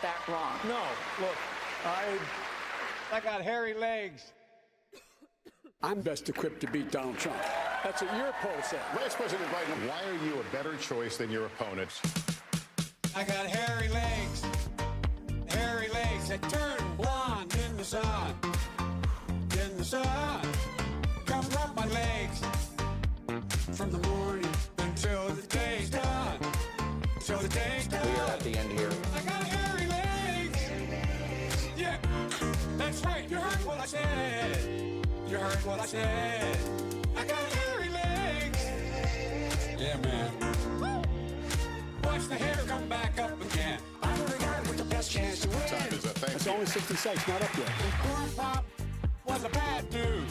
that wrong. No, look, I got hairy legs. I'm best equipped to beat Donald Trump. That's what your poll said. Vice President Biden, why are you a better choice than your opponents? I got hairy legs that turn blonde in the sun. In the sun, come rub my legs from the morning until the day's done. Till the day's done. We are at the end here. I got hairy legs. Yeah, that's right. You heard what I said. You heard what I said. I got hairy legs. Yeah, man. Watch the hair come back up again. I'm the guy with the best chance to win. Time is up. Thank It's you. only 60 seconds, not up yet. Corn Pop was a bad dude.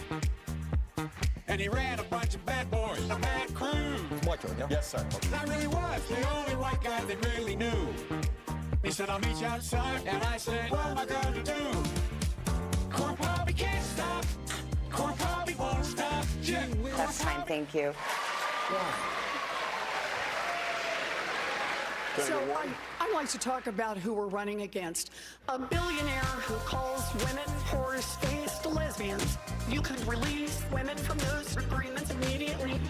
And he ran a bunch of bad boys, a bad crew. Yes, sir. I really was the only white guy that really knew. He said, I'll meet you outside. And I said, what am I going to do? Corn Pop, he can't stop. Corn Pop, he won't stop. Yeah. That's fine, thank you. So I'd like to talk about who we're running against. A billionaire who calls women horse-faced lesbians. You could release women from those agreements immediately.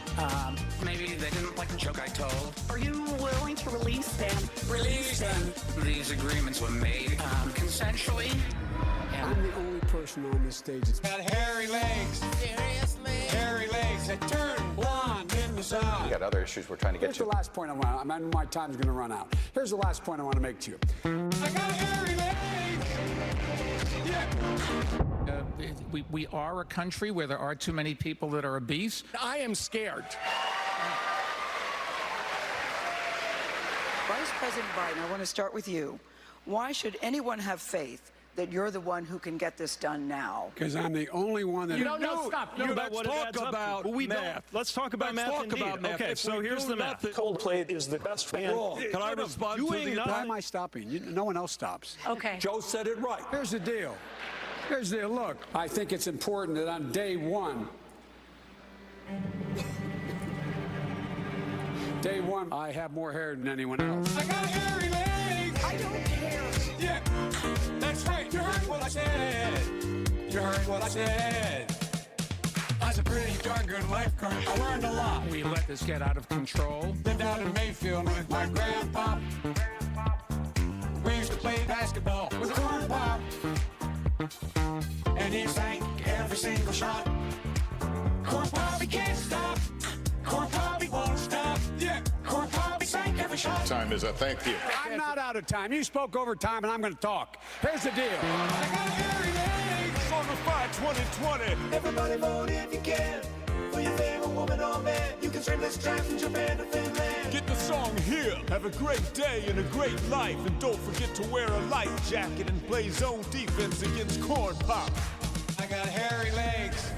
Maybe they didn't like the joke I told. Are you willing to release them? Release them. These agreements were made consensually. I'm the only person on this stage that's got hairy legs. Seriously? Hairy legs that turn blonde in the sun. We got other issues we're trying to get Here's to. the last point I want. I mean, my time's going to run out. Here's the last point I want to make to you. I got hairy legs. Yeah. We are a country where there are too many people that are obese. I am scared. Vice President Biden, I want to start with you. Why should anyone have faith that you're the one who can get this done now? Because I'm the only one that... No, stop. Let's talk about math. Let's talk about math indeed. Okay, so here's the math. Coldplay is the best band. Can I respond to the... Why am I stopping? No one else stops. Okay. Joe said it right. Here's the deal. Here's the deal. Look, I think it's important that on day one, I have more hair than anyone else. I got hairy legs. I don't care. Yeah, that's right. You heard what I said. You heard what I said. I was a pretty darn good lifeguard. I learned a lot. We let this get out of control. Lived out in Mayfield with my grandpa. We used to play basketball with Corn Pop. And he sank every single shot. Corn Pop, he can't stop. Corn Pop, he won't stop. Yeah, Corn Pop, he sank every shot. Time is up. Thank you. I'm not out of time. You spoke over time, and I'm going to talk. Here's the deal. I got hairy legs. Song of Fire 2020. Everybody vote if you can. For your favorite woman or man. You can stream this track from Japan to Finland. Get the song here. Have a great day and a great life. And don't forget to wear a life jacket and play zone defense against Corn Pop. I got hairy legs.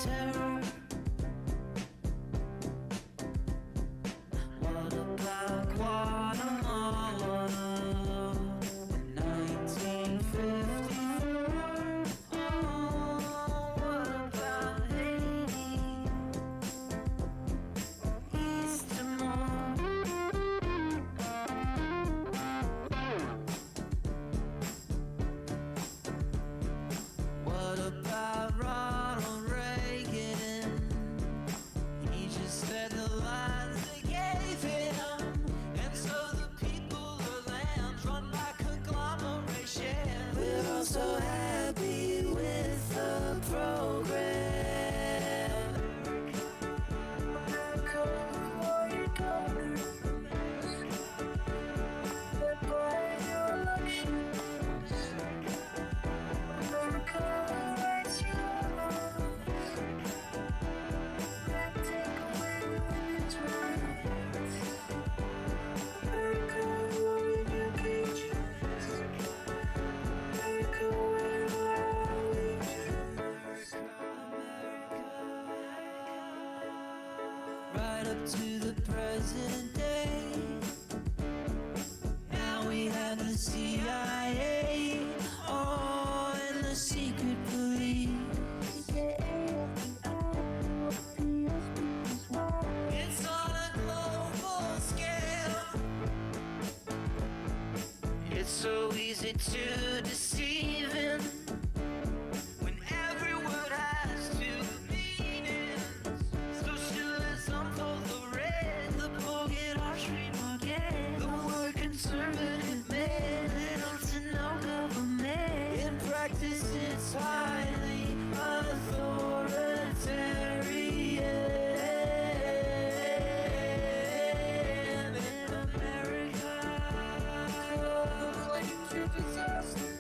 terror? What about Guatemala in 1954? Oh, what about Haiti? East Timor? What about Ronald Reagan? He just said the lines they gave him, and so the people or lands run by conglomeration. We're all so happy with the program. America, for your governor. But by your elections, America writes your laws and take away women's rights. America, will you be just? America, where are you? Right up to the present day. Now we have the CIA, oh, and the secret police. It's on a global scale. It's so easy to deceive him when every word has two meanings. Socialism for the red, the poor get our street again. The word conservative man, little to no government. In practice, it's highly authoritarian. In America, claims your disaster.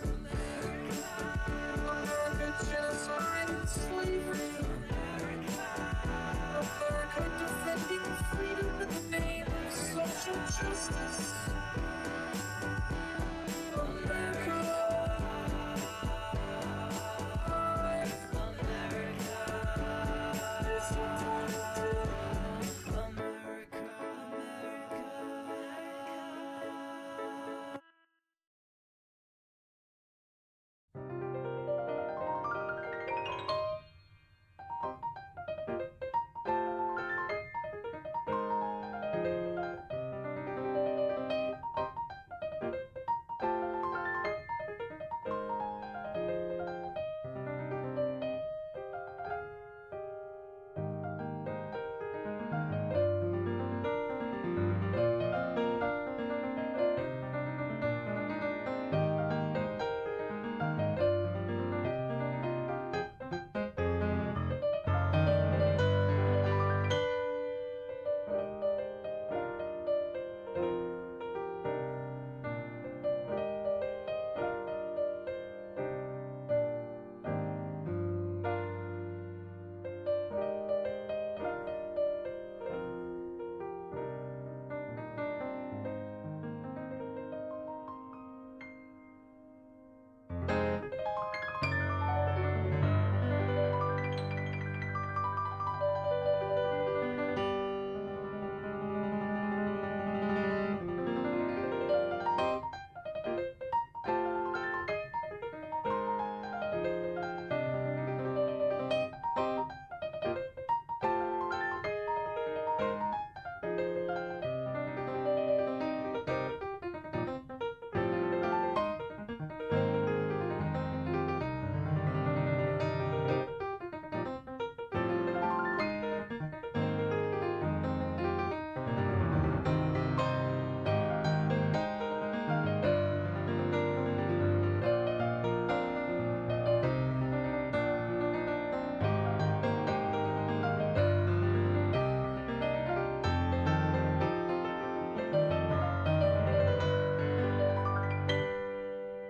America, genocide and slavery. America, defending freedom in the name of social justice. America.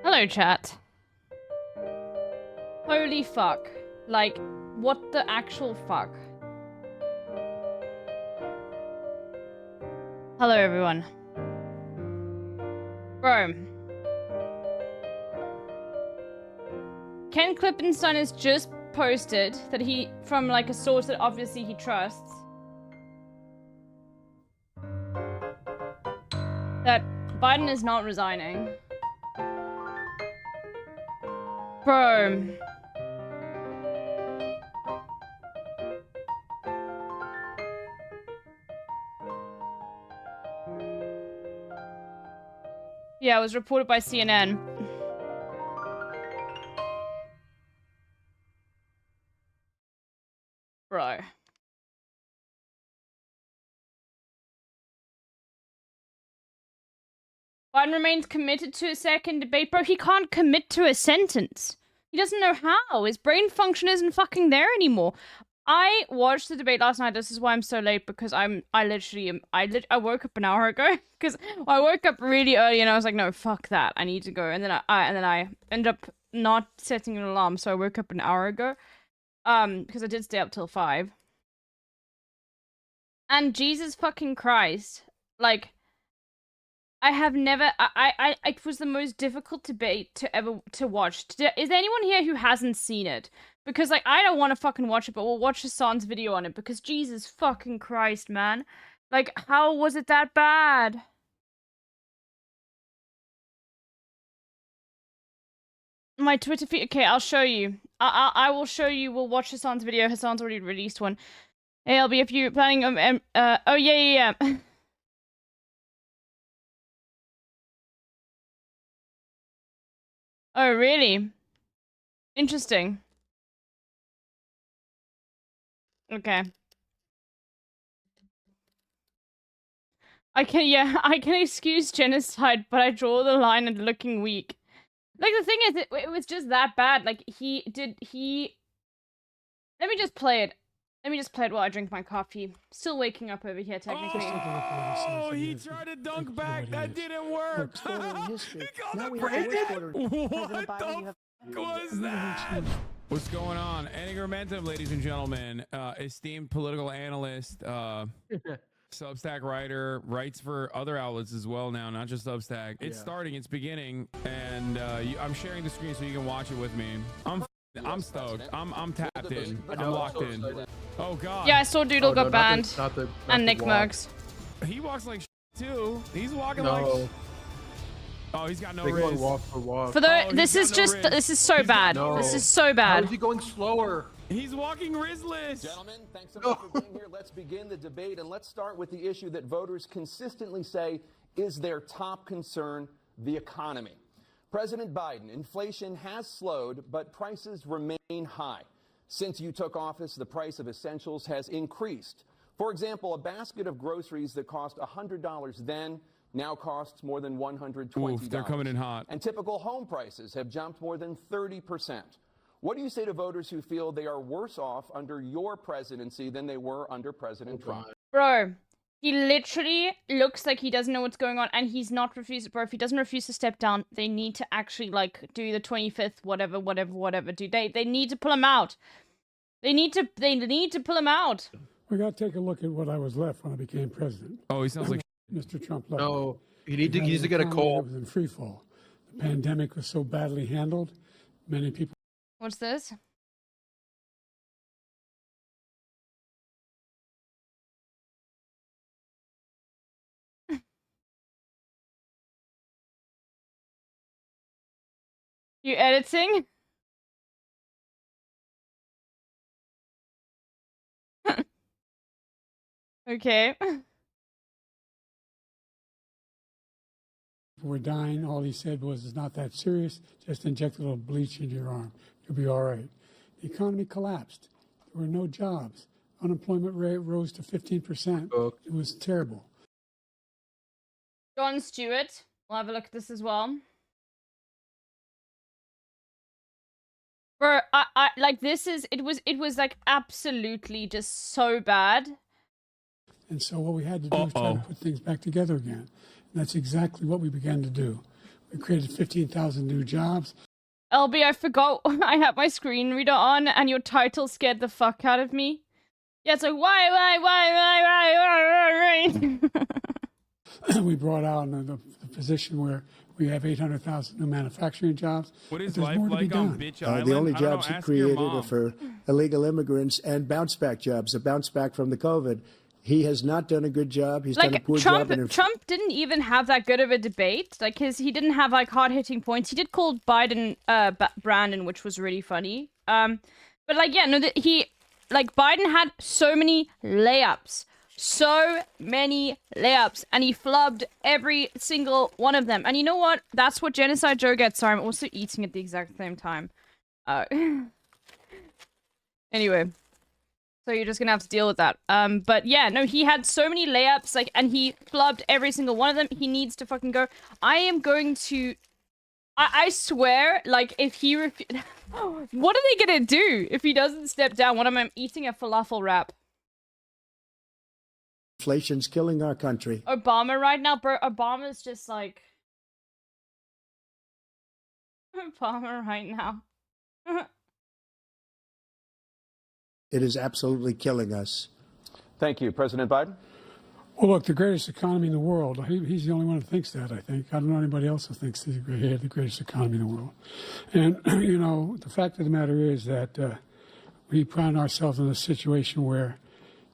Hello, chat. Holy fuck. Like, what the actual fuck? Hello, everyone. Bro. Ken Klippenstein is just posted that he, from like a source that obviously he trusts, that Biden is not resigning. Bro. Yeah, it was reported by CNN. Bro. Biden remains committed to a second debate. Bro, he can't commit to a sentence. He doesn't know how. His brain function isn't fucking there anymore. I watched the debate last night. This is why I'm so late, because I woke up an hour ago because I woke up really early and I was like, no, fuck that. I need to go. And then I ended up not setting an alarm, so I woke up an hour ago. Because I did stay up till 5. And Jesus fucking Christ, like, I have never, it was the most difficult debate to watch. Is there anyone here who hasn't seen it? Because, like, I don't want to fucking watch it, but we'll watch Hassan's video on it, because Jesus fucking Christ, man. Like, how was it that bad? My Twitter feed, okay, I'll show you. I will show you, we'll watch Hassan's video. Hassan's already released one. ALB, if you're planning on, oh yeah. Oh, really? Interesting. Okay. I can excuse genocide, but I draw the line at looking weak. Like, the thing is, it was just that bad. Like, let me just play it. Let me just play it while I drink my coffee. Still waking up over here, technically. Oh, he tried to dunk back. That didn't work. He called it Brandon? What the fuck was that? What's going on? Enigmentum, ladies and gentlemen. Esteemed political analyst, Substack writer, writes for other outlets as well now, not just Substack. It's starting, it's beginning, and I'm sharing the screen so you can watch it with me. I'm stoked. I'm tapped in. I'm locked in. Oh god. Yeah, I saw Doodle got banned. And Nick Merckx. He walks like too. He's walking like. Oh, he's got no wrist. For the this is so bad. This is so bad. How is he going slower? He's walking wristless. Gentlemen, thanks so much for being here. Let's begin the debate, and let's start with the issue that voters consistently say is their top concern: the economy. President Biden, inflation has slowed, but prices remain high. Since you took office, the price of essentials has increased. For example, a basket of groceries that cost $100 then now costs more than $120. Oof, they're coming in hot. And typical home prices have jumped more than 30%. What do you say to voters who feel they are worse off under your presidency than they were under President Trump? Bro, he literally looks like he doesn't know what's going on, and he's not refused. Bro, if he doesn't refuse to step down, they need to actually, like, do the 25th, whatever, dude. They need to pull him out. They need to pull him out. We got to take a look at what I was left when I became president. Oh, he sounds like Mr. Trump left. No, he needs to get a call. It was in free fall. The pandemic was so badly handled. Many people. What's this? You editing? Okay. We're dying. All he said was, it's not that serious. Just inject a little bleach into your arm. You'll be all right. The economy collapsed. There were no jobs. Unemployment rate rose to 15%. It was terrible. John Stewart. We'll have a look at this as well. Bro, I like, it was like absolutely just so bad. And so what we had to do was try to put things back together again. And that's exactly what we began to do. We created 15,000 new jobs. LB, I forgot I had my screen reader on, and your title scared the fuck out of me. Yeah, it's like, why? We brought out the position where We have 800,000 new manufacturing jobs. What is but there's life more to be like on done. Bitch Island? The only I don't know, jobs he ask your created mom. are for illegal immigrants and bounce back jobs, a bounce back from the COVID. He has not done a good job. He's done a poor job. Trump didn't even have that good of a debate. Like he didn't have like hard-hitting points. He did call Biden Brandon, which was really funny. But like yeah, no, Biden had so many layups. So many layups, and he flubbed every single one of them. And you know what? That's what Genocide Joe gets. Sorry, I'm also eating at the exact same time. Anyway, so you're just gonna have to deal with that. But yeah, no, he had so many layups, like, and he flubbed every single one of them. He needs to fucking go. I am going to. I swear, like, if he what are they gonna do if he doesn't step down? What am I eating a falafel wrap? Inflation's killing our country. Obama right now, bro. Obama's just like Obama right now. It is absolutely killing us. Thank you. President Biden? Well, look, the greatest economy in the world. He's the only one who thinks that, I think. I don't know anybody else who thinks he had the greatest economy in the world. And, you know, the fact of the matter is that we find ourselves in a situation where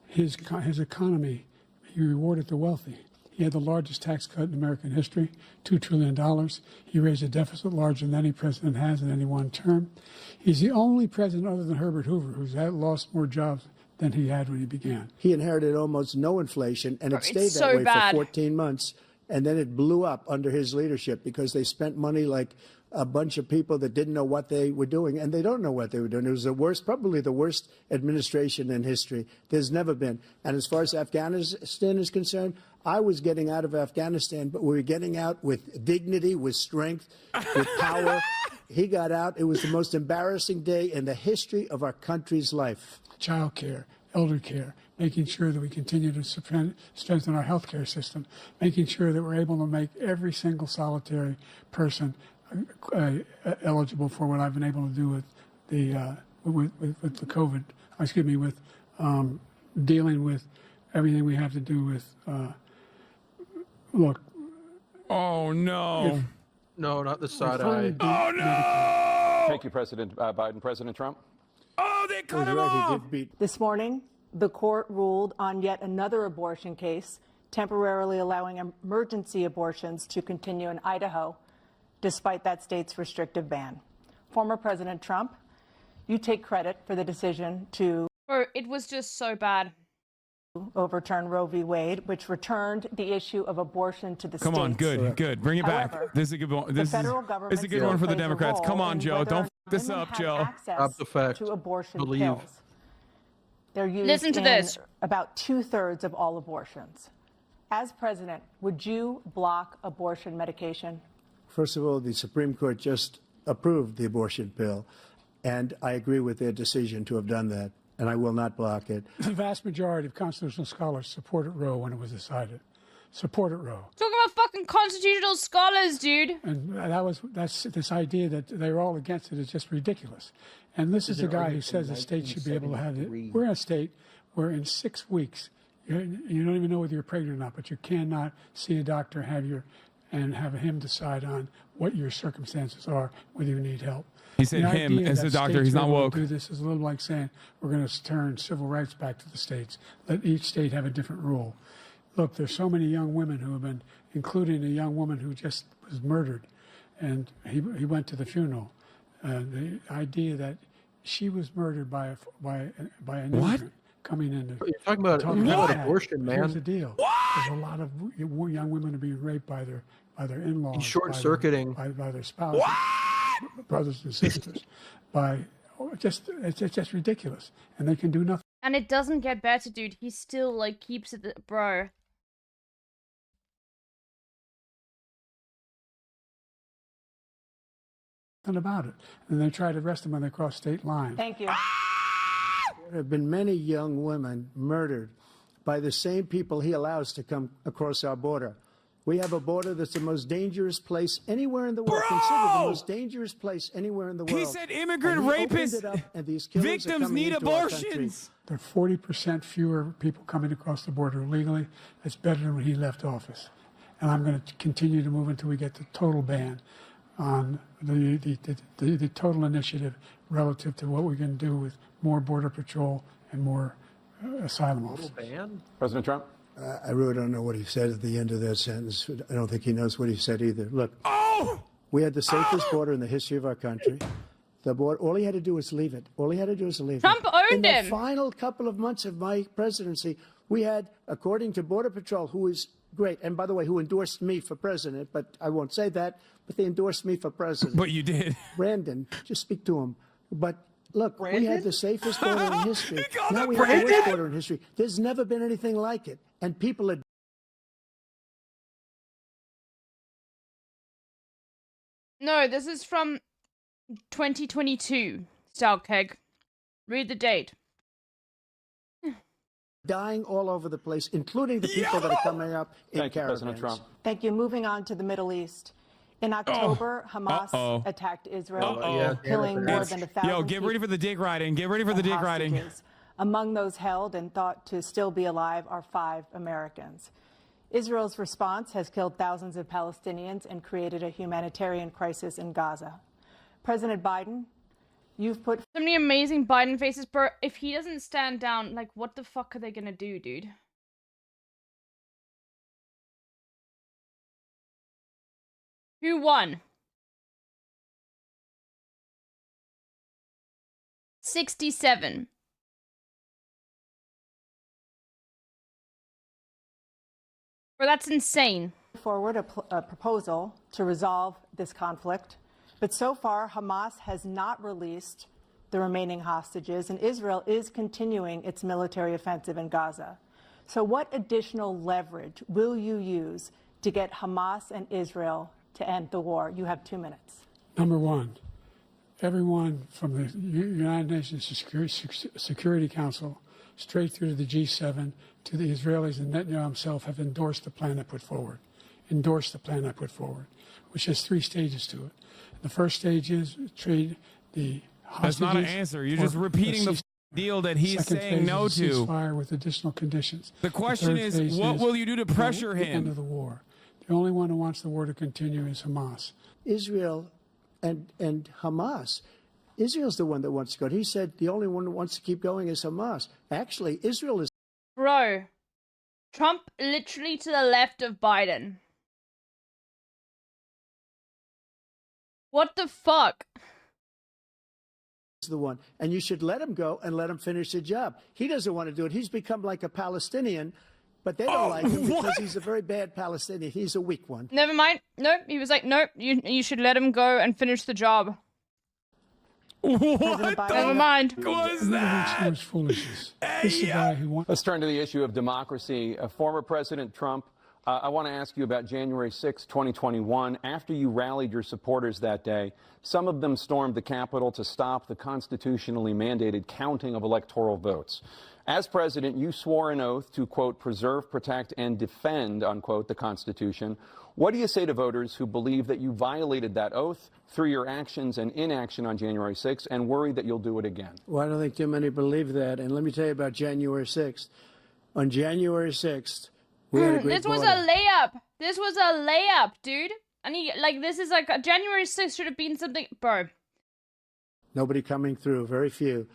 his economy, he rewarded the wealthy. He had the largest tax cut in American history, $2 trillion. He raised a deficit larger than any president has in any one term. He's the only president other than Herbert Hoover who's lost more jobs than he had when he began. He inherited almost no inflation, and it stayed so that way bad. for 14 months. And then it blew up under his leadership because they spent money like a bunch of people that didn't know what they were doing, and they don't know what they were doing. It was the worst, probably the worst administration in history. There's never been. And as far as Afghanistan is concerned, I was getting out of Afghanistan, but we were getting out with dignity, with strength, with power. He got out. It was the most embarrassing day in the history of our country's life. Child care, elder care, making sure that we continue to strengthen our health care system, making sure that we're able to make every single solitary person eligible for what I've been able to do with the with the COVID. Excuse me, with dealing with everything we have to do with. Look. Oh no! No, not the side eye. Oh no! Thank you, President Biden. President Trump? Oh, they cut him off! This morning, the court ruled on yet another abortion case, temporarily allowing emergency abortions to continue in Idaho, despite that state's restrictive ban. Former President Trump, you take credit for the decision to it was just so bad. Overturn Roe v. Wade, which returned the issue of abortion to the states. Come on, good. Bring it back. This is a good one. This is a good one for the Democrats. Come on, Joe. Don't f this up, Joe. Stop the fact. To abortion pills. They're used Listen to this. About 2/3 of all abortions. As president, would you block abortion medication? First of all, the Supreme Court just approved the abortion bill, and I agree with their decision to have done that, and I will not block it. The vast majority of constitutional scholars supported Roe when it was decided. Supported Roe. Talking about fucking constitutional scholars, dude. And that's this idea that they're all against it is just ridiculous. And this is the guy who says the state should be able to have it. We're in a state where in 6 weeks, you don't even know whether you're pregnant or not, but you cannot see a doctor, and have him decide on what your circumstances are, whether you need help. He said him as a doctor. He's not woke. Do this is a little like saying we're going to turn civil rights back to the states. Let each state have a different rule. Look, there's so many young women who have been, including a young woman who just was murdered, and he went to the funeral. The idea that she was murdered by an immigrant coming in. You're talking about abortion, man. Here's the deal. There's a lot of young women who are being raped by their in-laws, short-circuiting by their spouses, brothers and sisters. It's just ridiculous, and they can do nothing. And it doesn't get better, dude. He still like keeps it, bro. About it, and they try to arrest him when they cross state lines. Thank you. There have been many young women murdered by the same people he allows to come across our border. We have a border that's the most dangerous place anywhere in the world. Considered the most dangerous place anywhere in the world. He said immigrant rapists, victims need abortions. There are 40% fewer people coming across the border illegally. That's better than when he left office. and I'm going to continue to move until we get the total ban on the total initiative relative to what we can do with more border patrol and more asylum officers. Ban? President Trump? I really don't know what he said at the end of that sentence. I don't think he knows what he said either. Look, we had the safest border in the history of our country. The border, all he had to do was leave it. All he had to do was leave Trump it. owned In him. the final couple of months of my presidency, we had, according to Border Patrol, who is great, and by the way, who endorsed me for president, but I won't say that, but they endorsed me for president. But you did. Brandon, just speak to him. But look, we Brandon? had the safest border in history. He called Now him we have the Brandon? worst border in history. There's never been anything like it. And people are No, this is from 2022, Stalkeg. Read the date. dying all over the place, including the people that are coming up in Thank you, caravans. President Trump. Thank you. Moving on to the Middle East. In October, Hamas attacked Israel, killing more than 1,000 Yo, get ready for the dick riding. Get ready for the dick riding. hostages. Among those held and thought to still be alive are 5 Americans. Israel's response has killed thousands of Palestinians and created a humanitarian crisis in Gaza. President Biden, you've put so many amazing Biden faces, bro. If he doesn't stand down, like, what the fuck are they gonna do, dude? Who won? 67. Bro, that's insane. forward a proposal to resolve this conflict, but so far Hamas has not released the remaining hostages, and Israel is continuing its military offensive in Gaza. So what additional leverage will you use to get Hamas and Israel to end the war? You have 2 minutes. Number one, everyone from the United Nations Security Council straight through to the G7 to the Israelis and Netanyahu himself have endorsed the plan I put forward. Endorsed the plan I put forward, which has 3 stages to it. The first stage is trade the hostages. That's not an answer. You're just repeating the deal that he's saying no to. Ceasefire with additional conditions. The question is, what will you do to pressure the end him? of the war. The only one who wants the war to continue is Hamas. Israel and Hamas. Israel's the one that wants to go. He said the only one who wants to keep going is Hamas. Actually, Israel is. Bro, Trump literally to the left of Biden. What the fuck? The one, and you should let him go and let him finish the job. He doesn't want to do it. He's become like a Palestinian, but they don't like him because he's a very bad Palestinian. He's a weak one. Never mind. Nope. He was like, nope, you should let him go and finish the job. What? Never mind. Was that? Foolishness. This is the guy who wants. Let's turn to the issue of democracy. Former President Trump, I want to ask you about January 6, 2021. After you rallied your supporters that day, some of them stormed the Capitol to stop the constitutionally mandated counting of electoral votes. As president, you swore an oath to, quote, preserve, protect, and defend, unquote, the Constitution. What do you say to voters who believe that you violated that oath through your actions and inaction on January 6th and worry that you'll do it again? Well, I don't think too many believe that. And let me tell you about January 6th. On January 6th, we had a great This was border. a layup. This was a layup, dude. And he, like, this is like, January 6th should have been something, bro. Nobody coming through, very few.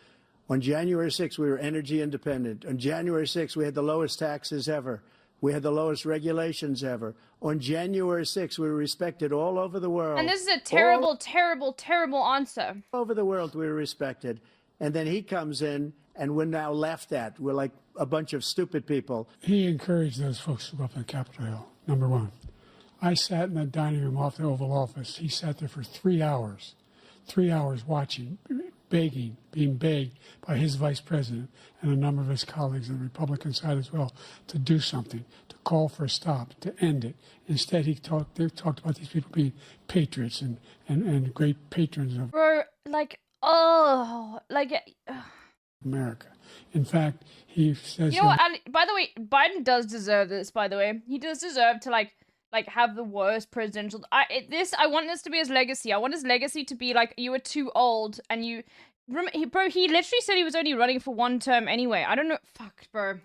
On January 6th, we were energy independent. On January 6th, we had the lowest taxes ever. We had the lowest regulations ever. On January 6th, we were respected all over the world. And this is a terrible, terrible, terrible answer. All over the world, we were respected. And then he comes in, and we're now laughed at. We're like a bunch of stupid people. He encouraged those folks to go up on Capitol Hill, number one. I sat in the dining room off the Oval Office. He sat there for 3 hours. 3 hours watching, begging, being begged by his vice president and a number of his colleagues on the Republican side as well to do something, to call for a stop, to end it. Instead, they talked about these people being patriots and great patrons of Bro, like, oh, like, America. In fact, he says... you know what, and by the way, Biden does deserve this, by the way. He does deserve to, like have the worst presidential... I want this to be his legacy. I want his legacy to be, like, you were too old, and you... Bro, he literally said he was only running for 1 term anyway. I don't know... Fuck, bro.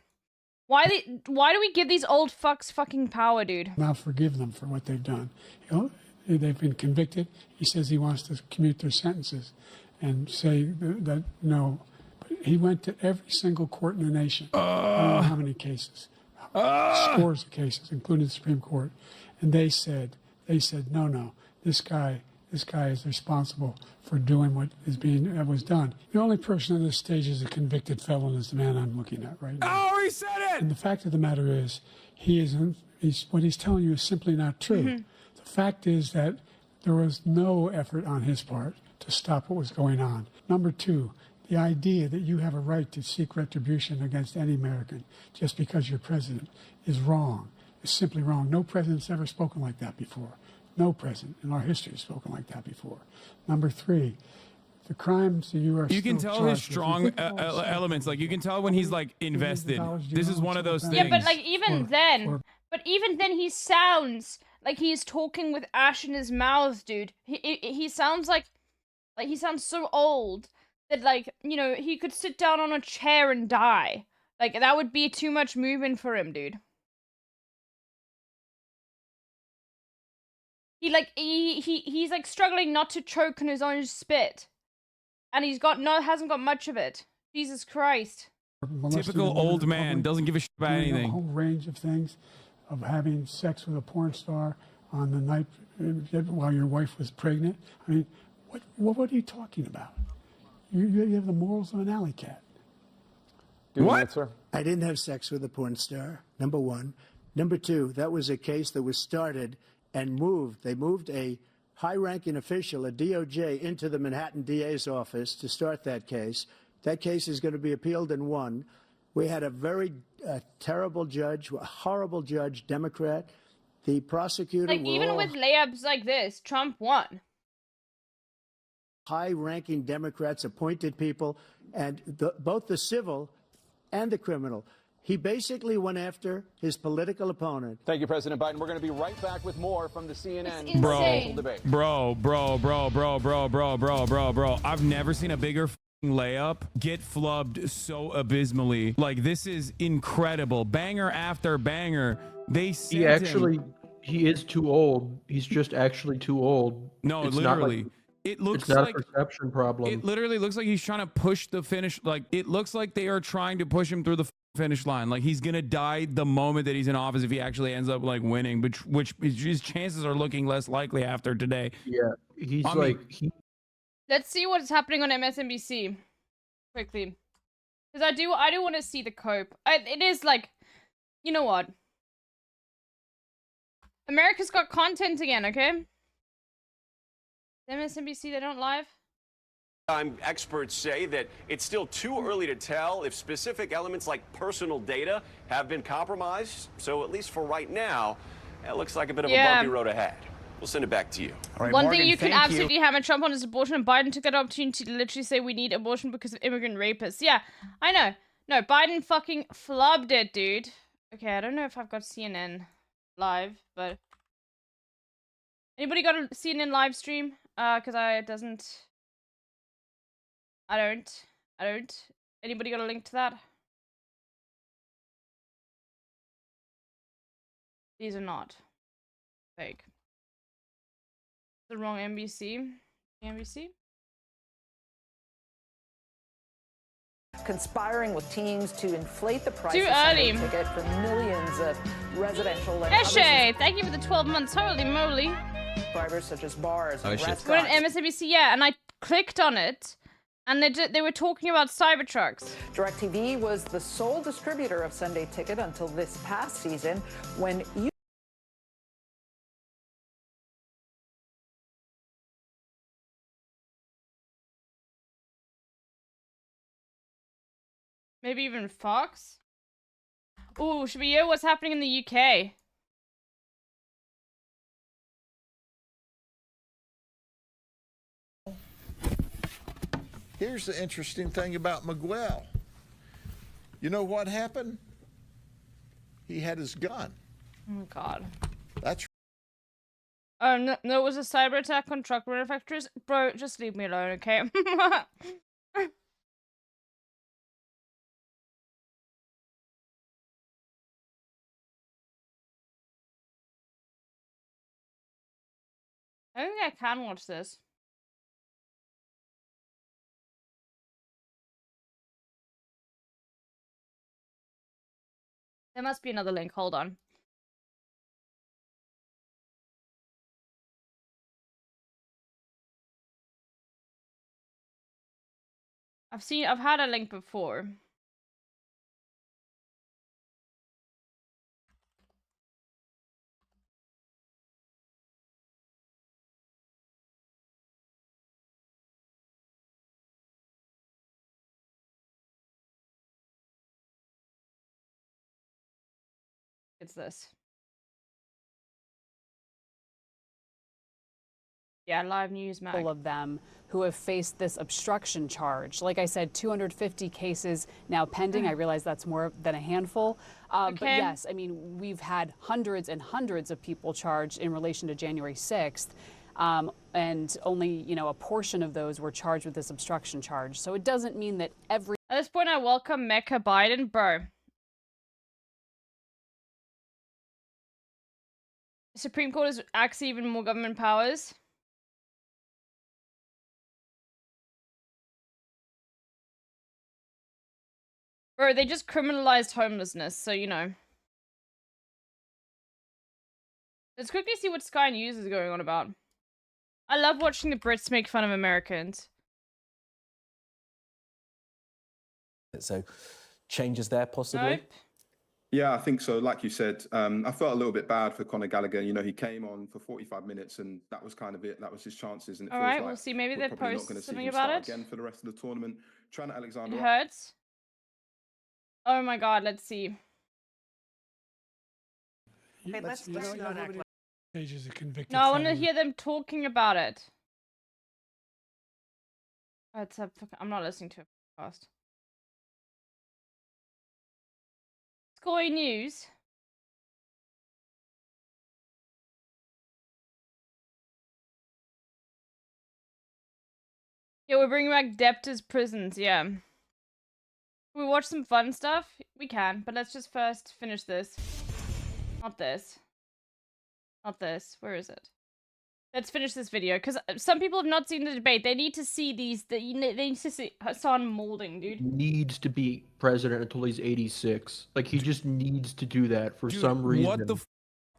Why do we give these old fucks fucking power, dude? Now forgive them for what they've done. You know, they've been convicted. He says he wants to commute their sentences and say that no. But he went to every single court in the nation. I don't know how many cases. Scores of cases, including the Supreme Court. And they said, no, this guy is responsible for doing what was done. The only person on this stage is a convicted felon is the man I'm looking at right now. Oh, he said it! And the fact of the matter is, what he's telling you is simply not true. Mm-hmm. The fact is that there was no effort on his part to stop what was going on. Number two, the idea that you have a right to seek retribution against any American just because you're president is wrong. It's simply wrong. No president's ever spoken like that before. No president in our history has spoken like that before. Number three, the crimes that you are You can still tell his charged with, strong you think elements. Like, you can tell when he's, like, invested. This is one of those things. Yeah, but like even then he sounds like he's talking with ash in his mouth, dude. He sounds like he sounds so old that, like, you know, he could sit down on a chair and die. Like, that would be too much movement for him, dude. He's like struggling not to choke on his own spit. And hasn't got much of it. Jesus Christ. Typical old man, doesn't give a shit about anything. A whole range of things, of having sex with a porn star on the night while your wife was pregnant. I mean, what are you talking about? You have the morals of an alley cat. What? I didn't have sex with a porn star, number one. Number two, that was a case that was started and moved. They moved a high-ranking official, a DOJ, into the Manhattan DA's office to start that case. That case is going to be appealed and won. We had a very terrible judge, a horrible judge, Democrat. The prosecutor... Like, even with layups like this, Trump won. High-ranking Democrats appointed people, and both the civil and the criminal. He basically went after his political opponent. Thank you, President Biden. We're going to be right back with more from the CNN debate. Bro. I've never seen a bigger layup get flubbed so abysmally. Like, this is incredible. Banger after banger. He is too old. He's just actually too old. No, it's literally. It looks it's not like a perception problem. It literally looks like he's trying to push the finish. Like, it looks like they are trying to push him through the finish line. Like, he's gonna die the moment that he's in office if he actually ends up like winning, which his chances are looking less likely after today. Yeah, he's Let's see what's happening on MSNBC quickly, because I do want to see the cope. It is like, you know what? America's got content again, okay? MSNBC, they don't live. Experts say that it's still too early to tell if specific elements like personal data have been compromised. So at least for right now, it looks like a bit of a bumpy road ahead. We'll send it back to you. All right, One thing you can absolutely hammer Trump on is abortion, and Biden took that opportunity to literally say we need abortion because of immigrant rapists. Yeah, I know. No, Biden fucking flubbed it, dude. Okay, I don't know if I've got CNN live, but... Anybody got a CNN live stream? Because I don't. Anybody got a link to that? These are not fake. The wrong NBC. NBC? Conspiring with teams to inflate the price Too of Sunday early. ticket for millions of residential and Eshe, thank you for the 12 months. Holy moly. subscribers such as bars and What restaurants. an MSNBC, yeah, and I clicked on it, and they were talking about Cybertrucks. DirecTV was the sole distributor of Sunday Ticket until this past season, when you Maybe even Fox? Ooh, should we hear what's happening in the UK? Here's the interesting thing about Miguel. You know what happened? He had his gun. Oh, God. That's Oh, no, it was a cyber attack on truck manufacturers? Bro, just leave me alone, okay? I don't think I can watch this. There must be another link. Hold on. I've had a link before. It's this. Yeah, live news, Mac. All of them who have faced this obstruction charge. Like I said, 250 cases now pending. I realize that's more than a handful. But yes, I mean, we've had hundreds and hundreds of people charged in relation to January 6th. And only, you know, a portion of those were charged with this obstruction charge. So it doesn't mean that every... At this point, I welcome Mecca Biden. Bro. Supreme Court is actually even more government powers. Bro, they just criminalized homelessness, so you know. Let's quickly see what Sky News is going on about. I love watching the Brits make fun of Americans. So, changes there possibly? Nope. Yeah, I think so. Like you said, I felt a little bit bad for Conor Gallagher. You know, he came on for 45 minutes and that was kind of it. That was his chances. And it All feels right, like we'll see. Maybe we're they probably not post gonna see something him about start it. again for the rest of the tournament. Trent Alexander. It hurts. Oh my god, let's see. Okay, let's not act like Pages a convicted No, I want to felon. hear them talking about it. Oh, it's a I'm not listening to it fast. Sky News. Yeah, we're bringing back debtors' prisons, yeah. Can we watch some fun stuff? We can, but let's just first finish this. Not this. Not this. Where is it? Let's finish this video, because some people have not seen the debate. They need to see these, they need to see Hassan molding, dude. Needs to be president until he's 86. Like, he just needs to do that for some reason. What the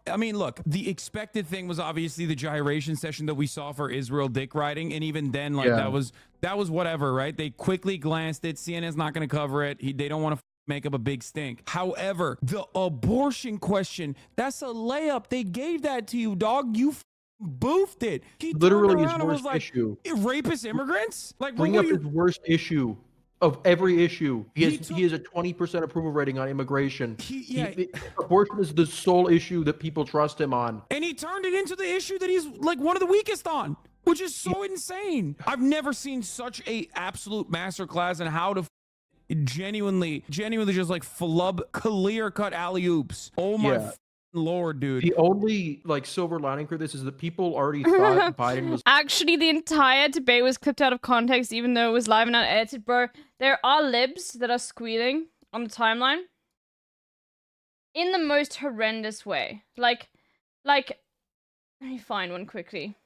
I mean, look, the expected thing was obviously the gyration session that we saw for Israel dick riding, and even then, like, that was whatever, right? They quickly glanced it. CNN's not going to cover it. They don't want to make up a big stink. However, the abortion question, that's a layup. They gave that to you, dog. You boofed it. He Literally his turned around and was worst like, issue. Rapist immigrants? Like, Bring what up were you... his worst issue of every issue. He has a 20% approval rating on immigration. Abortion is the sole issue that people trust him on. And he turned it into the issue that he's like one of the weakest on, which is so insane. I've never seen such a absolute masterclass in how to genuinely just like flub clear cut alley oops. Oh my Lord, dude. The only like silver lining for this is that people already thought Biden was Actually, the entire debate was clipped out of context, even though it was live and not edited, bro. There are libs that are squealing on the timeline in the most horrendous way. Like, let me find one quickly.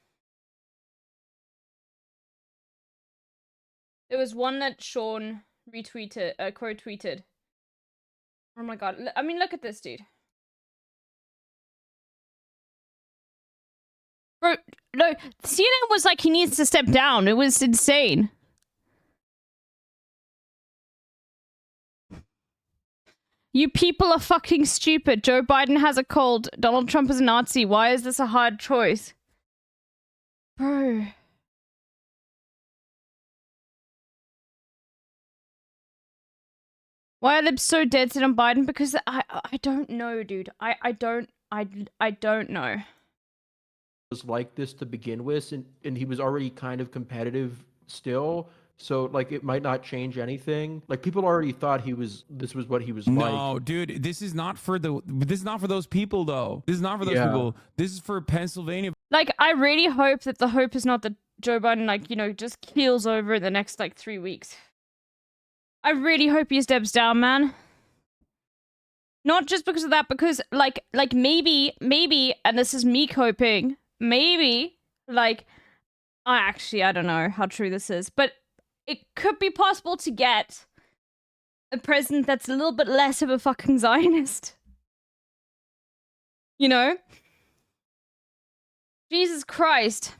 There was one that Sean retweeted, quote tweeted. Oh my god! I mean, look at this, dude. Bro, no, CNN was like, he needs to step down. It was insane. You people are fucking stupid. Joe Biden has a cold. Donald Trump is a Nazi. Why is this a hard choice? Bro. Why are they so dead set on Biden? Because I don't know, dude. I don't know. Was like this to begin with, and he was already kind of competitive still, so like it might not change anything. Like people already thought this was what he was like. No, dude, this is not for those people though. This is not for those people. This is for Pennsylvania. Like, I really hope that the hope is not that Joe Biden, like, you know, just keels over in the next like 3 weeks. I really hope he steps down, man. Not just because of that, because like maybe, and this is me coping, maybe, Like, I don't know how true this is, but it could be possible to get a president that's a little bit less of a fucking Zionist. You know? Jesus Christ.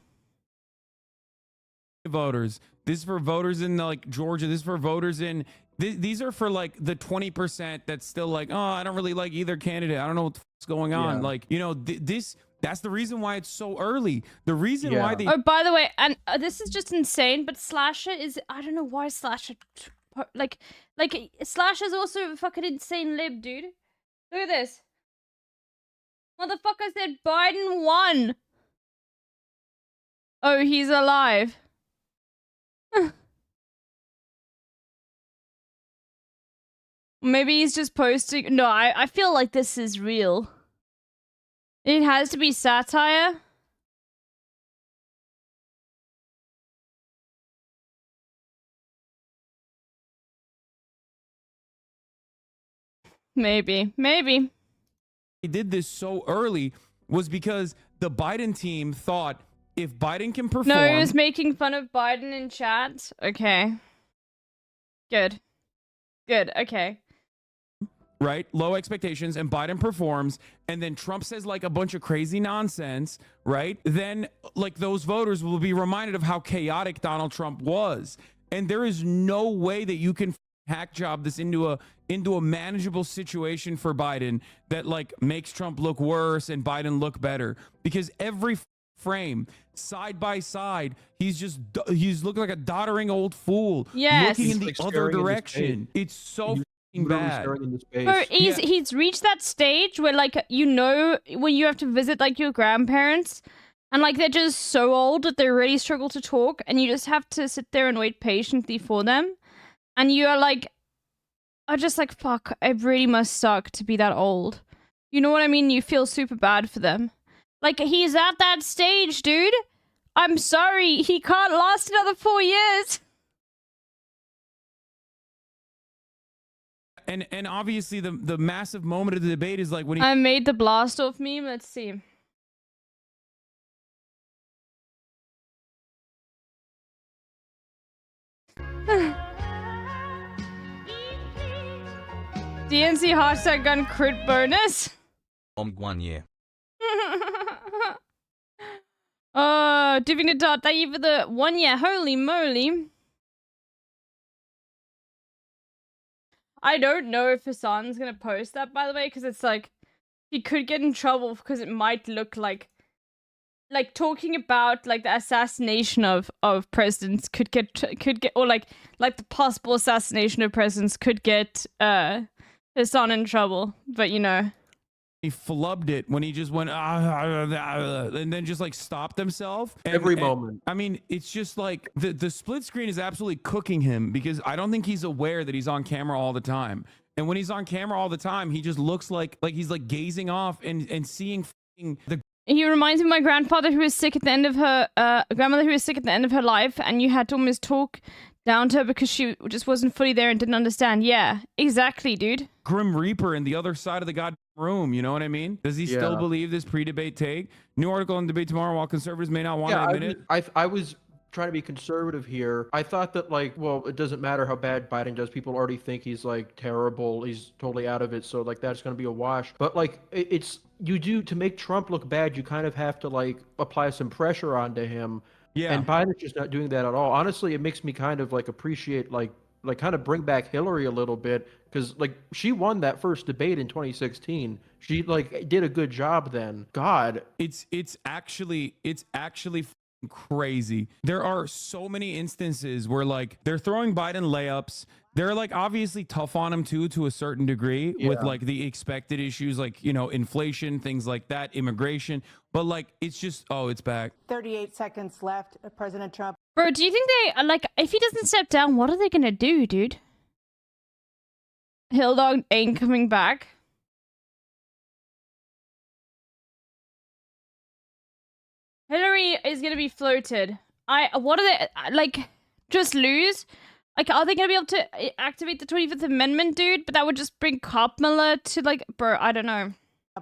Voters. This is for voters in like Georgia. This is for voters in... These are for like the 20% that's still like, oh, I don't really like either candidate. I don't know what the fuck's going on. Yeah. Like, you know, that's the reason why it's so early. The reason why they... Oh, by the way, and this is just insane, but Slasher is... I don't know why Slasher... Like Slasher's also a fucking insane lib, dude. Look at this. Motherfucker said Biden won. Oh, he's alive. Maybe he's just posting... No, I feel like this is real. It has to be satire. Maybe. They did this so early was because the Biden team thought if Biden can perform... No, he was making fun of Biden in chat. Okay. Good. Okay. Right? Low expectations, and Biden performs, and then Trump says like a bunch of crazy nonsense, right? Then like those voters will be reminded of how chaotic Donald Trump was. And there is no way that you can hack job this into a manageable situation for Biden that like makes Trump look worse and Biden look better. Because every frame, side by side, he's looking like a doddering old fool. Yes. Looking in the Like other staring in direction. It's so bad. Bro, he's reached that stage where, like, you know, when you have to visit, like, your grandparents, and, like, they're just so old that they really struggle to talk, and you just have to sit there and wait patiently for them, and you are, like, just like, fuck, it really must suck to be that old. You know what I mean? You feel super bad for them. Like, he's at that stage, dude. I'm sorry, he can't last another 4 years. And obviously the massive moment of the debate is like when he... I made the blast off meme. Let's see. DNC hashtag gun crit bonus. 1 year. Divinidad, thank you for the 1 year. Holy moly. I don't know if Hassan's gonna post that, by the way, because it's like he could get in trouble because it might look like talking about like the assassination of presidents could get or like the possible assassination of presidents could get Hassan in trouble. But you know, he flubbed it when he just went and then just like stopped himself Every moment. I mean, it's just like the split screen is absolutely cooking him because I don't think he's aware that he's on camera all the time. And when he's on camera all the time, he just looks like he's like gazing off and seeing the... He reminds me of my grandfather who was sick at the end of her grandmother who was sick at the end of her life, and you had to almost talk down to her because she just wasn't fully there and didn't understand. Yeah, exactly, dude. Grim Reaper in the other side of the goddamn room, you know what I mean? Does he still believe this pre-debate take? New article on Debate Tomorrow, while conservatives may not want to admit it. I was trying to be conservative here. I thought that, like, well, it doesn't matter how bad Biden does. People already think he's, like, terrible. He's totally out of it. So, like, that's going to be a wash. But, like, it's... You do, to make Trump look bad, you kind of have to, like, apply some pressure onto him. Yeah. And Biden's just not doing that at all. Honestly, it makes me kind of, like, appreciate, like kind of bring back Hillary a little bit. Because, like, she won that first debate in 2016. She, like, did a good job then. God. It's actually crazy. There are so many instances where like they're throwing Biden layups. They're like obviously tough on him too to a certain degree with like the expected issues like, you know, inflation, things like that, immigration. But like it's just, oh, it's back. 38 seconds left. President Trump. Bro, do you think they like if he doesn't step down, what are they gonna do, dude? Hill Dog ain't coming back. Hillary is gonna be floated. What are they like? Just lose? Like, are they gonna be able to activate the 25th Amendment, dude? But that would just bring Kamala to like, bro. I don't know.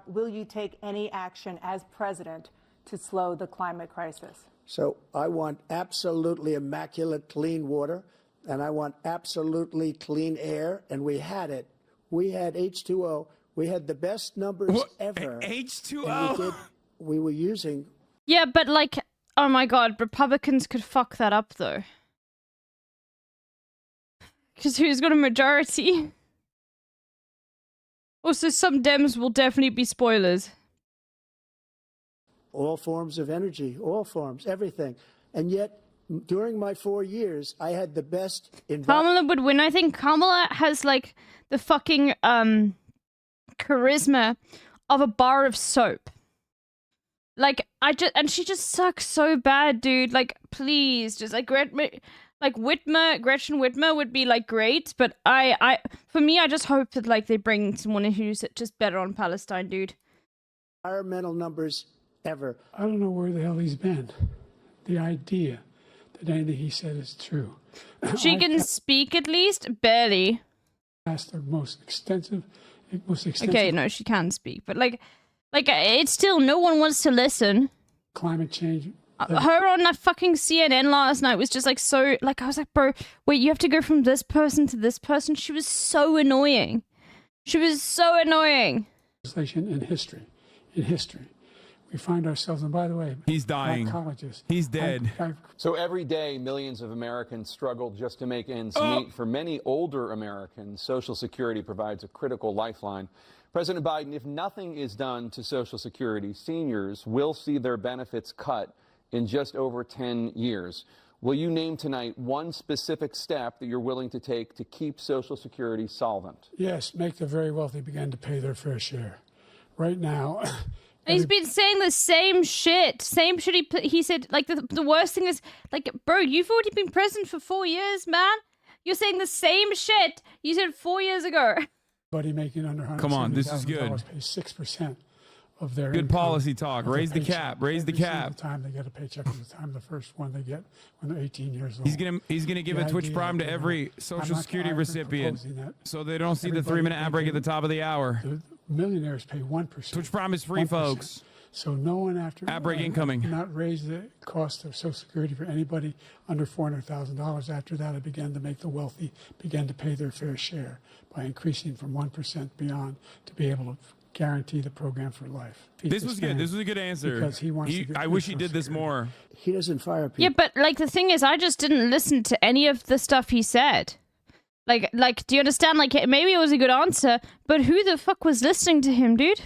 Will you take any action as president to slow the climate crisis? So I want absolutely immaculate clean water, and I want absolutely clean air, and we had it. We had H2O. We had the best numbers ever. H2O? We were using... Yeah, but like, oh my god, Republicans could fuck that up though. Because who's got a majority? Also, some Dems will definitely be spoilers. All forms of energy, all forms, everything. And yet, during my 4 years, I had the best... Kamala would win. I think Kamala has, like, the fucking, charisma of a bar of soap. Like, and she just sucks so bad, dude. Like, please, just, like, Gretchen Whitmer would be, like, great, but for me, I just hope that, like, they bring someone who's just better on Palestine, dude. Environmental numbers ever. I don't know where the hell he's been. The idea that anything he said is true. She can speak at least? Barely. That's the most extensive. Okay, no, she can speak, but like, it's still, no one wants to listen. Climate change. Her on that fucking CNN last night was just like so, like, I was like, bro, wait, you have to go from this person to this person? She was so annoying. She was so annoying. In history. We find ourselves, and by the way, he's dying. He's dead. So every day, millions of Americans struggle just to make ends meet. For many older Americans, Social Security provides a critical lifeline. President Biden, if nothing is done to Social Security, seniors will see their benefits cut in just over 10 years. Will you name tonight one specific step that you're willing to take to keep Social Security solvent? Yes, make the very wealthy begin to pay their fair share. Right now... He's been saying the same shit. Same shit he said. Like, the worst thing is, like, bro, you've already been president for 4 years, man. You're saying the same shit you said 4 years ago. Buddy making under $170,000 Come on, this is good. Pays 6% of their good income. policy talk. Raise the cap. Raise the cap. The time they get a paycheck is the time the first one they get when they're 18 years old. He's gonna give a Twitch Prime to every Social Security recipient, so they don't see the 3-minute ad break at the top of the hour. Millionaires pay 1%. Twitch Prime is free, 1%. folks. So no one after ad break incoming. Not raise the cost of Social Security for anybody under $400,000. After that, I began to make the wealthy begin to pay their fair share by increasing from 1% beyond to be able to guarantee the program for life. This was good. This was a good answer. Because he wants to I wish he did this more. He doesn't fire people. Yeah, but like the thing is, I just didn't listen to any of the stuff he said. Like, do you understand? Like, maybe it was a good answer, but who the fuck was listening to him, dude?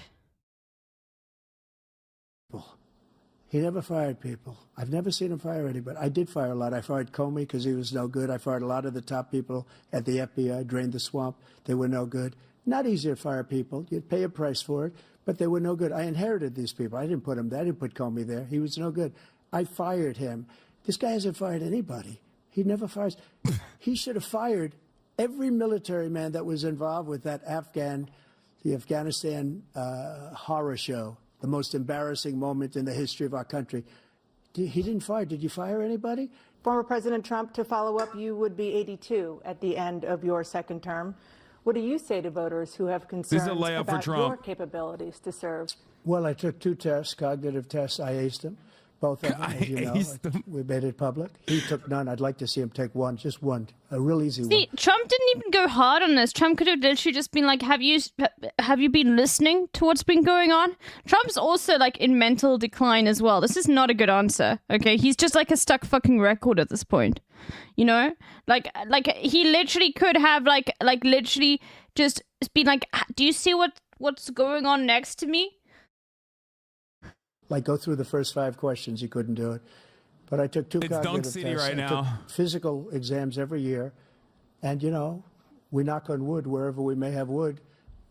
He never fired people. I've never seen him fire anybody. I did fire a lot. I fired Comey because he was no good. I fired a lot of the top people at the FBI, drained the swamp. They were no good. Not easy to fire people. You'd pay a price for it, but they were no good. I inherited these people. I didn't put him there. I didn't put Comey there. He was no good. I fired him. This guy hasn't fired anybody. He never fires. He should have fired every military man that was involved with that the Afghanistan horror show, the most embarrassing moment in the history of our country. He didn't fire. Did you fire anybody? Former President Trump, to follow up, you would be 82 at the end of your second term. What do you say to voters who have concerns about your capabilities to serve? Well, I took 2 tests, cognitive tests. I aced them. Both of them, as you know. We made it public. He took none. I'd like to see him take one, just one, a real easy one. See, Trump didn't even go hard on this. Trump could have literally just been like, have you been listening to what's been going on? Trump's also, like, in mental decline as well. This is not a good answer, okay? He's just like a stuck fucking record at this point, you know? Like he literally could have, like literally just been like, do you see what's going on next to me? Like, go through the first 5 questions. You couldn't do it. But I took 2 cognitive tests. Right now. I took physical exams every year. And, you know, we knock on wood wherever we may have wood,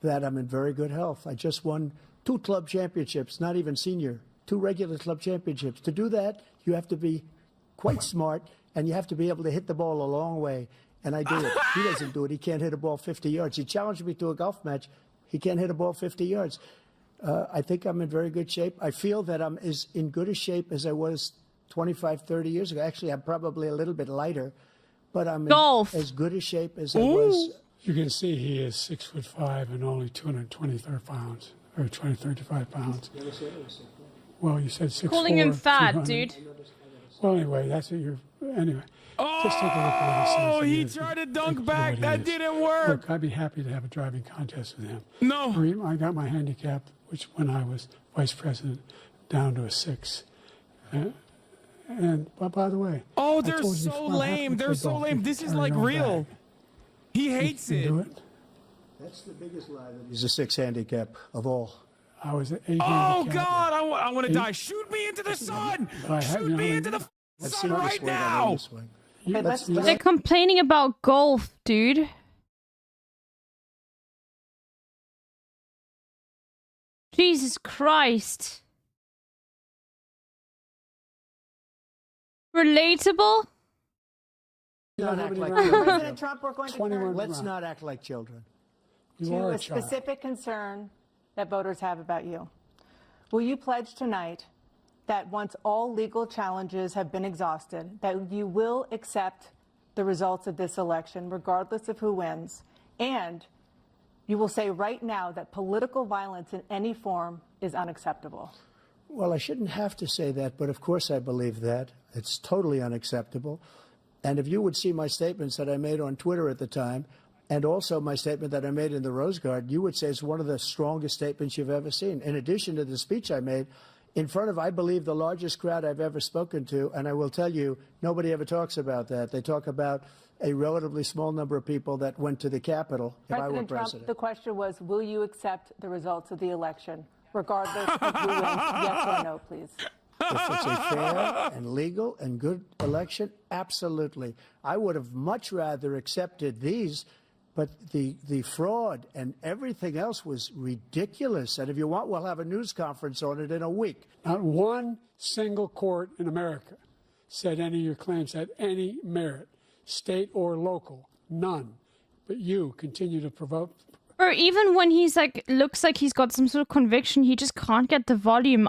that I'm in very good health. I just won 2 club championships, not even senior, 2 regular club championships. To do that, you have to be quite smart, and you have to be able to hit the ball a long way. And I do it. He doesn't do it. He can't hit a ball 50 yards. He challenged me to a golf match. He can't hit a ball 50 yards. I think I'm in very good shape. I feel that I'm as in good a shape as I was 25, 30 years ago. Actually, I'm probably a little bit lighter, but I'm in as good a shape as I was. You can see he is 6'5" and only 223 pounds, or 235 pounds. Well, you said 6'4". Calling him fat, dude. Well, anyway, that's what you're. Anyway, just take a look at what he says. Oh, he tried to dunk back. That didn't work. Look, I'd be happy to have a driving contest with him. No. I got my handicap, which when I was vice president, down to a 6. And by the way, oh, I they're told you so before, I'm happy lame. to They're play so golf. lame. You This can is carry like your own real. bag. He hates You it. can do it. That's the biggest lie that he's a 6 handicap of all. I was at 8 Oh handicap. God, I want to Eight. die. Shoot me into the sun. But I had- Shoot you know, me into the I've sun seen you right swing, I know now. you swing. They're complaining about golf, dude. Jesus Christ. Relatable? Not act like President Trump, we're going to turn Let's not act like children. to a specific concern that voters have about you. Will you pledge tonight that once all legal challenges have been exhausted, that you will accept the results of this election, regardless of who wins, and you will say right now that political violence in any form is unacceptable? Well, I shouldn't have to say that, but of course I believe that. It's totally unacceptable. And if you would see my statements that I made on Twitter at the time, and also my statement that I made in the Rose Garden, you would say it's one of the strongest statements you've ever seen. In addition to the speech I made in front of, I believe, the largest crowd I've ever spoken to, and I will tell you, nobody ever talks about that. They talk about a relatively small number of people that went to the Capitol if I were President Trump, president. the question was, will you accept the results of the election, regardless of who wins? Yes or no, please. If it's a fair and legal and good election, absolutely. I would have much rather accepted these, but the fraud and everything else was ridiculous. And if you want, we'll have a news conference on it in a week. Not one single court in America said any of your claims had any merit, state or local, none. But you continue to provoke. Or even when he's like, looks like he's got some sort of conviction, he just can't get the volume.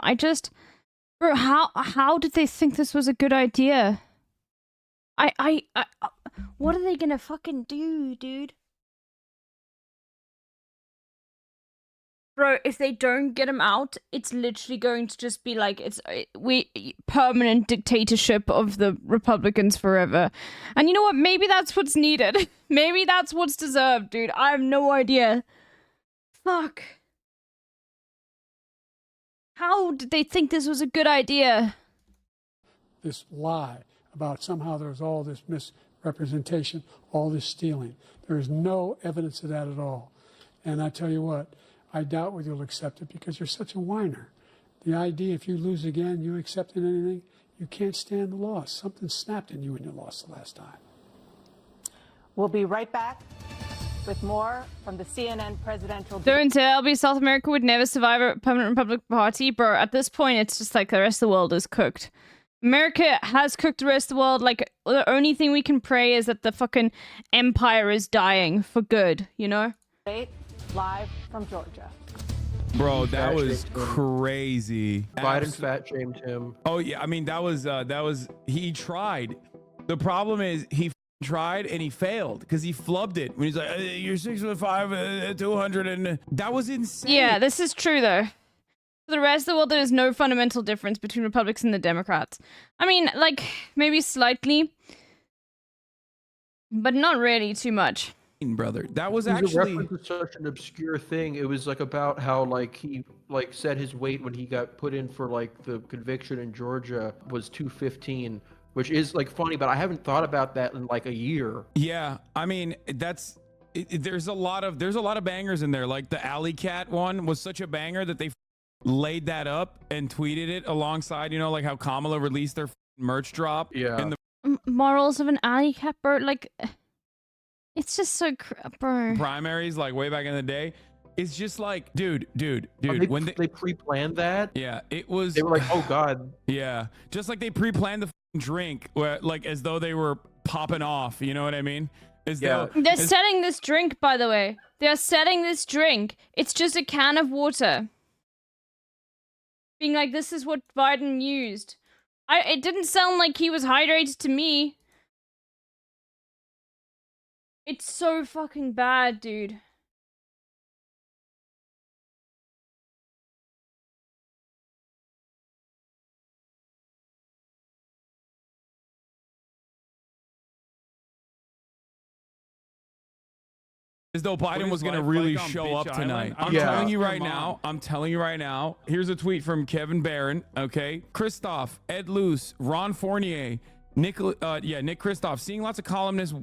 Bro, how did they think this was a good idea? What are they gonna fucking do, dude? Bro, if they don't get him out, it's literally going to just be like, permanent dictatorship of the Republicans forever. And you know what? Maybe that's what's needed. Maybe that's what's deserved, dude. I have no idea. Fuck. How did they think this was a good idea? This lie about somehow there's all this misrepresentation, all this stealing. There is no evidence of that at all. And I tell you what, I doubt whether you'll accept it because you're such a whiner. The idea if you lose again, you accepting anything, you can't stand the loss. Something snapped in you when you lost the last time. We'll be right back with more from the CNN presidential. Don't tell me South America would never survive a permanent Republican Party. Bro, at this point, it's just like the rest of the world is cooked. America has cooked the rest of the world. Like, the only thing we can pray is that the fucking empire is dying for good, you know? Live from Georgia. Bro, that was crazy. Biden fat shamed him. Oh yeah, I mean that was he tried. The problem is he tried and he failed because he flubbed it when he's like, "You're 6'5", 200," and that was insane. Yeah, this is true though. For the rest of the world, there is no fundamental difference between Republicans and the Democrats. I mean, like maybe slightly, but not really too much. Brother, that was It was actually a reference to such an obscure thing. It was like about how like he like said his weight when he got put in for like the conviction in Georgia was 215, which is like funny, but I haven't thought about that in like a year. Yeah, I mean there's a lot of bangers in there. Like the Alley Cat one was such a banger that they laid that up and tweeted it alongside, you know, like how Kamala released their merch drop. Yeah. In the Morals of an alley cat, bro. Like, it's just so, bro. primaries, like way back in the day. It's just like, dude. When they pre-planned that, yeah, it was. They were like, oh god. Yeah, just like they pre-planned the drink, where, like as though they were popping off. You know what I mean? They're selling this drink, by the way. They're selling this drink. It's just a can of water. Being like, this is what Biden used. It didn't sound like he was hydrated to me. It's so fucking bad, dude. as though Biden was going to really show up tonight. I'm Yeah. telling you right now. I'm telling you right now. Here's a tweet from Kevin Barron. Okay, Christoph, Ed Luce, Ron Fournier, Nick Christoph. Seeing lots of columnists,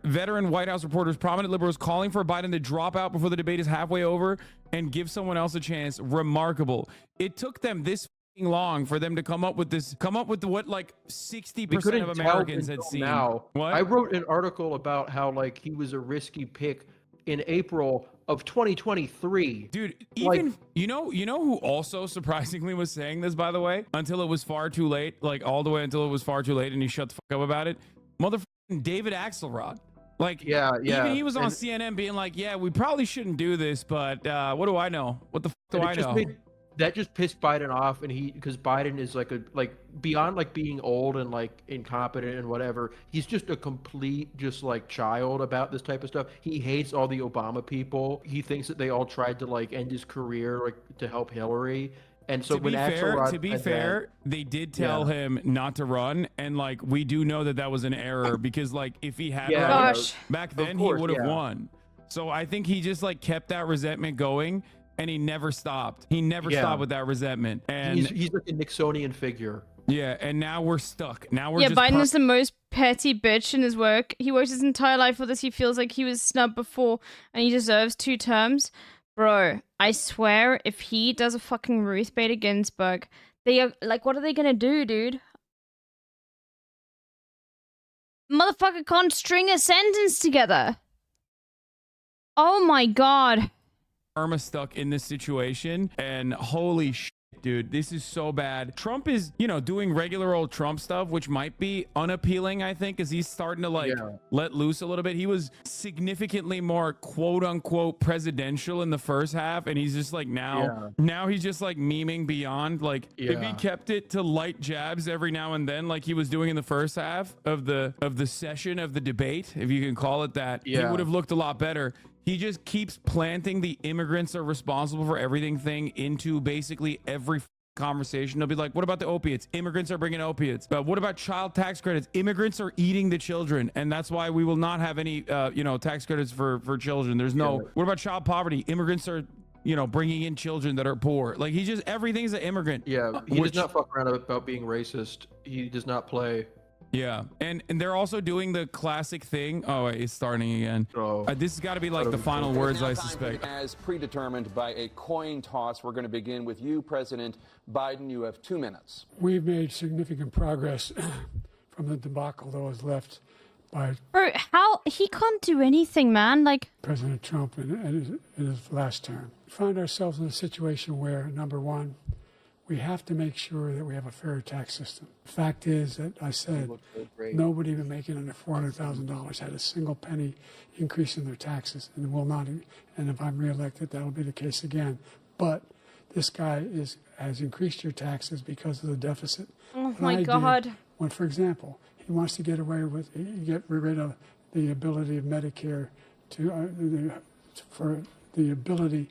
veteran White House reporters, prominent liberals calling for Biden to drop out before the debate is halfway over and give someone else a chance. Remarkable. It took them this long for them to come up with what like 60% of Americans had seen. What? I wrote an article about how like he was a risky pick in April of 2023. Dude, even you know who also surprisingly was saying this, by the way, until it was far too late, like all the way until it was far too late and he shut the fuck up about it. Motherfucking David Axelrod. Like, even he was on CNN being like, yeah, we probably shouldn't do this, but what do I know? What the fuck do I know? That just pissed Biden off, and because Biden is like beyond like being old and like incompetent and whatever, he's just a complete just like child about this type of stuff. He hates all the Obama people. He thinks that they all tried to like end his career like to help Hillary. And so to be fair, they did tell him not to run, and like we do know that was an error because like if he had run back then, he would have won. So I think he just like kept that resentment going. And he never stopped. He never stopped with that resentment. And he's like a Nixonian figure. Yeah, and now we're stuck. Now we're Biden is the most petty bitch in his work. He worked his entire life for this. He feels like he was snubbed before, and he deserves 2 terms. Bro, I swear, if he does a fucking Ruth Bader Ginsburg, they are like, what are they gonna do, dude? Motherfucker can't string a sentence together. Oh my god. Irma stuck in this situation, and holy shit, dude, this is so bad. Trump is, doing regular old Trump stuff, which might be unappealing, I think, because he's starting to like let loose a little bit. He was significantly more quote unquote presidential in the first half, and he's just like now he's just like memeing beyond. Like if he kept it to light jabs every now and then, like he was doing in the first half of the session of the debate, if you can call it that, he would have looked a lot better. He just keeps planting the immigrants are responsible for everything thing into basically every conversation. They'll be like, what about the opiates? Immigrants are bringing opiates. But what about child tax credits? Immigrants are eating the children. And that's why we will not have any, tax credits for children. There's no, what about child poverty? Immigrants are, bringing in children that are poor. Like everything's an immigrant. Yeah. He does not fuck around about being racist. He does not play. Yeah, and they're also doing the classic thing. Oh, wait, it's starting again. This has got to be like the final words, I suspect. As predetermined by a coin toss, we're going to begin with you, President Biden. You have 2 minutes. We've made significant progress from the debacle that was left by how he can't do anything, man. Like President Trump in his last term. We find ourselves in a situation where, number one, we have to make sure that we have a fair tax system. The fact is that I said nobody even making under $400,000 had a single penny increase in their taxes, and will not. And if I'm reelected, that'll be the case again. But this guy has increased your taxes because of the deficit. Oh my God! When, for example, he wants to get rid of the ability of Medicare for the ability.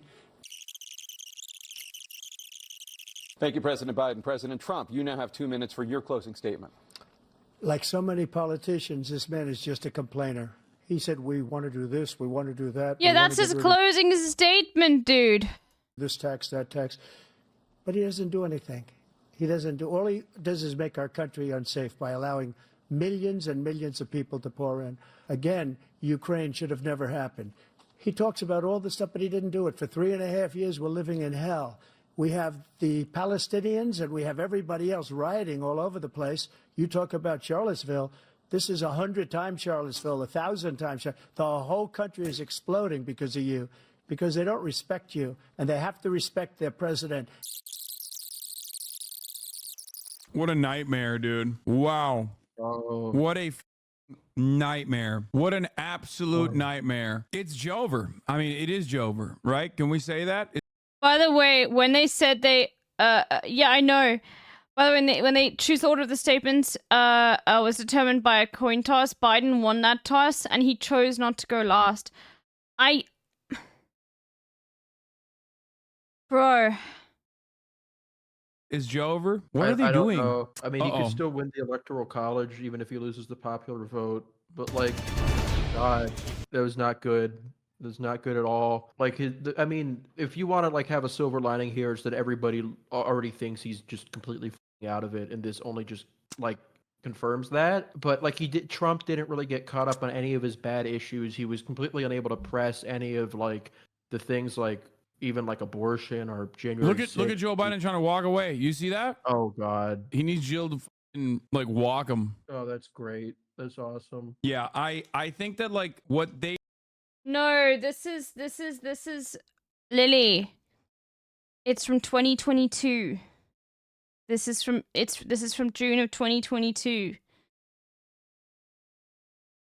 Thank you, President Biden. President Trump, you now have 2 minutes for your closing statement. Like so many politicians, this man is just a complainer. He said, we want to do this, we want to do that. Yeah, that's his closing statement, dude. This tax, that tax. But he doesn't do anything. All he does is make our country unsafe by allowing millions and millions of people to pour in. Again, Ukraine should have never happened. He talks about all this stuff, but he didn't do it. For 3.5 years, we're living in hell. We have the Palestinians and we have everybody else rioting all over the place. You talk about Charlottesville. This is 100 times Charlottesville, 1,000 times. The whole country is exploding because of you, because they don't respect you, and they have to respect their president. What a nightmare, dude. Wow. What a nightmare. What an absolute nightmare. It's Jover. I mean, it is Jover, right? Can we say that? By the way, when they said yeah, I know. By the way, when they choose the order of the statements, was determined by a coin toss. Biden won that toss, and he chose not to go last. Bro. Is Joe over? What are they I don't doing? know. I mean, he could still win the Electoral College even if he loses the popular vote. But, like, God, that was not good. It's not good at all. Like, I mean, if you want to like have a silver lining here, it's that everybody already thinks he's just completely out of it, and this only just like confirms that. But like Trump didn't really get caught up on any of his bad issues. He was completely unable to press any of like the things like even like abortion or January. Look at Joe Biden trying to walk away. You see that? Oh God, he needs Jill to like walk him. Oh, that's great. That's awesome. Yeah, I think that like what they. No, this is Lily. It's from 2022. This is from June of 2022.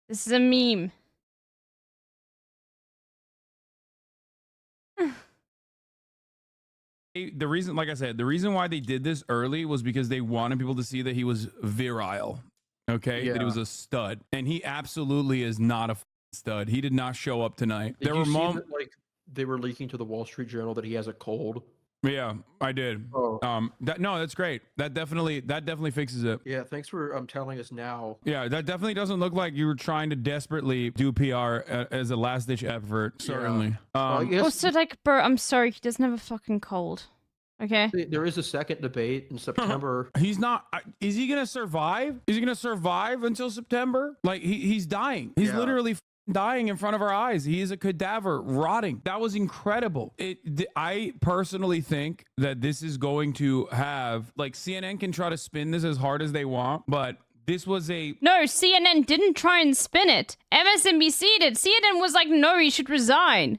This is a meme. The reason, like I said, the reason why they did this early was because they wanted people to see that he was virile. Okay, that he was a stud, and he absolutely is not a stud. He did not show up tonight. Did you see that, like they were leaking to the Wall Street Journal that he has a cold? Yeah, I did. Oh. No, that's great. That definitely fixes it. Yeah, thanks for telling us now. Yeah, that definitely doesn't look like you were trying to desperately do PR as a last ditch effort. Certainly. Also, like, bro, I'm sorry, he doesn't have a fucking cold. Okay. There is a second debate in September. He's not. Is he gonna survive? Is he gonna survive until September? Like he's dying. He's literally dying in front of our eyes. He is a cadaver rotting. That was incredible. I personally think that this is going to have, like, CNN can try to spin this as hard as they want, but this was No, CNN didn't try and spin it. MSNBC did. CNN was like, no, he should resign.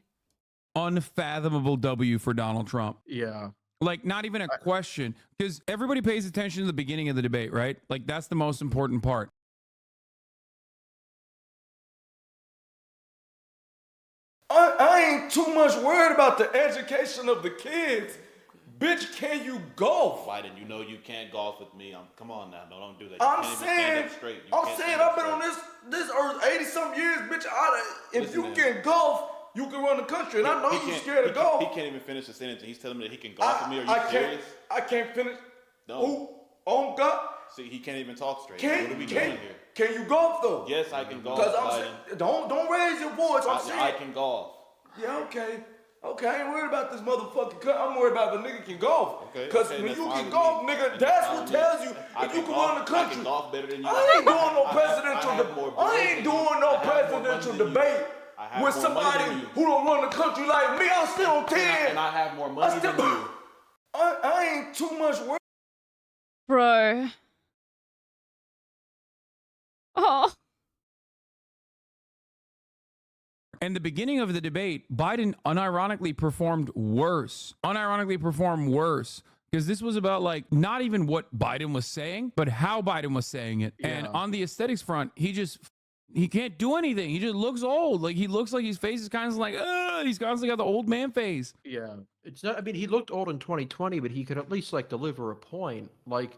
Unfathomable W for Donald Trump. Yeah. Like, not even a question, because everybody pays attention to the beginning of the debate, right? Like, that's the most important part. I ain't too much worried about the education of the kids. Bitch, can you golf? Biden, you know you can't golf with me. Come on now, no, don't do that. I'm saying I've been on this earth 80-some years, bitch. If you can golf, you can run the country, and I know you're scared of golf. He can't even finish the sentence, and he's telling me that he can golf with me. Are you serious? I can't finish. No. Who? On God? See, he can't even talk straight. What are we doing here? Can you golf though? Yes, I can golf. Because I'm saying, don't raise your voice. I'm saying I can golf. Yeah, okay. Okay, I ain't worried about this motherfucking cut. I'm worried about if a nigga can golf. Because when you can golf, nigga, that's what tells you if you can run the country. I can golf better than you. I ain't doing no presidential debate with somebody who don't run the country like me. I'm still on 10. And I have more money than you. I ain't too much worried. Bro. Oh. In the beginning of the debate, Biden unironically performed worse. Because this was about, like, not even what Biden was saying, but how Biden was saying it. Yeah. And on the aesthetics front, he can't do anything. He just looks old. Like, he looks like his face is kind of like, he's constantly got the old man face. Yeah. It's not, I mean, he looked old in 2020, but he could at least, like, deliver a point. Like,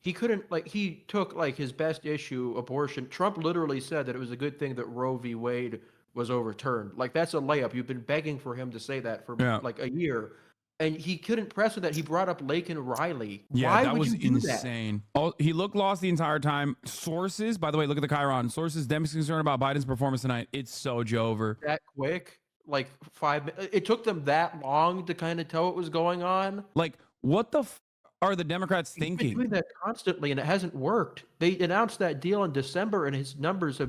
he couldn't, like, he took, like, his best issue, abortion. Trump literally said that it was a good thing that Roe v. Wade was overturned. Like, that's a layup. You've been begging for him to say that for like a year, and he couldn't press with that. He brought up Laken Riley. Yeah, Why that would was you do insane. He looked lost the entire time. Sources, by the way, look at the Chiron. Sources, Dems concerned about Biden's performance tonight. It's so Jover. That quick, like 5 minutes. It took them that long to kind of tell what was going on. Like, what the are the Democrats thinking? He's been doing that constantly, and it hasn't worked. They announced that deal in December, and his numbers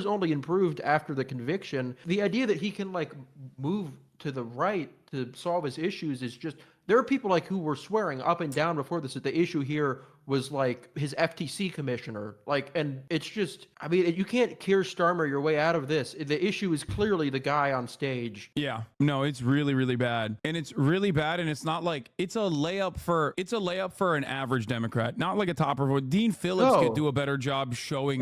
only improved after the conviction. The idea that he can, like, move to the right to solve his issues is just, there are people like who were swearing up and down before this that the issue here was like his FTC commissioner. Like, and it's just, I mean, you can't Keir Starmer your way out of this. The issue is clearly the guy on stage. Yeah, no, it's really, really bad. And it's really bad. And it's not like, it's a layup for an average Democrat, not like a topper. Dean Phillips could do a better job showing.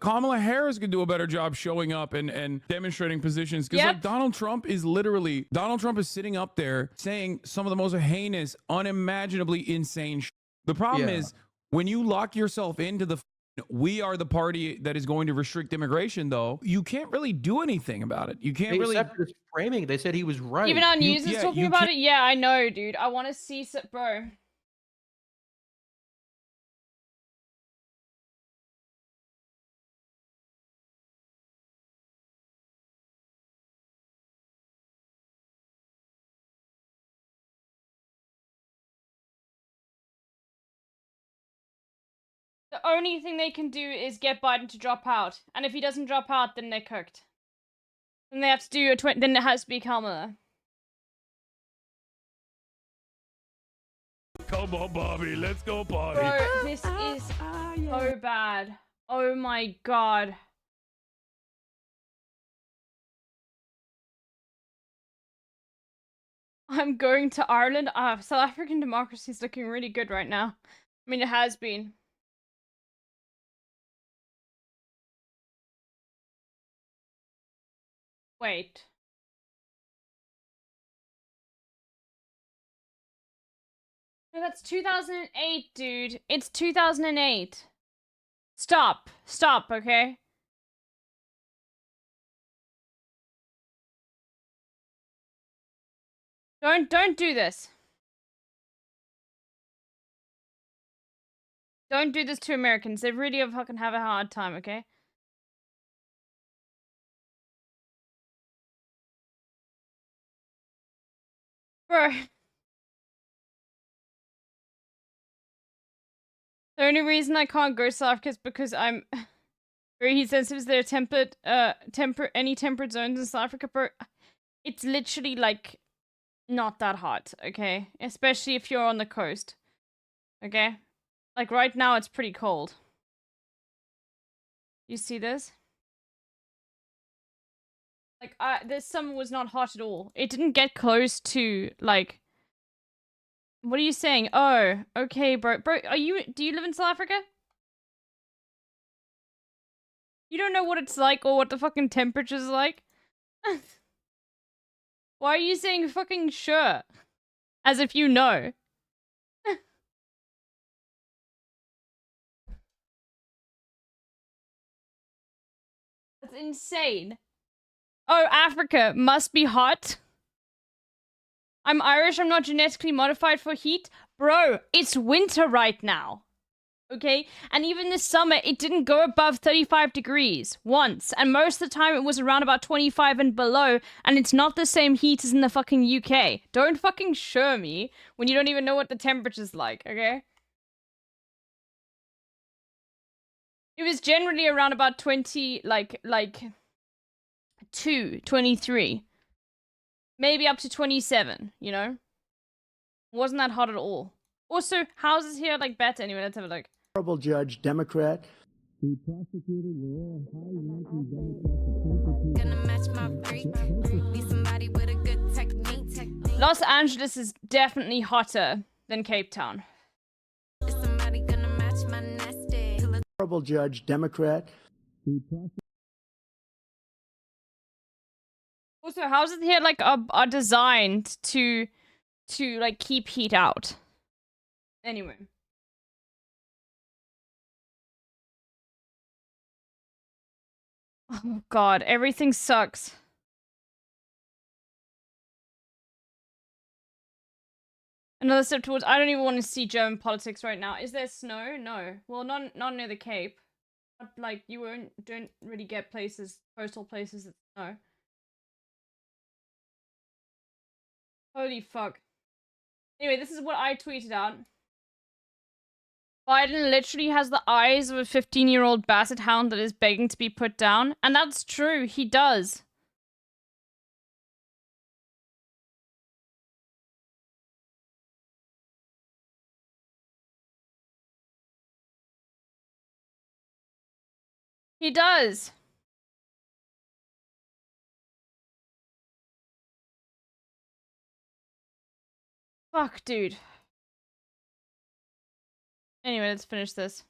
Kamala Harris could do a better job showing up and demonstrating positions. Because like Donald Trump is sitting up there saying some of the most heinous, unimaginably insane shit. The problem is when you lock yourself into the we are the party that is going to restrict immigration, though, you can't really do anything about it. You can't really accept his framing. They said he was right. Even our news is talking about it. Yeah, I know, dude. I want to see bro. The only thing they can do is get Biden to drop out. And if he doesn't drop out, then they're cooked. Then they have to do then it has to be Kamala. Come on, Bobby. Let's go, Bobby. Bro, this is so bad. Oh my god. I'm going to Ireland. South African democracy is looking really good right now. I mean, it has been. Wait. No, that's 2008, dude. It's 2008. Stop. Stop, okay? Don't do this. Don't do this to Americans. They really fucking have a hard time, okay? Bro. The only reason I can't go South Africa is because I'm very heat sensitive. There are any temperate zones in South Africa, bro. It's literally like not that hot, okay? Especially if you're on the coast. Okay? Like right now it's pretty cold. You see this? Like this summer was not hot at all. It didn't get close to like what are you saying? Oh, okay, bro. Bro, do you live in South Africa? You don't know what it's like or what the fucking temperature's like? Why are you saying fucking sure? As if you know. That's insane. Oh, Africa must be hot. I'm Irish, I'm not genetically modified for heat. Bro, it's winter right now. Okay? And even this summer, it didn't go above 35 degrees once. And most of the time, it was around about 25 and below. And it's not the same heat as in the fucking UK. Don't fucking show me when you don't even know what the temperature's like, okay? It was generally around about 20, like 23. Maybe up to 27, you know? Wasn't that hot at all. Also, houses here like better anyway. Let's have a look. Horrible judge, Democrat. The prosecutor were all high-ranking Democrats. Gonna match my freak. Be somebody with a good technique. Los Angeles is definitely hotter than Cape Town. Is somebody gonna match my nasty? Horrible judge, Democrat. Also, houses here like are designed to like keep heat out. Anyway. Oh god, everything sucks. Another step towards I don't even want to see German politics right now. Is there snow? No. Well, not near the Cape. But, like you don't really get coastal places that snow. Holy fuck. Anyway, this is what I tweeted out. Biden literally has the eyes of a 15-year-old basset hound that is begging to be put down. And that's true, he does. He does. Fuck, dude. Anyway, let's finish this.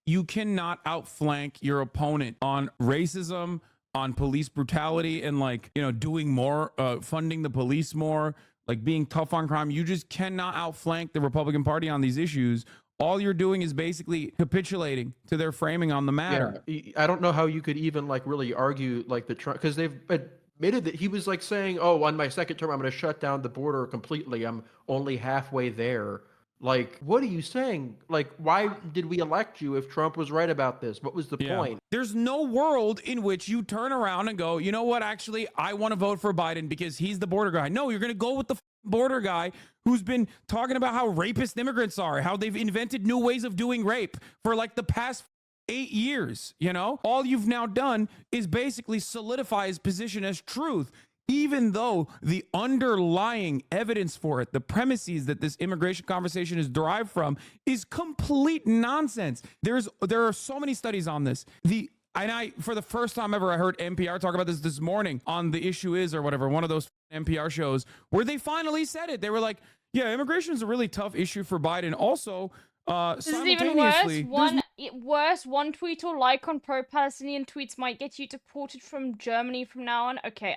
You cannot outflank your opponent on racism, on police brutality, and like, you know, doing more, funding the police more, like being tough on crime. You just cannot outflank the Republican Party on these issues. All you're doing is basically capitulating to their framing on the matter. Yeah, I don't know how you could even like really argue like the Trump, because they've admitted that he was like saying, oh, on my second term, I'm going to shut down the border completely. I'm only halfway there. Like, what are you saying? Like, why did we elect you if Trump was right about this? What was the point? There's no world in which you turn around and go, you know what, actually, I want to vote for Biden because he's the border guy. No, you're going to go with the border guy who's been talking about how rapist immigrants are, how they've invented new ways of doing rape for like the past 8 years, you know? All you've now done is basically solidify his position as truth, even though the underlying evidence for it, the premises that this immigration conversation is derived from, is complete nonsense. There are so many studies on this. For the first time ever, I heard NPR talk about this morning on The Issue Is or whatever, one of those NPR shows, where they finally said it. They were like, yeah, immigration is a really tough issue for Biden. Also, this is even worse. One tweet or like on pro-Palestinian tweets might get you deported from Germany from now on. Okay,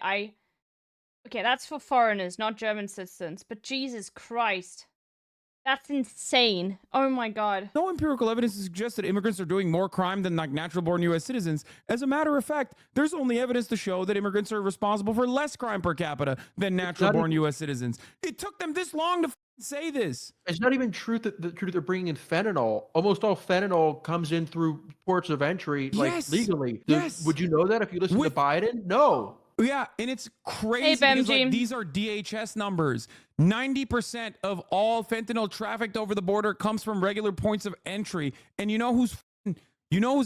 that's for foreigners, not German citizens. But Jesus Christ. That's insane. Oh my God. No empirical evidence suggests that immigrants are doing more crime than like natural-born U.S. citizens. As a matter of fact, there's only evidence to show that immigrants are responsible for less crime per capita than natural-born U.S. citizens. It took them this long to say this. It's not even true that they're bringing in fentanyl. Almost all fentanyl comes in through ports of entry, like legally. Yes. Would you know that if you listen to Biden? No. Yeah, and it's crazy because like, these are DHS numbers. 90% of all fentanyl trafficked over the border comes from regular points of entry. And you know who's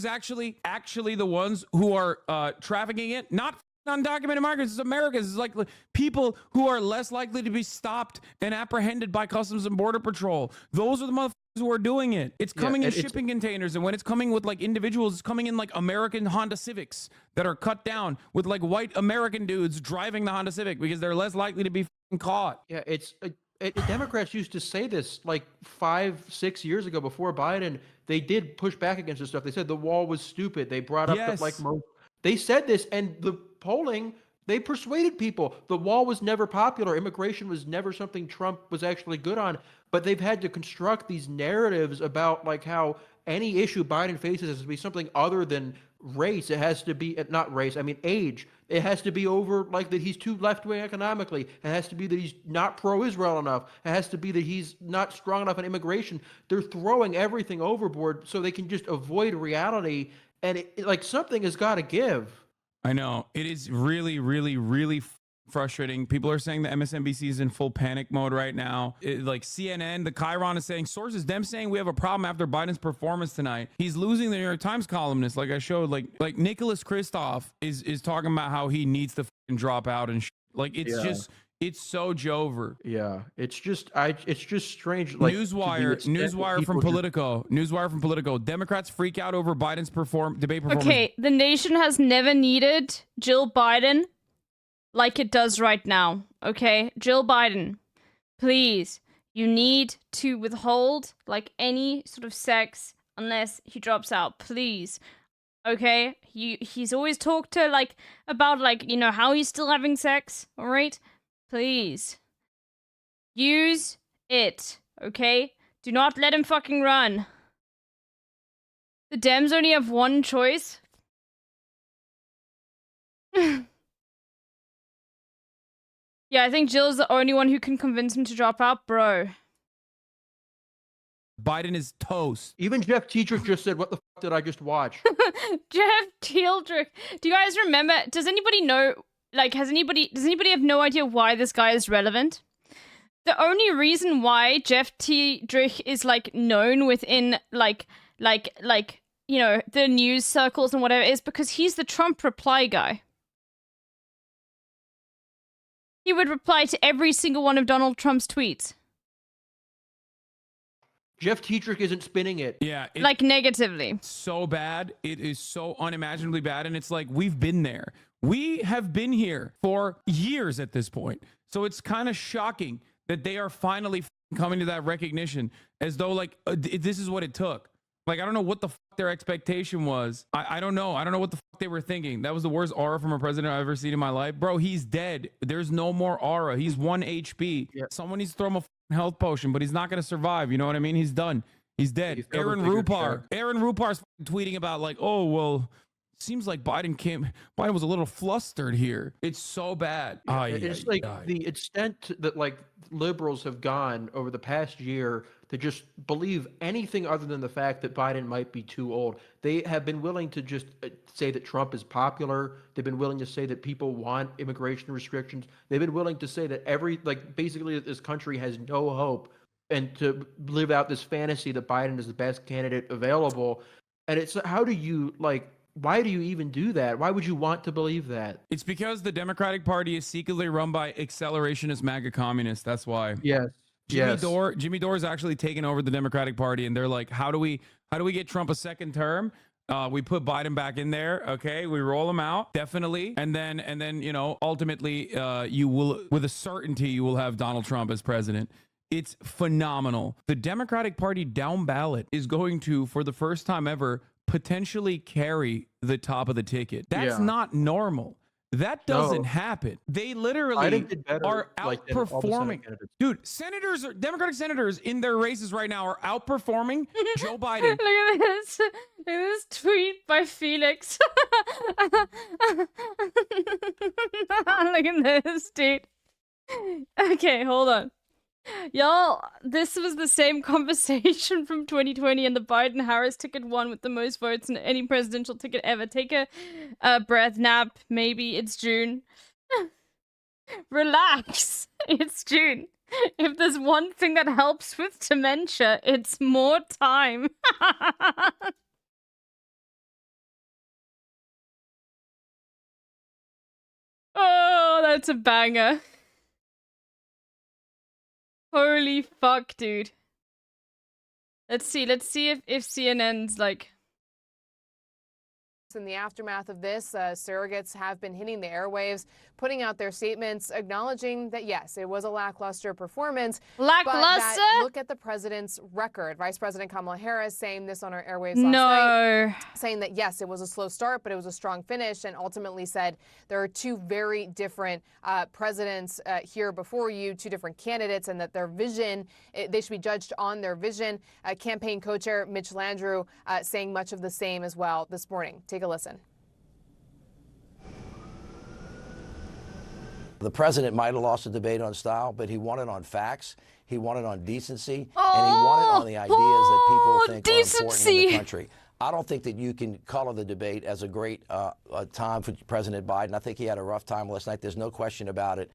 actually the ones who are trafficking it? Not undocumented migrants. It's Americans. It's like people who are less likely to be stopped and apprehended by Customs and Border Patrol. Those are the motherfuckers who are doing it. It's coming in shipping containers, and when it's coming with like individuals, it's coming in like American Honda Civics that are cut down with like white American dudes driving the Honda Civic because they're less likely to be caught. Yeah, Democrats used to say this like 5-6 years ago before Biden. They did push back against this stuff. They said the wall was stupid. They brought up that like they said this, and the polling, they persuaded people. The wall was never popular. Immigration was never something Trump was actually good on. But they've had to construct these narratives about like how any issue Biden faces has to be something other than race. It has to be not race. I mean age. It has to be over like that he's too left-wing economically. It has to be that he's not pro-Israel enough. It has to be that he's not strong enough on immigration. They're throwing everything overboard so they can just avoid reality. And like something has got to give. I know. It is really, really, really frustrating. People are saying that MSNBC is in full panic mode right now. Like CNN, the Chiron is saying, sources, them saying we have a problem after Biden's performance tonight. He's losing the New York Times columnist. Like I showed, like Nicholas Kristof is talking about how he needs to drop out and like it's so Jover. Yeah, it's just strange. Like Newswire from Politico. Democrats freak out over Biden's debate performance. Okay, the nation has never needed Jill Biden like it does right now. Okay, Jill Biden, please, you need to withhold like any sort of sex unless he drops out. Please. Okay, he's always talked to like about like how he's still having sex. All right. Please. Use it, okay? Do not let him fucking run. The Dems only have one choice. Yeah, I think Jill's the only one who can convince him to drop out, bro. Biden is toast. Even Jeff Tiedrich just said, what the fuck did I just watch? Jeff Tiedrich. Do you guys remember? Does anybody know... Like, does anybody have no idea why this guy is relevant? The only reason why Jeff Tiedrich is, like, known within, like, the news circles and whatever is because he's the Trump reply guy. He would reply to every single one of Donald Trump's tweets. Jeff Tiedrich isn't spinning it. Yeah. Like, negatively. So bad. It is so unimaginably bad, and it's like, we've been there. We have been here for years at this point. So it's kind of shocking that they are finally coming to that recognition as though like this is what it took. Like, I don't know what the fuck their expectation was. I don't know. I don't know what the fuck they were thinking. That was the worst aura from a president I've ever seen in my life. Bro, he's dead. There's no more aura. He's 1 HP. Yeah. Someone needs to throw him a health potion, but he's not going to survive. You know what I mean? He's done. He's dead. Aaron Rupar's tweeting about like, oh, well, seems like Biden was a little flustered here. It's so bad. It's like the extent that like liberals have gone over the past year to just believe anything other than the fact that Biden might be too old. They have been willing to just say that Trump is popular. They've been willing to say that people want immigration restrictions. They've been willing to say that basically this country has no hope, and to live out this fantasy that Biden is the best candidate available. And it's, how do you, why do you even do that? Why would you want to believe that? It's because the Democratic Party is secretly run by accelerationist MAGA communists. That's why. Yes. Jimmy Dore is actually taking over the Democratic Party, and they're like, how do we get Trump a second term? We put Biden back in there. Okay, we roll him out, definitely, and then ultimately, you will, with a certainty, you will have Donald Trump as president. It's phenomenal. The Democratic Party down ballot is going to, for the first time ever, potentially carry the top of the ticket. That's not normal. That doesn't happen. They literally are outperforming. Dude, Democratic senators in their races right now are outperforming Joe Biden. Look at this. Look at this tweet by Felix. Look at this, dude. Okay, hold on. Y'all, this was the same conversation from 2020, and the Biden-Harris ticket won with the most votes in any presidential ticket ever. Take a breath, nap. Maybe it's June. Relax. It's June. If there's one thing that helps with dementia, it's more time. Oh, that's a banger. Holy fuck, dude. Let's see if CNN's like... In the aftermath of this, surrogates have been hitting the airwaves, putting out their statements, acknowledging that, yes, it was a lackluster performance. Lackluster? But look at the president's record. Vice President Kamala Harris saying this on our airwaves last night, saying that, yes, it was a slow start, but it was a strong finish, and ultimately said there are two very different presidents here before you, two different candidates, and that their vision, they should be judged on their vision. Campaign co-chair Mitch Landrieu saying much of the same as well this morning. Take a listen. The president might have lost a debate on style, but he won it on facts. He won it on decency, and he won it on the ideas that people think are important in the country. I don't think that you can color the debate as a great time for President Biden. I think he had a rough time last night. There's no question about it.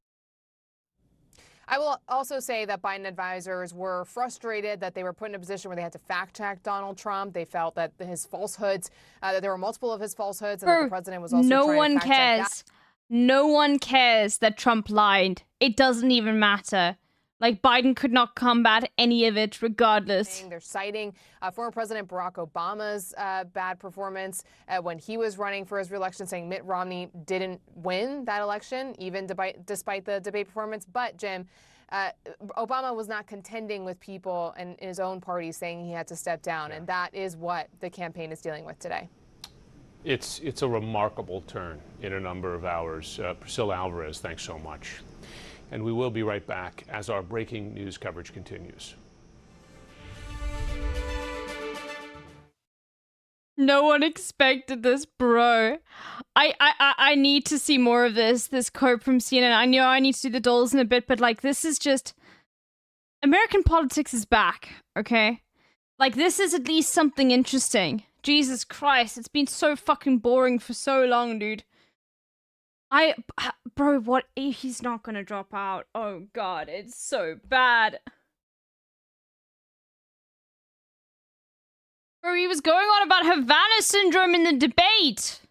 I will also say that Biden advisors were frustrated that they were put in a position where they had to fact-check Donald Trump. They felt that his falsehoods, that there were multiple of his falsehoods, and that the president was also trying to fact-check that. No one cares that Trump lied. It doesn't even matter. Like, Biden could not combat any of it regardless. They're citing former President Barack Obama's bad performance when he was running for his reelection, saying Mitt Romney didn't win that election, even despite the debate performance. But, Jim, Obama was not contending with people in his own party saying he had to step down, and that is what the campaign is dealing with today. It's a remarkable turn in a number of hours. Priscilla Alvarez, thanks so much. And we will be right back as our breaking news coverage continues. No one expected this, bro. I need to see more of this quote from CNN. I know I need to do the dolls in a bit, but like, this is just... American politics is back, okay? Like, this is at least something interesting. Jesus Christ, it's been so fucking boring for so long, dude. Bro, what if he's not gonna drop out? Oh god, it's so bad. Bro, he was going on about Havana syndrome in the debate.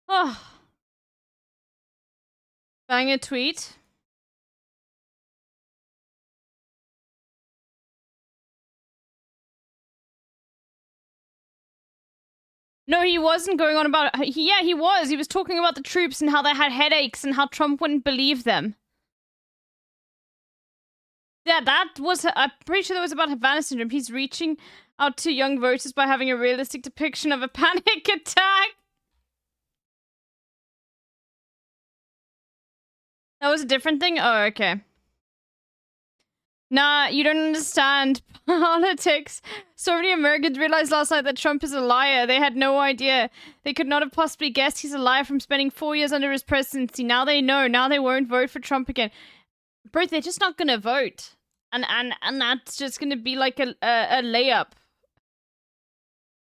Oh. Bang a tweet. No, he wasn't going on about... Yeah, he was. He was talking about the troops and how they had headaches and how Trump wouldn't believe them. Yeah, that was... I'm pretty sure that was about Havana syndrome. He's reaching out to young voters by having a realistic depiction of a panic attack. That was a different thing? Oh, okay. Nah, you don't understand politics. So many Americans realized last night that Trump is a liar. They had no idea. They could not have possibly guessed he's a liar from spending 4 years under his presidency. Now they know. Now they won't vote for Trump again. Bro, they're just not gonna vote. And that's just gonna be like a layup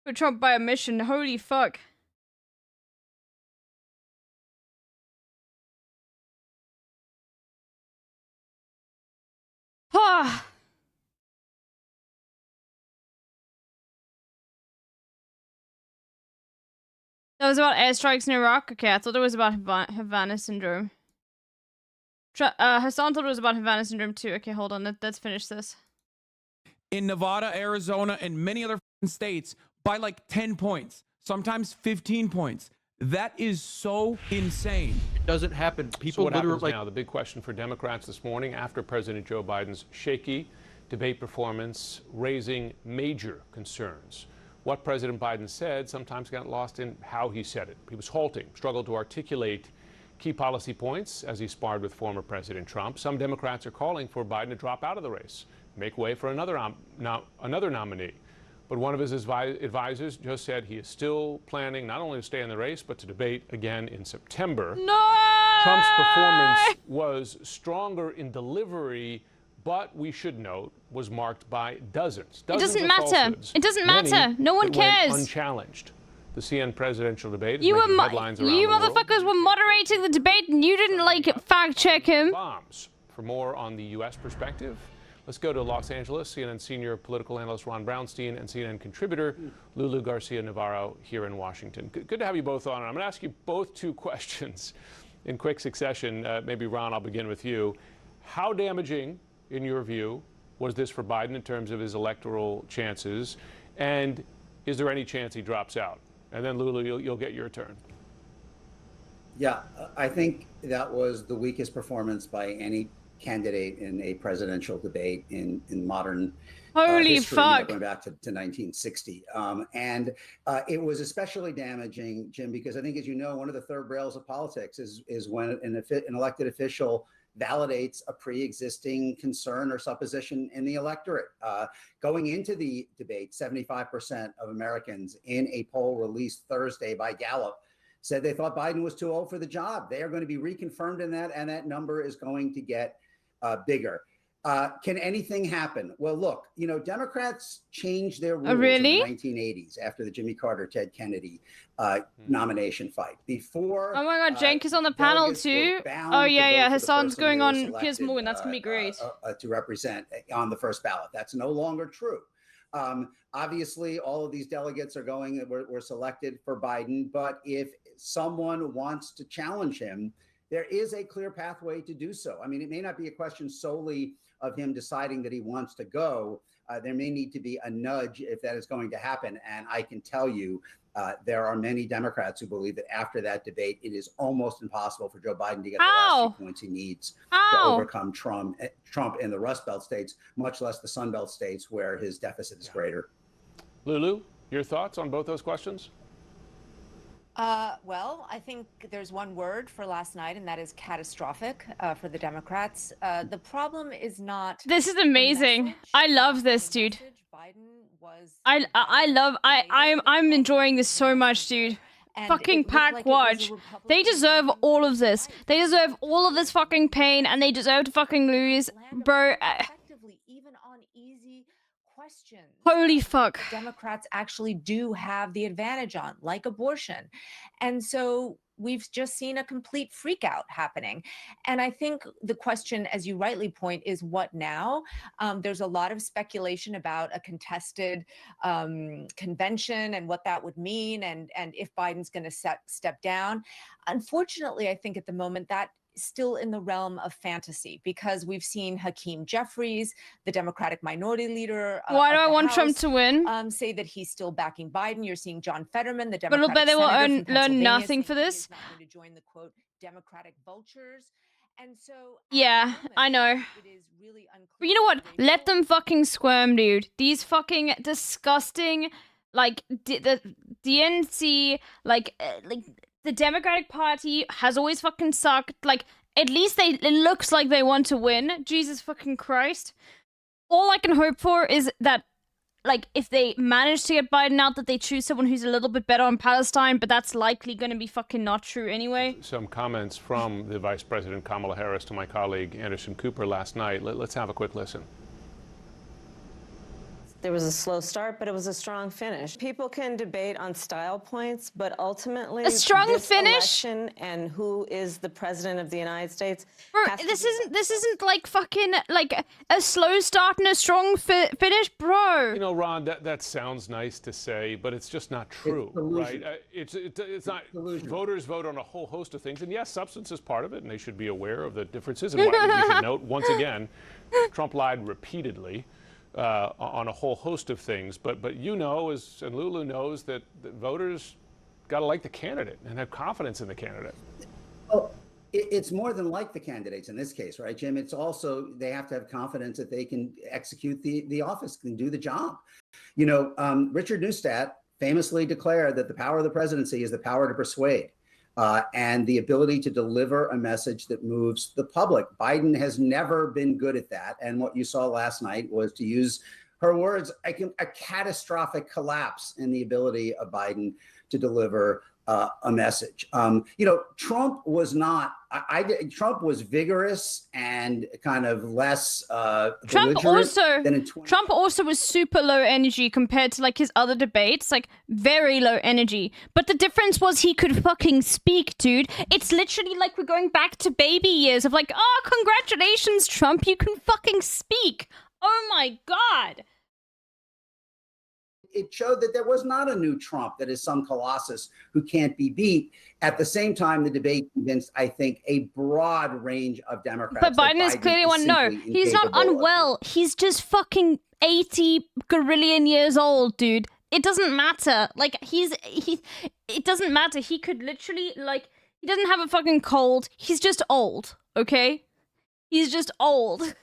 for Trump by omission. Holy fuck. Ah. That was about airstrikes in Iraq? Okay, I thought it was about Havana Syndrome. Hassan thought it was about Havana Syndrome too. Okay, hold on. Let's finish this. In Nevada, Arizona, and many other states by like 10 points, sometimes 15 points. That is so insane. It doesn't happen. People So what happens literally. now? The big question for Democrats this morning after President Joe Biden's shaky debate performance, raising major concerns. What President Biden said sometimes got lost in how he said it. He was halting, struggled to articulate key policy points as he sparred with former President Trump. Some Democrats are calling for Biden to drop out of the race, make way for another nominee. But one of his advisors just said he is still planning not only to stay in the race, but to debate again in September. No! Trump's performance was stronger in delivery, but we should note was marked by dozens It doesn't of matter. falsehoods, It doesn't many matter. No one that went cares. unchallenged. The CN presidential debate is You making headlines around you the world. motherfuckers were moderating the debate and you didn't like fact check him. Bombs. For more on the U.S. perspective, let's go to Los Angeles. CNN senior political analyst Ron Brownstein and CNN contributor Lulu Garcia-Navarro here in Washington. Good to have you both on. I'm going to ask you both two questions in quick succession. Maybe Ron, I'll begin with you. How damaging, in your view, was this for Biden in terms of his electoral chances? And is there any chance he drops out? And then Lulu, you'll get your turn. Yeah, I think that was the weakest performance by any candidate in a presidential debate in modern Holy history, fuck. going back to 1960. And it was especially damaging, Jim, because I think, as you know, one of the third rails of politics is when an elected official validates a pre-existing concern or supposition in the electorate. Going into the debate, 75% of Americans in a poll released Thursday by Gallup said they thought Biden was too old for the job. They are going to be reconfirmed in that, and that number is going to get bigger. Can anything happen? Well, look, you know, Democrats changed their rules really? in the 1980s after the Jimmy Carter, Ted Kennedy nomination fight. Before, Oh my god, Cenk is on the panel delegates too. were bound Oh to yeah, vote yeah. for the Hassan's person going they were on selected, Piers Morgan. That's gonna be great. to represent on the first ballot. That's no longer true. Obviously, all of these delegates were selected for Biden, but if someone wants to challenge him, there is a clear pathway to do so. I mean, it may not be a question solely of him deciding that he wants to go. There may need to be a nudge if that is going to happen. And I can tell you, there are many Democrats who believe that after that debate, it is almost impossible for Joe Biden to get the last few points he needs to overcome Trump in the Rust Belt states, much less the Sun Belt states where his deficit is greater. Lulu, your thoughts on both those questions? Well, I think there's one word for last night, and that is catastrophic for the Democrats. The problem is not. This is amazing. I love this, dude. I'm enjoying this so much, dude. Fucking pack watch. They deserve all of this. They deserve all of this fucking pain, and they deserve to fucking lose, bro. Even on easy questions. Holy fuck. Democrats actually do have the advantage on, like abortion. And so we've just seen a complete freakout happening. And I think the question, as you rightly point, is what now? There's a lot of speculation about a contested convention and what that would mean, and if Biden's going to step down. Unfortunately, I think at the moment that still in the realm of fantasy, because we've seen Hakeem Jeffries, the Democratic minority leader. Why do I want Trump to win? Say that he's still backing Biden. You're seeing John Fetterman, the But Democratic they will senator from learn Pennsylvania, nothing saying for he this. is not going to join the quote Democratic vultures. And so Yeah, I know. But you know what? Let them fucking squirm, dude. These fucking disgusting, like, the DNC, like the Democratic Party has always fucking sucked. Like, at least it looks like they want to win. Jesus fucking Christ. all I can hope for is that, like, if they manage to get Biden out, that they choose someone who's a little bit better on Palestine, but that's likely going to be fucking not true anyway. Some comments from the Vice President Kamala Harris to my colleague Anderson Cooper last night. Let's have a quick listen. There was a slow start, but it was a strong finish. People can debate on style points, but ultimately, a strong this finish election and who is the president of the United States. Bro, this isn't like fucking like a slow start and a strong finish, bro. You know, Ron, that sounds nice to say, but it's just not true, right? It's not. Voters vote on a whole host of things, and yes, substance is part of it, and they should be aware of the differences. And we should note once again, Trump lied repeatedly. On a whole host of things, but you know, and Lulu knows that voters got to like the candidate and have confidence in the candidate. Well, it's more than like the candidates in this case, right, Jim? It's also they have to have confidence that they can execute the office, can do the job. You know, Richard Neustadt famously declared that the power of the presidency is the power to persuade. And the ability to deliver a message that moves the public. Biden has never been good at that. And what you saw last night was, to use her words, a catastrophic collapse in the ability of Biden to deliver a message. You know, Trump was not, Trump was vigorous and kind of less Trump also was super low energy compared to like his other debates, like very low energy. But the difference was he could fucking speak, dude. It's literally like we're going back to baby years of like, oh, congratulations, Trump, you can fucking speak. Oh my God. It showed that there was not a new Trump that is some colossus who can't be beat. At the same time, the debate convinced, I think, a broad range of Democrats. But Biden is clearly one. No, he's not unwell. He's just fucking 80 gorillion years old, dude. It doesn't matter. Like, it doesn't matter. He could literally, like, he doesn't have a fucking cold. He's just old, okay? He's just old.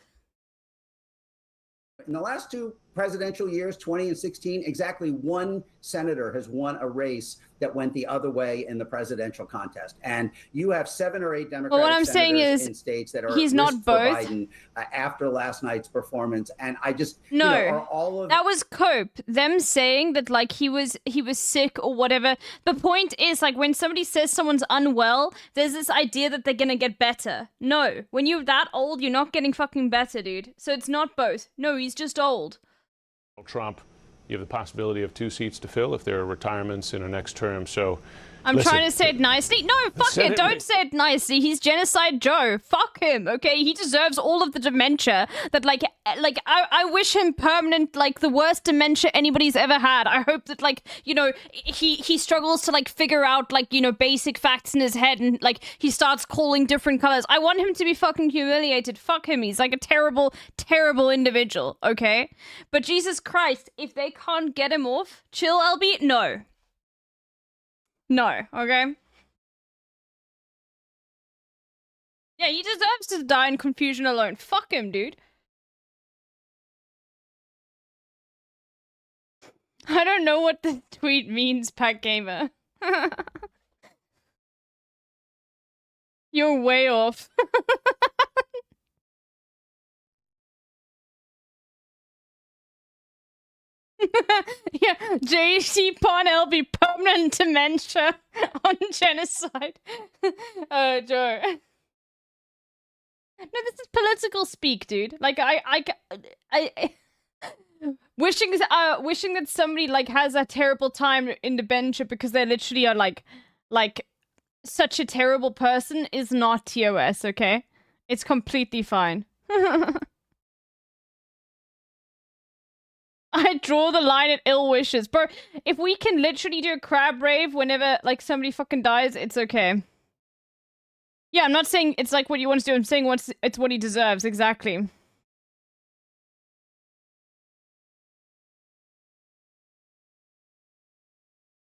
In the last two presidential years, 20 and 16, exactly one senator has won a race that went the other way in the presidential contest. And you have 7 or 8 Democratic what I'm saying is, in states that are he's not both. for Biden after last night's performance. And I just, no, you know, are all of that was cope. Them saying that like he was sick or whatever. The point is, like, when somebody says someone's unwell, there's this idea that they're gonna get better. No, when you're that old, you're not getting fucking better, dude. So it's not both. No, he's just old. Trump, you have the possibility of 2 seats to fill if there are retirements in a next term. So I'm trying to say it nicely. No, fuck it. Don't say it nicely. He's Genocide Joe. Fuck him, okay? He deserves all of the dementia that, like I wish him permanent, like, the worst dementia anybody's ever had. I hope that, like, you know, he struggles to, like, figure out, like, you know, basic facts in his head and, like, he starts calling different colors. I want him to be fucking humiliated. Fuck him. He's, like, a terrible, terrible individual, okay? But Jesus Christ, if they can't get him off, chill, LB? No. No, okay? Yeah, he deserves to die in confusion alone. Fuck him, dude. I don't know what the tweet means, Pack Gamer. You're way off. Yeah, JC Pon LB permanent dementia on genocide. Oh, Joe. No, this is political speak, dude. Like, I wishing that somebody, like, has a terrible time in dementia because they literally are like such a terrible person is not TOS, okay? It's completely fine. I draw the line at ill wishes. Bro, if we can literally do a crab rave whenever, like, somebody fucking dies, it's okay. Yeah, I'm not saying it's like what you want to do. I'm saying it's what he deserves, exactly.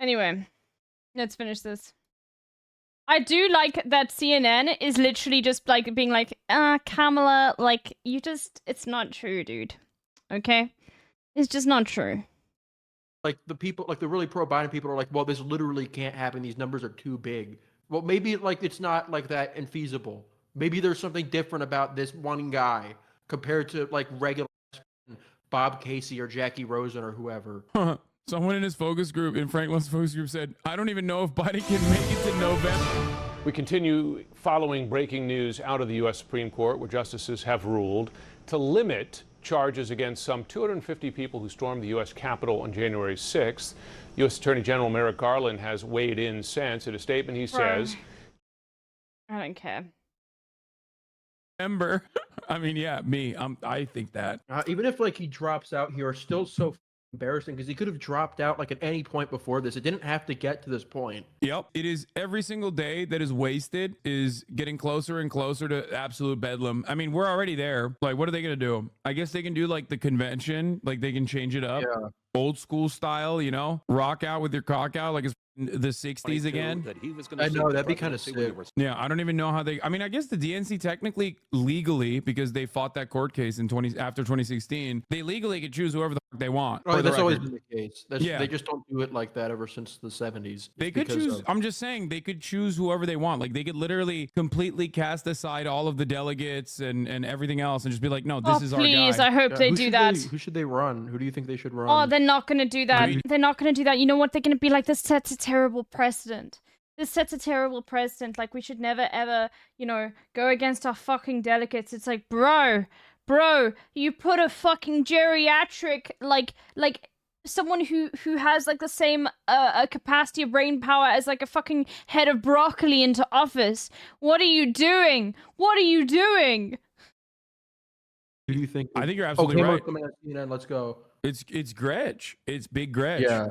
Anyway, let's finish this. I do like that CNN is literally just, like, being like, Kamala, like, you just, it's not true, dude. Okay? It's just not true. Like, the people, like, the really pro-Biden people are like, well, this literally can't happen. These numbers are too big. Well, maybe, like, it's not, like, that infeasible. Maybe there's something different about this one guy compared to, like, regular Bob Casey or Jackie Rosen or whoever. Someone in his focus group, in Franklin's focus group, said, I don't even know if Biden can make it to November. We continue following breaking news out of the U.S. Supreme Court, where justices have ruled to limit charges against some 250 people who stormed the U.S. Capitol on January 6th. U.S. Attorney General Merrick Garland has weighed in since. In a statement, he says, I don't care. Remember, I mean, yeah, me, I think that. Even if like he drops out here, still so embarrassing because he could have dropped out like at any point before this. It didn't have to get to this point. Yep. It is every single day that is wasted is getting closer and closer to absolute bedlam. I mean, we're already there. Like, what are they going to do? I guess they can do like the convention, like they can change it up. Yeah. Old school style, you know, rock out with your cock out like it's the 60s again. I know, that'd be kind of sick. Yeah, I don't even know how they, I mean, I guess the DNC technically legally, because they fought that court case in after 2016, they legally could choose whoever the fuck they want. Oh, that's always been the case. They just don't do it like that ever since the 70s. They could choose, I'm just saying, they could choose whoever they want. Like, they could literally completely cast aside all of the delegates and everything else and just be like, no, this is our guy. Please, I hope they do that. Who should they run? Who do you think they should run? Oh, they're not going to do that. They're not going to do that. You know what? They're going to be like, this sets a terrible precedent. This sets a terrible precedent. Like, we should never, ever, you know, go against our fucking delegates. It's like, bro, you put a fucking geriatric, like someone who has like the same capacity of brain power as like a fucking head of broccoli into office. What are you doing? What are you doing? Who do you think? I think you're absolutely right. CNN, let's go. It's Gretch. It's Big Gretch. Yeah.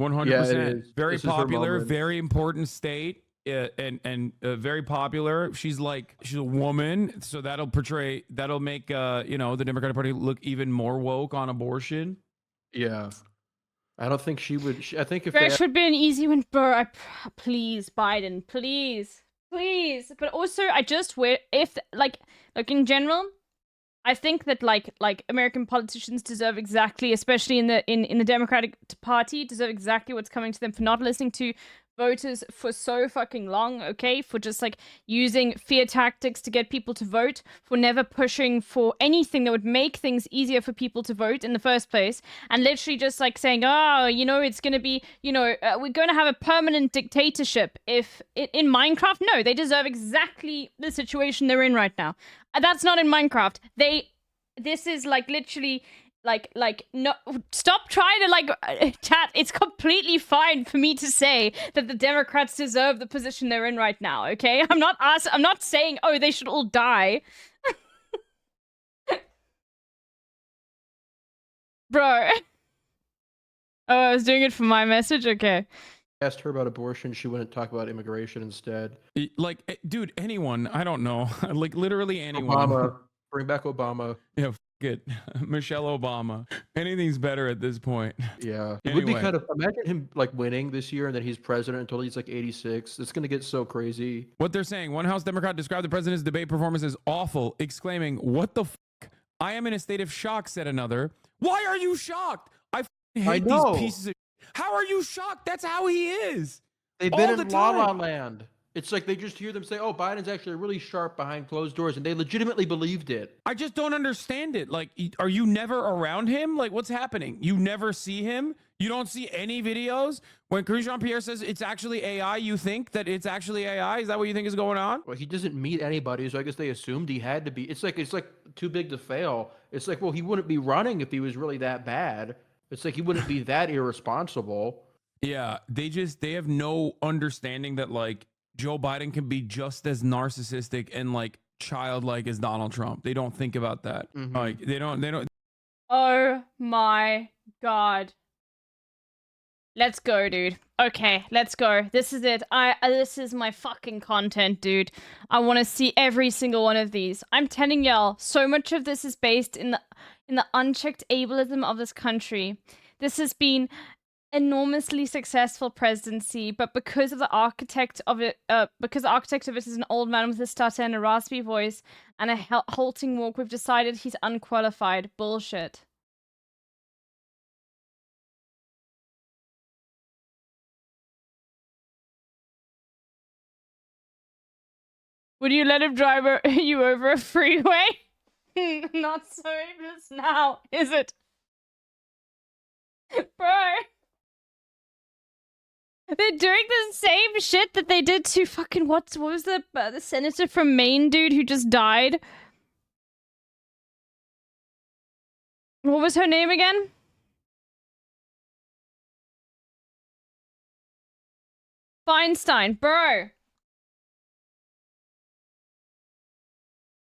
100%. Yeah, very popular, very important state, and very popular. She's a woman, so that'll make you know, the Democratic Party look even more woke on abortion. Yeah. I don't think she would. I think if Gretch would be an easy one, bro. Please, Biden, please. But also, I just if like in general, I think that like American politicians deserve exactly, especially in the Democratic Party, deserve exactly what's coming to them for not listening to voters for so fucking long, okay? For just like using fear tactics to get people to vote, for never pushing for anything that would make things easier for people to vote in the first place, and literally just like saying, oh, you know, it's gonna be, you know, we're gonna have a permanent dictatorship if in Minecraft. No, they deserve exactly the situation they're in right now. That's not in Minecraft. This is like literally no, stop trying to like chat. It's completely fine for me to say that the Democrats deserve the position they're in right now, okay? I'm not saying, oh, they should all die. Bro. Oh, I was doing it for my message? Okay. Asked her about abortion, she wouldn't talk about immigration instead. Like, dude, anyone, I don't know. Like, literally anyone. Obama. Bring back Obama. Yeah, it. Michelle Obama. Anything's better at this point. Yeah. It would be kind of, imagine him like winning this year and then he's president until he's like 86. It's going to get so crazy. What they're saying, one House Democrat described the president's debate performance as awful, exclaiming, what the fuck? I am in a state of shock, said another. Why are you shocked? I hate these pieces of. How are you shocked? That's how he is. They've been in La La Land. It's like they just hear them say, oh, Biden's actually really sharp behind closed doors, and they legitimately believed it. I just don't understand it. Like, are you never around him? Like, what's happening? You never see him? You don't see any videos? When Karine Jean-Pierre says it's actually AI, you think that it's actually AI? Is that what you think is going on? Well, he doesn't meet anybody, so I guess they assumed he had to be. It's like too big to fail. It's like, well, he wouldn't be running if he was really that bad. It's like he wouldn't be that irresponsible. Yeah, they have no understanding that, like, Joe Biden can be just as narcissistic and like childlike as Donald Trump. They don't think about that. Mm-hmm. Like they don't. Oh my God. Let's go, dude. Okay, let's go. This is it. This is my fucking content, dude. I want to see every single one of these. I'm telling y'all, so much of this is based in the unchecked ableism of this country. This has been enormously successful presidency, but because the architect of it is an old man with a stutter and a raspy voice and a halting walk, we've decided he's unqualified. Bullshit. Would you let him drive you over a freeway? Not so aimless now, is it? Bro. They're doing the same shit that they did to fucking what was the senator from Maine dude who just died? What was her name again? Feinstein, bro.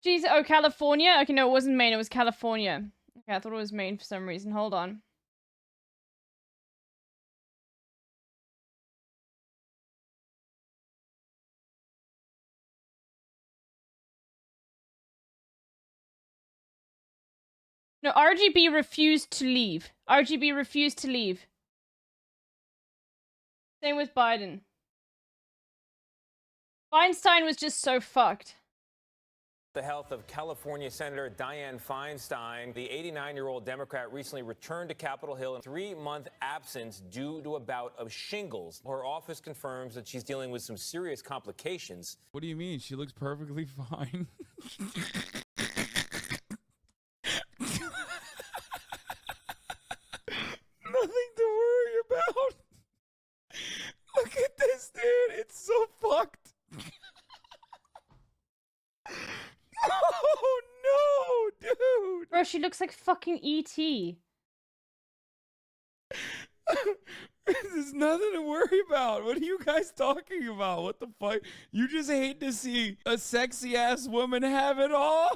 Jeez, oh, California? Okay, no, it wasn't Maine, it was California. Okay, I thought it was Maine for some reason. Hold on. No, RGB refused to leave. RGB refused to leave. Same with Biden. Feinstein was just so fucked. The health of California Senator Dianne Feinstein. The 89-year-old Democrat recently returned to Capitol Hill in a 3-month absence due to a bout of shingles. Her office confirms that she's dealing with some serious complications. What do you mean? She looks perfectly fine. Nothing to worry about. Look at this, dude. It's so fucked. Oh no, dude. Bro, she looks like fucking E.T. There's nothing to worry about. What are you guys talking about? What the fuck? You just hate to see a sexy ass woman have it all?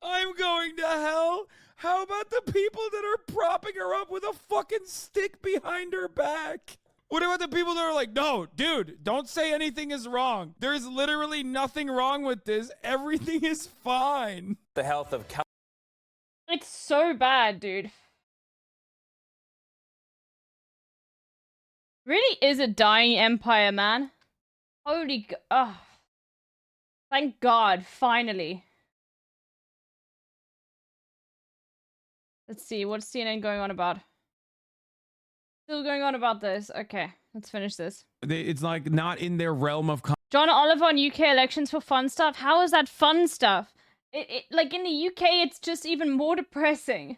I'm going to hell. How about the people that are propping her up with a fucking stick behind her back? What about the people that are like, no, dude, don't say anything is wrong. There's literally nothing wrong with this. Everything is fine. The health of It's so bad, dude. Really is a dying empire, man. Holy thank God, finally. Let's see, what's CNN going on about? Still going on about this. Okay, let's finish this. It's like not in their realm of... John Oliver on UK elections for fun stuff. How is that fun stuff? Like in the UK, it's just even more depressing.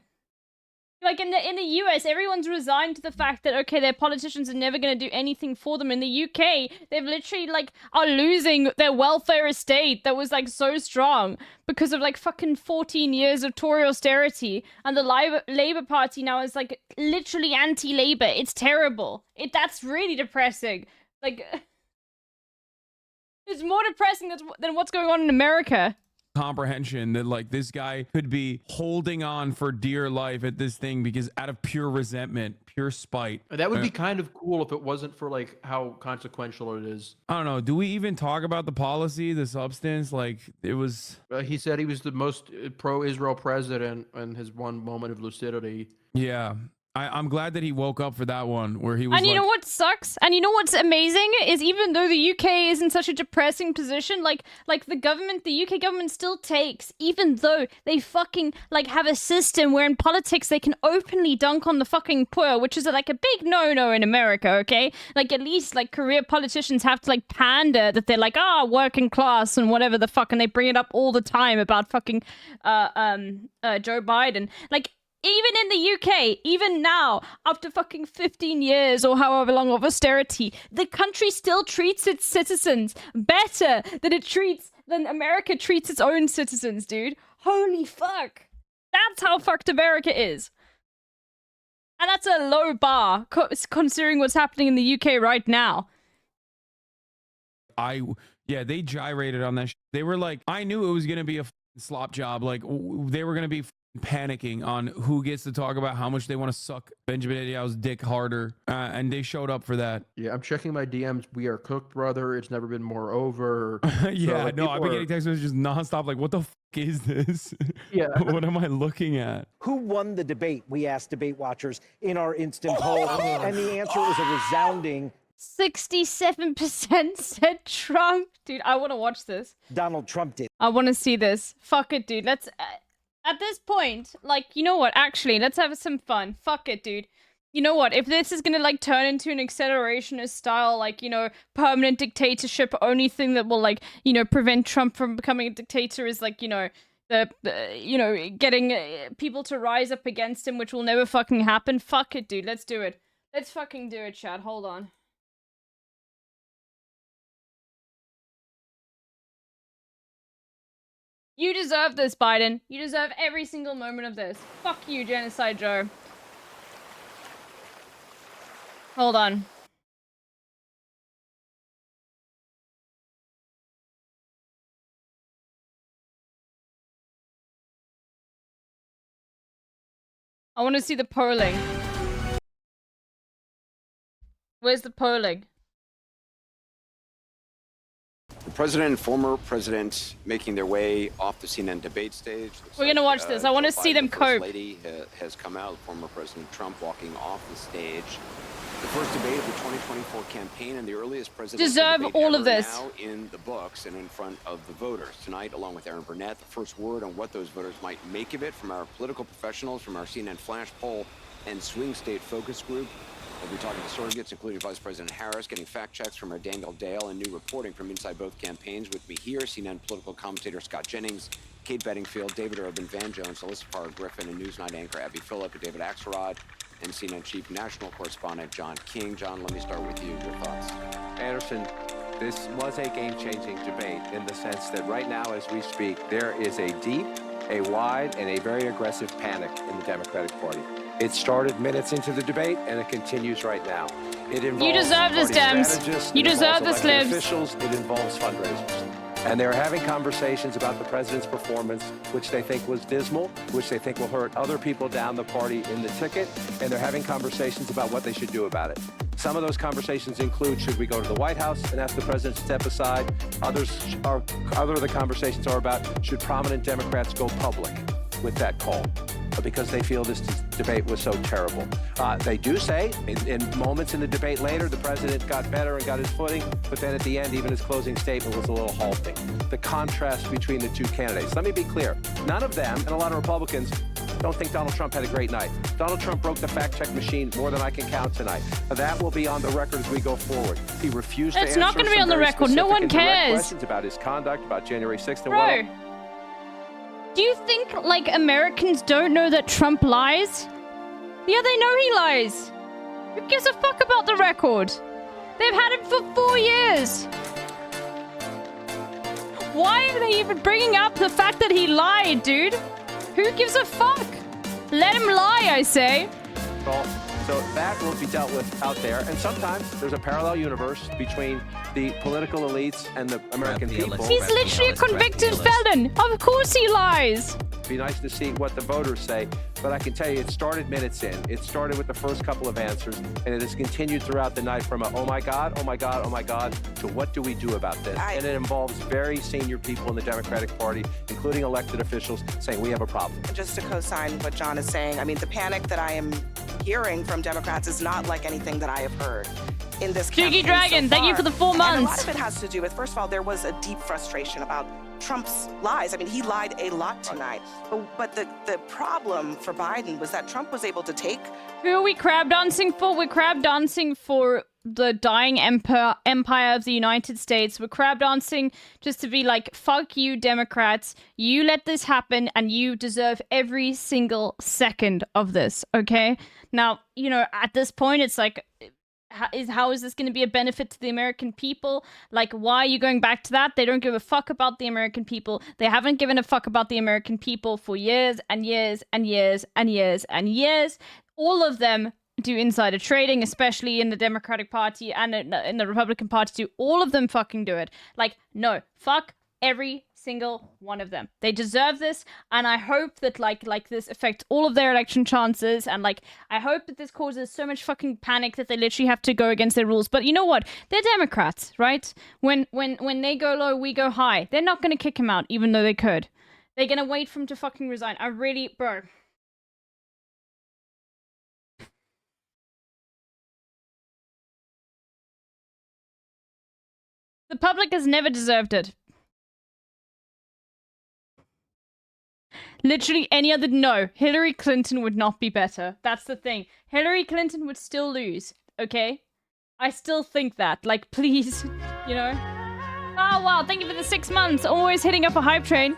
Like in the US, everyone's resigned to the fact that, okay, their politicians are never going to do anything for them. In the UK, they've literally, like, are losing their welfare estate that was, like, so strong because of, like, fucking 14 years of Tory austerity. And the Labour Party now is, like, literally anti-Labour. It's terrible. That's really depressing. Like, it's more depressing than what's going on in America. Comprehension that like this guy could be holding on for dear life at this thing because out of pure resentment, pure spite. That would be kind of cool if it wasn't for like how consequential it is. I don't know. Do we even talk about the policy, the substance? Like it was. He said he was the most pro-Israel president in his one moment of lucidity. Yeah. I'm glad that he woke up for that one where he was. And you know what sucks? And you know what's amazing is even though the UK is in such a depressing position, like the UK government still takes, even though they fucking like have a system where in politics they can openly dunk on the fucking poor, which is like a big no-no in America, okay? Like at least like career politicians have to like pander that they're like, working class and whatever the fuck, and they bring it up all the time about fucking Joe Biden. Like, even in the UK, even now, after fucking 15 years or however long of austerity, the country still treats its citizens better than America treats its own citizens, dude. Holy fuck. That's how fucked America is. And that's a low bar, considering what's happening in the UK right now. Yeah, they gyrated on that. They were like, I knew it was going to be a slop job. Like, they were going to be panicking on who gets to talk about how much they want to suck Benjamin Netanyahu's dick harder, and they showed up for that. Yeah, I'm checking my DMs. We are cooked, brother. It's never been more over. Yeah, so, like, no, I've been getting text messages nonstop. Like, what the fuck is this? Yeah. What am I looking at? Who won the debate? We asked debate watchers in our instant poll, and the answer is a resounding 67% said Trump. Dude, I want to watch this. Donald Trump did. I want to see this. Fuck it, dude. Let's... at this point, like, you know what? Actually, let's have some fun. Fuck it, dude. You know what? If this is gonna, like, turn into an accelerationist style, like, you know, permanent dictatorship, only thing that will, like, you know, prevent Trump from becoming a dictator is, like, you know, you know, getting people to rise up against him, which will never fucking happen. Fuck it, dude. Let's do it. Let's fucking do it, chat. Hold on. You deserve this, Biden. You deserve every single moment of this. Fuck you, Genocide Joe. Hold on. I want to see the polling. Where's the polling? The president and former president making their way off the CNN debate stage. We're gonna watch this. I want to see them cope. The First Lady has come out. Former President Trump walking off the stage. The first debate of the 2024 campaign and the earliest presidential Deserve debate all ever of this. now in the books and in front of the voters. Tonight, along with Aaron Burnett, the first word on what those voters might make of it from our political professionals, from our CNN Flash poll and swing state focus group. We'll be talking to surrogates, including Vice President Harris, getting fact checks from our Daniel Dale and new reporting from inside both campaigns. With me here, CNN political commentator Scott Jennings, Kate Bedingfield, David Urban, Van Jones, Alyssa Farr Griffin, and Newsnight anchor Abby Phillip, and David Axelrod, and CNN chief national correspondent John King. John, let me start with you. Your thoughts? Anderson, this was a game-changing debate in the sense that right now, as we speak, there is a deep, a wide, and a very aggressive panic in the Democratic Party. It started minutes into the debate, and it continues right now. It involves You deserve this, party Dems. strategists, You it deserve involves this, elected Libs. officials, it involves fundraisers. And they're having conversations about the president's performance, which they think was dismal, which they think will hurt other people down the party in the ticket, and they're having conversations about what they should do about it. Some of those conversations include, should we go to the White House and ask the president to step aside? Other of the conversations are about, should prominent Democrats go public with that call? Because they feel this debate was so terrible. They do say, in moments in the debate later, the president got better and got his footing, but then at the end, even his closing statement was a little halting. The contrast between the two candidates. Let me be clear. None of them, and a lot of Republicans, don't think Donald Trump had a great night. Donald Trump broke the fact-check machine more than I can count tonight. That will be on the record as we go forward. He refused to answer It's not going to be some on the very record. No specific one and direct cares. questions about his conduct, about January 6th and Bro. Do you think, like, Americans don't know that Trump lies? Yeah, they know he lies. Who gives a fuck about the record? They've had him for 4 years. Why are they even bringing up the fact that he lied, dude? Who gives a fuck? Let him lie, I say. Well, so that will be dealt with out there. And sometimes there's a parallel universe between the political elites and the American people. He's literally a convicted felon. Of course he lies. It'd be nice to see what the voters say. But I can tell you, it started minutes in. It started with the first couple of answers, and it has continued throughout the night from a, oh my God, oh my God, oh my God, to what do we do about this? And it involves very senior people in the Democratic Party, including elected officials, saying we have a problem. Just to co-sign what John is saying, I mean, the panic that I am hearing from Democrats is not like anything that I have heard in this campaign Doogie Dragon, so thank you far. for the 4 And a lot months. of it has to do with, first of all, there was a deep frustration about Trump's lies. I mean, he lied a lot tonight. But the problem for Biden was that Trump was able to take... Who are we crab dancing for? We're crab dancing for the dying empire of the United States. We're crab dancing just to be like, fuck you, Democrats. You let this happen and you deserve every single second of this, okay? Now, you know, at this point, it's like... How is this going to be a benefit to the American people? Like, why are you going back to that? They don't give a fuck about the American people. They haven't given a fuck about the American people for years and years and years and years and years. All of them do insider trading, especially in the Democratic Party and in the Republican Party too. All of them fucking do it. Like, no, fuck every single one of them. They deserve this, and I hope that like this affects all of their election chances, and like I hope that this causes so much fucking panic that they literally have to go against their rules. But you know what? They're Democrats, right? When they go low, we go high. They're not gonna kick him out, even though they could. They're gonna wait for him to fucking resign. I really, bro. The public has never deserved it. Literally any other... No, Hillary Clinton would not be better. That's the thing. Hillary Clinton would still lose, okay? I still think that. Like, please, you know? Oh, wow, thank you for the 6 months. Always hitting up a hype train.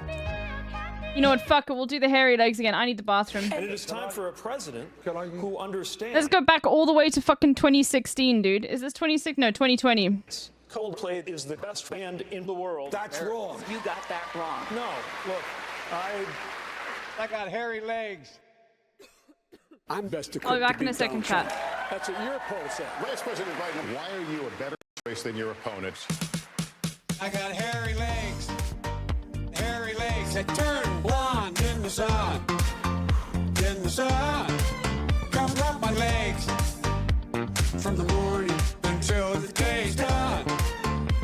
You know what? Fuck it. We'll do the hairy legs again. I need the bathroom. And it is time for a president who understands. Let's go back all the way to fucking 2016, dude. Is this 26? No, 2020. Coldplay is the best band in the world. That's wrong. You got that wrong. No, look, I got hairy legs. I'm best I'll be back in a second, chat. That's what your poll said. Vice President Biden, why are you a better choice than your opponents? I got hairy legs. Hairy legs that turn blonde in the sun. In the sun. Come rub my legs. From the morning until the day's done.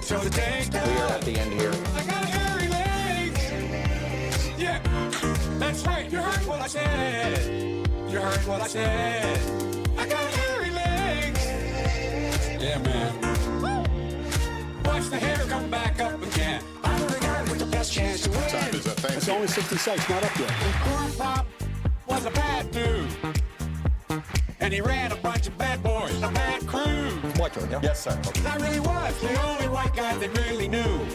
Till the day's done. We are at the end here. I got hairy legs. Yeah, that's right. You heard what I said. You heard what I said. I got hairy legs. Yeah, man. Watch the hair come back up again. I'm the guy with the best chance to win. Time is up. Thank It's you. only 66, not up yet. Corn Pop was a bad dude. And he ran a bunch of bad boys, a bad crew. White guy, yeah? Yes, sir. I really was the only white guy they really knew.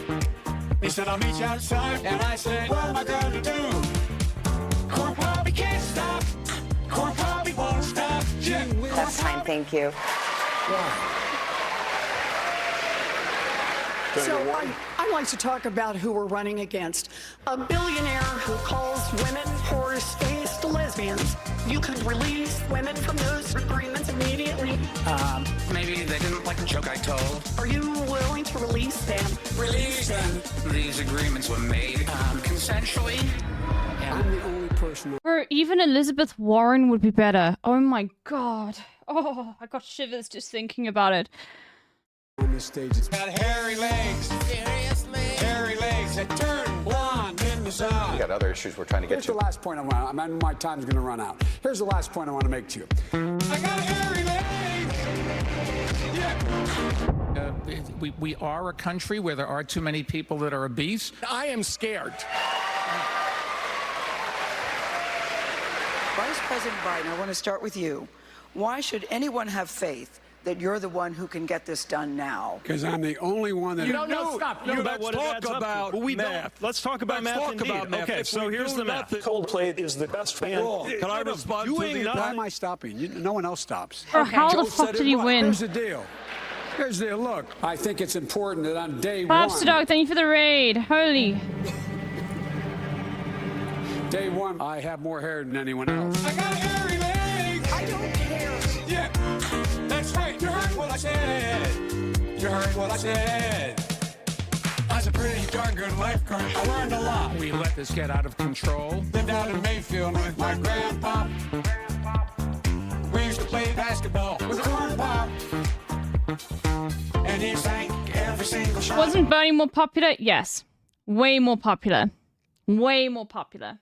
He said, I'll meet you outside. And I said, what am I gonna do? Corn Pop, he can't stop. Corn Pop, he won't stop. Yeah. That's fine, thank you. So I'd like to talk about who we're running against. A billionaire who calls women horse-faced lesbians. You could release women from those agreements immediately. Maybe they didn't like the joke I told. Are you willing to release them? Release them. These agreements were made consensually. I'm the only person. Or even Elizabeth Warren would be better. Oh my god. Oh, I got shivers just thinking about it. On this stage, it's got hairy legs. Seriously? Hairy legs that turn blonde in the sun. We got other issues we're trying to get Here's to. the last point I want. My time's going to run out. Here's the last point I want to make to you. I got hairy legs. Yeah. We are a country where there are too many people that are obese. I am scared. Vice President Biden, I want to start with you. Why should anyone have faith that you're the one who can get this done now? Because I'm the only one that... Stop. Let's talk about math. Let's talk about math indeed. Okay, so here's the math. Coldplay is the best band. Can I respond to the... Why am I stopping? No one else stops. Bro, how the fuck did he win? Here's the deal. Here's the deal. Look, I think it's important that on day Babster one... Dog, thank you for the raid. Holy. Day one, I have more hair than anyone else. I got hairy legs. I don't care. Yeah, that's right. You heard what I said. You heard what I said. I was a pretty darn good lifeguard. I learned a lot. We let this get out of control. Lived out in Mayfield with my grandpa. We used to play basketball with Corn Pop. And he sang every single shot. Wasn't Bernie more popular? Yes. Way more popular. Way more popular.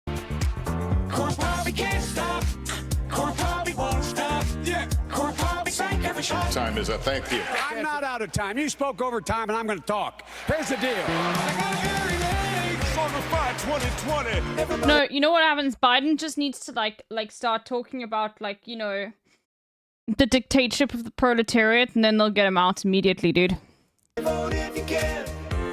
Corn Pop, he can't stop. Corn Pop, he won't stop. Yeah, Corn Pop, he sang every shot. Time is up. Thank you. I'm not out of time. You spoke over time, and I'm going to talk. Here's the deal. I got hairy legs. On the 2020. No, you know what happens? Biden just needs to like start talking about you know, the dictatorship of the proletariat, and then they'll get him out immediately, dude. Vote if you can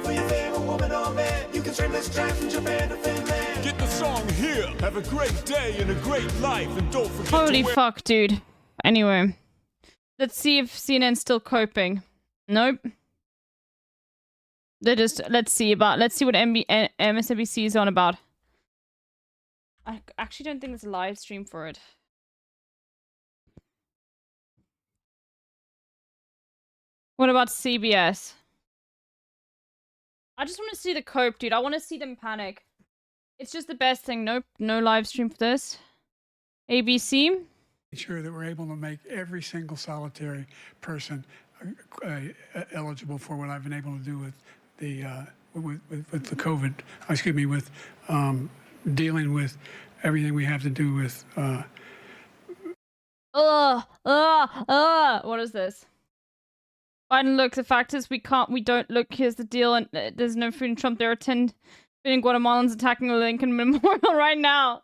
for your favorite woman or man. You can stream this track from Japan to Finland. Get the song here. Have a great day and a great life, and don't forget Holy to wear... fuck, dude. Anyway, let's see if CNN's still coping. Nope. Let's see what MSNBC is on about. I actually don't think there's a live stream for it. What about CBS? I just want to see the cope, dude. I want to see them panic. It's just the best thing. Nope, no live stream for this. ABC. Make sure that we're able to make every single solitary person eligible for what I've been able to do with the with the COVID. Excuse me, with dealing with everything we have to do with. What is this? Biden, look, the fact is we don't look, here's the deal, and there's no food in Trump. There are 10 billion Guatemalans attacking the Lincoln Memorial right now.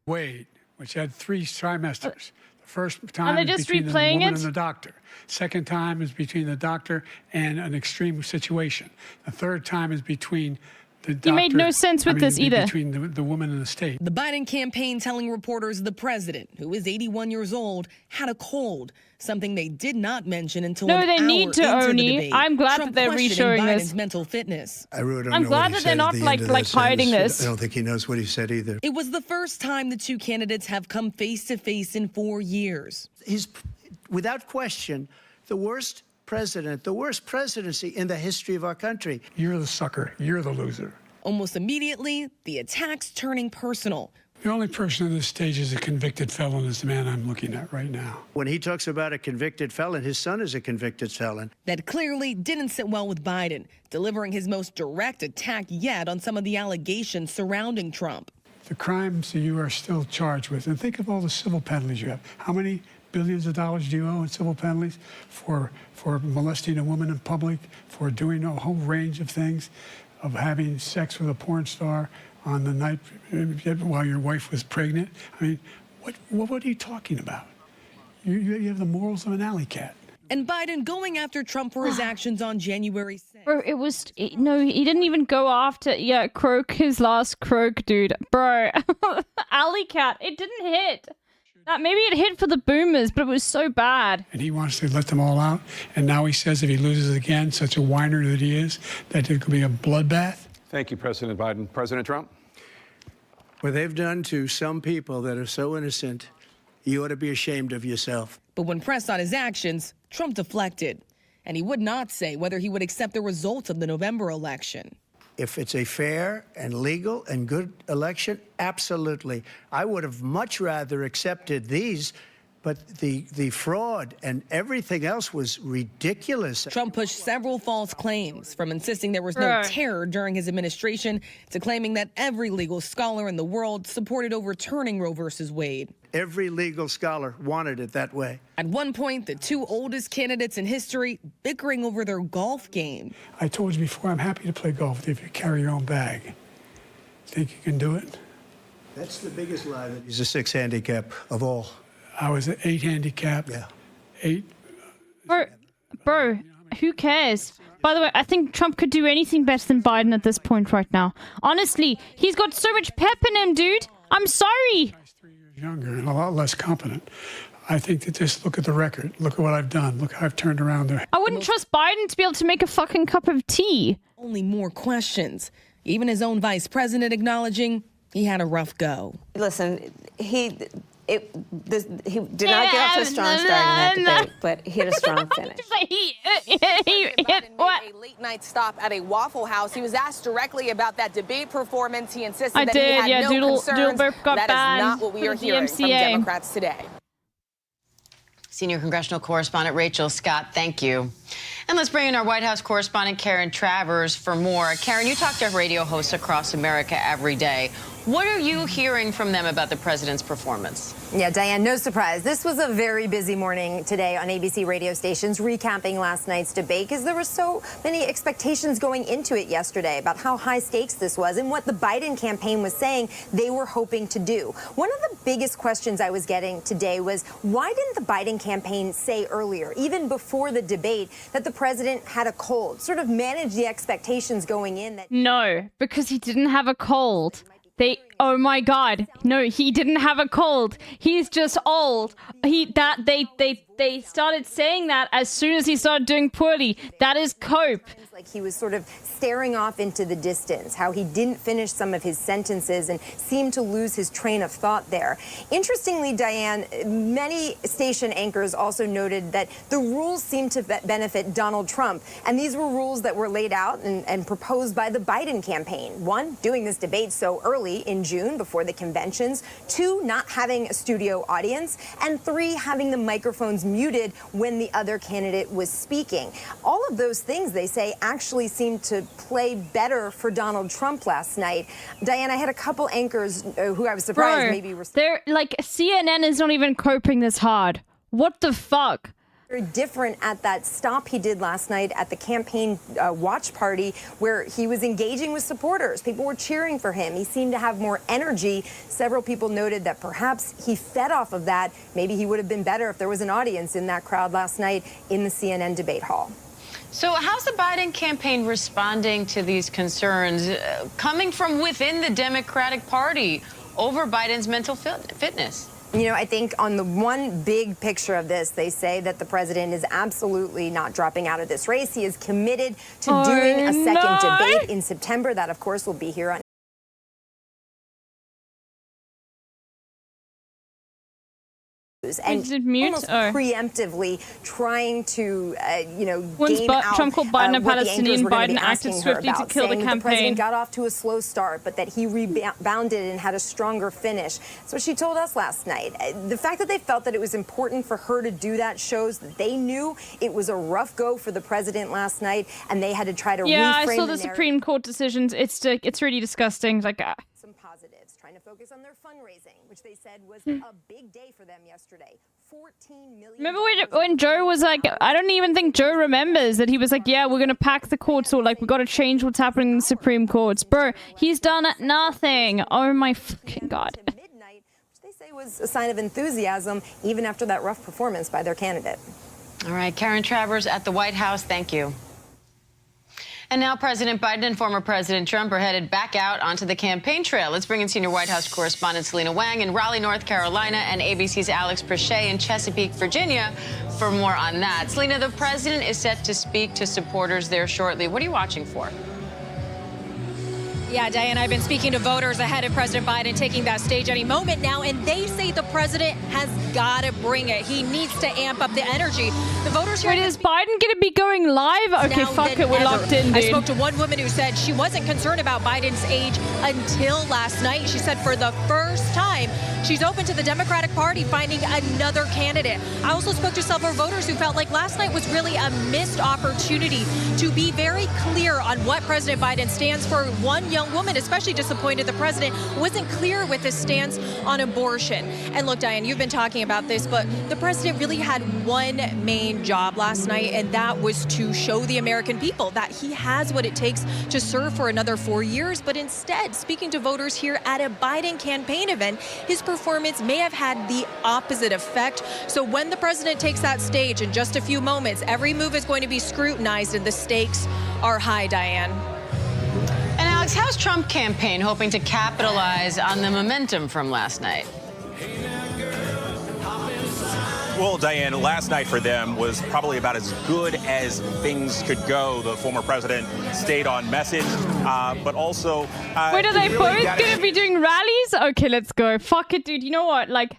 Wade, which had 3 trimesters. First time they is just between the replaying woman it? and the doctor. Second time is between the doctor and an extreme situation. The third time is between the doctor. You made no sense with this either. Between the woman and the state. The Biden campaign telling reporters the president, who is 81 years old, had a cold, something they did not mention until No, an they hour need to, into the Oni. debate. I'm glad Trump that they're questioning reshowing Biden's this. mental fitness. I really don't I'm know glad what he that said they're at not the like end of that hiding sentence. this. I don't think he knows what he said either. It was the first time the two candidates have come face to face in 4 years. He's, without question, the worst president, the worst presidency in the history of our country. You're the sucker. You're the loser. Almost immediately, the attacks turning personal. The only person on this stage is a convicted felon is the man I'm looking at right now. When he talks about a convicted felon, his son is a convicted felon. That clearly didn't sit well with Biden, delivering his most direct attack yet on some of the allegations surrounding Trump. The crimes that you are still charged with, and think of all the civil penalties you have. How many billions of dollars do you owe in civil penalties for molesting a woman in public, for doing a whole range of things, of having sex with a porn star on the night while your wife was pregnant? I mean, what are you talking about? You have the morals of an alley cat. And Biden going after Trump for his actions on January 6th. Bro, no, he didn't even go after, Croak, his last croak, dude. Bro, alley cat, it didn't hit. Maybe it hit for the boomers, but it was so bad. And he wants to let them all out. And now he says if he loses again, such a whiner that he is, that it could be a bloodbath. Thank you, President Biden. President Trump? What they've done to some people that are so innocent, you ought to be ashamed of yourself. But when pressed on his actions, Trump deflected. And he would not say whether he would accept the results of the November election. If it's a fair and legal and good election, absolutely. I would have much rather accepted these, but the fraud and everything else was ridiculous. Trump pushed several false claims, from insisting there was no terror during his administration to claiming that every legal scholar in the world supported overturning Roe versus Wade. Every legal scholar wanted it that way. At one point, the two oldest candidates in history bickering over their golf game. I told you before, I'm happy to play golf if you carry your own bag. Think you can do it? That's the biggest lie. He's a 6 handicap of all. I was an 8 handicap. Yeah. 8. Bro, who cares? By the way, I think Trump could do anything better than Biden at this point right now. Honestly, he's got so much pep in him, dude. I'm sorry. Younger and a lot less competent. I think that just look at the record. Look at what I've done. Look how I've turned around there. I wouldn't trust Biden to be able to make a fucking cup of tea. Only more questions. Even his own vice president acknowledging he had a rough go. Listen, he did not get off to a strong start in that debate, but he had a strong finish. He hit what? A late night stop at a Waffle House. He was asked directly about that debate performance. He insisted I that did, he had no Doodle concerns. Burp got That is banned not what we for are the hearing from DMCA. Democrats today. Senior congressional correspondent Rachel Scott, thank you. And let's bring in our White House correspondent Karen Travers for more. Karen, you talk to radio hosts across America every day. What are you hearing from them about the president's performance? Yeah, Diane, no surprise. This was a very busy morning today on ABC radio stations recapping last night's debate because there were so many expectations going into it yesterday about how high stakes this was and what the Biden campaign was saying they were hoping to do. One of the biggest questions I was getting today was why didn't the Biden campaign say earlier, even before the debate, that the president had a cold, sort of manage the expectations going in? That No, because he didn't have a cold. Oh my God, no, he didn't have a cold. He's just old. They started saying that as soon as he started doing poorly. That is cope. Like he was sort of staring off into the distance, how he didn't finish some of his sentences and seemed to lose his train of thought there. Interestingly, Diane, many station anchors also noted that the rules seemed to benefit Donald Trump. And these were rules that were laid out and proposed by the Biden campaign. 1, doing this debate so early in June before the conventions. 2, not having a studio audience. And 3, having the microphones muted when the other candidate was speaking. All of those things, they say, actually seemed to play better for Donald Trump last night. Diane, I had a couple anchors who I was surprised maybe were... They're like, CNN is not even coping this hard. What the fuck? Very different at that stop he did last night at the campaign watch party where he was engaging with supporters. People were cheering for him. He seemed to have more energy. Several people noted that perhaps he fed off of that. Maybe he would have been better if there was an audience in that crowd last night in the CNN debate hall. So how's the Biden campaign responding to these concerns coming from within the Democratic Party over Biden's mental fitness? You know, I think on the one big picture of this, they say that the president is absolutely not dropping out of this race. He is committed to doing a second debate in September. That, of course, will be here on and almost preemptively trying to, gain out Trump called Biden a Palestinian, Biden acted swiftly to kill the campaign. The president got off to a slow start, but that he rebounded and had a stronger finish. That's what she told us last night. The fact that they felt that it was important for her to do that shows that they knew it was a rough go for the president last night, and they had to try to reframe the narrative. I saw the Supreme Court decisions. It's really disgusting. Like. Some positives, trying to focus on their fundraising, which they said was a big day for them yesterday. $14 million. Remember when Joe was like, I don't even think Joe remembers that he was like, yeah, we're going to pack the courts, or like, we got to change what's happening in the Supreme Courts. Bro, he's done nothing. Oh my fucking God. Midnight, which they say was a sign of enthusiasm, even after that rough performance by their candidate. All right, Karen Travers at the White House, thank you. And now President Biden and former President Trump are headed back out onto the campaign trail. Let's bring in senior White House correspondent Selena Wang in Raleigh, North Carolina, and ABC's Alex Prochet in Chesapeake, Virginia, for more on that. Selena, the president is set to speak to supporters there shortly. What are you watching for? Yeah, Diane, I've been speaking to voters ahead of President Biden taking that stage any moment now, and they say the president has got to bring it. He needs to amp up the energy. The voters here. Wait, is Biden going to be going live? Okay, fuck it, we're locked in, dude. I spoke to one woman who said she wasn't concerned about Biden's age until last night. She said for the first time, she's open to the Democratic Party finding another candidate. I also spoke to several voters who felt like last night was really a missed opportunity to be very clear on what President Biden stands for. One young woman, especially disappointed the president wasn't clear with his stance on abortion. And look, Diane, you've been talking about this, but the president really had one main job last night, and that was to show the American people that he has what it takes to serve for another 4 years. But instead, speaking to voters here at a Biden campaign event, his performance may have had the opposite effect. So when the president takes that stage in just a few moments, every move is going to be scrutinized, and the stakes are high, Diane. And Alex, how's Trump campaign hoping to capitalize on the momentum from last night? Well, Diane, last night for them was probably about as good as things could go. The former president stayed on message, but also... Wait, are they both going to be doing rallies? Okay, let's go. Fuck it, dude. You know what? Like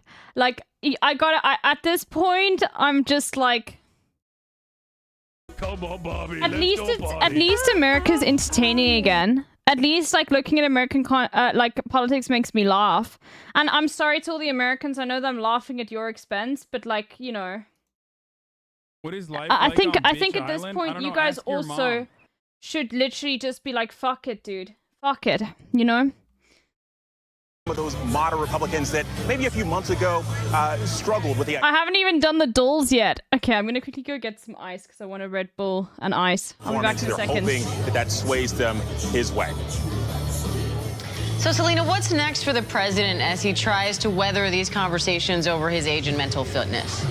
at this point, I'm just like... Come on, Bobby. At least America's entertaining again. At least, like, looking at American politics makes me laugh. And I'm sorry to all the Americans. I know that I'm laughing at your expense, but, like, you know. What is life I like think on Beach at this Island? point, you guys also should literally just be like, fuck it, dude. Fuck it, you know? Some of those moderate Republicans that maybe a few months ago struggled with the... I haven't even done the dolls yet. Okay, I'm going to quickly go get some ice because I want a Red Bull and ice. I'll be back in a second. Hoping that sways them his way. So, Selena, what's next for the president as he tries to weather these conversations over his age and mental fitness?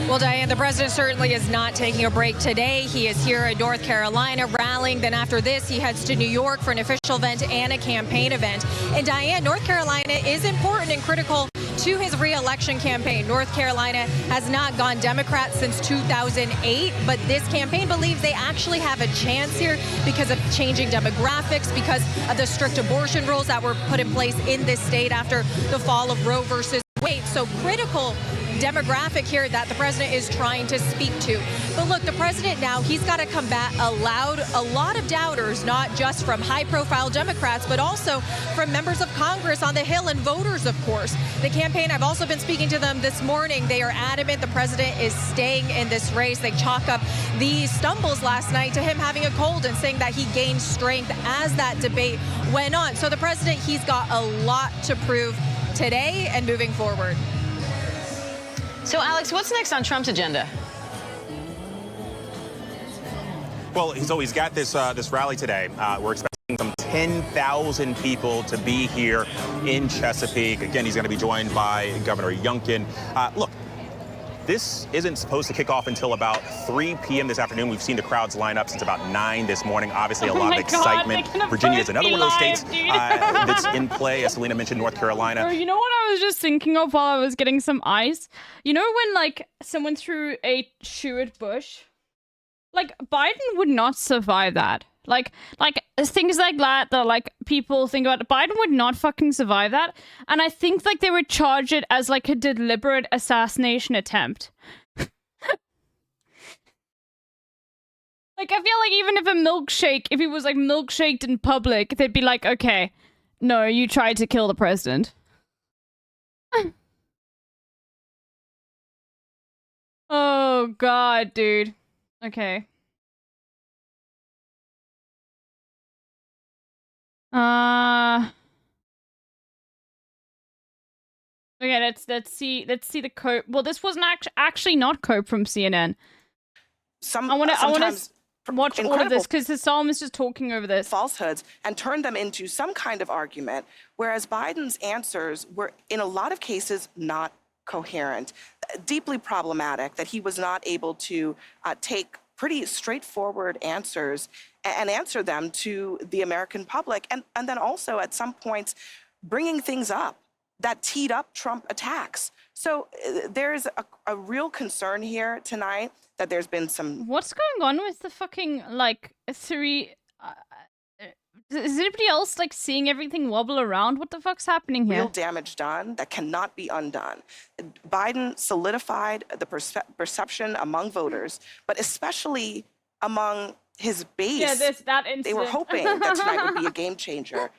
Well, Diane, the president certainly is not taking a break today. He is here in North Carolina rallying. Then after this, he heads to New York for an official event and a campaign event. And Diane, North Carolina is important and critical to his re-election campaign. North Carolina has not gone Democrat since 2008, but this campaign believes they actually have a chance here because of changing demographics, because of the strict abortion rules that were put in place in this state after the fall of Roe versus Wade. So critical demographic here that the president is trying to speak to. But look, the president now, he's got to combat a lot of doubters, not just from high-profile Democrats, but also from members of Congress on the Hill and voters, of course. The campaign, I've also been speaking to them this morning. They are adamant the president is staying in this race. They chalk up the stumbles last night to him having a cold and saying that he gained strength as that debate went on. So the president, he's got a lot to prove today and moving forward. So, Alex, what's next on Trump's agenda? Well, he's got this this rally today. We're expecting some 10,000 people to be here in Chesapeake. Again, he's going to be joined by Governor Youngkin. Look, this isn't supposed to kick off until about 3 p.m. this afternoon. We've seen the crowds line up since about 9 this morning. Obviously, a lot of excitement. Virginia is another one of those states that's in play. As Selena mentioned, North Carolina. Bro, you know what I was just thinking of while I was getting some ice? You know when, like, someone threw a shoe at Bush? Like, Biden would not survive that. Like things like that like people think about. Biden would not fucking survive that. And I think like they would charge it as like a deliberate assassination attempt. Like I feel like even if he was like milkshaked in public, they'd be like, okay, no, you tried to kill the president. Oh god, dude. Okay. Okay, let's see the quote. Well, this wasn't actually not quote from CNN. I want to watch all of this because Hassan is just talking over this. Falsehoods and turn them into some kind of argument, whereas Biden's answers were, in a lot of cases, not coherent, deeply problematic, that he was not able to take pretty straightforward answers and answer them to the American public. And then also at some points, bringing things up that teed up Trump attacks. So there's a real concern here tonight that there's been some... What's going on with the fucking, like, three... is anybody else, like, seeing everything wobble around? What the fuck's happening here? Real damage done that cannot be undone. Biden solidified the perception among voters, but especially among his base. Yeah, that incident. They were hoping that tonight would be a game changer.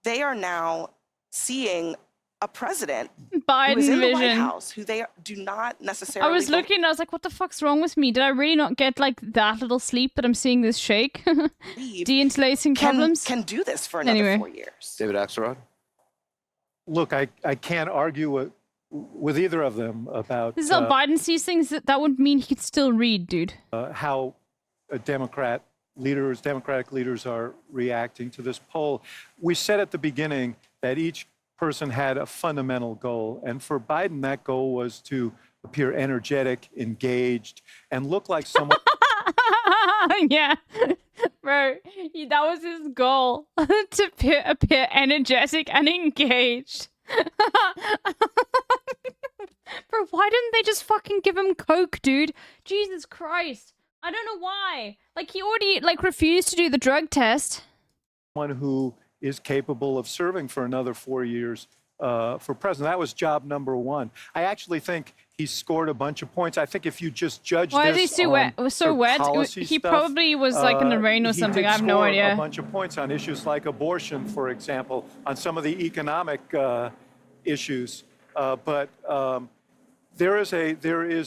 They are now seeing a president Biden who is in the vision. White House, who they do not necessarily... I was looking and I was like, what the fuck's wrong with me? Did I really not get, like, that little sleep that I'm seeing this shake? De-interlacing problems? Can do this for another 4 years. David Axelrod? Look, I can't argue with either of them about... This is how Biden sees things. That would mean he could still read, dude. How Democratic leaders are reacting to this poll. We said at the beginning that each person had a fundamental goal. And for Biden, that goal was to appear energetic, engaged, and look like someone... Yeah, bro, that was his goal, to appear energetic and engaged. Bro, why didn't they just fucking give him coke, dude? Jesus Christ. I don't know why. Like, he already, like, refused to do the drug test. One who is capable of serving for another 4 years for president. That was job number one. I actually think he scored a bunch of points. I think if you just judge Why this is he so wet? He stuff, probably was like in the rain or something. I have no idea. He did score a bunch of points on issues like abortion, for example, on some of the economic issues. But there is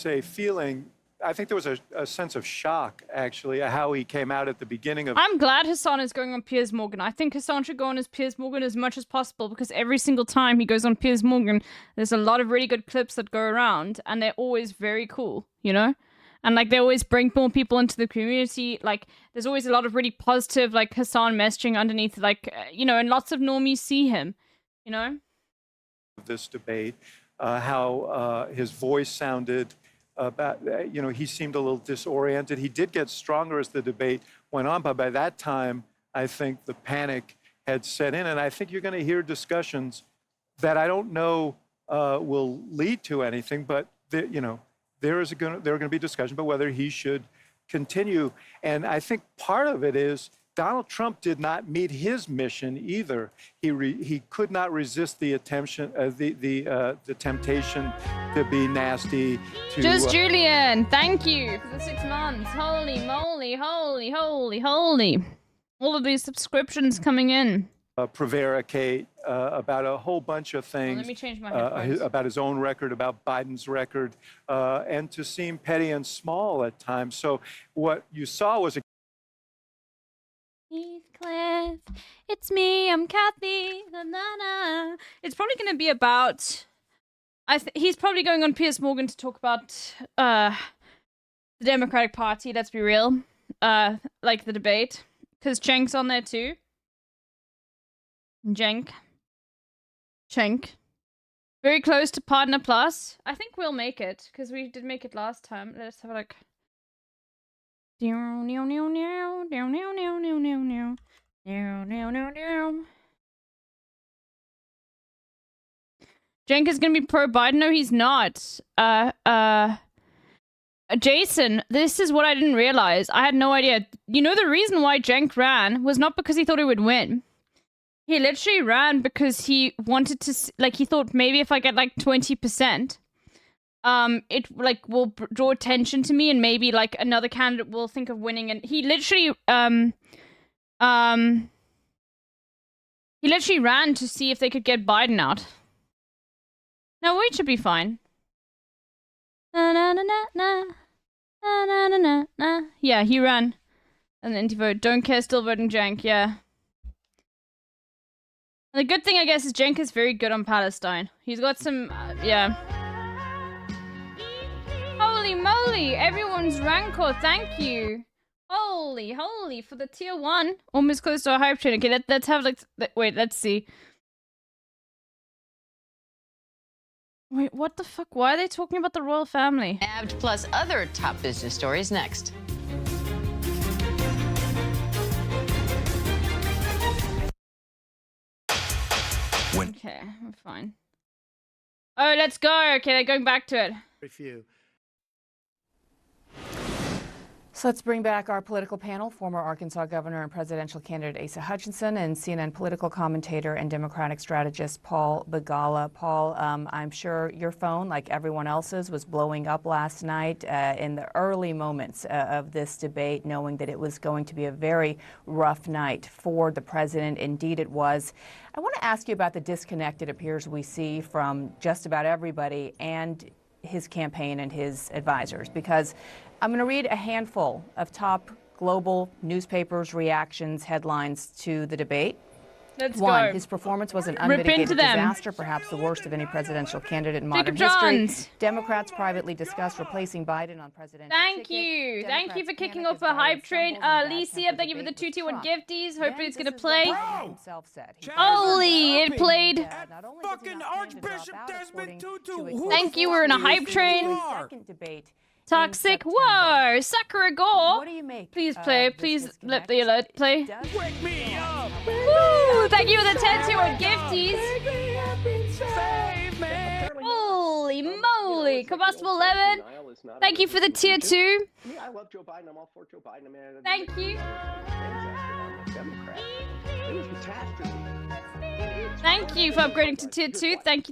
a feeling. I think there was a sense of shock, actually, at how he came out at the beginning of... I'm glad Hassan is going on Piers Morgan. I think Hassan should go on as Piers Morgan as much as possible, because every single time he goes on Piers Morgan, there's a lot of really good clips that go around, and they're always very cool, you know? And, like, they always bring more people into the community. Like, there's always a lot of really positive, like, Hassan messaging underneath, like, you know, and lots of normies see him, you know? This debate, how his voice sounded... you know, he seemed a little disoriented. He did get stronger as the debate went on, but by that time, I think the panic had set in, and I think you're going to hear discussions that I don't know will lead to anything, but you know, there are going to be discussions about whether he should continue, and I think part of it is Donald Trump did not meet his mission either. He could not resist the temptation to be nasty. Just Julian, thank you for the 6 months. Holy moly, holy, holy, holy. All of these subscriptions coming in. Prevaricate about a whole bunch of things. Let me change my headphones. About his own record, about Biden's record, and to seem petty and small at times. So what you saw was a Heathcliff, it's me, I'm Kathy. Na, na, na. It's probably going to be about... He's probably going on Piers Morgan to talk about the Democratic Party. Let's be real, like the debate, because Cenk's on there too. Cenk. Very close to Partner Plus. I think we'll make it, because we did make it last time. Let's have a look. Cenk is gonna be pro-Biden. No, he's not. Jason, this is what I didn't realize. I had no idea. You know, the reason why Cenk ran was not because he thought he would win. He literally ran because he wanted to, like, he thought maybe if I get like 20%, it like will draw attention to me, and maybe like another candidate will think of winning. And he literally ran to see if they could get Biden out. No, we should be fine. Na na na na na na na na na na. Yeah, he ran. And then to vote. Don't care, still voting Cenk. Yeah. And the good thing, I guess, is Cenk is very good on Palestine. He's got some, yeah. Holy moly, everyone's rancor, thank you. Holy, for the tier 1. Almost close to a hype train. Okay, let's have, like, wait, let's see. Wait, what the fuck? Why are they talking about the royal family? Nabbed plus other top business stories next. Okay, I'm fine. Oh, let's go. Okay, they're going back to it. Few. So let's bring back our political panel, former Arkansas governor and presidential candidate Asa Hutchinson and CNN political commentator and Democratic strategist Paul Begala. Paul, I'm sure your phone, like everyone else's, was blowing up last night in the early moments of this debate, knowing that it was going to be a very rough night for the president. Indeed, it was. I want to ask you about the disconnect it appears we see from just about everybody and his campaign and his advisors, because I'm going to read a handful of top global newspapers' reactions, headlines to the debate. Let's One, go. his performance was an unmitigated disaster, perhaps the worst of any presidential candidate in modern history. Democrats privately discussed replacing Biden on presidential Thank you. Thank you for kicking off a hype train. Licia, thank you for the 221 gifties. Hopefully it's going to play. Holy, it played. Fucking Archbishop Desmond Tutu. Thank you, we're in a hype train. Toxic. Whoa, Sakura Gore. What do you make? Please play. Please let the alert play. Wake me up. Woo! Thank you for the 10-2 gifties. Holy moly. Combustible Lemon. Thank you for the tier 2. I love Joe Biden. I'm all for Joe Biden. I mean, thank you. It was catastrophe. Thank you for upgrading to tier 2. Thank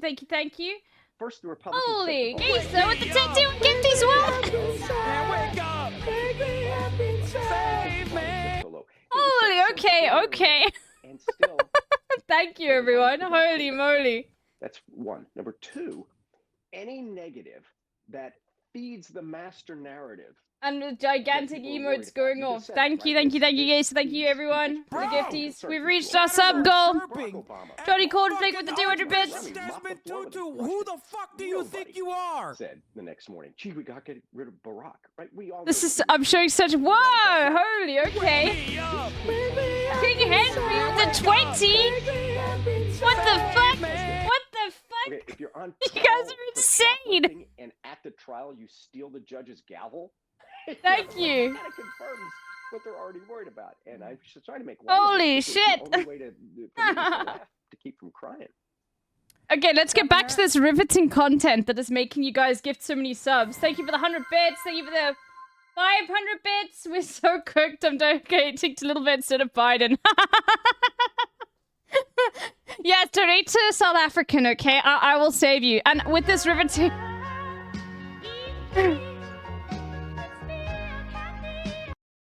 you. First, the Republicans. Holy, Gayso with the 10-2 gifties. What? Holy, okay. And still, thank you, everyone. Holy moly. That's one. Number two, any negative that feeds the master narrative. And the gigantic emotes going off. Thank you, guys. Thank you, everyone, for the gifties. We've reached our sub goal. Johnny Cornflake with the 200 bits. Desmond Tutu, who the fuck do you think you are? Said the next morning, gee, we got to get rid of Barack, right? We all. This is. I'm showing such. Whoa, holy, okay. King Henry with the 20. What the fuck? What the fuck? Okay, if you're on you guys are insane. And at the trial, you steal the judge's gavel. Thank you. That confirms what they're already worried about, and I'm just trying to make. Holy shit! The only way to keep from crying. Okay, let's get back to this riveting content that is making you guys gift so many subs. Thank you for the 100 bits. Thank you for the 500 bits. We're so cooked. I'm donating to Littlebear instead of Biden. Yes, donate to South African. Okay, I will save you. And with this riveting.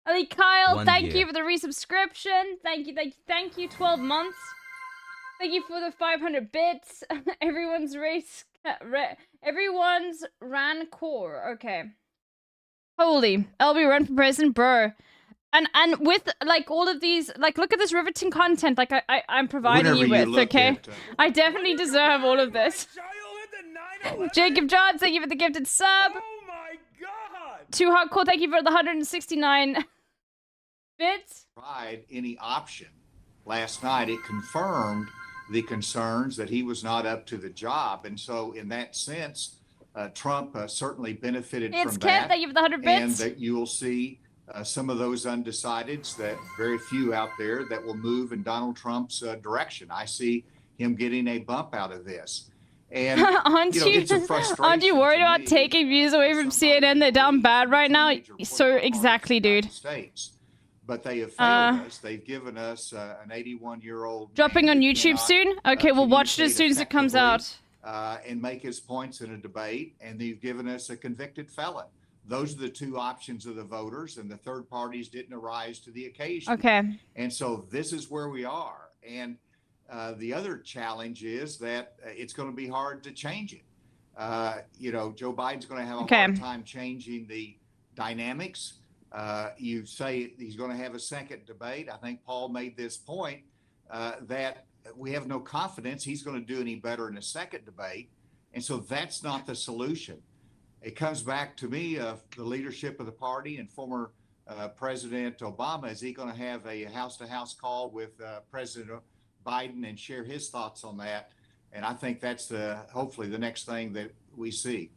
Ali Kyle, thank you for the resubscription. Thank you. 12 months. Thank you for the 500 bits. Everyone's rancor. Okay. Holy, LB run for president, bro. And with like all of these, like look at this riveting content. Like I'm providing you with. Okay, I definitely deserve all of this. Jacob John, thank you for the gifted sub. Oh my God! Too Hardcore, thank you for the 169 bits. Provide any option. Last night, it confirmed the concerns that he was not up to the job. And so in that sense, Trump certainly benefited from that. Thank you for the 100 bits. And that you will see some of those undecideds, that very few out there that will move in Donald Trump's direction. I see him getting a bump out of this. And aren't you worried about taking views away from CNN? They're down bad right now. So exactly, dude. But they have failed us. They've given us an 81-year-old dropping on YouTube soon. Okay, we'll watch it as soon as it comes out. And make his points in a debate. And they've given us a convicted felon. Those are the two options of the voters, and the third parties didn't arise to the occasion. Okay. And so this is where we are. And the other challenge is that it's going to be hard to change it. Joe Biden's going to have a hard time changing the dynamics. You say he's going to have a second debate. I think Paul made this point that we have no confidence he's going to do any better in a second debate. And so that's not the solution. It comes back to me of the leadership of the party and former President Obama. Is he going to have a house-to-house call with President Biden and share his thoughts on that? And I think that's hopefully the next thing that we see.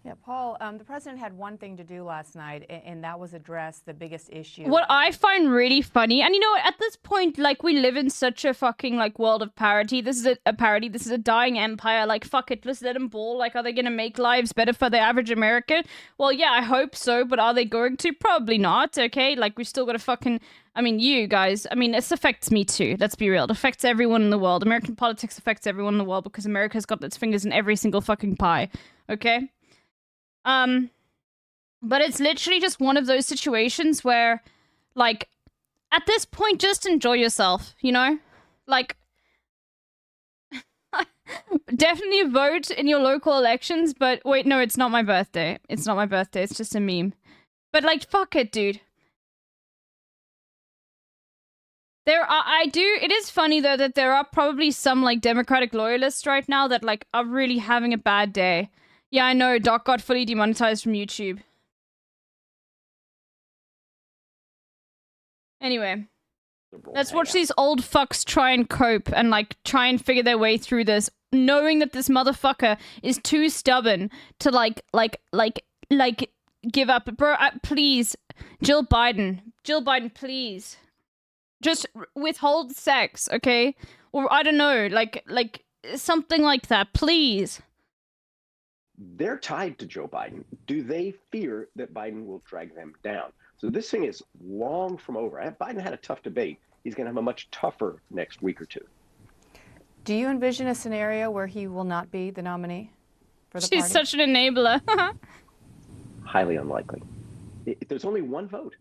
Yeah, Paul, the president had one thing to do last night, and that was address the biggest issue. What I find really funny, and you know what, at this point, like, we live in such a fucking, like, world of parody. This is a parody. This is a dying empire. Like, fuck it, let's let them ball. Like, are they going to make lives better for the average American? Well, yeah, I hope so, but are they going to? Probably not, okay? Like, we've still got to fucking... I mean, you guys, I mean, this affects me too. Let's be real. It affects everyone in the world. American politics affects everyone in the world because America's got its fingers in every single fucking pie, okay? But it's literally just one of those situations where, like, at this point, just enjoy yourself, you know? Like, definitely vote in your local elections, but wait, no, it's not my birthday. It's not my birthday, it's just a meme. But, like, fuck it, dude. It is funny, though, that there are probably some, like, Democratic loyalists right now that, like, are really having a bad day. Yeah, I know, Doc got fully demonetized from YouTube. Anyway, let's watch these old fucks try and cope and, like, try and figure their way through this, knowing that this motherfucker is too stubborn to, like, give up. Bro, please, Jill Biden, please. Just withhold sex, okay? Or, I don't know, like, something like that, please. They're tied to Joe Biden. Do they fear that Biden will drag them down? So this thing is long from over. Biden had a tough debate. He's going to have a much tougher next week or two. Do you envision a scenario where he will not be the nominee for the She's party? Such an enabler. Highly unlikely. There's only one vote.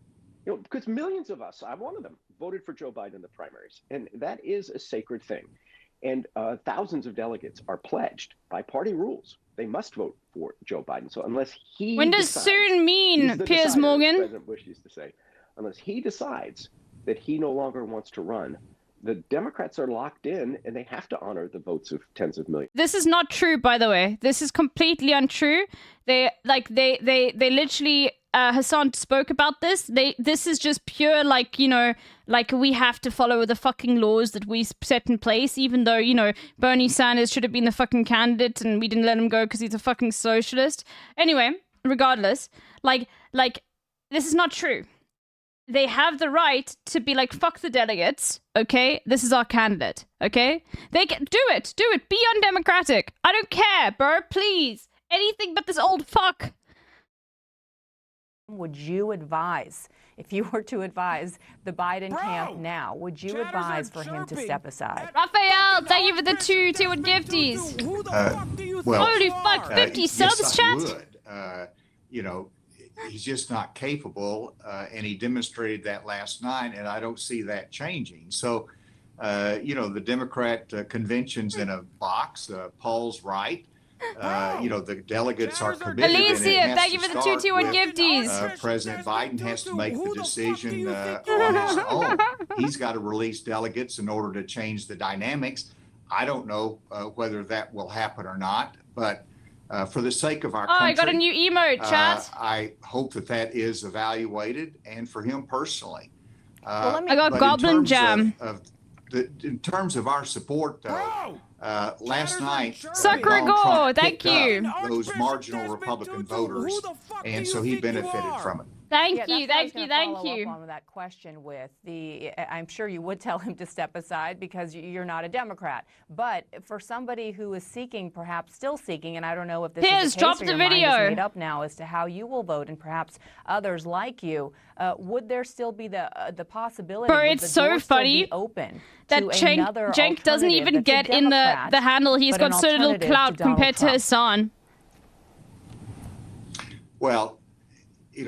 You know, because millions of us, I'm one of them, voted for Joe Biden in the primaries. And that is a sacred thing. And thousands of delegates are pledged by party rules. They must vote for Joe Biden. So unless he When does decides, soon mean, Piers Morgan? President Bush used to say, unless he decides that he no longer wants to run, the Democrats are locked in and they have to honor the votes of tens of millions. This is not true, by the way. This is completely untrue. They literally, Hassan spoke about this. This is just pure, like, you know, like, we have to follow the fucking laws that we set in place, even though, you know, Bernie Sanders should have been the fucking candidate and we didn't let him go because he's a fucking socialist. Anyway, regardless, like, this is not true. They have the right to be like, fuck the delegates, okay? This is our candidate, okay? They can do it. Be undemocratic. I don't care, bro, please. Anything but this old fuck. Would you advise, if you were to advise the Biden camp now, would you advise for him to step aside? Raphael, thank you for the two gifties. Well, holy fuck, 50 subs, yes, chat? I would. You know, he's just not capable, and he demonstrated that last night, and I don't see that changing. So, you know, the Democrat convention's in a box. Paul's right. You know, the delegates are committed. Alicia, thank you for the 221 gifties. President Biden has to make the decision on his own. He's got to release delegates in order to change the dynamics. I don't know whether that will happen or not, but For the sake of our country, country, I got a new emote, chat. I hope that is evaluated, and for him personally. I got Goblin Jam. In terms of our support, though, last night, Sacre, thank you. Those marginal Republican voters, and so he benefited from it. Thank you. On that question with I'm sure you would tell him to step aside because you're not a Democrat. But for somebody who is seeking, perhaps still seeking, and I don't know if this is the case or your mind is made up now as to how you will vote, and perhaps others like you, would there still be the possibility? Bro, it's so funny open that Cenk doesn't even get in the handle. He's got so little clout compared to Hassan. Well,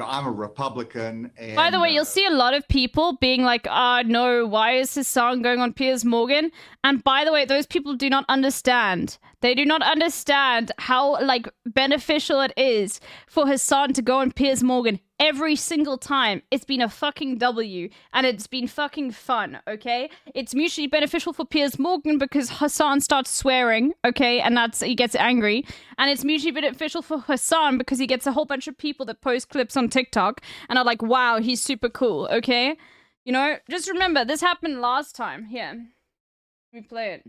I'm a Republican. And, by the way, you'll see a lot of people being like, no, why is Hassan going on Piers Morgan? And by the way, those people do not understand. They do not understand how, beneficial it is for Hassan to go on Piers Morgan every single time. It's been a fucking W, and it's been fucking fun, okay? It's mutually beneficial for Piers Morgan because Hassan starts swearing, okay? And he gets angry. And it's mutually beneficial for Hassan because he gets a whole bunch of people that post clips on TikTok and are like, wow, he's super cool, okay? Just remember, this happened last time. Here. Let me play it.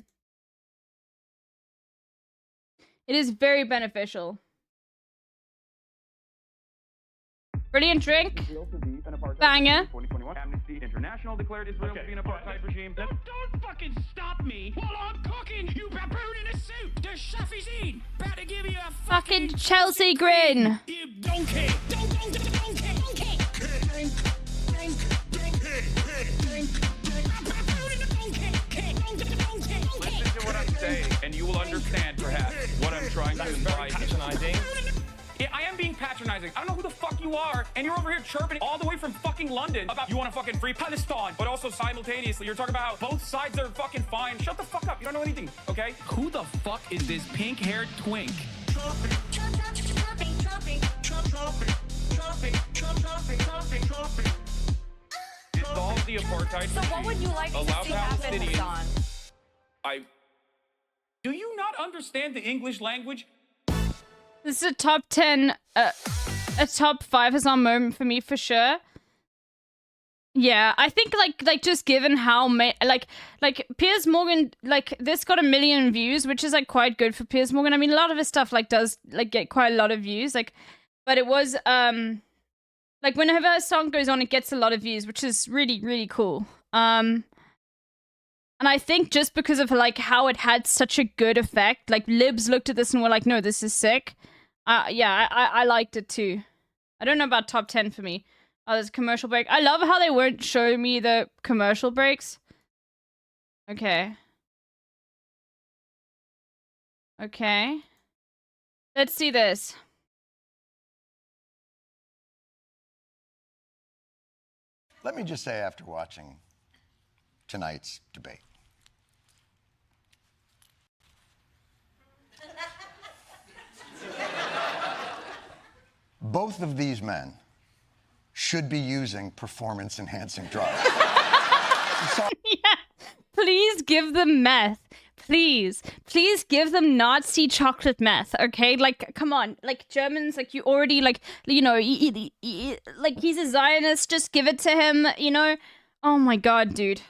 It is very beneficial. Brilliant drink. Banger. Amnesty International declared Israel to be an apartheid regime. Don't fucking stop me while I'm cooking, you baboon in a suit. The chef is in. Better give you a fucking Chelsea grin. You donkey. Listen to what I'm saying, and you will understand, perhaps, what I'm trying to imply. Patronizing. Yeah, I am being patronizing. I don't know who the fuck you are, and you're over here chirping all the way from fucking London about you want to fucking free Palestine, but also simultaneously you're talking about how both sides are fucking fine. Shut the fuck up. You don't know anything, okay? Who the fuck is this pink-haired twink? Dissolve the apartheid So what would you like to see happen, Hassan? Do you not understand the English language? This is a top 10, a top 5 Hassan moment for me, for sure. Yeah, I think, just given how Piers Morgan, this got 1 million views, which is, quite good for Piers Morgan. I mean, a lot of his stuff, does, get quite a lot of views, but it was, whenever a song goes on, it gets a lot of views, which is really, really cool. And I think just because of, how it had such a good effect, libs looked at this and were like, no, this is sick. Yeah, I liked it too. I don't know about top 10 for me. Oh, there's a commercial break. I love how they won't show me the commercial breaks. Okay. Okay. Let's see this. Let me just say, after watching tonight's debate, both of these men should be using performance-enhancing drugs. Yeah. Please give them meth. Please. Please give them Nazi chocolate meth, okay? Come on. Germans, you already, he's a Zionist. Just give it to him, Oh my God, dude.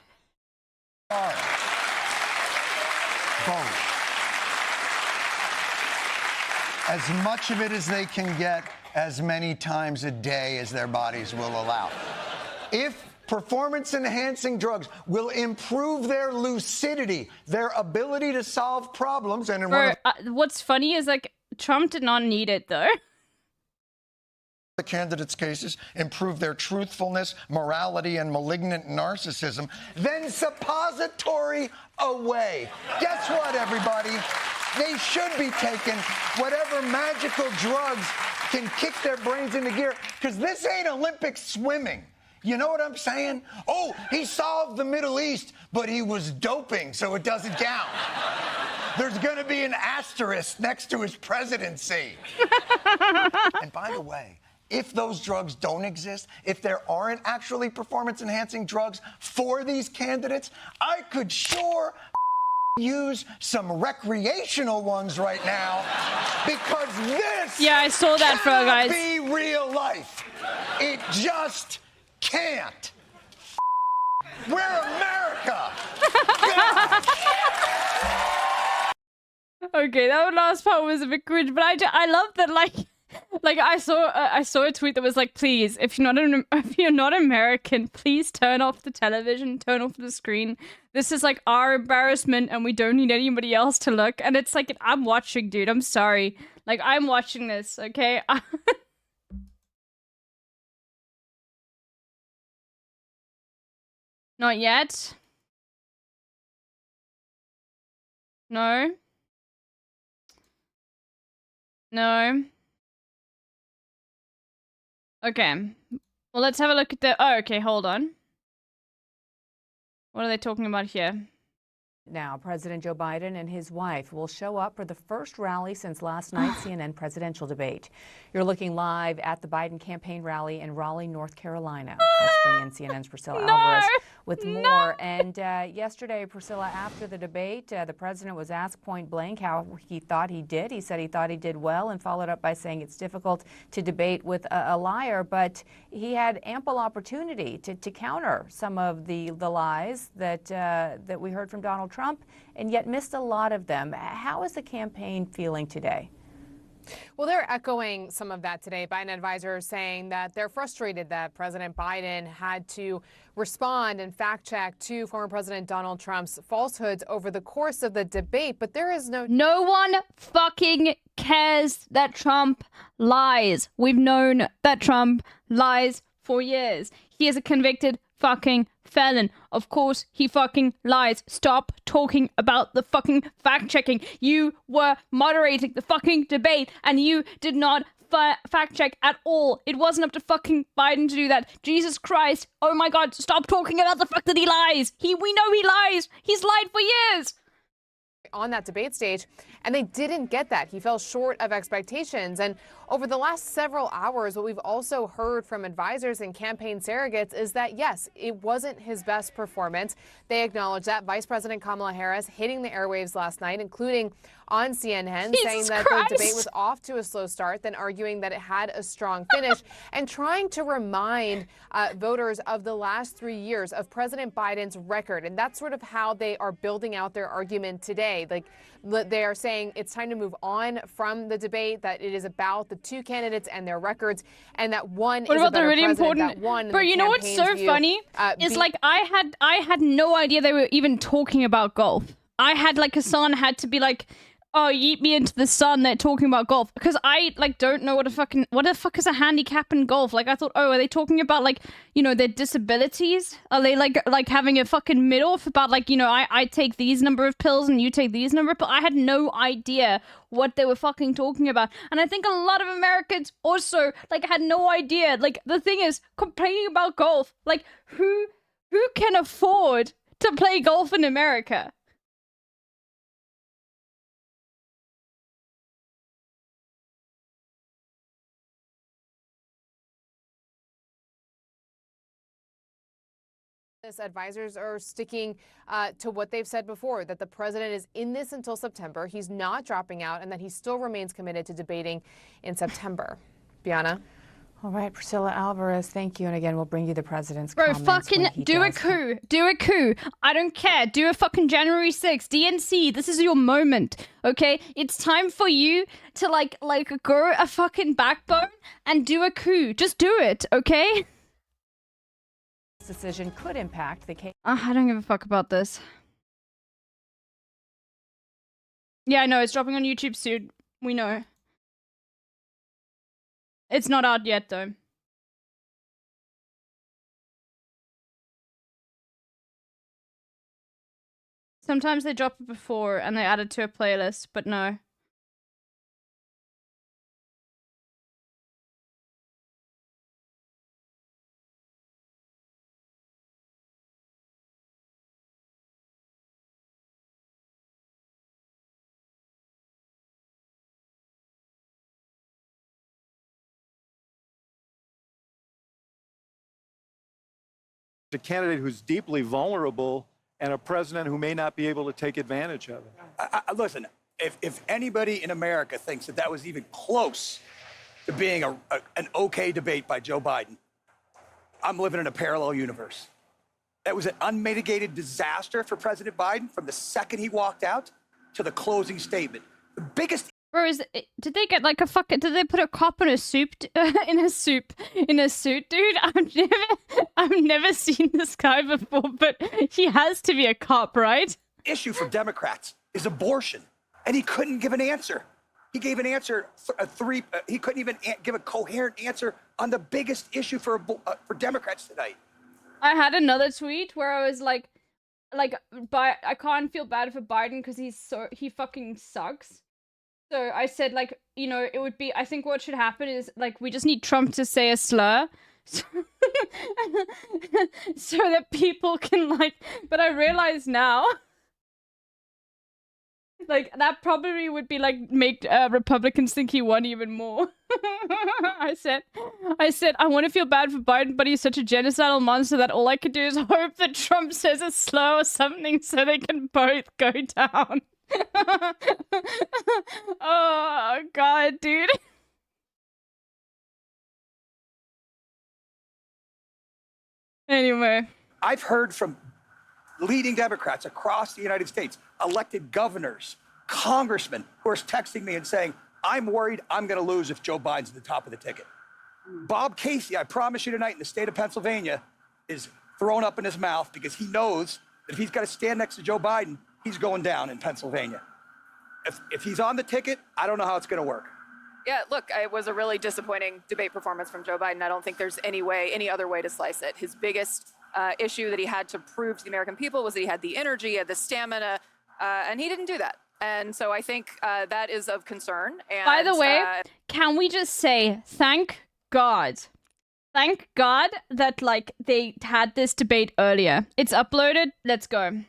Both. As much of it as they can get, as many times a day as their bodies will allow. If performance-enhancing drugs will improve their lucidity, their ability to solve problems, and what's funny is Trump did not need it though. The candidates' cases improve their truthfulness, morality, and malignant narcissism, then suppository away. Guess what, everybody? They should be taking whatever magical drugs can kick their brains into gear, because this ain't Olympic swimming. You know what I'm saying? Oh, he solved the Middle East, but he was doping, so it doesn't count. There's going to be an asterisk next to his presidency. And by the way, if those drugs don't exist, if there aren't actually performance-enhancing drugs for these candidates, I could sure use some recreational ones right now because this I saw that, cannot guys. be real life. It just can't. We're America. Okay, that last part was a bit cringe, but I love that, like I saw a tweet that was like, please, if you're not American, please turn off the television, turn off the screen. This is like our embarrassment, and we don't need anybody else to look. And it's like, I'm watching, dude. I'm sorry. Like, I'm watching this. Okay. Not yet. No. No. Okay. Well, let's have a look at the... Oh, okay, hold on. What are they talking about here? Now, President Joe Biden and his wife will show up for the first rally since last night's CNN presidential debate. You're looking live at the Biden campaign rally in Raleigh, North Carolina. Let's bring in CNN's Priscilla Alvarez with more. And yesterday, Priscilla, after the debate, the president was asked point blank how he thought he did. He said he thought he did well, and followed up by saying it's difficult to debate with a liar, but he had ample opportunity to counter some of the lies that we heard from Donald Trump, and yet missed a lot of them. How is the campaign feeling today? Well, they're echoing some of that today. Biden advisors saying that they're frustrated that President Biden had to respond and fact check to former President Donald Trump's falsehoods over the course of the debate. But there is no one fucking cares that Trump lies. We've known that Trump lies for years. He is a convicted fucking felon. Of course he fucking lies. Stop talking about the fucking fact checking. You were moderating the fucking debate and you did not fact check at all. It wasn't up to fucking Biden to do that. Jesus Christ. Oh my God. Stop talking about the fact that he lies. We know he lies. He's lied for years. On that debate stage, and they didn't get that. He fell short of expectations. And over the last several hours, what we've also heard from advisors and campaign surrogates is that, yes, it wasn't his best performance. They acknowledge that. Vice President Kamala Harris hitting the airwaves last night, including on CNN, saying that the debate was off to a slow start, then arguing that it had a strong finish, and trying to remind voters of the last 3 years of President Biden's record. And that's sort of how they are building out their argument today. Like, they are saying it's time to move on from the debate, that it is about the two candidates and their records, and that one is a better president, that one. But you know what's so funny is, like, I had no idea they were even talking about golf. I had, like, Hassan had to be like, oh, yeet me into the sun, they're talking about golf. Because I, like, don't know what the fuck is a handicap in golf? Like, I thought, oh, are they talking about, like, you know, their disabilities? Are they, like having a fucking mid-off about, like, you know, I take these number of pills and you take these number of pills? I had no idea what they were fucking talking about. And I think a lot of Americans also, like, had no idea. Like, the thing is, complaining about golf, like, who can afford to play golf in America? Advisors are sticking to what they've said before, that the president is in this until September. He's not dropping out, and that he still remains committed to debating in September. Bianna? All right, Priscilla Alvarez, thank you. And again, we'll bring you the president's comments. Bro, fucking do a coup. Do a coup. I don't care. Do a fucking January 6th. DNC, this is your moment, okay? It's time for you to, like grow a fucking backbone and do a coup. Just do it, okay? Decision could impact the case. I don't give a fuck about this. Yeah, I know. It's dropping on YouTube soon. We know. It's not out yet, though. Sometimes they drop it before and they add it to a playlist, but no. A candidate who's deeply vulnerable and a president who may not be able to take advantage of it. Listen, if anybody in America thinks that was even close to being an okay debate by Joe Biden, I'm living in a parallel universe. That was an unmitigated disaster for President Biden from the second he walked out to the closing statement. The biggest. Bro, did they get like a fucking? Did they put a cop in a suit, in a suit, dude? I've never seen this guy before, but he has to be a cop, right? Issue for Democrats is abortion, and he couldn't give an answer. He gave an answer he couldn't even give a coherent answer on the biggest issue for Democrats tonight. I had another tweet where I was like, I can't feel bad for Biden because he fucking sucks. So I said, like, you know, it would be, I think what should happen is, like, we just need Trump to say a slur so that people can, like, but I realize now, like, that probably would be, like, make Republicans think he won even more. I said, I want to feel bad for Biden, but he's such a genocidal monster that all I could do is hope that Trump says a slur or something so they can both go down. Oh god, dude. Anyway, I've heard from leading Democrats across the United States, elected governors, congressmen, who are texting me and saying, I'm worried I'm going to lose if Joe Biden's at the top of the ticket. Bob Casey, I promise you tonight, in the state of Pennsylvania, is thrown up in his mouth because he knows that if he's got to stand next to Joe Biden, he's going down in Pennsylvania. If he's on the ticket, I don't know how it's going to work. Yeah, look, it was a really disappointing debate performance from Joe Biden. I don't think there's any other way to slice it. His biggest issue that he had to prove to the American people was that he had the energy, he had the stamina, and he didn't do that. And so I think that is of concern. And, by the way, can we just say thank God that, like, they had this debate earlier. It's uploaded. Let's go.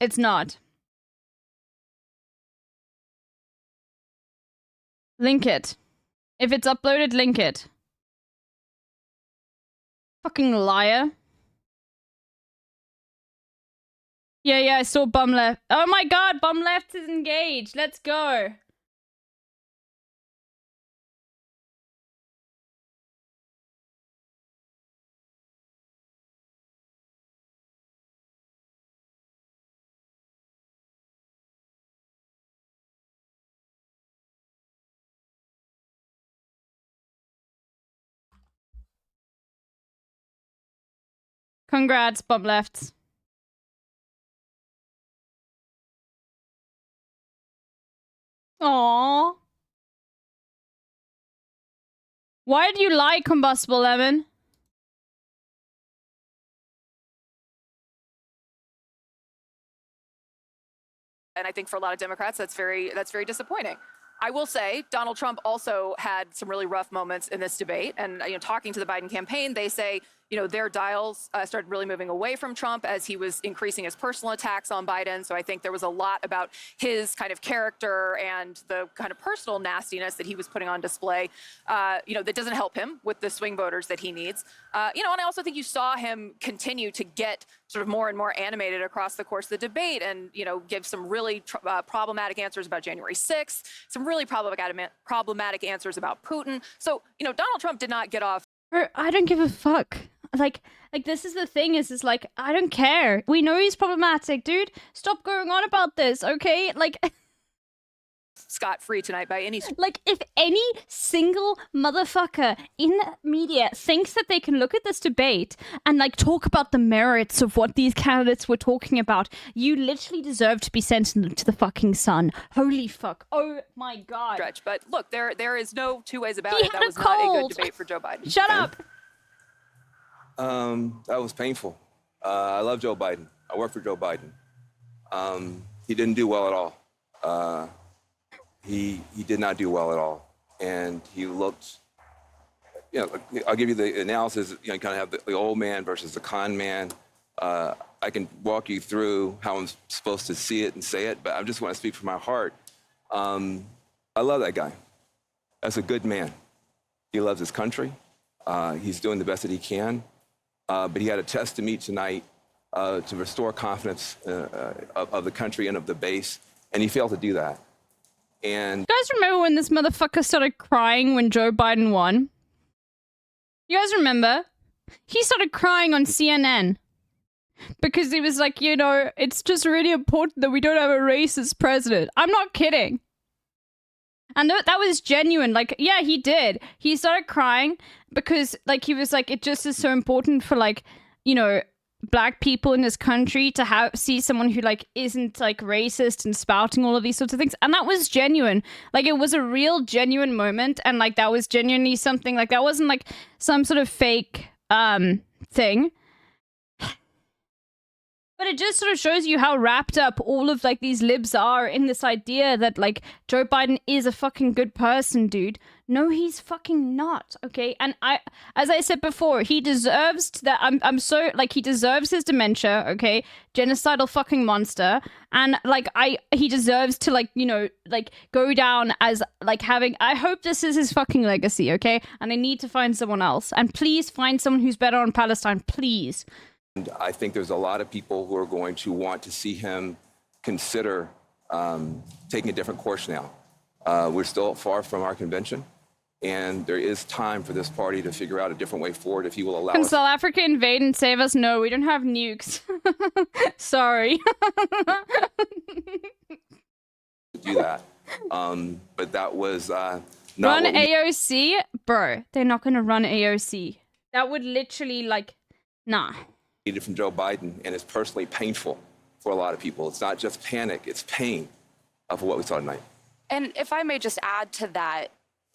It's not. Link it. If it's uploaded, link it. Fucking liar. Yeah, I saw bum left. Oh my god, bum left is engaged. Let's go. Congrats, bum lefts. Aww. Why do you like combustible lemon? And I think for a lot of Democrats, that's very disappointing. I will say Donald Trump also had some really rough moments in this debate. And, you know, talking to the Biden campaign, they say, you know, their dials started really moving away from Trump as he was increasing his personal attacks on Biden. So I think there was a lot about his kind of character and the kind of personal nastiness that he was putting on display, you know, that doesn't help him with the swing voters that he needs. You know, and I also think you saw him continue to get sort of more and more animated across the course of the debate and, you know, give some really problematic answers about January 6th, some really problematic answers about Putin. So, you know, Donald Trump did not get off. I don't give a fuck. Like this is the thing is like, I don't care. We know he's problematic, dude. Stop going on about this, okay? Like, scot-free tonight by any... Like, if any single motherfucker in the media thinks that they can look at this debate and, like, talk about the merits of what these candidates were talking about, you literally deserve to be sent to the fucking sun. Holy fuck. Oh, my God. Stretch. But look, there is no two ways about it. That was not a good debate for Joe Biden. Shut up. That was painful. I love Joe Biden. I work for Joe Biden. He didn't do well at all. He did not do well at all. And he looked, you know, I'll give you the analysis, you know, kind of have the old man versus the con man. I can walk you through how I'm supposed to see it and say it, but I just want to speak from my heart. I love that guy. That's a good man. He loves his country. He's doing the best that he can. but he had a test to meet tonight to restore confidence of the country and of the base, and he failed to do that. And you guys remember when this motherfucker started crying when Joe Biden won? You guys remember? He started crying on CNN because he was like, you know, it's just really important that we don't have a racist president. I'm not kidding. And that was genuine. Like, yeah, he did. He started crying because, like, he was like, it just is so important for, like, you know, black people in this country to see someone who, like, isn't, like, racist and spouting all of these sorts of things. And that was genuine. Like, it was a real genuine moment. And, like, that was genuinely something, like, that wasn't, like, some sort of fake thing. But it just sort of shows you how wrapped up all of, like, these libs are in this idea that, like, Joe Biden is a fucking good person, dude. No, he's fucking not, okay? And as I said before, he deserves that. I'm so, like, he deserves his dementia, okay? Genocidal fucking monster. And, like, he deserves to, like, you know, like, go down as, like, having, I hope this is his fucking legacy, okay? And I need to find someone else. And please find someone who's better on Palestine, please. And I think there's a lot of people who are going to want to see him consider taking a different course now. We're still far from our convention, and there is time for this party to figure out a different way forward if he will allow us. Can South Africa invade and save us? No, we don't have nukes. Sorry. To do that. But that was not run AOC? Bro, they're not going to run AOC. That would literally, like, nah. Needed from Joe Biden, and it's personally painful for a lot of people. It's not just panic, it's pain for what we saw tonight. And if I may just add to that,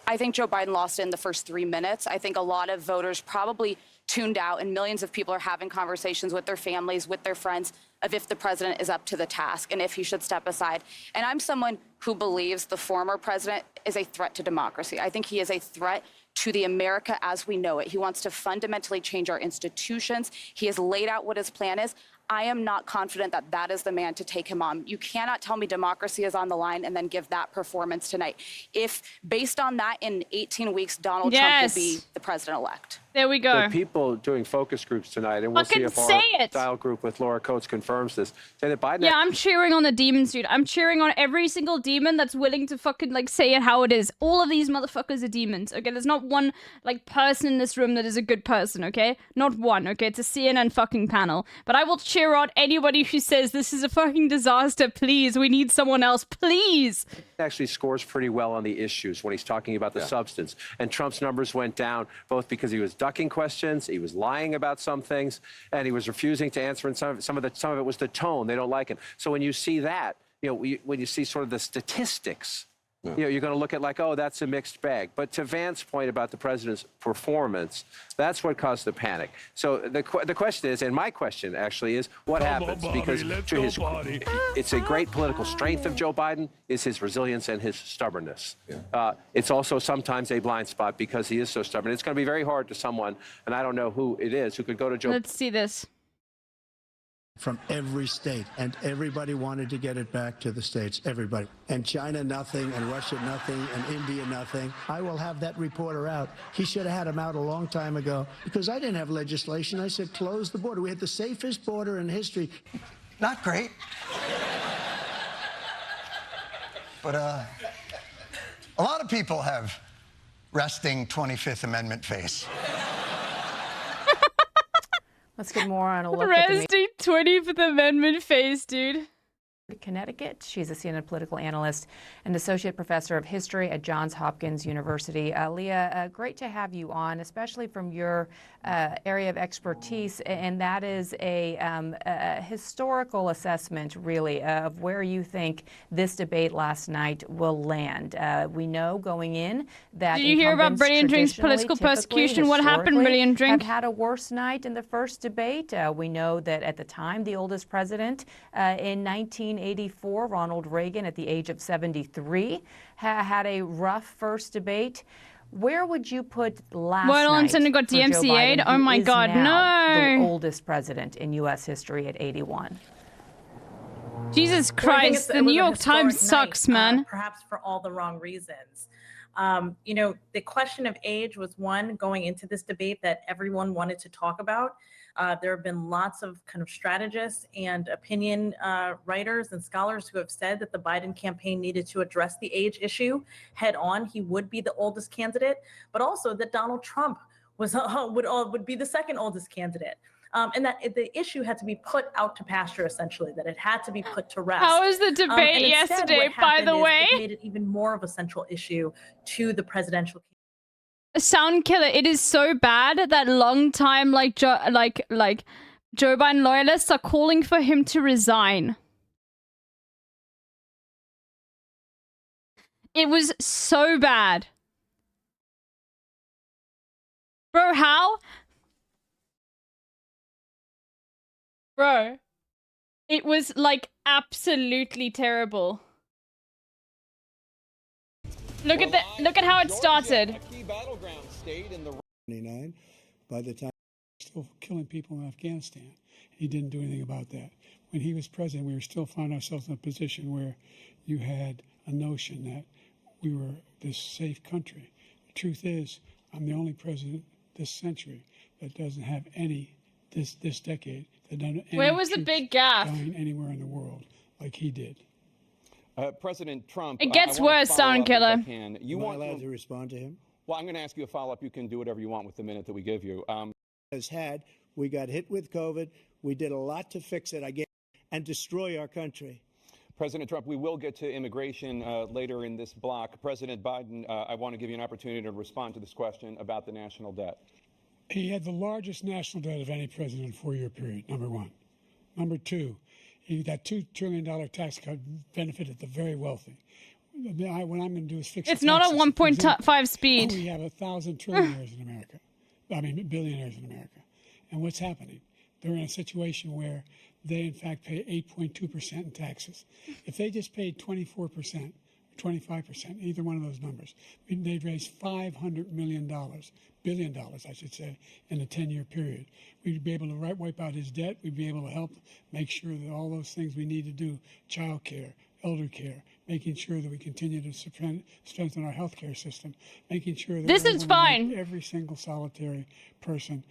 I think Joe Biden lost in the first 3 minutes. I think a lot of voters probably tuned out, and millions of people are having conversations with their families, with their friends, of if the president is up to the task and if he should step aside. And I'm someone who believes the former president is a threat to democracy. I think he is a threat to the America as we know it. He wants to fundamentally change our institutions. He has laid out what his plan is. I am not confident that that is the man to take him on. You cannot tell me democracy is on the line and then give that performance tonight. If, based on that, in 18 weeks, Donald Trump will be the president-elect. There we go. The people doing focus groups tonight, and we'll see if our style group with Laura Coates confirms this, say that Biden... Yeah, I'm cheering on the demons, dude. I'm cheering on every single demon that's willing to fucking, like, say it how it is. All of these motherfuckers are demons, okay? There's not one, like, person in this room that is a good person, okay? Not one, okay? It's a CNN fucking panel. But I will cheer on anybody who says this is a fucking disaster. Please, we need someone else. Please. He actually scores pretty well on the issues when he's talking about the substance. And Trump's numbers went down both because he was ducking questions, he was lying about some things, and he was refusing to answer. And some of it was the tone. They don't like him. So when you see that, you know, when you see sort of the statistics, you know, you're going to look at like, oh, that's a mixed bag. But to Vance's point about the president's performance, that's what caused the panic. So the question is, and my question actually is, what happens? Because to his, it's a great political strength of Joe Biden is his resilience and his stubbornness. It's also sometimes a blind spot because he is so stubborn. It's going to be very hard to someone, and I don't know who it is, who could go to Joe. Let's see this. From every state, and everybody wanted to get it back to the states, everybody. And China, nothing, and Russia, nothing, and India, nothing. I will have that reporter out. He should have had him out a long time ago, because I didn't have legislation. I said, close the border. We had the safest border in history. Not great. But a lot of people have resting 25th Amendment face. Let's get more on a look Resting 25th Amendment face, dude. Connecticut. She's a CNN political analyst and associate professor of history at Johns Hopkins University. Leah, great to have you on, especially from your area of expertise, and that is a historical assessment, really, of where you think this debate last night will land. We know going in that did you hear about Brilliant Drink's political persecution? What happened, Brilliant Drink? Have had a worse night in the first debate. We know that at the time, the oldest president in 1984, Ronald Reagan, at the age of 73, had a rough first debate. Where would you put last night got DMCA'd? Oh my God, no! The oldest president in U.S. history at 81. Jesus Christ, the New York Times sucks, man. Perhaps for all the wrong reasons. You know, the question of age was one going into this debate that everyone wanted to talk about. There have been lots of kind of strategists and opinion writers and scholars who have said that the Biden campaign needed to address the age issue head on. He would be the oldest candidate, but also that Donald Trump was would be the second oldest candidate. And that the issue had to be put out to pasture, essentially, that it had to be put to rest. How was the debate yesterday, by the way? It made it even more of a central issue to the presidential campaign. Sound killer, it is so bad that long time Joe Biden loyalists are calling for him to resign. It was so bad. Bro, how? Bro, it was like absolutely terrible. Look at how it started. Battleground state in the 29. By the time still killing people in Afghanistan, he didn't do anything about that. When he was president, we were still found ourselves in a position where you had a notion that we were this safe country. The truth is, I'm the only president this century that doesn't have any this decade that doesn't. Where was the big gaffe? Dying anywhere in the world like he did. President Trump. It gets worse, Sound Killer. You want allowed to respond to him? Well, I'm going to ask you a follow-up. You can do whatever you want with the minute that we give you. We got hit with COVID. We did a lot to fix it, again, and destroy our country. President Trump, we will get to immigration later in this block. President Biden, I want to give you an opportunity to respond to this question about the national debt. He had the largest national debt of any president in a 4-year period, number one. Number two, that $2 trillion tax cut benefited the very wealthy. What I'm going to do is fix it's not a 1.5 speed. We have 1,000 trillionaires in America. I mean, billionaires in America. And what's happening? They're in a situation where they, in fact, pay 8.2% in taxes. If they just paid 24%, 25%, either one of those numbers, they'd raise $500 billion, I should say, in a 10-year period. We'd be able to wipe out his debt. We'd be able to help make sure that all those things we need to do, child care, elder care, making sure that we continue to strengthen our healthcare system, making sure that this is fine. Every single solitary person.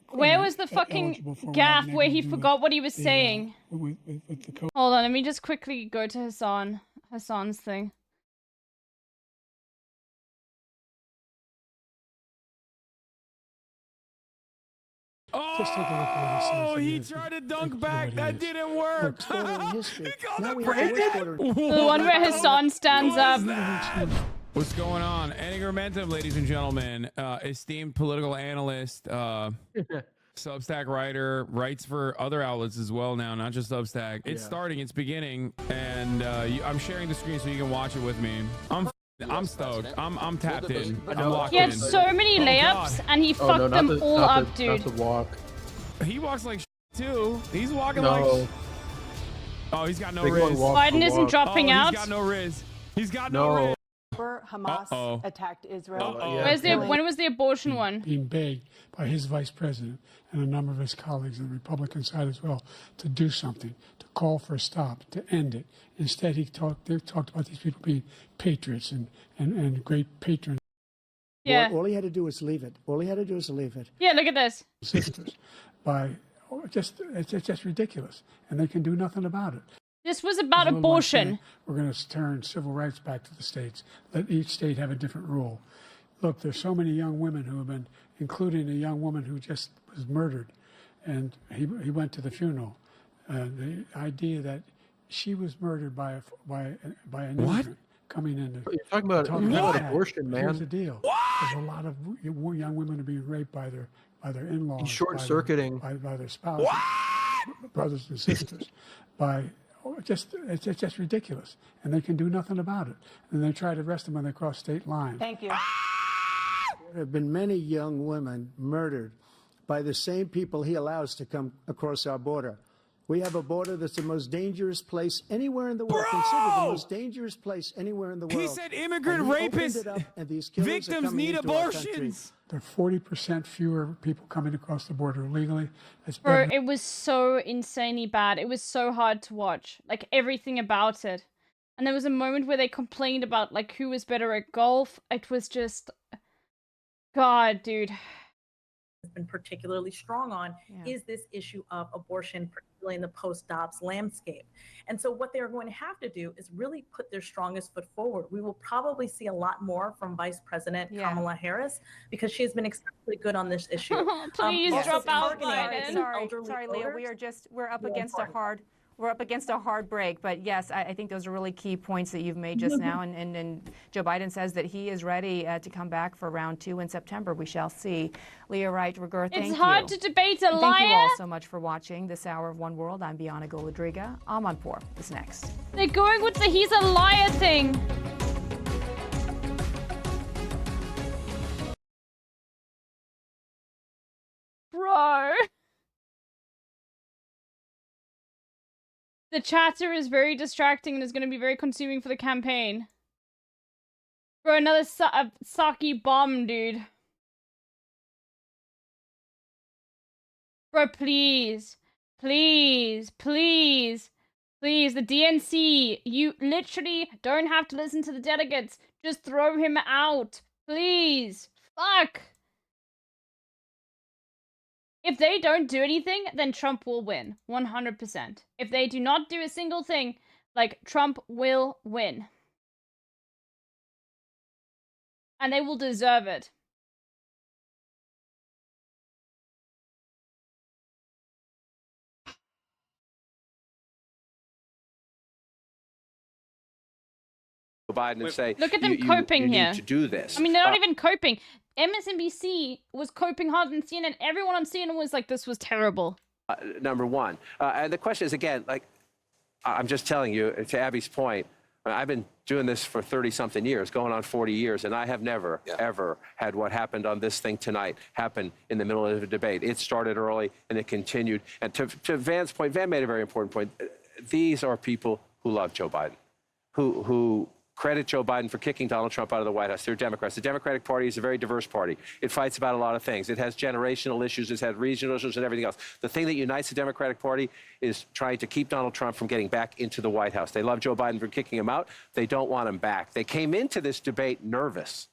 Where was the fucking gaffe where he forgot what he was saying? With the COVID. Hold on, let me just quickly go to Hassan's thing. Just take a look at what he tried to dunk back. That didn't work. The one where Hassan stands up. What's going on? Enigmentum, ladies and gentlemen. Esteemed political analyst, Substack writer, writes for other outlets as well now, not just Substack. It's starting, it's beginning, and I'm sharing the screen so you can watch it with me. I'm stoked. I'm tapped in. I'm locked in. He had so many layups, and he fucked them all up, dude. He walks like too. He's walking like. Oh, he's got no riz. Biden isn't dropping out. He's got no riz. He's got no riz. Hamas attacked Israel. When was the abortion one? Being begged by his vice president and a number of his colleagues on the Republican side as well to do something, to call for a stop, to end it. Instead, they talked about these people being patriots and great patrons. Yeah. All he had to do was leave it. All he had to do was leave it. Yeah, look at this. Sisters, it's just ridiculous, and they can do nothing about it. This was about abortion. We're going to turn civil rights back to the states. Let each state have a different rule. Look, there's so many young women who have been, including a young woman who just was murdered, and he went to the funeral. The idea that she was murdered by an immigrant coming in. You're talking about abortion, man. Here's the deal. There's a lot of young women are being raped by their in-laws. Short-circuiting. By their spouses, brothers and sisters, it's just ridiculous, and they can do nothing about it. And they try to arrest them when they cross state lines. Thank you. There have been many young women murdered by the same people he allows to come across our border. We have a border that's the most dangerous place anywhere in the world. Consider the most dangerous place anywhere in the world. He said immigrant rapists, victims need abortions. There are 40% fewer people coming across the border illegally. Bro, it was so insanely bad. It was so hard to watch. Like, everything about it. And there was a moment where they complained about like who was better at golf. It was just, God, dude. Has been particularly strong on is this issue of abortion, particularly in the post-Dobbs landscape. And so what they're going to have to do is really put their strongest foot forward. We will probably see a lot more from Vice President Kamala Harris because she has been exceptionally good on this issue. Please drop out, Biden. Sorry, Leah. We're up against a hard break, but yes, I think those are really key points that you've made just now. And Joe Biden says that he is ready to come back for round 2 in September. We shall see. Leah Wright, Rigueur, thank you. It's hard to debate a liar. Thank you all so much for watching this hour of One World. I'm Bianca Golodriga. Amanpour is next. They're going with the he's a liar thing. Bro. The chatter is very distracting and is going to be very consuming for the campaign. Bro, another Saki bomb, dude. Bro, please. Please, please, please. The DNC, you literally don't have to listen to the delegates. Just throw him out. Please. Fuck. If they don't do anything, then Trump will win. 100%. If they do not do a single thing, like, Trump will win. And they will deserve it. Biden and say, look at them coping you here. need to do this. I mean, they're not even coping. MSNBC was coping hard on CNN. Everyone on CNN was like, this was terrible. Number one. And the question is, again, like, I'm just telling you, to Abby's point, I've been doing this for 30-something years, going on 40 years, and I have never, ever had what happened on this thing tonight happen in the middle of a debate. It started early, and it continued. And to Van's point, Van made a very important point. These are people who love Joe Biden, who credit Joe Biden for kicking Donald Trump out of the White House. They're Democrats. The Democratic Party is a very diverse party. It fights about a lot of things. It has generational issues. It's had regional issues and everything else. The thing that unites the Democratic Party is trying to keep Donald Trump from getting back into the White House. They love Joe Biden for kicking him out. They don't want him back. They came into this debate nervous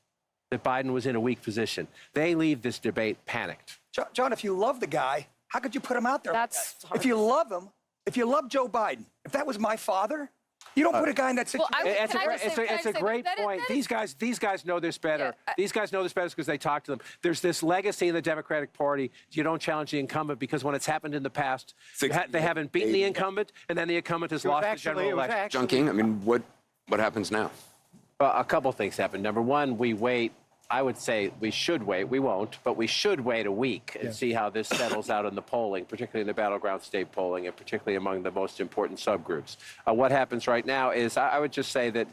that Biden was in a weak position. They leave this debate panicked. John, if you love the guy, how could you put him out there? That's hard. If you love him, if you love Joe Biden, if that was my father, you don't put a guy in that situation. It's a great point. These guys know this better. These guys know this better because they talk to them. There's this legacy in the Democratic Party. You don't challenge the incumbent because when it's happened in the past, they haven't beaten the incumbent, and then the incumbent has lost the general election. John King, I mean, what happens now? A couple things happen. Number one, we wait. I would say we should wait. We won't, but we should wait a week and see how this settles out in the polling, particularly in the battleground state polling, and particularly among the most important subgroups. What happens right now is I would just say that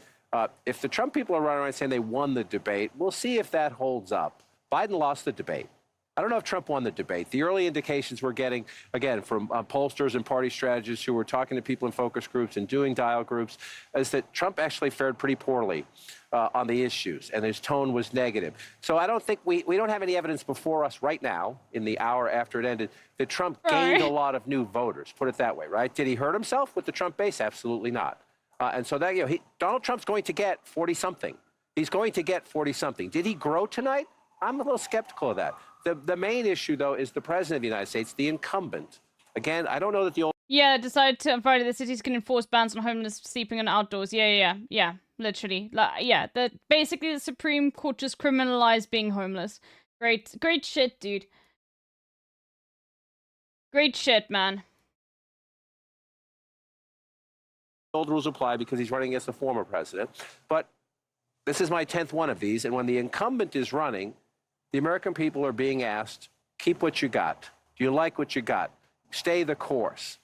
if the Trump people are running around saying they won the debate, we'll see if that holds up. Biden lost the debate. I don't know if Trump won the debate. The early indications we're getting, again, from pollsters and party strategists who were talking to people in focus groups and doing dial groups, is that Trump actually fared pretty poorly on the issues, and his tone was negative. So I don't think we don't have any evidence before us right now, in the hour after it ended, that Trump gained a lot of new voters, put it that way, right? Did he hurt himself with the Trump base? Absolutely not. And so that, Donald Trump's going to get 40-something. He's going to get 40-something. Did he grow tonight? I'm a little skeptical of that. The main issue, though, is the president of the United States, the incumbent. Again, I don't know that the old... Yeah, decided to on Friday the cities can enforce bans on homeless sleeping on outdoors. Yeah, literally. Basically, the Supreme Court just criminalized being homeless. Great shit, dude. Great shit, man. Old rules apply because he's running against the former president. But this is my 10th one of these, and when the incumbent is running, the American people are being asked, keep what you got. Do you like what you got? Stay the course.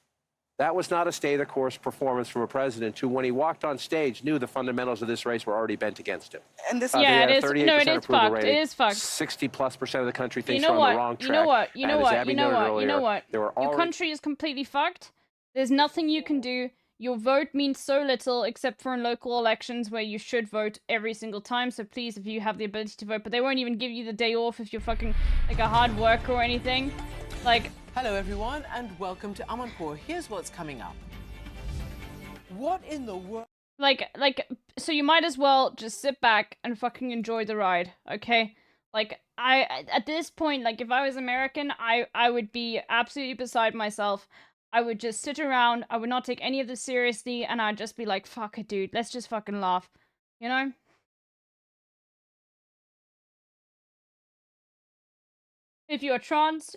That was not a stay-the-course performance from a president who, when he walked on stage, knew the fundamentals of this race were already bent against him. And this, it is. No, it is fucked. It is fucked. 60+% of the country thinks we're on the wrong track. You know what? Your country is completely fucked. There's nothing you can do. Your vote means so little, except for in local elections where you should vote every single time. So please, if you have the ability to vote, but they won't even give you the day off if you're fucking like a hard worker or anything. Like. Hello, everyone, and welcome to Amanpour. Here's what's coming up. What in the world? So you might as well just sit back and fucking enjoy the ride, okay? Like, at this point, like, if I was American, I would be absolutely beside myself. I would just sit around, I would not take any of this seriously, and I'd just be like, fuck it, dude, let's just fucking laugh, you know? If you're trans,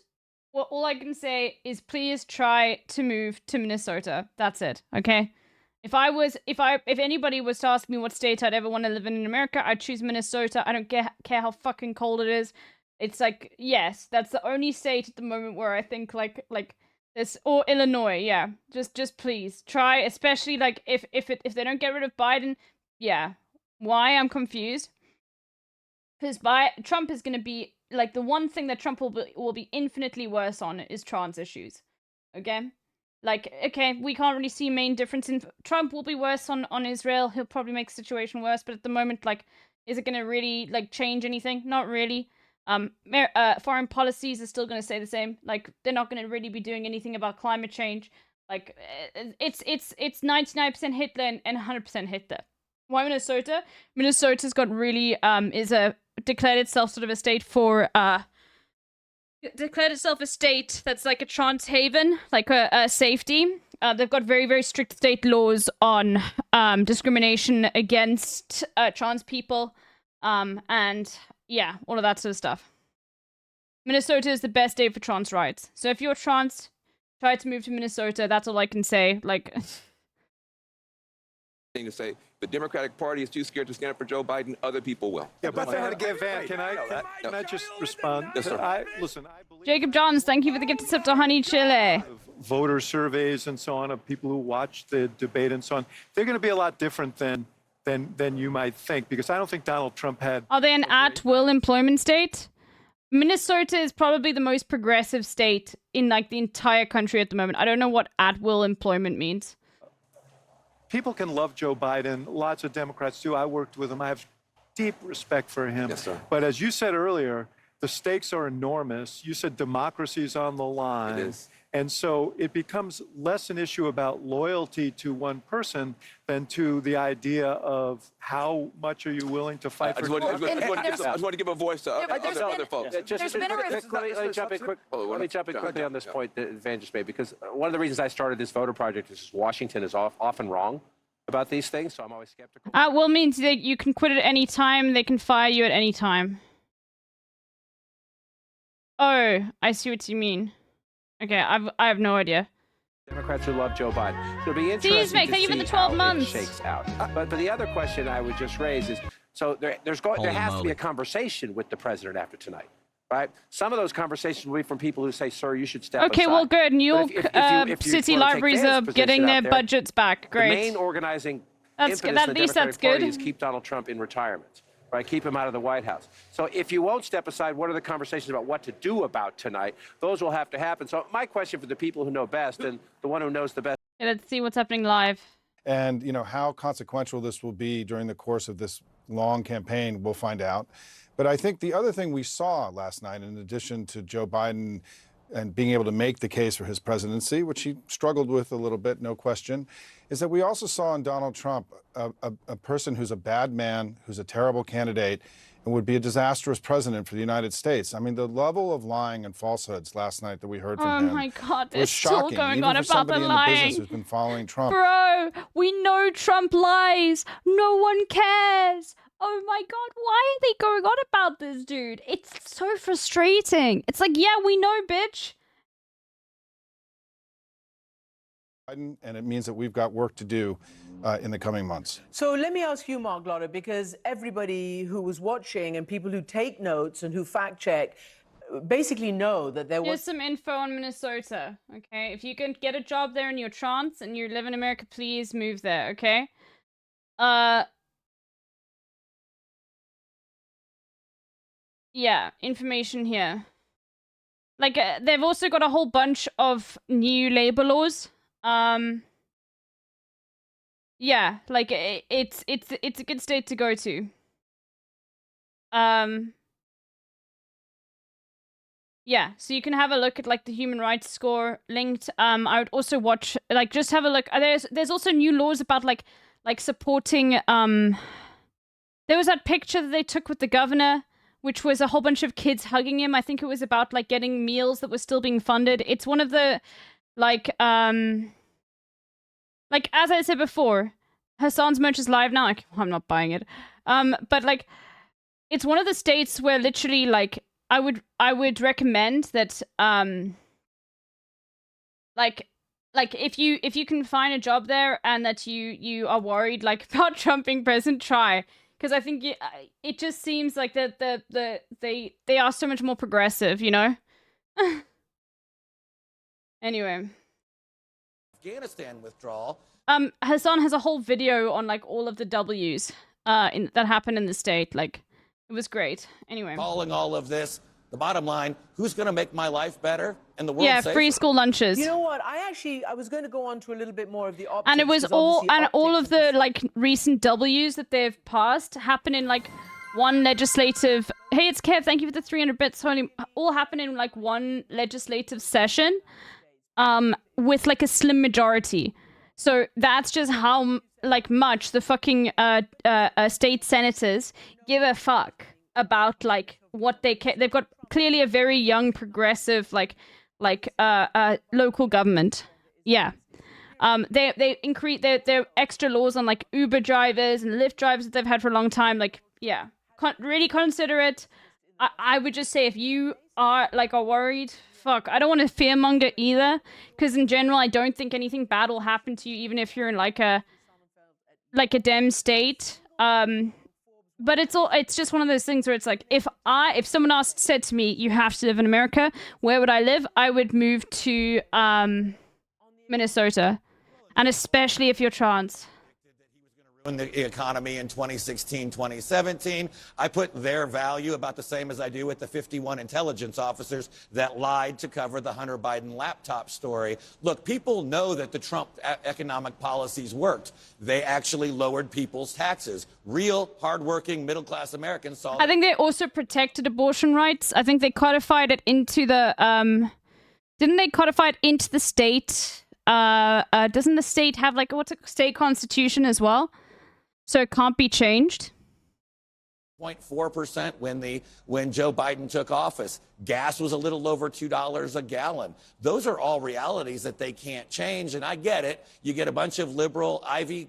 well, all I can say is please try to move to Minnesota. That's it, okay? If anybody was to ask me what state I'd ever want to live in America, I'd choose Minnesota. I don't care how fucking cold it is. It's like, yes, that's the only state at the moment where I think like this, or Illinois, yeah. Just please try, especially like if they don't get rid of Biden, yeah. Why? I'm confused. Because Trump is going to be like the one thing that Trump will be infinitely worse on is trans issues. Okay? Like, okay, we can't really see main difference in Trump will be worse on Israel. He'll probably make the situation worse, but at the moment, like, is it going to really like change anything? Not really. Foreign policies are still going to stay the same. Like, they're not going to really be doing anything about climate change. Like, it's 99% Hitler and 100% Hitler. Why Minnesota? Minnesota's got really declared itself sort of a state for declared itself a state that's like a trans haven, like a safety. They've got very, very strict state laws on discrimination against trans people, and yeah, all of that sort of stuff. Minnesota is the best state for trans rights. So if you're trans, try to move to Minnesota. That's all I can say. Like, thing to say, the Democratic Party is too scared to stand up for Joe Biden. Other people will. Yeah, but can I just respond? Yes, sir. Jacob Johns, thank you for the gift of sip to Honey Chile. Voter surveys and so on of people who watch the debate and so on, they're going to be a lot different than you might think, because I don't think Donald Trump had. Are they an at-will employment state? Minnesota is probably the most progressive state in like the entire country at the moment. I don't know what at-will employment means. People can love Joe Biden. Lots of Democrats do. I worked with him. I have deep respect for him. Yes, sir. But as you said earlier, the stakes are enormous. You said democracy's on the line. It is. And so it becomes less an issue about loyalty to one person than to the idea of how much are you willing to fight for. I just want to give a voice to other folks. Let me jump in quickly on this point that Van just made, because one of the reasons I started this voter project is Washington is often wrong about these things, so I'm always skeptical. Will means that you can quit at any time. They can fire you at any time. Oh, I see what you mean. Okay, I have no idea. Democrats who love Joe Biden. So it'll be interesting to see how it shakes out. But the other question I would just raise is, so there has to be a conversation with the president after tonight, right? Some of those conversations will be from people who say, sir, you should step aside. Okay, well, good. New York city libraries are getting their budgets back. Great. The main organizing impetus of the Democratic Party is keep Donald Trump in retirement. Right, keep him out of the White House. So if you won't step aside, what are the conversations about what to do about tonight? Those will have to happen. So my question for the people who know best, and the one who knows the best. Okay, let's see what's happening live. And, you know, how consequential this will be during the course of this long campaign, we'll find out. But I think the other thing we saw last night, in addition to Joe Biden and being able to make the case for his presidency, which he struggled with a little bit, no question, is that we also saw in Donald Trump a person who's a bad man, who's a terrible candidate, and would be a disastrous president for the United States. I mean, the level of lying and falsehoods last night that we heard from him my God, there's was shocking, still going even on for about somebody the in the lying. business who's been following Trump. Bro, we know Trump lies. No one cares. Oh my God, why are they going on about this, dude? It's so frustrating. It's like, yeah, we know, bitch. And it means that we've got work to do in the coming months. So let me ask you, Mark Lotter, because everybody who was watching and people who take notes and who fact check basically know that there was... Here's some info on Minnesota, okay? If you can get a job there and you're trans and you live in America, please move there, okay? Yeah, information here. Like, they've also got a whole bunch of new labor laws. Yeah, like it's a good state to go to. Yeah, so you can have a look at like the human rights score linked. I would also watch, like, just have a look. There's also new laws about like like supporting, there was that picture that they took with the governor, which was a whole bunch of kids hugging him. I think it was about like getting meals that were still being funded. It's one of the, like as I said before, Hassan's merch is live now. I'm not buying it. But like, it's one of the states where literally like, I would recommend that, like if you can find a job there and that you are worried like about Trump being president, try. Because I think it just seems like that they are so much more progressive, you know? Anyway. Afghanistan withdrawal. Hassan has a whole video on like all of the W's that happened in the state. Like, it was great. Anyway. Calling all of this. The bottom line, who's going to make my life better and the world safer? Free school lunches. You know what? I was going to go on to a little bit more of the optics. And it was all of the like recent W's that they've passed happen in like one legislative. Hey, it's Kev. Thank you for the 300 bits. All happen in like one legislative session, with like a slim majority. So that's just how like much the fucking state senators give a fuck about like what they've got. Clearly a very young progressive local government. Yeah. They increase their extra laws on like Uber drivers and Lyft drivers that they've had for a long time. Like, yeah, really consider it. I would just say if you are worried, fuck, I don't want to fearmonger either, because in general I don't think anything bad will happen to you, even if you're in like a Dem state. But it's just one of those things where it's like, if someone said to me, you have to live in America, where would I live? I would move to Minnesota. And especially if you're trans. Ruin the economy in 2016, 2017. I put their value about the same as I do with the 51 intelligence officers that lied to cover the Hunter Biden laptop story. Look, people know that the Trump economic policies worked. They actually lowered people's taxes. Real, hardworking, middle-class Americans saw. I think they also protected abortion rights. I think they codified it into the didn't they codify it into the state? Doesn't the state have like what's a state constitution as well? So it can't be changed. 0.4% when Joe Biden took office. Gas was a little over $2 a gallon. Those are all realities that they can't change. And I get it. You get a bunch of liberal Ivy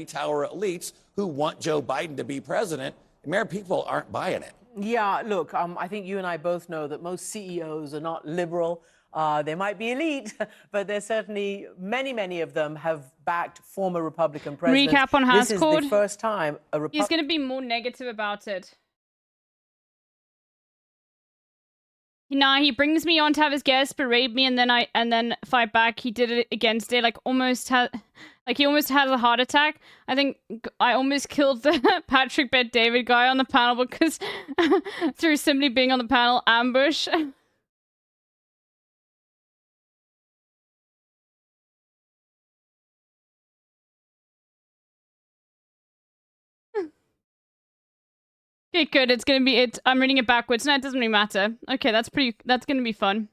Tower elites who want Joe Biden to be president. American people aren't buying it. Yeah, look, I think you and I both know that most CEOs are not liberal. They might be elite, but there's certainly many of them have backed former Republican presidents. Recap on House This is Code. the first time a He's going to be more negative about it. Nah, he brings me on to have his guest berate me, and then fight back. He did it against it, he almost has a heart attack. I think I almost killed the Patrick Bet David guy on the panel because through simply being on the panel ambush. Okay, good. It's gonna be it. I'm reading it backwards. No, it doesn't really matter. Okay, that's gonna be fun.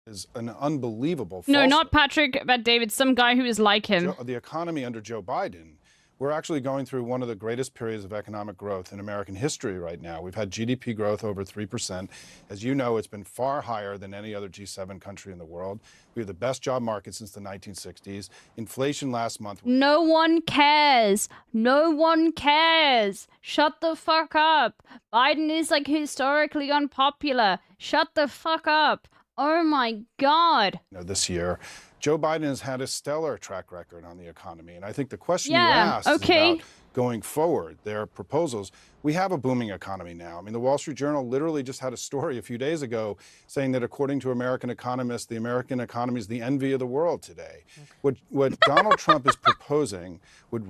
Is an unbelievable No, falsehood. not Patrick, but David, some guy who is like him. The economy under Joe Biden, we're actually going through one of the greatest periods of economic growth in American history right now. We've had GDP growth over 3%. As you know, it's been far higher than any other G7 country in the world. We have the best job market since the 1960s. Inflation last month. No one cares. No one cares. Shut the fuck up. Biden is historically unpopular. Shut the fuck up. Oh my God. This year, Joe Biden has had a stellar track record on the economy. And I think the question you asked is about going forward, their proposals. We have a booming economy now. I mean, the Wall Street Journal literally just had a story a few days ago saying that according to American economists, the American economy is the envy of the world today. What Donald Trump is proposing would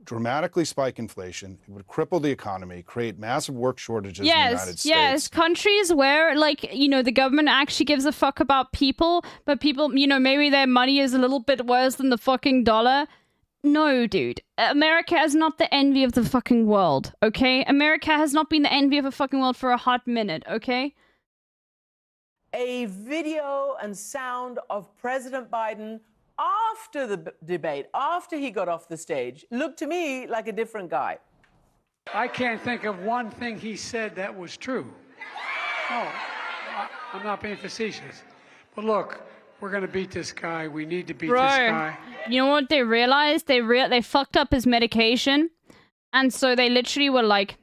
dramatically spike inflation. It would cripple the economy, create massive work shortages in the United States. Yes, countries where, the government actually gives a fuck about people, but people, maybe their money is a little bit worse than the fucking dollar. No, dude. America is not the envy of the fucking world, okay? America has not been the envy of the fucking world for a hot minute, okay? A video and sound of President Biden after the debate, after he got off the stage, looked to me like a different guy. I can't think of one thing he said that was true. No, I'm not being facetious. But look, we're going to beat this guy. We need to beat this guy. You know what they realized? They fucked up his medication. And so they literally were like,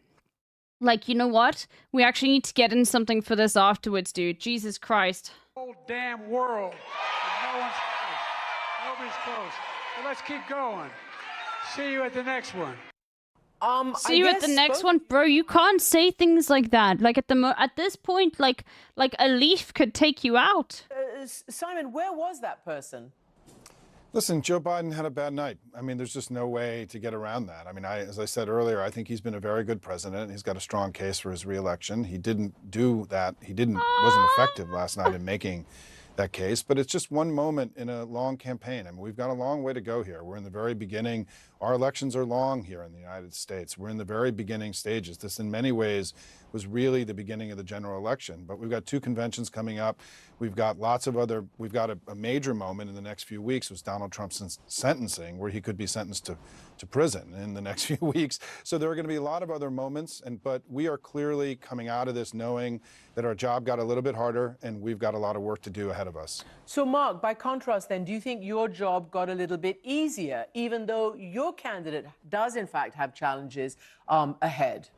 you know what? We actually need to get in something for this afterwards, dude. Jesus Christ. Whole damn world. And no one's close. Nobody's close. But let's keep going. See you at the next one. See you at the next one, bro. You can't say things like that. Like at this point, like a leaf could take you out. Simon, where was that person? Listen, Joe Biden had a bad night. I mean, there's just no way to get around that. I mean, as I said earlier, I think he's been a very good president. He's got a strong case for his reelection. He didn't do that. He wasn't effective last night in making that case, but it's just one moment in a long campaign. I mean, we've got a long way to go here. We're in the very beginning. Our elections are long here in the United States. We're in the very beginning stages. This, in many ways, was really the beginning of the general election. But we've got 2 conventions coming up. We've got we've got a major moment in the next few weeks was Donald Trump's sentencing, where he could be sentenced to prison in the next few weeks. So there are going to be a lot of other moments, but we are clearly coming out of this knowing that our job got a little bit harder and we've got a lot of work to do ahead of us. So, Mark, by contrast then, do you think your job got a little bit easier, even though your candidate does, in fact, have challenges ahead?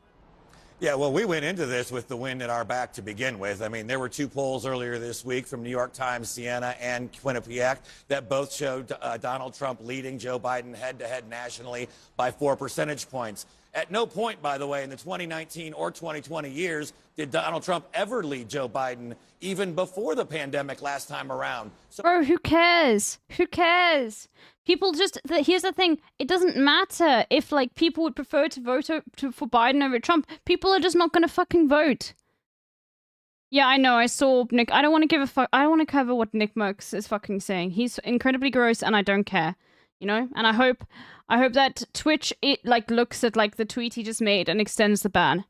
Yeah, well, we went into this with the wind at our back to begin with. I mean, there were 2 polls earlier this week from New York Times, Siena, and Quinnipiac that both showed Donald Trump leading Joe Biden head-to-head nationally by 4 percentage points. At no point, by the way, in the 2019 or 2020 years did Donald Trump ever lead Joe Biden, even before the pandemic last time around. So Bro, who cares? Who cares? People just, here's the thing, it doesn't matter if, like, people would prefer to vote for Biden over Trump. People are just not going to fucking vote. Yeah, I know, I saw Nick, I don't want to give a fuck, I don't want to cover what Nick Merckx is fucking saying. He's incredibly gross and I don't care, you know? And I hope that Twitch, looks at, the tweet he just made and extends the ban.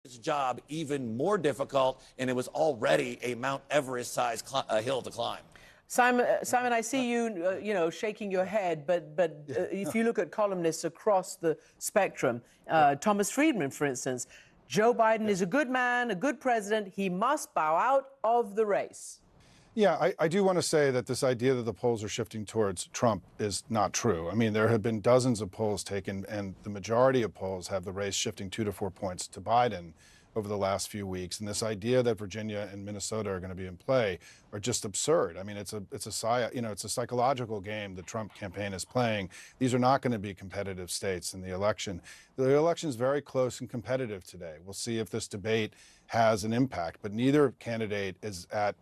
his job even more difficult, and it was already a Mount Everest-sized hill to climb. Simon, I see you, shaking your head, but if you look at columnists across the spectrum, Thomas Friedman, for instance, Joe Biden is a good man, a good president. He must bow out of the race. Yeah, I do want to say that this idea that the polls are shifting towards Trump is not true. I mean, there have been dozens of polls taken, and the majority of polls have the race shifting 2 to 4 points to Biden over the last few weeks. And this idea that Virginia and Minnesota are going to be in play are just absurd. I mean, it's a psychological game the Trump campaign is playing. These are not going to be competitive states in the election. The election is very close and competitive today. We'll see if this debate has an impact, but neither candidate is at,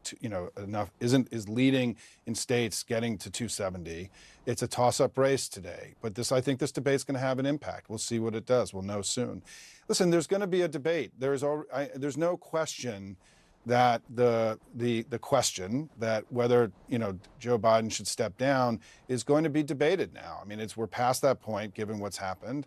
is leading in states getting to 270. It's a toss-up race today, but I think this debate's going to have an impact. We'll see what it does. We'll know soon. Listen, there's going to be a debate. There's no question that the question that whether Joe Biden should step down is going to be debated now. I mean, we're past that point given what's happened.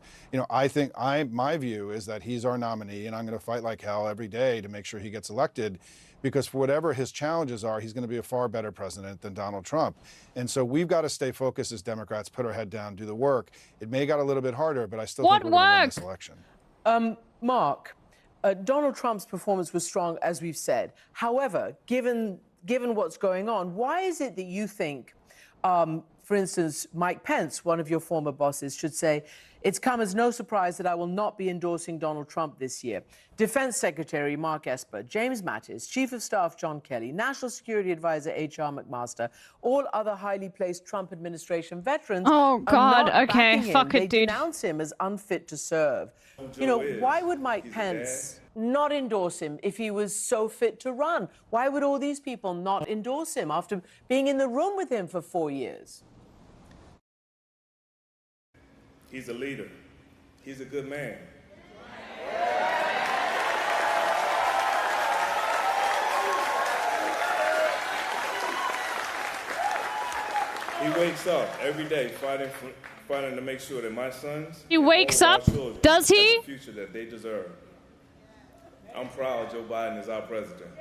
I think my view is that he's our nominee, and I'm going to fight like hell every day to make sure he gets elected, because for whatever his challenges are, he's going to be a far better president than Donald Trump. And so we've got to stay focused as Democrats, put our head down, do the work. It may got a little bit harder, but I still think we're going to win this election. Mark, Donald Trump's performance was strong, as we've said. However, given what's going on, why is it that you think, for instance, Mike Pence, one of your former bosses, should say, it's come as no surprise that I will not be endorsing Donald Trump this year? Defense Secretary Mark Esper, James Mattis, Chief of Staff John Kelly, National Security Advisor H.R. McMaster, all other highly placed Trump administration veterans. Oh, God. Okay, fuck it, dude. They denounce him as unfit to serve. Why would Mike Pence not endorse him if he was so fit to run? Why would all these people not endorse him after being in the room with him for 4 years? He's a leader. He's a good man. He wakes up every day fighting to make sure that my sons. He wakes up? Does he? The future that they deserve. I'm proud Joe Biden is our president.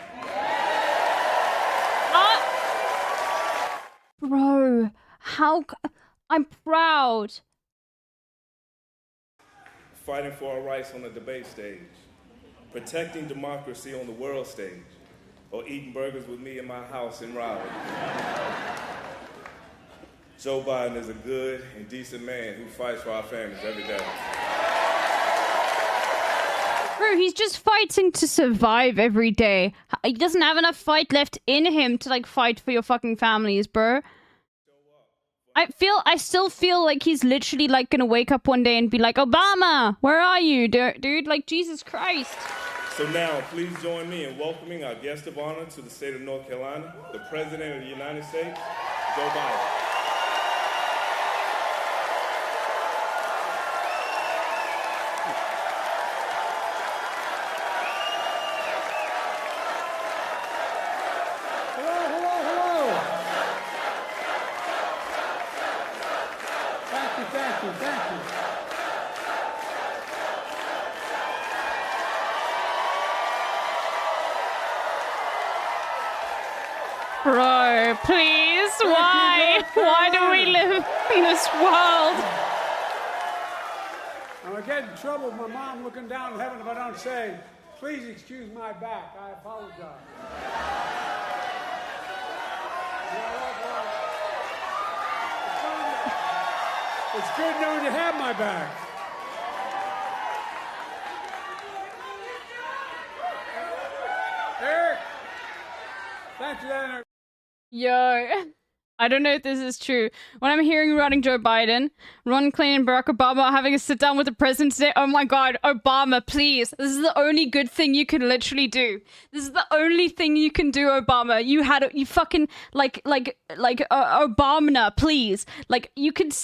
Bro, I'm proud. Fighting for our rights on the debate stage, protecting democracy on the world stage, or eating burgers with me in my house in Raleigh. Joe Biden is a good and decent man who fights for our families every day. Bro, he's just fighting to survive every day. He doesn't have enough fight left in him to, like, fight for your fucking families, bro. I still feel like he's literally, like, gonna wake up one day and be like, Obama, where are you, dude? Like, Jesus Christ. So now, please join me in welcoming our guest of honor to the state of North Carolina, the President of the United States, Joe Biden. Bro, please, why? Why do we live in this world? I'm gonna get in trouble with my mom looking down in heaven if I don't say, please excuse my back. I apologize. It's good knowing you have my back. Eric, thank you, Leonard. Yo, I don't know if this is true. When I'm hearing regarding Joe Biden, Ron Klain and Barack Obama are having a sit down with the president today. Oh my God, Obama, please. This is the only good thing you can literally do. This is the only thing you can do, Obama. You fucking, Obama, please. Like, you could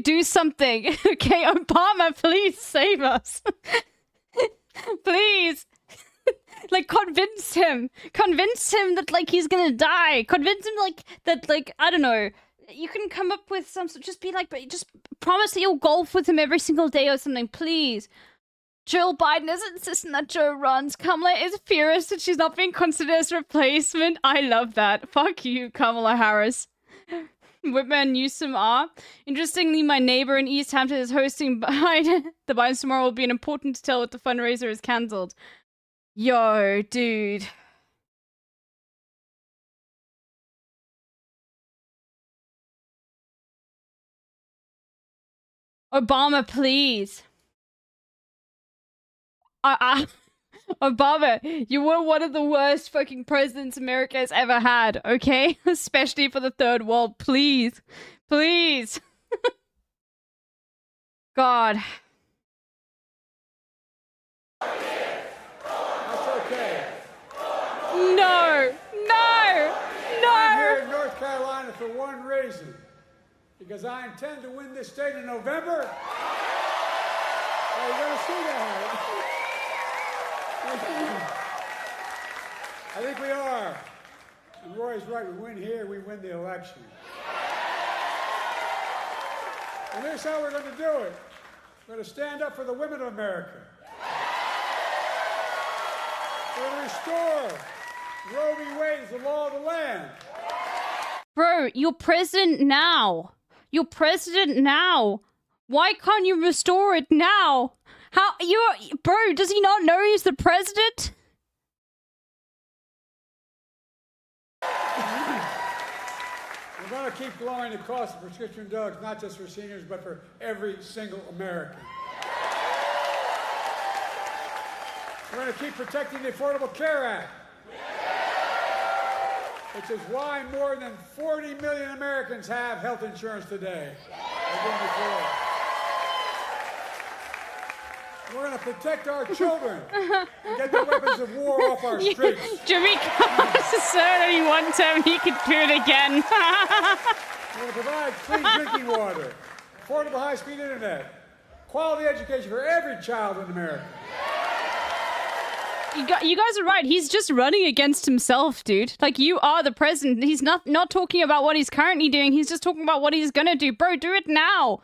do something. Okay, Obama, please save us. Please. Like, convince him that, like, he's gonna die. Convince him, like, that, like, I don't know. You can come up with some, just be like, just promise that you'll golf with him every single day or something, please. Jill Biden is insisting that Joe runs. Kamala is furious that she's not being considered as replacement. I love that. Fuck you, Kamala Harris. Whitman Newsom are. Interestingly, my neighbor in East Hampton is hosting Biden. The Biden tomorrow will be an important detail if the fundraiser is cancelled. Yo, dude. Obama, please. Obama, you were one of the worst fucking presidents America has ever had, okay? Especially for the third world. Please. Please. God. No! No! No! I'm here in North Carolina for one reason. Because I intend to win this state in November. Are you going to see that? I think we are. And Roy's right. We win here, we win the election. And here's how we're going to do it. We're going to stand up for the women of America. We're going to restore Roe v. Wade is the law of the land. Bro, you're president now. You're president now. Why can't you restore it now? Bro, does he not know he's the president? We're going to keep lowering the cost of prescription drugs, not just for seniors, but for every single American. We're going to keep protecting the Affordable Care Act, which is why more than 40 million Americans have health insurance today. We're going to protect our children and get the weapons of war off our streets. Jimmy Carter said only one time he could do it again. We're going to provide clean drinking water, affordable high-speed internet, quality education for every child in America. You guys are right. He's just running against himself, dude. Like, you are the president. He's not talking about what he's currently doing. He's just talking about what he's gonna do. Bro, do it now.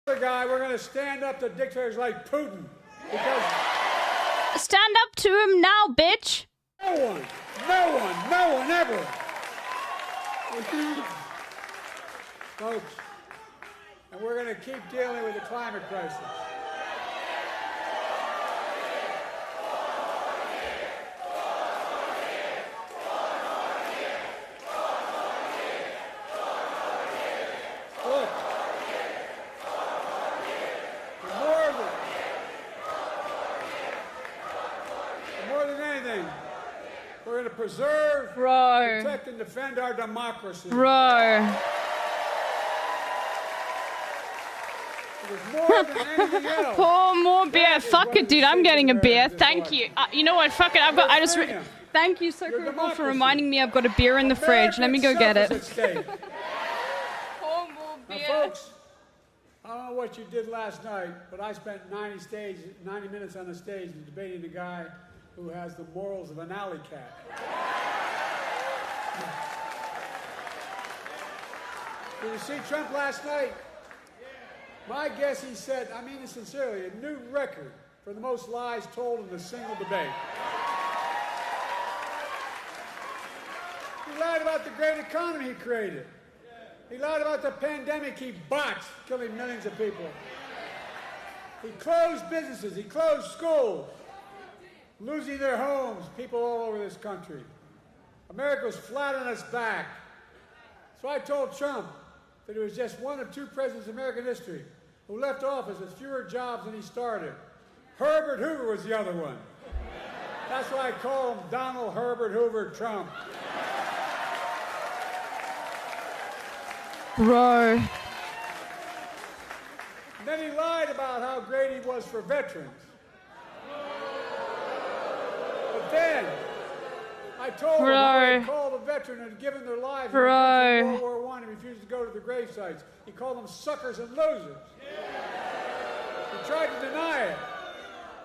The guy, we're gonna stand up to dictators like Putin. Because stand up to him now, bitch. No one ever Folks, and we're going to keep dealing with the climate crisis. Look, more than anything, we're going to preserve, protect, and defend our democracy. More than anything else. Pour more beer. Fuck it, dude. I'm getting a beer. Thank you. You know what? Fuck it. Thank you, Soccer, for reminding me I've got a beer in the fridge. Let me go get it. Pour more beer. Now, folks, I don't know what you did last night, but I spent 90 minutes on the stage debating the guy who has the morals of an alley cat. Did you see Trump last night? My guess he said, I mean it sincerely, a new record for the most lies told in a single debate. He lied about the great economy he created. He lied about the pandemic he botched, killing millions of people. He closed businesses, he closed schools, losing their homes, people all over this country. America was flat on its back. So I told Trump that he was just one of two presidents in American history who left office with fewer jobs than he started. Herbert Hoover was the other one. That's why I call him Donald Herbert Hoover Trump. Bro. And then he lied about how great he was for veterans. But then, I told him how he called a veteran who had given their lives in World War I and refused to go to the grave sites. He called them suckers and losers. He tried to deny it.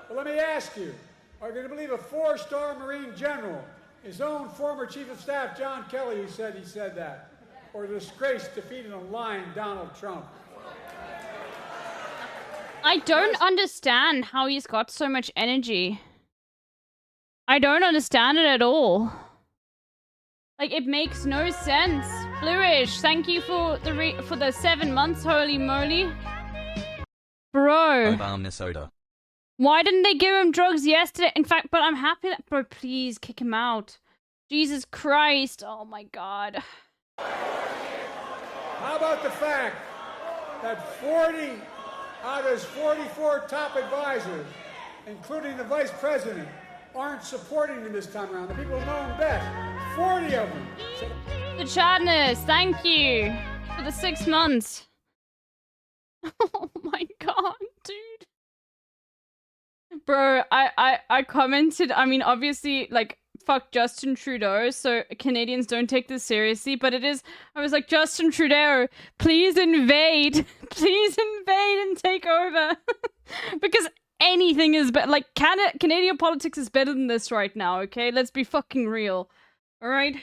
But let me ask you, are you going to believe a 4-star Marine general, his own former Chief of Staff, John Kelly, who said he said that? Or the disgraced, defeated and lying Donald Trump? I don't understand how he's got so much energy. I don't understand it at all. Like, it makes no sense. Bluish, thank you for the 7 months, holy moly. Bro. Minnesota. Why didn't they give him drugs yesterday? In fact, but I'm happy that... Bro, please, kick him out. Jesus Christ. Oh, my God. How about the fact that 40 out of his 44 top advisors, including the vice president, aren't supporting him this time around? The people who know him best. 40 of them. The Chadness, thank you for the 6 months. Oh my God, dude. Bro, I commented, I mean, obviously, like, fuck Justin Trudeau, so Canadians don't take this seriously, but it is, I was like, Justin Trudeau, please invade and take over. Because anything is better, like, Canadian politics is better than this right now, okay? Let's be fucking real, alright?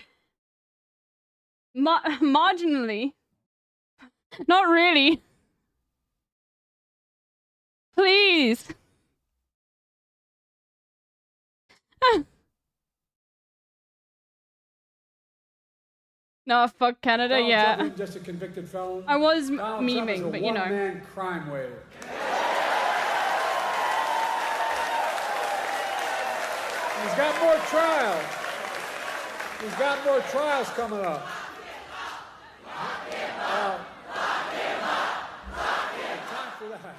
Marginally. Not really. Please. No, fuck Canada, Donald yeah. Trump isn't just a convicted felon. I was Donald memeing, Trump is a but you know. one-man crime wave. He's got more trials. He's got more trials coming up. Time for that.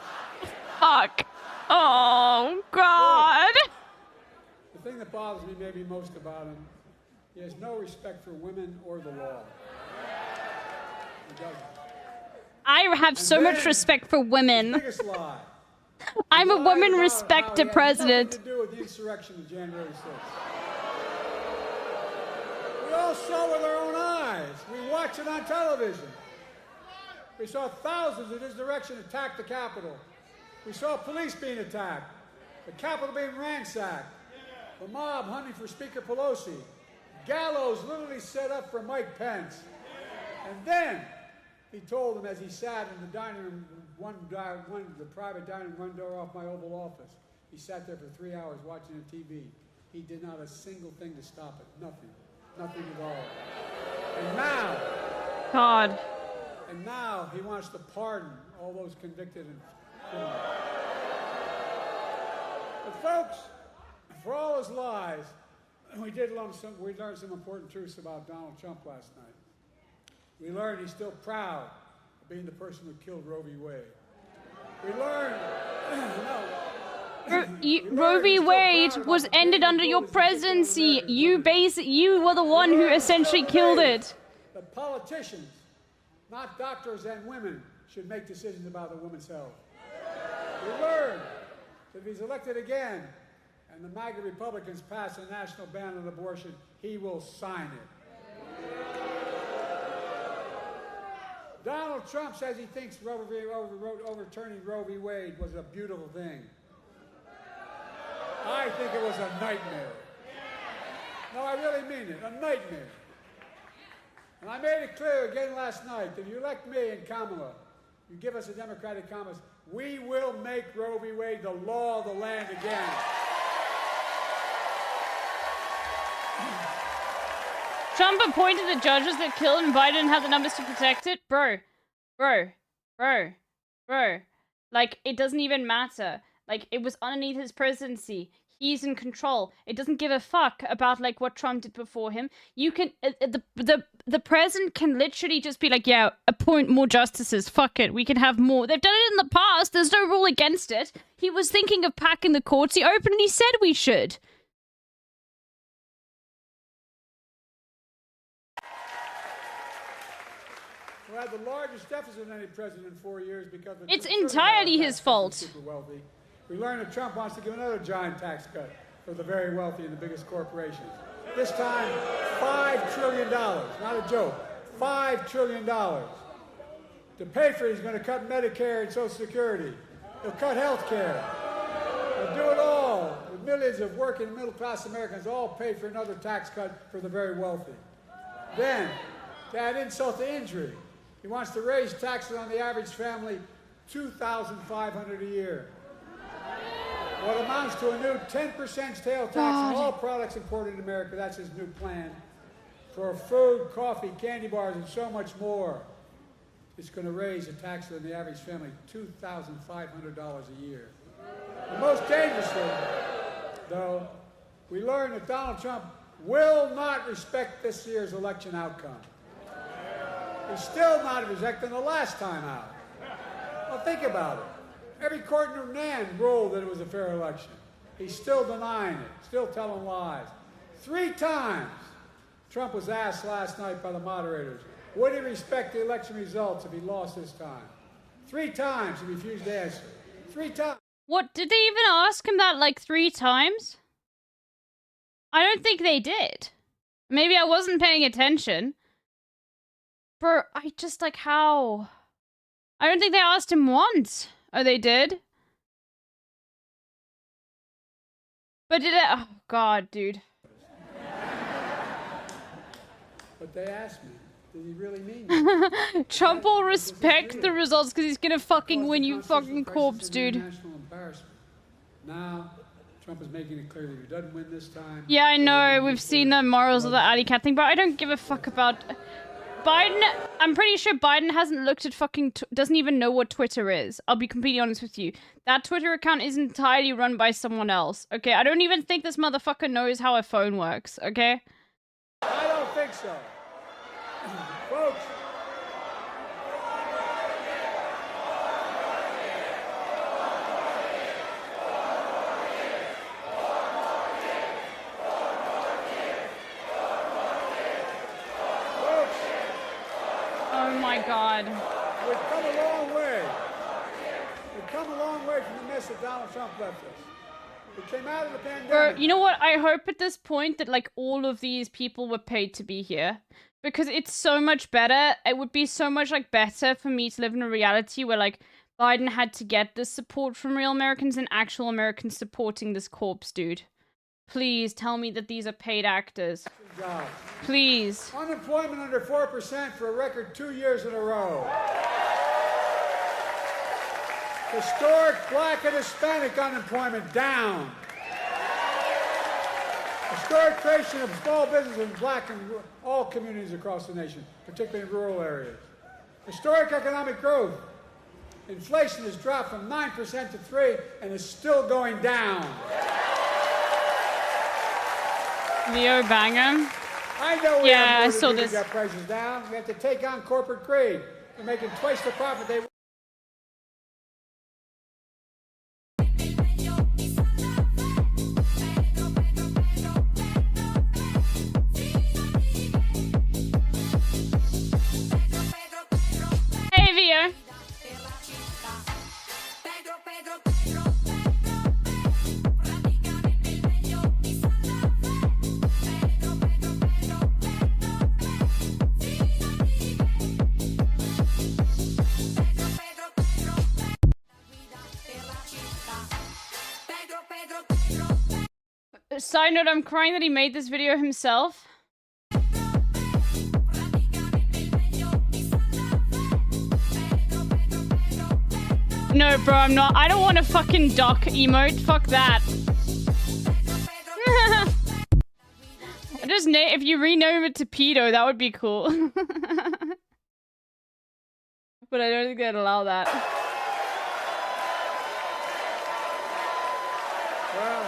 Fuck. Oh, God. The thing that bothers me maybe most about him, he has no respect for women or the law. He doesn't. I have so much respect for women. Biggest lie. I'm a Lied woman about respected how he had president. nothing to do with the insurrection of January 6th. We all saw with our own eyes. We watched it on television. We saw thousands in his direction attack the Capitol. We saw police being attacked, the Capitol being ransacked, the mob hunting for Speaker Pelosi, gallows literally set up for Mike Pence. And then he told them as he sat in the dining room, the private dining room, one door off my Oval Office. He sat there for 3 hours watching the TV. He did not a single thing to stop it. Nothing. Nothing at all. And now. God. And now he wants to pardon all those convicted and criminals. But folks, for all his lies, we learned some important truths about Donald Trump last night. We learned he's still proud of being the person who killed Roe v. Wade. We learned, Roe v. Wade was ended under your presidency. You were the one who essentially killed it. That politicians, not doctors and women, should make decisions about the woman's health. We learned that if he's elected again and the MAGA Republicans pass a national ban on abortion, he will sign it. Donald Trump says he thinks overturning Roe v. Wade was a beautiful thing. I think it was a nightmare. No, I really mean it, a nightmare. And I made it clear again last night that if you elect me and Kamala, you give us a Democratic Congress, we will make Roe v. Wade the law of the land again. Trump appointed the judges that killed and Biden had the numbers to protect it? Bro. Like, it doesn't even matter. Like, it was underneath his presidency. He's in control. It doesn't give a fuck about, like, what Trump did before him. You can, the president can literally just be like, yeah, appoint more justices. Fuck it. We can have more. They've done it in the past. There's no rule against it. He was thinking of packing the courts. He openly said we should. We had the largest deficit of any president in 4 years because of It's entirely his fault. Super wealthy. We learned that Trump wants to give another giant tax cut for the very wealthy and the biggest corporations. This time, $5 trillion. Not a joke. $5 trillion. To pay for it, he's going to cut Medicare and Social Security. He'll cut health care. He'll do it all with millions of working and middle-class Americans all pay for another tax cut for the very wealthy. Then, to add insult to injury, he wants to raise taxes on the average family $2,500 a year. What amounts to a new 10% sales tax on all products imported in America. That's his new plan. For food, coffee, candy bars, and so much more. It's going to raise the taxes on the average family $2,500 a year. And most dangerously, though, we learned that Donald Trump will not respect this year's election outcome. He's still not respecting the last time out. Well, think about it. Every court in Nan ruled that it was a fair election. He's still denying it, still telling lies. 3 times, Trump was asked last night by the moderators, would he respect the election results if he lost this time? 3 times he refused to answer. 3 times. What, did they even ask him that like 3 times? I don't think they did. Maybe I wasn't paying attention. Bro, I just like how? I don't think they asked him once. Oh, they did? But did it? Oh, God, dude. But they asked me, did he really mean it? Trump will respect the results because he's gonna fucking win, you fucking corpse, dude. National embarrassment. Now, Trump is making it clear that if he doesn't win this time... Yeah, I know. We've seen the morals of the alley cat thing, but I don't give a fuck about... Biden, I'm pretty sure Biden hasn't looked at fucking... doesn't even know what Twitter is. I'll be completely honest with you. That Twitter account is entirely run by someone else, okay? I don't even think this motherfucker knows how a phone works, okay? I don't think so. Folks... Oh my God. We've come a long way. We've come a long way from the mess that Donald Trump left us. We came out of the pandemic. Bro, you know what? I hope at this point that like all of these people were paid to be here. Because it's so much better. It would be so much like better for me to live in a reality where like Biden had to get this support from real Americans and actual Americans supporting this corpse, dude. Please tell me that these are paid actors. Please. Unemployment under 4% for a record 2 years in a row. Historic Black and Hispanic unemployment down. Historic creation of small business in Black and all communities across the nation, particularly in rural areas. Historic economic growth. Inflation has dropped from 9% to 3% and is still going down. Leo banger. I know we Yeah, I have saw to this. get prices down. We have to take on corporate greed. They're making twice the profit they. Hey, Vio. Side note, I'm crying that he made this video himself. No, bro, I'm not. I don't want a fucking doc emote. Fuck that. I just if you rename it to pedo, that would be cool. But I don't think they'd allow that. Well,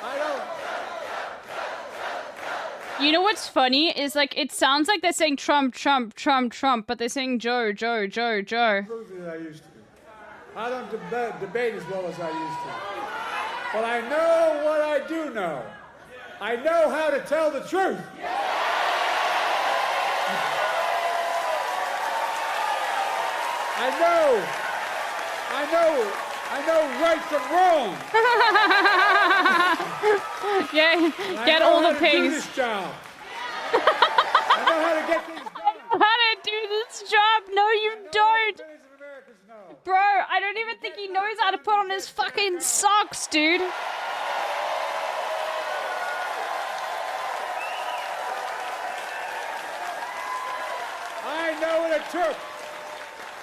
I don't. You know what's funny is like it sounds like they're saying Trump, Trump, Trump, Trump, but they're saying Joe, Joe, Joe, Joe. As I used to. I don't debate as well as I used to. But I know what I do know. I know how to tell the truth. I know right from wrong. Yeah, get all the pigs. This job. I know how to get things done. How to do this job? No, you don't. Bro, I don't even think he knows how to put on his fucking socks, dude. I know what it took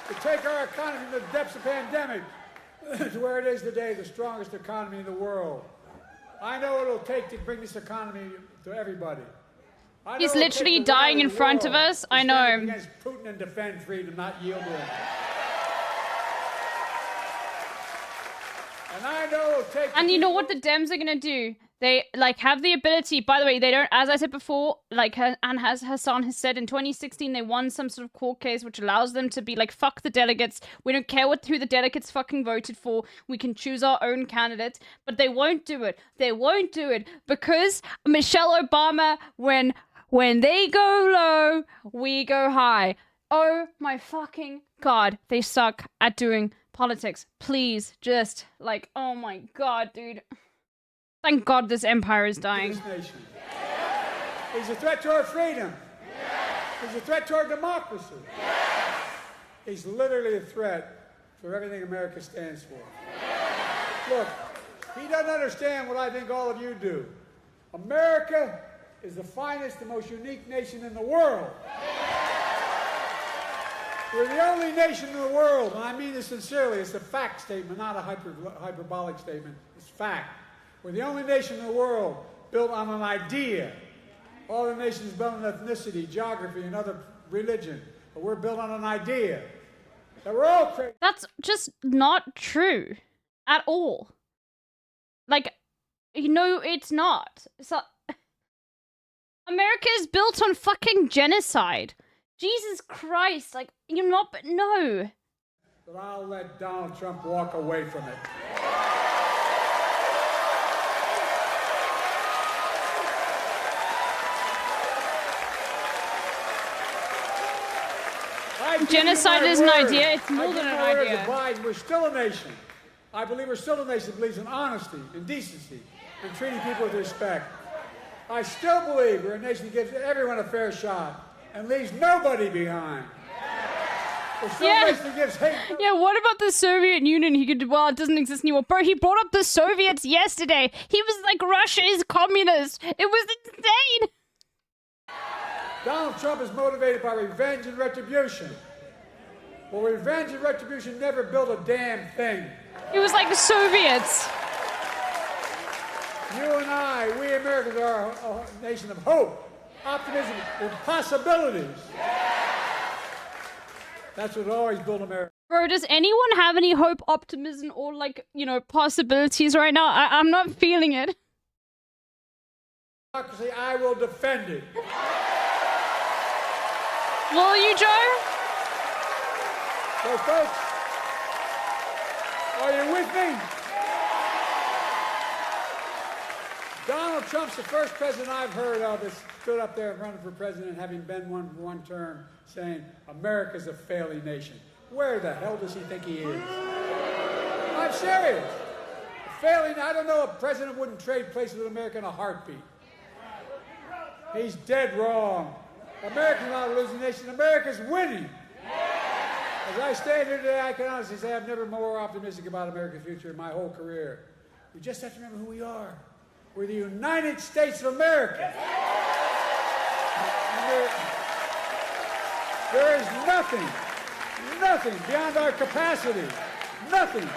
to take our economy from the depths of the pandemic to where it is today, the strongest economy in the world. I know what it'll take to bring this economy to everybody. He's literally dying in front of us. I know. Against Putin and defend freedom, not yield to him. And I know it'll take. And you know what the Dems are gonna do? They like have the ability. By the way, they don't. As I said before, like and as Hassan has said, in 2016 they won some sort of court case which allows them to be like, fuck the delegates. We don't care who the delegates fucking voted for. We can choose our own candidates. But they won't do it. They won't do it because Michelle Obama, when they go low, we go high. Oh my fucking god, they suck at doing politics. Please, just like, oh my god, dude. Thank God this empire is dying. He's a threat to our freedom. He's a threat to our democracy. He's literally a threat for everything America stands for. Look, he doesn't understand what I think all of you do. America is the finest and most unique nation in the world. We're the only nation in the world, and I mean this sincerely. It's a fact statement, not a hyperbolic statement. It's fact. We're the only nation in the world built on an idea. All the nations built on ethnicity, geography, and other religion. But we're built on an idea. That we're all crazy. That's just not true. At all. Like, you know, it's not. So, America is built on fucking genocide. Jesus Christ, like, you're not, no. But I'll let Donald Trump walk away from it. Genocide is an idea. It's more than an idea. Biden, we're still a nation. I believe we're still a nation that believes in honesty and decency and treating people with respect. I still believe we're a nation that gives everyone a fair shot and leaves nobody behind. We're still a nation that gives hate. Yeah, what about the Soviet Union? He could, well, it doesn't exist anymore. Bro, he brought up the Soviets yesterday. He was like, Russia is communist. It was insane. Donald Trump is motivated by revenge and retribution. Well, revenge and retribution never built a damn thing. It was like the Soviets. You and I, we Americans are a nation of hope. Optimism and possibilities. That's what always built America. Bro, does anyone have any hope, optimism, or like, you know, possibilities right now? I'm not feeling it. Democracy, I will defend it. Will you, Joe? So, folks, are you with me? Donald Trump's the first president I've heard of that stood up there running for president, having been one term, saying, America's a failing nation. Where the hell does he think he is? I'm serious. A failing, I don't know, a president wouldn't trade places with America in a heartbeat. He's dead wrong. America's not a losing nation. America's winning. As I stand here today, I can honestly say I've never been more optimistic about America's future in my whole career. We just have to remember who we are. We're the United States of America. And there is nothing beyond our capacity. Nothing.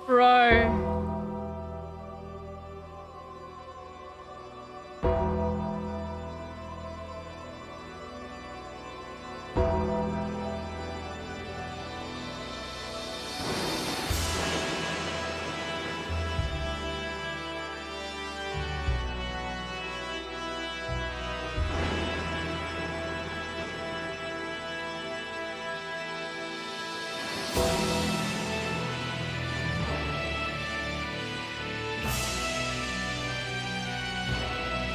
Bro.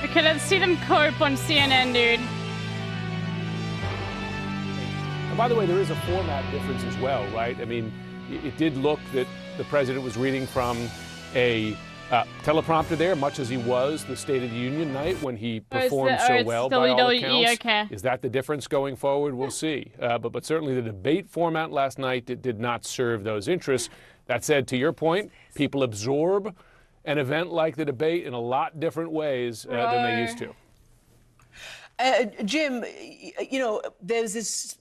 Okay, let's see them cope on CNN, dude. And by the way, there is a format difference as well, right? I mean, It did look that the president was reading from a teleprompter there, much as he was the State of the Union night when he performed so well by all accounts. Okay. Is that the difference going forward? We'll see. But certainly the debate format last night did not serve those interests. That said, to your point, people absorb an event like the debate in a lot different ways than they used to. Jim, you know, there's this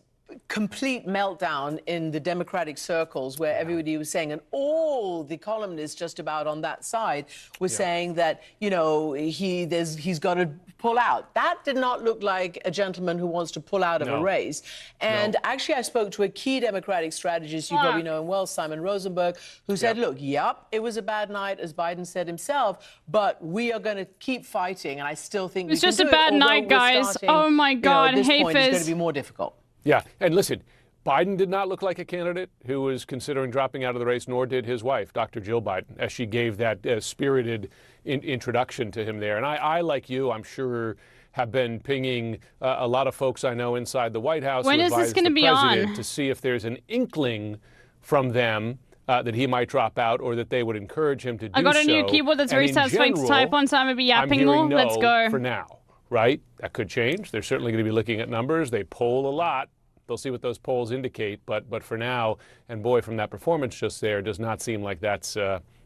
complete meltdown in the Democratic circles where everybody was saying, and all the columnists just about on that side were saying that, you know, he's got to pull out. That did not look like a gentleman who wants to pull out of a race. And actually, I spoke to a key Democratic strategist, you probably know him well, Simon Rosenberg, who said, look, it was a bad night, as Biden said himself, but we are going to keep fighting, and I still think it's just a bad night, guys. Oh my God, at this point, it's Hafez. going to be more difficult. Yeah, and listen, Biden did not look like a candidate who was considering dropping out of the race, nor did his wife, Dr. Jill Biden, as she gave that spirited introduction to him there. And I, like you, I'm sure, have been pinging a lot of folks I know inside the White House when who is advise this going to the be president on? to see if there's an inkling from them that he might drop out or that they would encourage him to do so. I got a new keyboard that's very satisfying to type on, so I'm going to be yapping more. No Let's go. for now, right? That could change. They're certainly going to be looking at numbers. They poll a lot. They'll see what those polls indicate, but for now, and boy, from that performance just there, does not seem like that's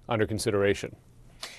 under consideration.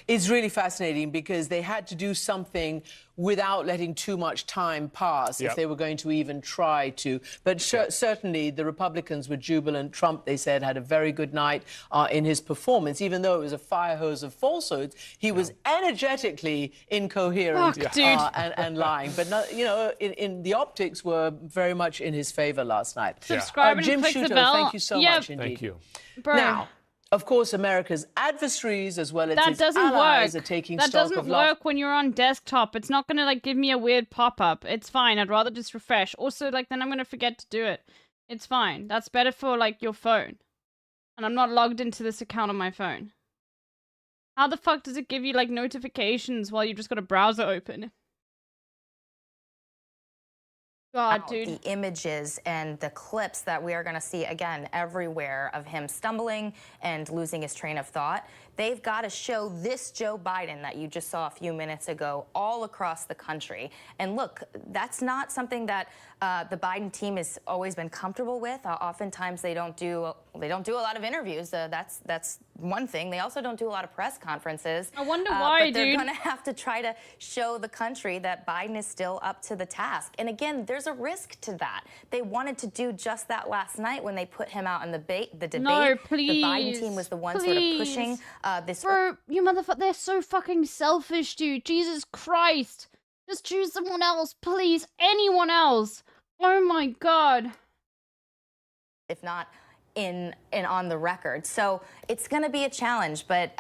It's really fascinating because they had to do something without letting too much time pass if they were going to even try to. But certainly the Republicans were jubilant. Trump, they said, had a very good night in his performance. Even though it was a fire hose of falsehoods, he was energetically incoherent and lying. But, not, you know, in the optics were very much in his favor last night. Subscribe and Jim click the Sciutto, bell. thank you so much indeed. Thank you. Bro. Now, of course, America's adversaries as well as That its doesn't allies work. are taking That stock doesn't of love. work when you're on desktop. It's not gonna like give me a weird pop-up. It's fine. I'd rather just refresh. Also, like then I'm gonna forget to do it. It's fine. That's better for like your phone. And I'm not logged into this account on my phone. How the fuck does it give you like notifications while you've just got a browser open? God, dude. The images and the clips that we are going to see again everywhere of him stumbling and losing his train of thought. They've got to show this Joe Biden that you just saw a few minutes ago all across the country. And look, that's not something that the Biden team has always been comfortable with. Oftentimes they don't do a lot of interviews. That's one thing. They also don't do a lot of press conferences. I wonder why, but they're dude. going to have to try to show the country that Biden is still up to the task. And again, there's a risk to that. They wanted to do just that last night when they put him out in the debate. No, please. The Biden team was the one sort of pushing this. Bro, you motherfucker, they're so fucking selfish, dude. Jesus Christ. Just choose someone else, please. Anyone else. Oh my God. If not on the record. So it's going to be a challenge, but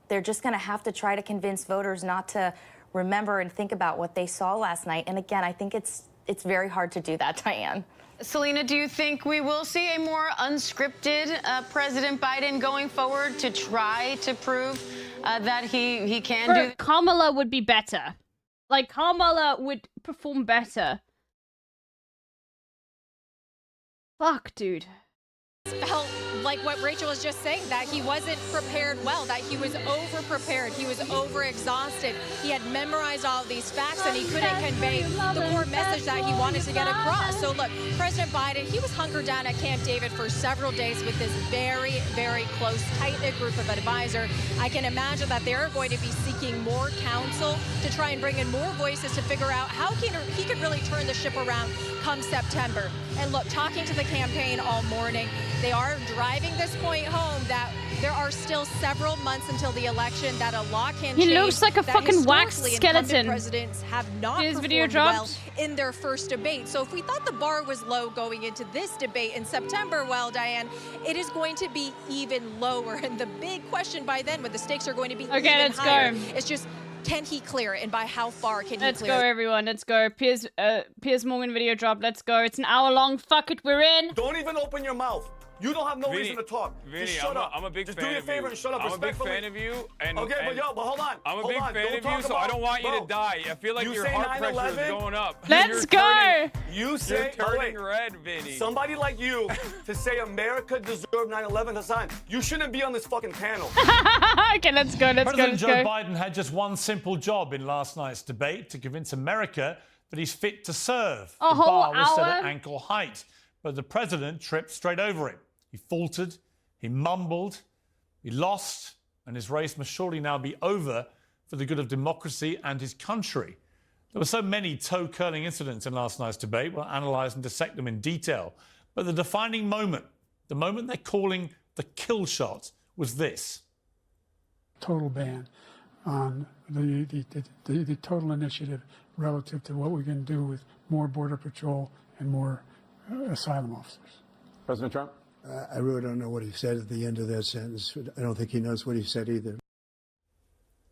they're just going to have to try to convince voters not to remember and think about what they saw last night. And again, I think it's very hard to do that, Diane. Selena, do you think we will see a more unscripted President Biden going forward to try to prove that he can do? Kamala would be better. Like, Kamala would perform better. Fuck, dude. Felt like what Rachel was just saying, that he wasn't prepared well, that he was over-prepared, he was over-exhausted. He had memorized all of these facts and he couldn't convey the core message that he wanted to get across. So look, President Biden, he was hunkered down at Camp David for several days with this very, very close, tight-knit group of advisors. I can imagine that they're going to be seeking more counsel to try and bring in more voices to figure out how he could really turn the ship around come September. And look, talking to the campaign all morning, they are driving this point home that there are still several months until the election, that a law can change. He looks like a that fucking wax historically skeleton. incumbent presidents have not His video performed well dropped. in their first debate. So if we thought the bar was low going into this debate in September, well, Diane, it is going to be even lower. And the big question by then, when the stakes are going to be even let's higher, go. it's just, can he clear it? And by how far can he Let's clear go, it? everyone. Let's go. Piers Morgan video drop. Let's go. It's an hour long. Fuck it. We're in. Don't even open your mouth. You don't have no Vinny, reason to talk. Vinny, Just shut up. I'm a big Just fan do me a of favor you. and shut up I'm a big respectfully. fan of you. And, okay, and but hold on. I'm a hold big on. fan Don't of you, talk so I about- don't want you to Bro, die. I feel like you your say heart pressure is 9/11? going up. Let's You're go. turning- You say, You're turning wait, red, Vinny. somebody like you to say America deserved 9/11, Hassan, you shouldn't be on this fucking panel. Okay, let's go. President Joe Biden had just one simple job in last night's debate: to convince America that he's fit to serve. A The whole bar was set at hour? ankle height, but the president tripped straight over it. He faltered, he mumbled, he lost, and his race must surely now be over for the good of democracy and his country. There were so many toe-curling incidents in last night's debate. We'll analyse and dissect them in detail. But the defining moment, the moment they're calling the kill shot, was this. Total ban on the total initiative relative to what we can do with more Border Patrol and more asylum officers. President Trump? I really don't know what he said at the end of that sentence. I don't think he knows what he said either.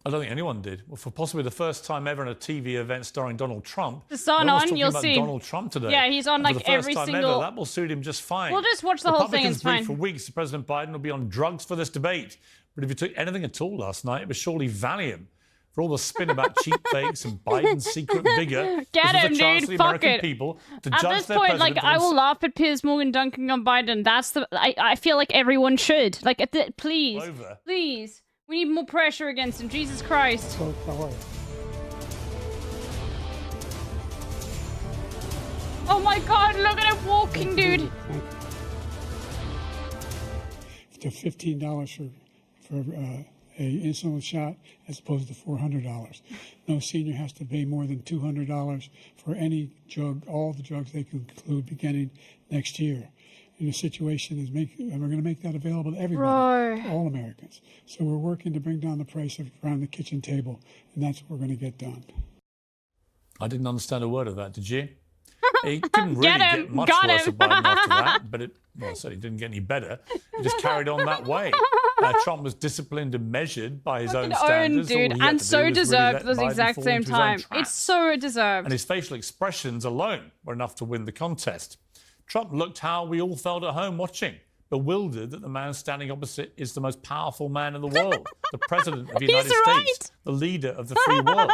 I don't think anyone did. Well, for possibly the first time ever in a TV event starring Donald Trump. Just on, no one's talking you'll about see. Donald Trump today. Yeah, he's on, And like, for the first every time single- Ever, that will suit him just fine. We'll just watch the whole thing, Republicans it's fine. briefed for weeks that President Biden will be on drugs for this debate. But if he took anything at all last night, it was surely Valium. For all the spin about cheap fakes and Biden's secret vigor, Get this him, was a chance dude. for the Fuck American it. people to At judge this their point, president like, for I will themselves. laugh at Piers Morgan dunking on Biden. That's the. I feel like everyone should. Like, please, Over. please, we need more pressure against him. Jesus Christ. Oh my God! Look at him walking, dude. To $15 for a insulin shot as opposed to $400. No senior has to pay more than $200 for any drug, all the drugs they can include beginning next year. And the situation is we're going to make that available to everybody, all Americans. So we're working to bring down the price around the kitchen table, and that's what we're going to get done. I didn't understand a word of that, did you? He couldn't really Get him. get much Got worse him. of Biden after that, but it certainly didn't get any better. He just carried on that way. Trump was disciplined and measured by his own standards. All he Dude, had and to do so was really deserved let at the Biden exact fall same into his own time. trap. It's so deserved. And his facial expressions alone were enough to win the contest. Trump looked how we all felt at home watching, bewildered that the man standing opposite is the most powerful man in the world, the president of the United States, the leader of the free world.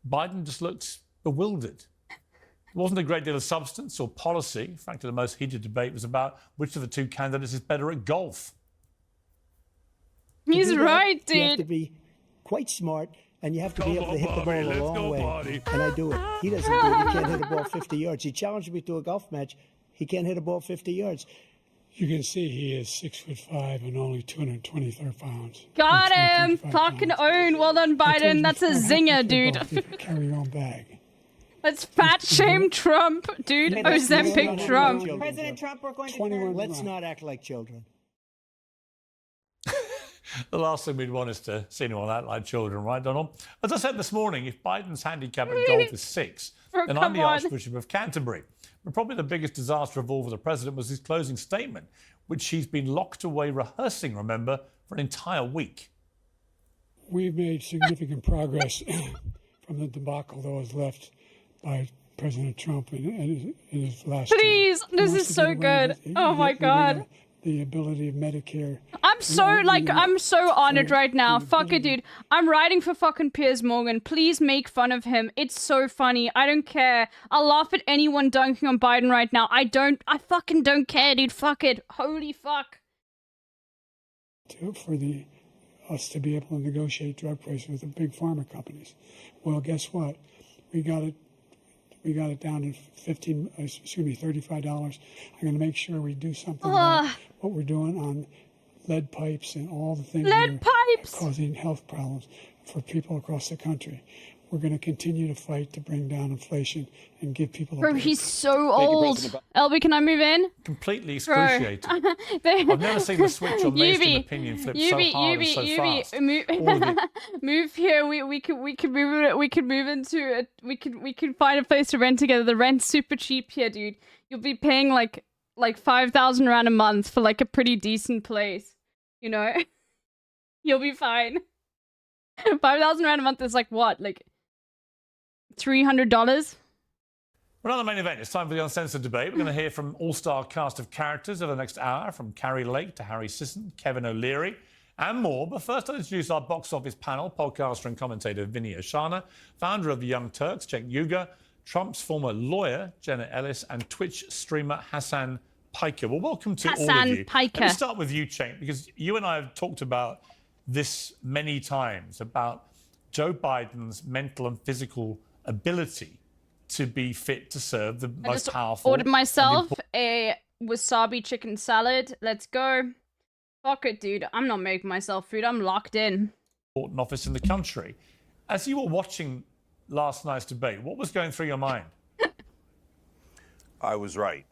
Biden just looked bewildered. There wasn't a great deal of substance or policy. In fact, the most heated debate was about which of the two candidates is better at golf. He's right, dude. You have to be quite smart, and you have to be able to hit the ball a long way. And I do it. He doesn't do it. He can't hit a ball 50 yards. He challenged me to a golf match. He can't hit a ball 50 yards. You can see he is 6'5" and only 223 pounds. Got him. Fucking own. Well done, Biden. That's a zinger, dude. Carry your own bag. Let's fat shame Trump, dude. Ozempic Trump. President Trump, we're going to... Let's not act like children. The last thing we'd want is to see anyone act like children, right, Donald? As I said this morning, if Biden's handicap at golf is 6, then I'm the Archbishop of Canterbury. But probably the biggest disaster of all for the president was his closing statement, which he's been locked away rehearsing, remember, for an entire week. We've made significant progress from the debacle that was left by President Trump in his last term. Please, this is so good. Oh my God. The ability of Medicare. I'm so honored right now. Fuck it, dude. I'm writing for fucking Piers Morgan. Please make fun of him. It's so funny. I don't care. I'll laugh at anyone dunking on Biden right now. I fucking don't care, dude. Fuck it. Holy fuck. For us to be able to negotiate drug prices with the big pharma companies. Well, guess what? We got it down to $35. I'm going to make sure we do something about what we're doing on lead pipes and all the things that are causing health problems for people across the country. We're going to continue to fight to bring down inflation and give people a Bro, break. he's so old. LB, can I move in? Completely excruciating. I've never seen the switch on mainstream opinion flip so hard and so fast. Move here. We could move it. We could move into it. We could find a place to rent together. The rent's super cheap here, dude. You'll be paying like 5,000 rand a month for like a pretty decent place. You know, you'll be fine. 5,000 rand a month is like what, like $300? Well, on the main event, it's time for the Uncensored Debate. We're going to hear from all-star cast of characters over the next hour, from Carrie Lake to Harry Sisson, Kevin O'Leary, and more. But first, I'll introduce our box office panel, podcaster and commentator Vinny Oshana, founder of the Young Turks, Cenk Uygur, Trump's former lawyer, Jenna Ellis, and Twitch streamer Hassan Piker. Well, welcome to all of you. Hassan Piker. Let me start with you, Cenk, because you and I have talked about this many times, about Joe Biden's mental and physical ability to be fit to serve the most powerful. Ordered myself a wasabi chicken salad. Let's go. Fuck it, dude. I'm not making myself food. I'm locked in. Important office in the country. As you were watching last night's debate, what was going through your mind? I was right.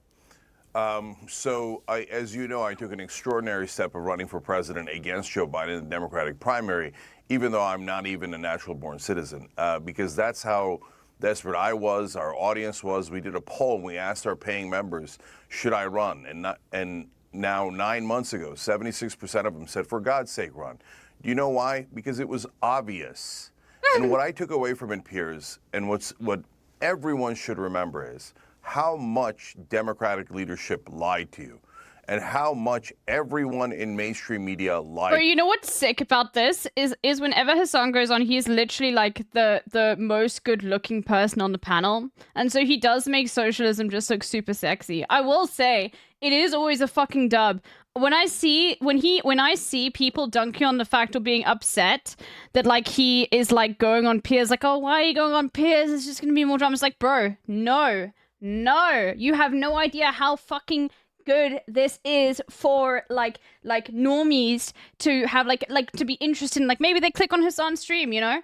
As you know, I took an extraordinary step of running for president against Joe Biden in the Democratic primary, even though I'm not even a natural-born citizen, because that's how desperate I was, our audience was. We did a poll and we asked our paying members, should I run? And now 9 months ago, 76% of them said, for God's sake, run. Do you know why? Because it was obvious. And what I took away from it, Piers, and what everyone should remember is how much Democratic leadership lied to you and how much everyone in mainstream media lied. Bro, you know what's sick about this is whenever Hassan goes on, he's literally like the most good-looking person on the panel, and so he does make socialism just look super sexy. I will say it is always a fucking dub when I see people dunking on the fact or being upset that like he is like going on Piers, like, oh, why are you going on Piers? It's just gonna be more drama. It's like, bro, no, you have no idea how fucking good this is for like normies to have like to be interested in, like, maybe they click on Hassan's stream, you know?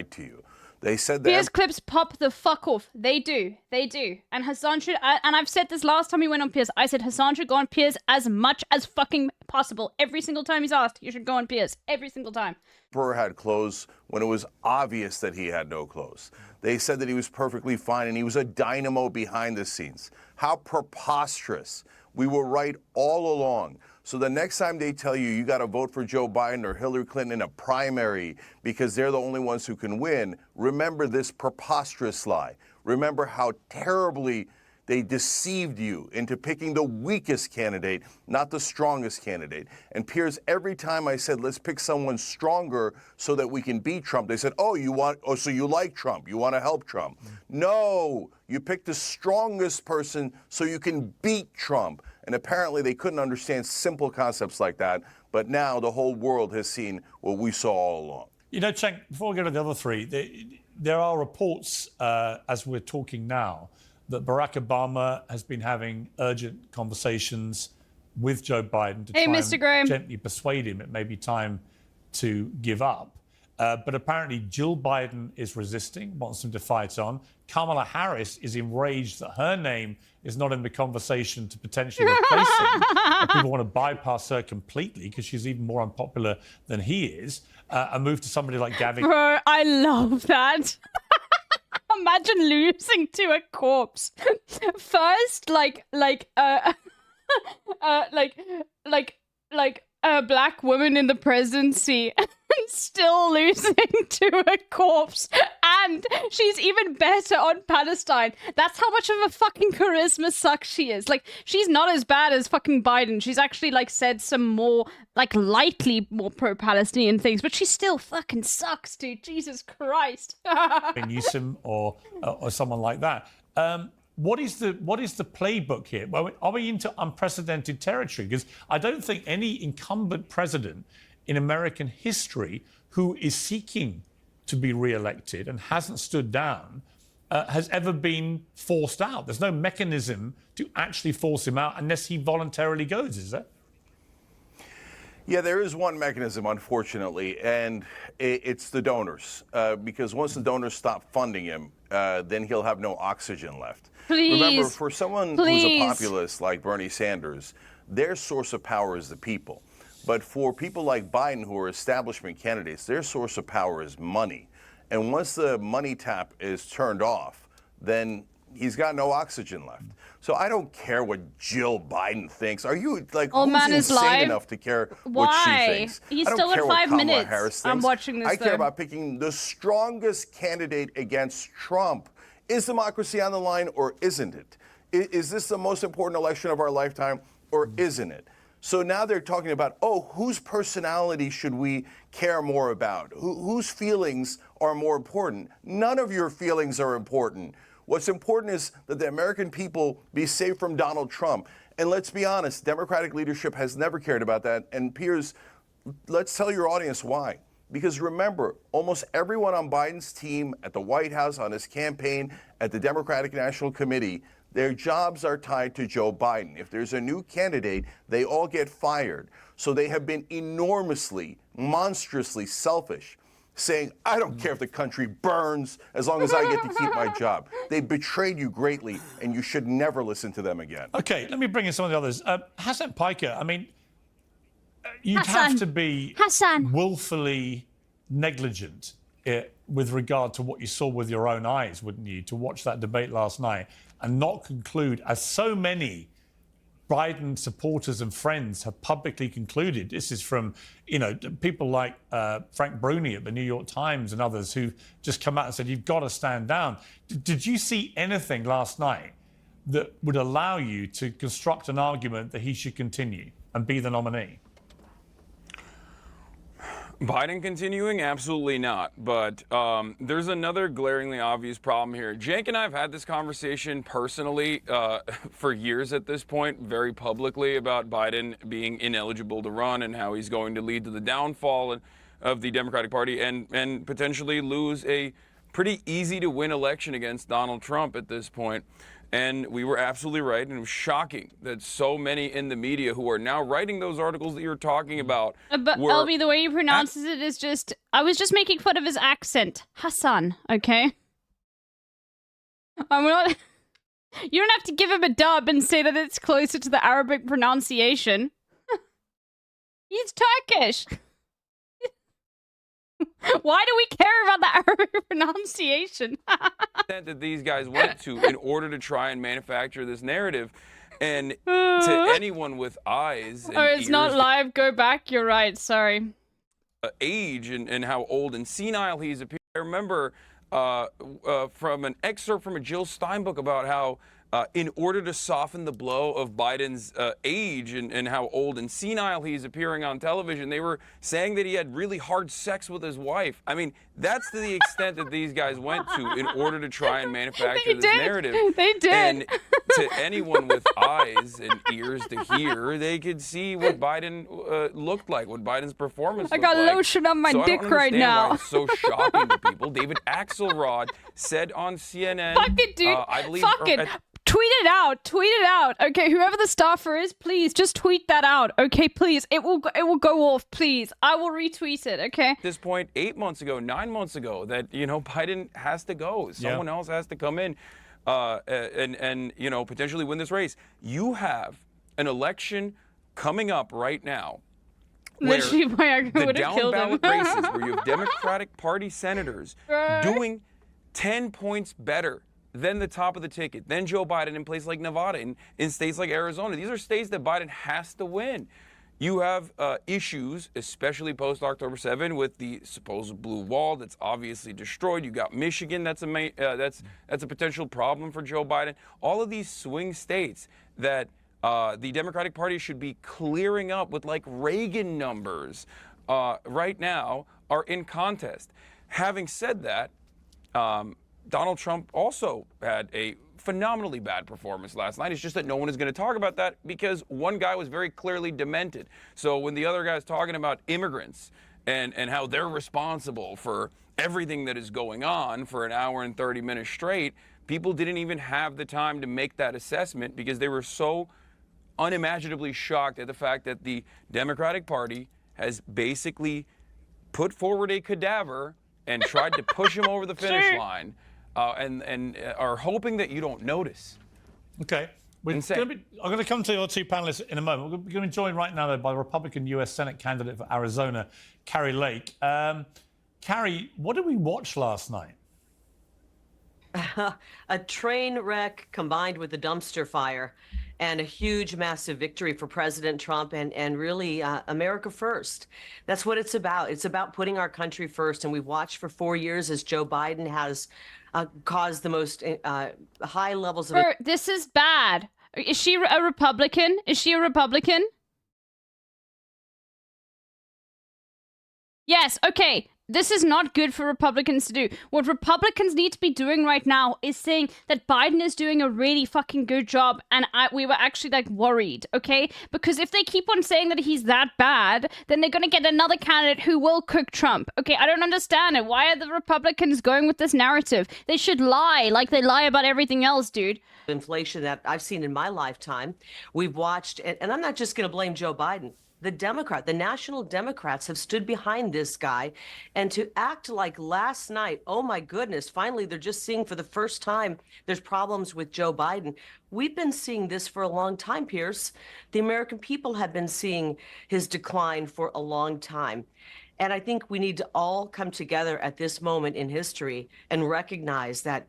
To you. They said that Piers clips pop the fuck off. They do. And Hassan should, and I've said this last time he went on Piers, I said Hassan should go on Piers as much as fucking possible. Every single time he's asked, you should go on Piers. Every single time. Burr had clothes when it was obvious that he had no clothes. They said that he was perfectly fine and he was a dynamo behind the scenes. How preposterous. We were right all along. So the next time they tell you got to vote for Joe Biden or Hillary Clinton in a primary because they're the only ones who can win, remember this preposterous lie. Remember how terribly they deceived you into picking the weakest candidate, not the strongest candidate. And Piers, every time I said, let's pick someone stronger so that we can beat Trump, they said, so you like Trump, you want to help Trump. No, you picked the strongest person so you can beat Trump. And apparently they couldn't understand simple concepts like that. But now the whole world has seen what we saw all along. You know, Cenk, before we go to the other three, there are reports, as we're talking now, that Barack Obama has been having urgent conversations with Joe Biden to try and gently persuade him it may be time to give up. But apparently Jill Biden is resisting, wants him to fight on. Kamala Harris is enraged that her name is not in the conversation to potentially replace him. People want to bypass her completely because she's even more unpopular than he is, and move to somebody like Gavin. Bro, I love that. Imagine losing to a corpse. First, like a black woman in the presidency, and still losing to a corpse. And she's even better on Palestine. That's how much of a fucking charisma suck she is. Like, she's not as bad as fucking Biden. She's actually like said some more, like, lightly more pro-Palestinian things, but she still fucking sucks, dude. Jesus Christ. Newsom or someone like that. What is the playbook here? Well, are we into unprecedented territory? Because I don't think any incumbent president in American history who is seeking to be re-elected and hasn't stood down has ever been forced out. There's no mechanism to actually force him out unless he voluntarily goes, is there? Yeah, there is one mechanism, unfortunately, and it's the donors. Because once the donors stop funding him, then he'll have no oxygen left. Please. Remember, for someone who's a populist like Bernie Sanders, their source of power is the people. But for people like Biden, who are establishment candidates, their source of power is money. And once the money tap is turned off, then he's got no oxygen left. So I don't care what Jill Biden thinks. Are you like Old who's man is insane live. enough to care what she Why? thinks? He's I don't still at care what 5 Kamala minutes. Harris I'm thinks. watching this, I care though. about picking the strongest candidate against Trump. Is democracy on the line or isn't it? Is this the most important election of our lifetime or isn't it? So now they're talking about, oh, whose personality should we care more about? Whose feelings are more important? None of your feelings are important. What's important is that the American people be safe from Donald Trump. And let's be honest, Democratic leadership has never cared about that. And Piers, let's tell your audience why. Because remember, almost everyone on Biden's team, at the White House, on his campaign, at the Democratic National Committee, their jobs are tied to Joe Biden. If there's a new candidate, they all get fired. So they have been enormously, monstrously selfish, saying, I don't care if the country burns as long as I get to keep my job. They betrayed you greatly, and you should never listen to them again. Okay, let me bring in some of the others. Hassan Piker, I mean, you'd have to be willfully negligent with regard to what you saw with your own eyes, wouldn't you, to watch that debate last night and not conclude, as so many Biden supporters and friends have publicly concluded. This is from, you know, people like Frank Bruni at the New York Times and others who just come out and said, you've got to stand down. Did you see anything last night that would allow you to construct an argument that he should continue and be the nominee? Biden continuing? Absolutely not. But there's another glaringly obvious problem here. Jake and I have had this conversation personally for years at this point, very publicly, about Biden being ineligible to run and how he's going to lead to the downfall of the Democratic Party and potentially lose a pretty easy to win election against Donald Trump at this point. And we were absolutely right, and it was shocking that so many in the media who are now writing those articles that you're talking about But were... LB, the way he pronounces it is just... I was just making fun of his accent. Hassan, okay? I'm not... You don't have to give him a dub and say that it's closer to the Arabic pronunciation. He's Turkish. Why do we care about the Arabic pronunciation? that these guys went to in order to try and manufacture this narrative. And to anyone with eyes and it's ears not live. Go back. You're right. Sorry. Age and how old and senile he's appeared. I remember from an excerpt from a Jill Stein book about how in order to soften the blow of Biden's age and how old and senile he's appearing on television, they were saying that he had really hard sex with his wife. I mean, that's to the extent that these guys went to in order to try and manufacture this narrative. They did. And to anyone with eyes and ears to hear, they could see what Biden looked like, what Biden's performance I looked got like. lotion on my So dick I don't right understand now. why it's so shocking to people. David Axelrod said on CNN, Fuck it, dude. I believe, Fuck it. Tweet it out. Tweet it out. Okay, whoever the staffer is, please just tweet that out. Okay, please. It will go off, please. I will retweet it, okay? At this point, 8 months ago, 9 months ago, that, you know, Biden has to go. Someone else has to come in and you know, potentially win this race. You have an election coming up right now where the down ballot races, where you have Democratic Party senators doing 10 points better than the top of the ticket, than Joe Biden in places like Nevada, in states like Arizona. These are states that Biden has to win. You have issues, especially post-October 7, with the supposed blue wall that's obviously destroyed. You got Michigan, that's a potential problem for Joe Biden. All of these swing states that the Democratic Party should be clearing up with like Reagan numbers right now are in contest. Having said that, Donald Trump also had a phenomenally bad performance last night. It's just that no one is going to talk about that because one guy was very clearly demented. So when the other guy's talking about immigrants and how they're responsible for everything that is going on for an hour and 30 minutes straight, people didn't even have the time to make that assessment because they were so unimaginably shocked at the fact that the Democratic Party has basically put forward a cadaver and tried to push him over the finish line. And are hoping that you don't notice. Okay. I'm going to come to your two panelists in a moment. We're going to be joined right now, though, by Republican U.S. Senate candidate for Arizona, Carrie Lake. Carrie, what did we watch last night? A train wreck combined with a dumpster fire and a huge, massive victory for President Trump and really America first. That's what it's about. It's about putting our country first. And we've watched for 4 years as Joe Biden has caused the most high levels of... This is bad. Is she a Republican? Is she a Republican? Yes, okay. This is not good for Republicans to do. What Republicans need to be doing right now is saying that Biden is doing a really fucking good job, and we were actually, like, worried, okay? Because if they keep on saying that he's that bad, then they're gonna get another candidate who will cook Trump. Okay, I don't understand it. Why are the Republicans going with this narrative? They should lie like they lie about everything else, dude. Inflation that I've seen in my lifetime. We've watched, and I'm not just gonna blame Joe Biden. The National Democrats have stood behind this guy, and to act like last night, oh my goodness, finally they're just seeing for the first time there's problems with Joe Biden. We've been seeing this for a long time, Pierce. The American people have been seeing his decline for a long time. And I think we need to all come together at this moment in history and recognize that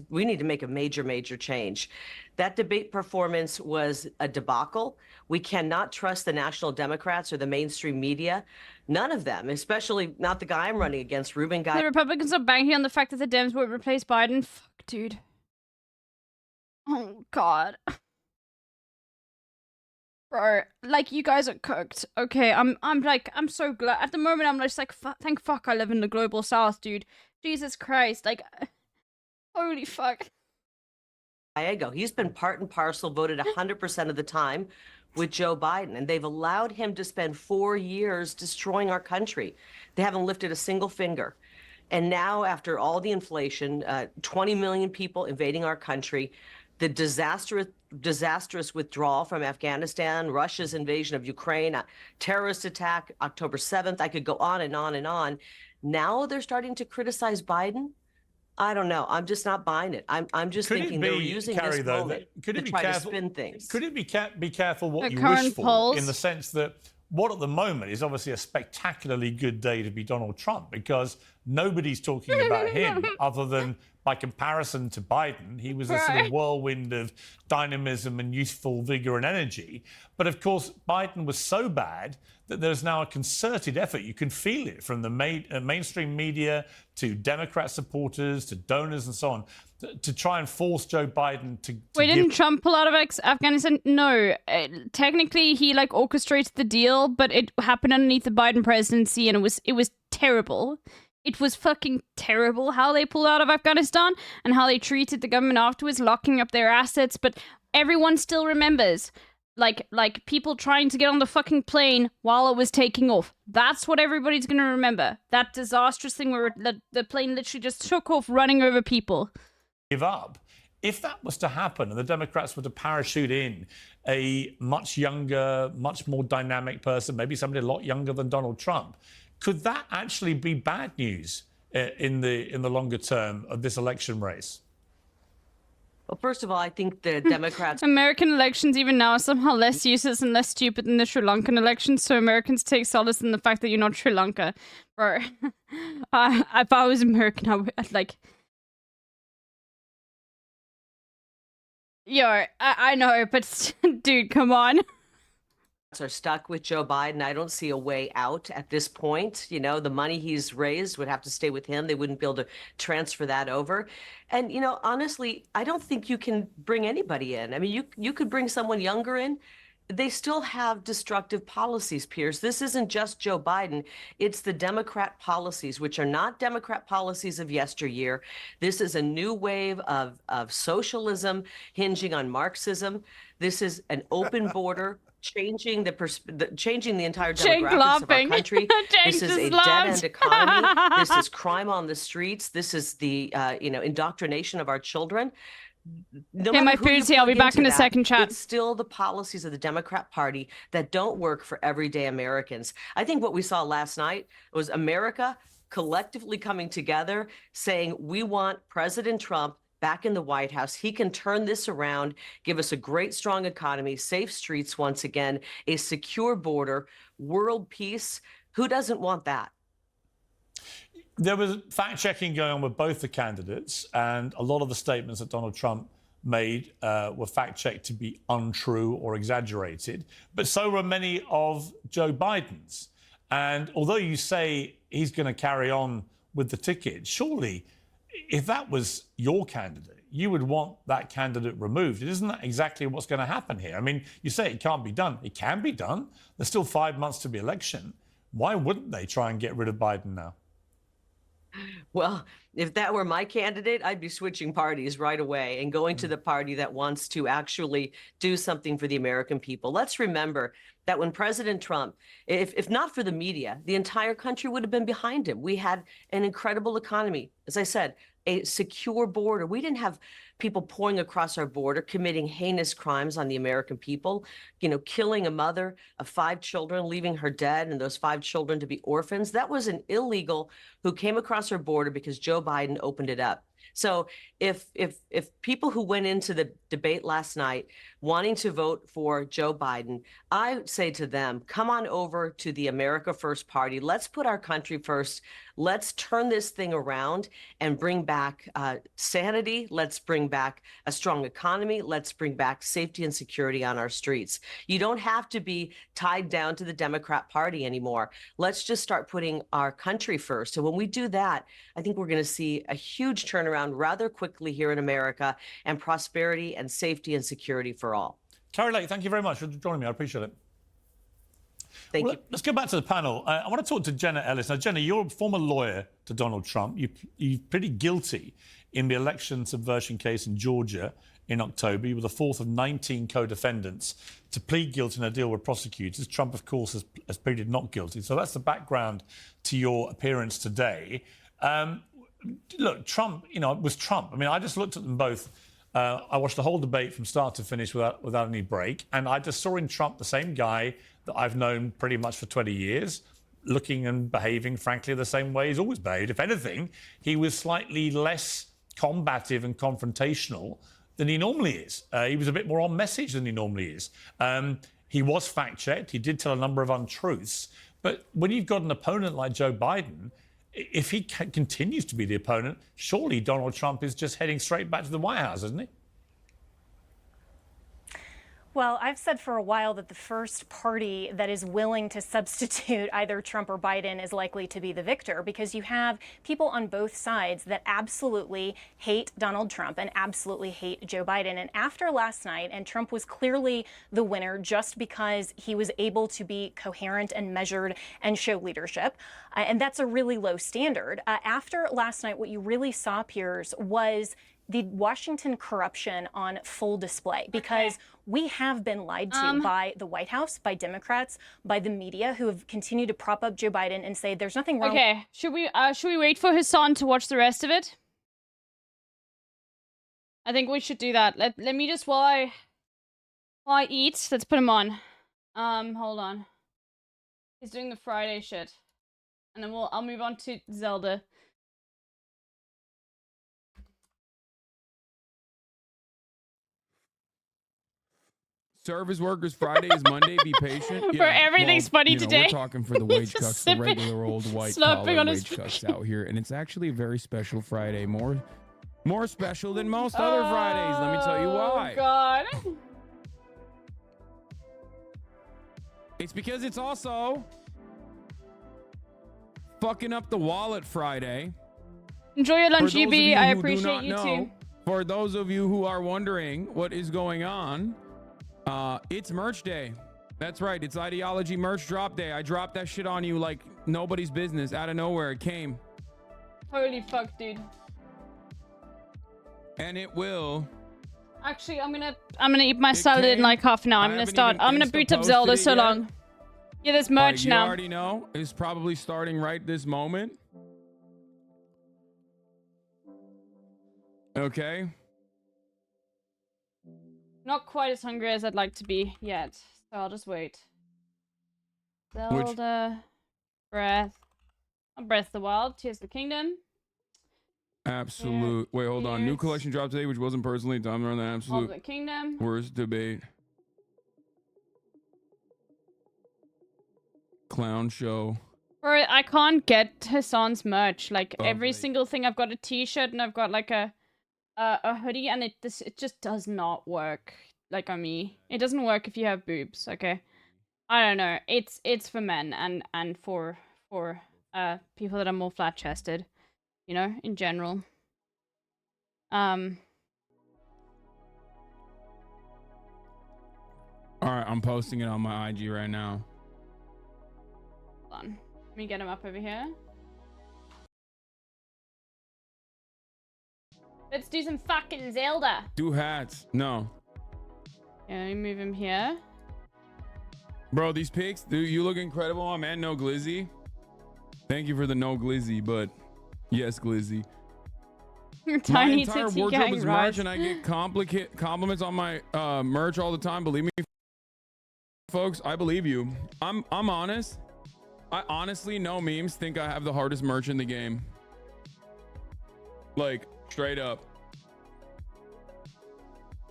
we need to make a major, major change. That debate performance was a debacle. We cannot trust the National Democrats or the mainstream media. None of them, especially not the guy I'm running against, Ruben Guy. The Republicans are banking on the fact that the Dems won't replace Biden. Fuck, dude. Oh, God. Bro, like, you guys are cooked. Okay, I'm so glad. At the moment, I'm just like, thank fuck I live in the global south, dude. Jesus Christ, like... Holy fuck. He's been part and parcel, voted 100% of the time with Joe Biden, and they've allowed him to spend 4 years destroying our country. They haven't lifted a single finger. And now, after all the inflation, 20 million people invading our country, the disastrous withdrawal from Afghanistan, Russia's invasion of Ukraine, a terrorist attack, October 7th, I could go on and on and on. Now they're starting to criticize Biden. I don't know. I'm just not buying it. I'm just thinking they're using this moment to try to spin things. Could it be careful what you current wish for, polls? in the sense that what at the moment is obviously a spectacularly good day to be Donald Trump, because nobody's talking about him other than by comparison to Biden. He was a sort of whirlwind of dynamism and youthful vigor and energy. But of course, Biden was so bad that there's now a concerted effort. You can feel it from the mainstream media to Democrat supporters to donors and so on to try and force Joe Biden to Wait, didn't Trump pull out of Afghanistan? No. Technically, he like orchestrated the deal, but it happened underneath the Biden presidency, and it was terrible. It was fucking terrible how they pulled out of Afghanistan and how they treated the government afterwards, locking up their assets. But everyone still remembers, like people trying to get on the fucking plane while it was taking off. That's what everybody's gonna remember. That disastrous thing where the plane literally just took off, running over people. Give up. If that was to happen and the Democrats were to parachute in a much younger, much more dynamic person, maybe somebody a lot younger than Donald Trump, could that actually be bad news in the longer term of this election race? Well, first of all, I think the Democrats... American elections even now are somehow less useless and less stupid than the Sri Lankan elections, so Americans take solace in the fact that you're not Sri Lanka. Bro, if I was American, I'd like... Yo, I know, but dude, come on. Are stuck with Joe Biden. I don't see a way out at this point. You know, the money he's raised would have to stay with him. They wouldn't be able to transfer that over. And, you know, honestly, I don't think you can bring anybody in. I mean, you could bring someone younger in. They still have destructive policies, Pierce. This isn't just Joe Biden. It's the Democrat policies, which are not Democrat policies of yesteryear. This is a new wave of socialism hinging on Marxism. This is an open border. Changing the entire demographics of our country. This is a dead-end economy. This is crime on the streets. This is the indoctrination of our children. No okay, my food's here. I'll be back in a second, chat. It's still the policies of the Democrat Party that don't work for everyday Americans. I think what we saw last night was America collectively coming together, saying we want President Trump back in the White House. He can turn this around, give us a great, strong economy, safe streets once again, a secure border, world peace. Who doesn't want that? There was fact-checking going on with both the candidates, and a lot of the statements that Donald Trump made were fact-checked to be untrue or exaggerated, but so were many of Joe Biden's. And although you say he's going to carry on with the ticket, surely if that was your candidate, you would want that candidate removed. Isn't that exactly what's going to happen here? I mean, you say it can't be done. It can be done. There's still 5 months to the election. Why wouldn't they try and get rid of Biden now? Well, if that were my candidate, I'd be switching parties right away and going to the party that wants to actually do something for the American people. Let's remember that when President Trump, if not for the media, the entire country would have been behind him. We had an incredible economy. As I said, a secure border. We didn't have people pouring across our border, committing heinous crimes on the American people, you know, killing a mother of 5 children, leaving her dead, and those 5 children to be orphans. That was an illegal who came across our border because Joe Biden opened it up. So if people who went into the debate last night wanting to vote for Joe Biden, I say to them, come on over to the America First Party. Let's put our country first. Let's turn this thing around and bring back sanity. Let's bring back a strong economy. Let's bring back safety and security on our streets. You don't have to be tied down to the Democrat Party anymore. Let's just start putting our country first. And when we do that, I think we're going to see a huge turnaround rather quickly here in America, and prosperity and safety and security for all. Carrie Lake, thank you very much for joining me. I appreciate it. Thank you. Let's go back to the panel. I want to talk to Jenna Ellis. Now, Jenna, you're a former lawyer to Donald Trump. You're pretty guilty in the election subversion case in Georgia in October. You were the 4th of 19 co-defendants to plead guilty in a deal with prosecutors. Trump, of course, has pleaded not guilty. So that's the background to your appearance today. Look, Trump, you know, it was Trump. I mean, I just looked at them both. I watched the whole debate from start to finish without any break. And I just saw in Trump the same guy that I've known pretty much for 20 years, looking and behaving, frankly, the same way he's always behaved. If anything, he was slightly less combative and confrontational than he normally is. He was a bit more on message than he normally is. He was fact-checked. He did tell a number of untruths. But when you've got an opponent like Joe Biden, if he continues to be the opponent, surely Donald Trump is just heading straight back to the White House, isn't he? Well, I've said for a while that the first party that is willing to substitute either Trump or Biden is likely to be the victor, because you have people on both sides that absolutely hate Donald Trump and absolutely hate Joe Biden. And after last night, and Trump was clearly the winner just because he was able to be coherent and measured and show leadership, and that's a really low standard. After last night, what you really saw, Piers, was the Washington corruption on full display, because we have been lied to by the White House, by Democrats, by the media, who have continued to prop up Joe Biden and say there's nothing wrong. Okay, should we wait for Hassan to watch the rest of it? I think we should do that. Let me just while I eat, let's put him on. Hold on. He's doing the Friday shit, and then I'll move on to Zelda. Service workers Friday is Monday. Be patient. Bro, everything's funny today. We're talking for the wage cucks, the regular old white collar on wage cucks out here, and it's actually a very special Friday. More special than most other Fridays. Let me tell you why. Oh God. It's because it's also fucking up the wallet Friday. Enjoy your lunch, EB. I appreciate you too. For those of you who are wondering what is going on, it's merch day. That's right. It's ideology merch drop day. I dropped that shit on you like nobody's business. Out of nowhere, it came. Holy fuck, dude. And it will. Actually, I'm gonna eat my salad in like half an hour. I'm gonna boot up Zelda so long. Yeah, there's merch now. You already know. It's probably starting right this moment. Okay. Not quite as hungry as I'd like to be yet, so I'll just wait. Zelda, Breath of the Wild, Tears of the Kingdom. Absolute. Wait, hold on. New collection dropped today, which wasn't personally. Time to run the All absolute the Kingdom. worst debate. Clown show. Bro, I can't get Hassan's merch. Like every single thing, I've got a T-shirt and I've got like a hoodie, and it just does not work. Like on me, it doesn't work if you have boobs. Okay, I don't know. It's for men and for people that are more flat chested, you know, in general. All right, I'm posting it on my IG right now. Hold on. Let me get him up over here. Let's do some fucking Zelda. Do hats. No. Yeah, let me move him here. Bro, these pics, dude, you look incredible, my man. No Glizzy. Thank you for the no Glizzy, but yes, Glizzy. Your My tiny entire titsy wardrobe gang is rise. merch, and I get compliments on my merch all the time. Believe me, folks, I believe you. I'm honest. I honestly, no memes, think I have the hardest merch in the game. Like, straight up.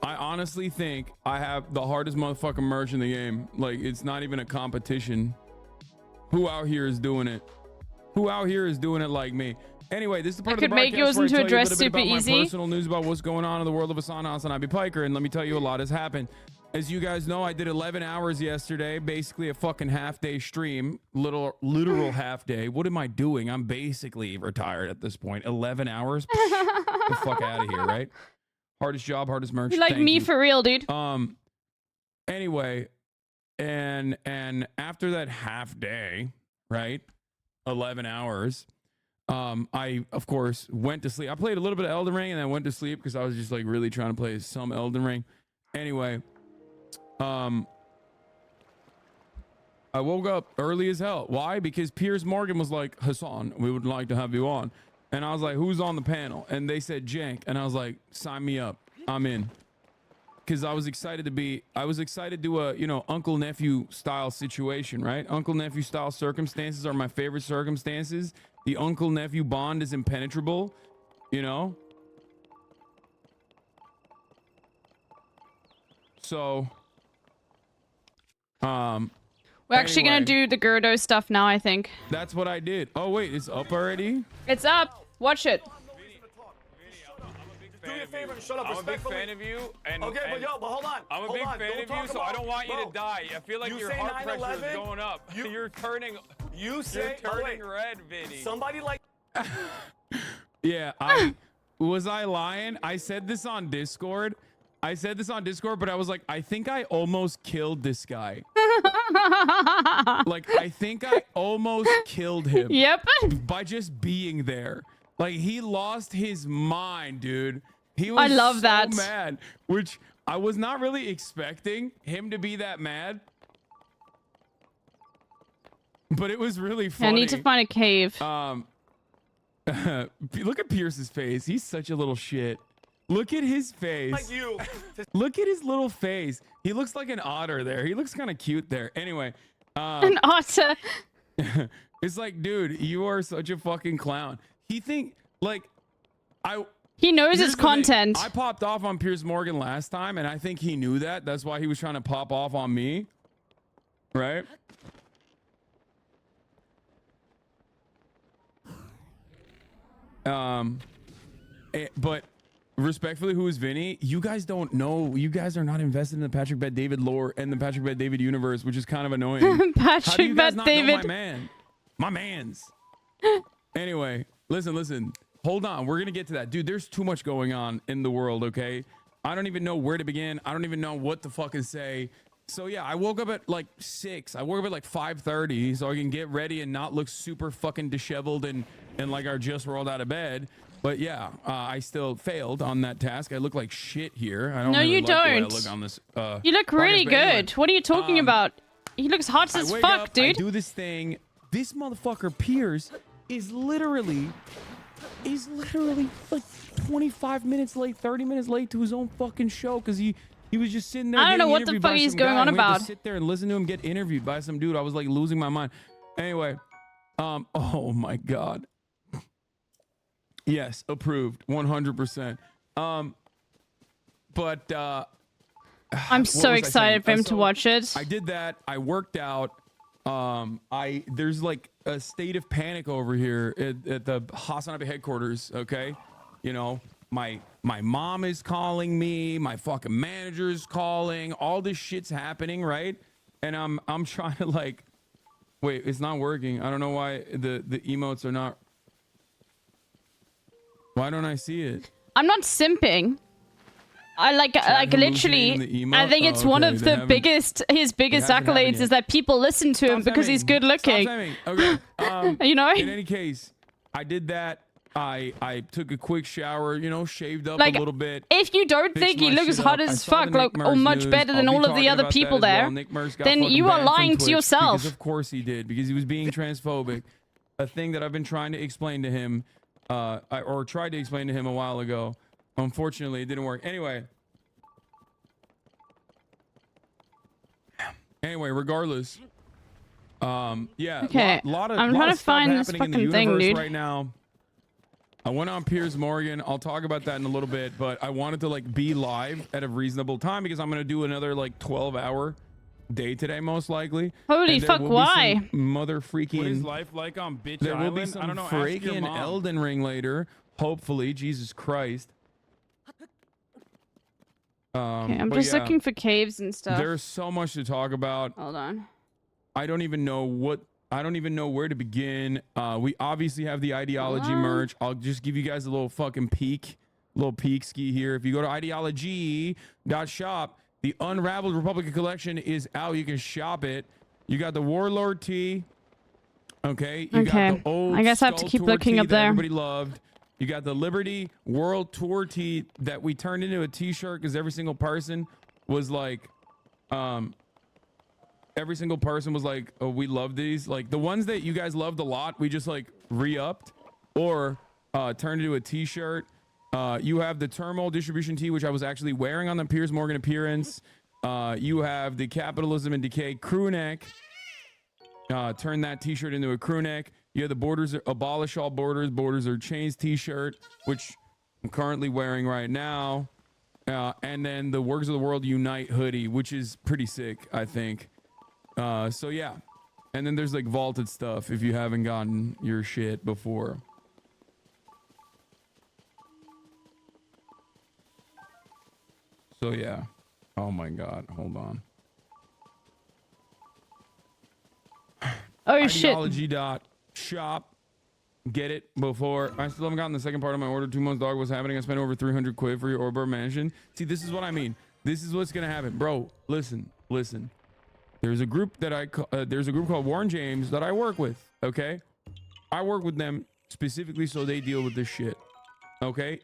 I honestly think I have the hardest motherfucking merch in the game. Like, it's not even a competition. Who out here is doing it? Who out here is doing it like me? Anyway, this is the part I could of the make podcast yours where I into tell a you dress little bit super about easy. my personal news about what's going on in the world of Hassan Hassan Abi Piker, and let me tell you, a lot has happened. As you guys know, I did 11 hours yesterday, basically a fucking half-day stream, literal half day. What am I doing? I'm basically retired at this point. 11 hours? Get the fuck out of here, right? Hardest job, hardest merch. You like Thank me you. for real, dude. Anyway, and after that half day, right? 11 hours. I of course went to sleep. I played a little bit of Elden Ring and then went to sleep because I was just like really trying to play some Elden Ring. Anyway, I woke up early as hell. Why? Because Piers Morgan was like, Hassan, we would like to have you on. And I was like, who's on the panel? And they said Jank. And I was like, sign me up. I'm in. Because I was excited to do a, you know, uncle nephew style situation, right? Uncle nephew style circumstances are my favorite circumstances. The uncle nephew bond is impenetrable, you know? So, We're actually gonna do the Gerdo stuff now, I think. That's what I did. Oh wait, it's up already? It's up. Watch it. Do me a favor and shut up. I'm a big respectfully. fan of you. And, okay, but hold on. I'm a hold big on. fan Don't of you, talk so I about- don't want you bro, to die. I feel like you your say heart pressure 9/11, is going up. You're turning. You say. You're turning red, Vinny. Somebody like. Yeah, was I lying? I said this on Discord. But I was like, I think I almost killed this guy. Like, I think I almost killed him. Yep. By just being there. Like, he lost his mind, dude. He was I love so that. mad, which I was not really expecting him to be that mad. But it was really funny. I need to find a cave. Look at Pierce's face. He's such a little shit. Look at his face. Like you. Look at his little face. He looks like an otter there. He looks kind of cute there. Anyway. An otter. It's like, dude, you are such a fucking clown. He knows Here's his the thing. content. I popped off on Piers Morgan last time, and I think he knew that. That's why he was trying to pop off on me. Right? But respectfully, who is Vinny? You guys don't know. You guys are not invested in the Patrick Bet David lore and the Patrick Bet David universe, which is kind of annoying. How do you guys Bet not David. know my man? My mans. Anyway, listen. Hold on. We're going to get to that. Dude, there's too much going on in the world, okay? I don't even know where to begin. I don't even know what to fucking say. So yeah, I woke up at like 6. I woke up at like 5:30 so I can get ready and not look super fucking disheveled and like I just rolled out of bed. But yeah, I still failed on that task. I look like shit here. I don't No, really you like the way I don't. look on this. You look podcast, really but anyway, good. What are you talking about? He looks hot I as wake fuck, up, dude. I do this thing. This motherfucker Piers is literally like 25 minutes late, 30 minutes late to his own fucking show because he was just sitting there. I don't know getting what the interviewed fuck by he's some going guy, on and we had about. to sit there and listen to him get interviewed by some dude. I was like losing my mind. Anyway, oh my god. Yes, approved, 100%. But I'm so excited for him to watch it. I did that. I worked out. There's like a state of panic over here at the Hassan Abe headquarters. Okay, you know, my mom is calling me, my fucking manager's calling, all this shit's happening, right? And I'm trying to like, wait, it's not working. I don't know why the emotes are not. Why don't I see it? I'm not simping. I like literally. I think it's one of the his biggest accolades is that people listen to him because he's good looking. Okay. You know. In any case, I did that. I took a quick shower. You know, shaved up Like, a little bit. if you don't fixed think he my looks shit hot up. I as saw the fuck, Nick like, or Merz much news. better than I'll be all of the talking other about people that as there, well. Nick Merz got then fucking you are banned from lying to Twitch yourself. Because of course he did, because he was being transphobic. A thing that I've been trying to explain to him, or tried to explain to him a while ago. Unfortunately, it didn't work. Anyway, regardless, yeah. Okay, lot of I'm trying to stuff find this happening in the fucking thing, universe dude. right now. I went on Piers Morgan. I'll talk about that in a little bit, but I wanted to like be live at a reasonable time because I'm gonna do another like 12-hour day today, most likely. Holy And there fuck, will be why? some mother freaking. What is life like on Bitch There Island? will be some I don't know. Ask your freaking mom. Elden Ring later. Hopefully, Jesus Christ. Okay, I'm but just yeah, looking for caves and stuff. There's so much to talk about. Hold on. I don't even know where to begin. We obviously have the ideology merch. I'll just give you guys a little fucking peek ski here. If you go to ideology.shop, the Unraveled Republican collection is out. You can shop it. You got the Warlord tee. Okay. You got the old I guess I have to Skull keep Tour looking tee up that there. everybody loved. You got the Liberty World Tour tee that we turned into a t-shirt because every single person was like, oh, we love these. Like the ones that you guys loved a lot, we just like re-upped or turned into a t-shirt. You have the Turmoil Distribution tee, which I was actually wearing on the Piers Morgan appearance. You have the Capitalism and Decay crew neck. Turn that t-shirt into a crew neck. You have the Borders, Abolish All Borders, Borders Are Chains t-shirt, which I'm currently wearing right now. And then the Works of the World Unite hoodie, which is pretty sick, I think. So yeah. And then there's like vaulted stuff if you haven't gotten your shit before. So yeah. Oh my God. Hold on. Oh shit. Ideology.shop. Get it before. I still haven't gotten the second part of my order. 2 months, dog. What's happening? I spent over 300 quid for your Orbor mansion. See, this is what I mean. This is what's gonna happen, bro. Listen. There's a group that there's a group called Warren James that I work with. Okay, I work with them specifically so they deal with this shit. Okay,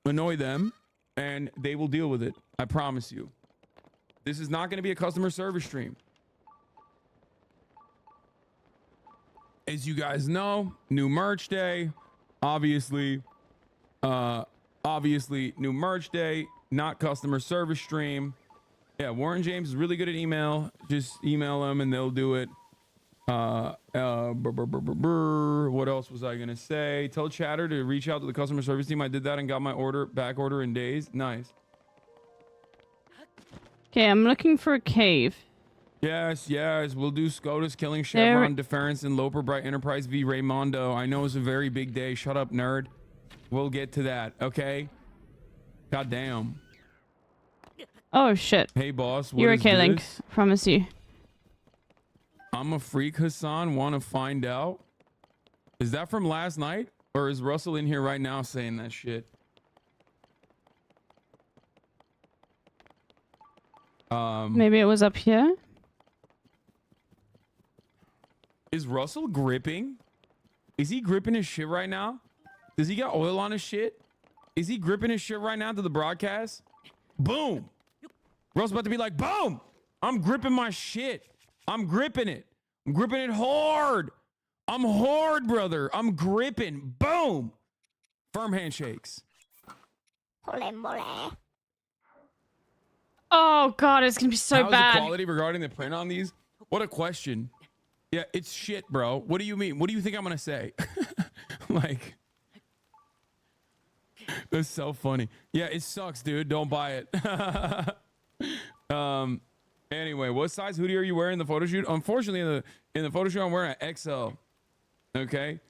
annoy them, and they will deal with it. I promise you. This is not gonna be a customer service stream. As you guys know, new merch day, obviously new merch day, not customer service stream. Yeah, Warren James is really good at email. Just email them and they'll do it. What else was I gonna say? Tell Chatter to reach out to the customer service team. I did that and got my back order in days. Nice. Okay, I'm looking for a cave. Yes, we'll do SCOTUS killing Chevron, Deference, and Loper Bright Enterprise v. Raymondo. I know it's a very big day. Shut up, nerd. We'll get to that, okay? God damn. Oh shit. Hey, boss. What You're is okay, Link. this? Promise you. I'm a freak, Hassan. Want to find out? Is that from last night? Or is Russell in here right now saying that shit? Maybe it was up here. Is Russell gripping? Is he gripping his shit right now? Does he got oil on his shit? Is he gripping his shit right now to the broadcast? Boom. Russell's about to be like, boom. I'm gripping my shit. I'm gripping it. I'm gripping it hard. I'm hard, brother. I'm gripping. Boom. Firm handshakes. Oh god, it's gonna be so How's bad. the quality regarding the print on these? What a question. Yeah, it's shit, bro. What do you mean? What do you think I'm gonna say? Like, that's so funny. Yeah, it sucks, dude. Don't buy it. Anyway, what size hoodie are you wearing in the photo shoot? Unfortunately, in the photo shoot, I'm wearing an XL. Okay,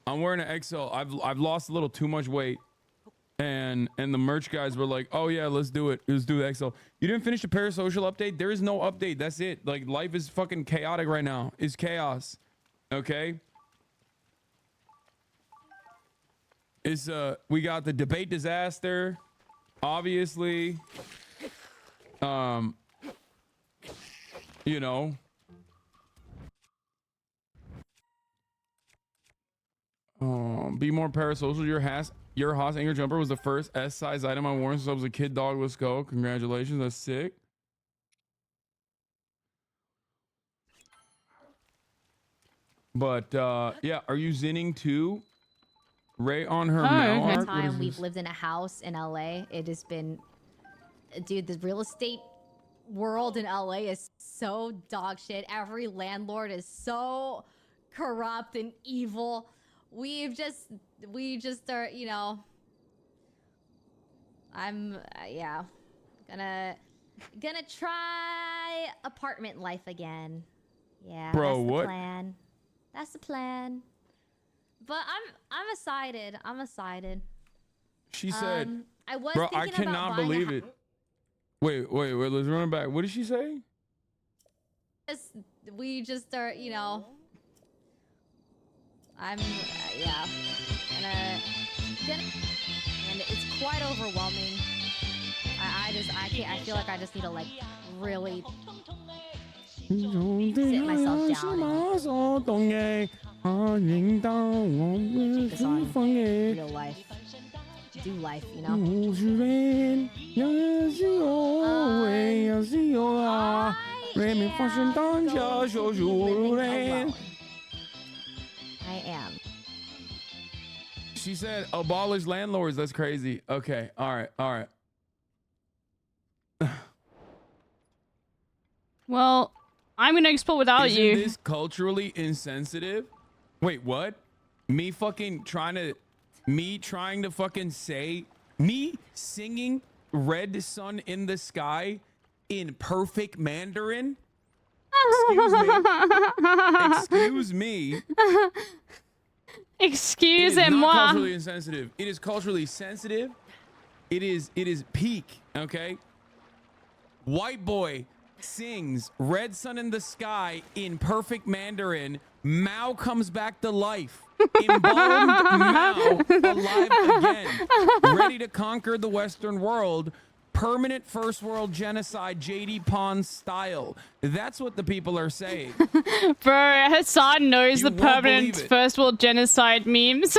I'm wearing an XL. I've lost a little too much weight, and the merch guys were like, "Oh yeah, let's do it. Let's do the XL." You didn't finish the parasocial update. There is no update. That's it. Like, life is fucking chaotic right now. It's chaos. Okay. It's we got the debate disaster, obviously. You know. Be more parasocial. Your Haas Anger Jumper was the first S size item I wore since I was a kid dog. Let's go. Congratulations. That's sick. But yeah, are you zinning too? Ray on her mouth. The time we've lived in a house in LA, it has been, dude, the real estate world in LA is so dog shit. Every landlord is so corrupt and evil. We just are, you know, I'm yeah, gonna try apartment life again. Yeah, bro, that's the what? plan. That's the plan. But I'm excited. I'm excited. She said, I was bro, I thinking about cannot buying believe it. Wait, let's run it back. What did she say? We just are, you know, I'm yeah, gonna and it's quite overwhelming. I feel like I just need to like really sit myself down and focus on real life, do life, you know. I am. She said abolish landlords. That's crazy. Okay, all right. Well, I'm gonna explore without Isn't you. this culturally insensitive? Wait, what? Me trying to fucking say, me singing Red Sun in the Sky in perfect Mandarin? Excuse me. Excuse It is not moi. culturally insensitive. It is culturally sensitive. It is peak, okay? White boy sings Red Sun in the Sky in perfect Mandarin. Mao comes back to life. Embalmed Mao alive again. Ready to conquer the Western world. Permanent first world genocide, JD Pond style. That's what the people are saying. Bro, Hassan knows You the won't permanent believe it. first world genocide memes.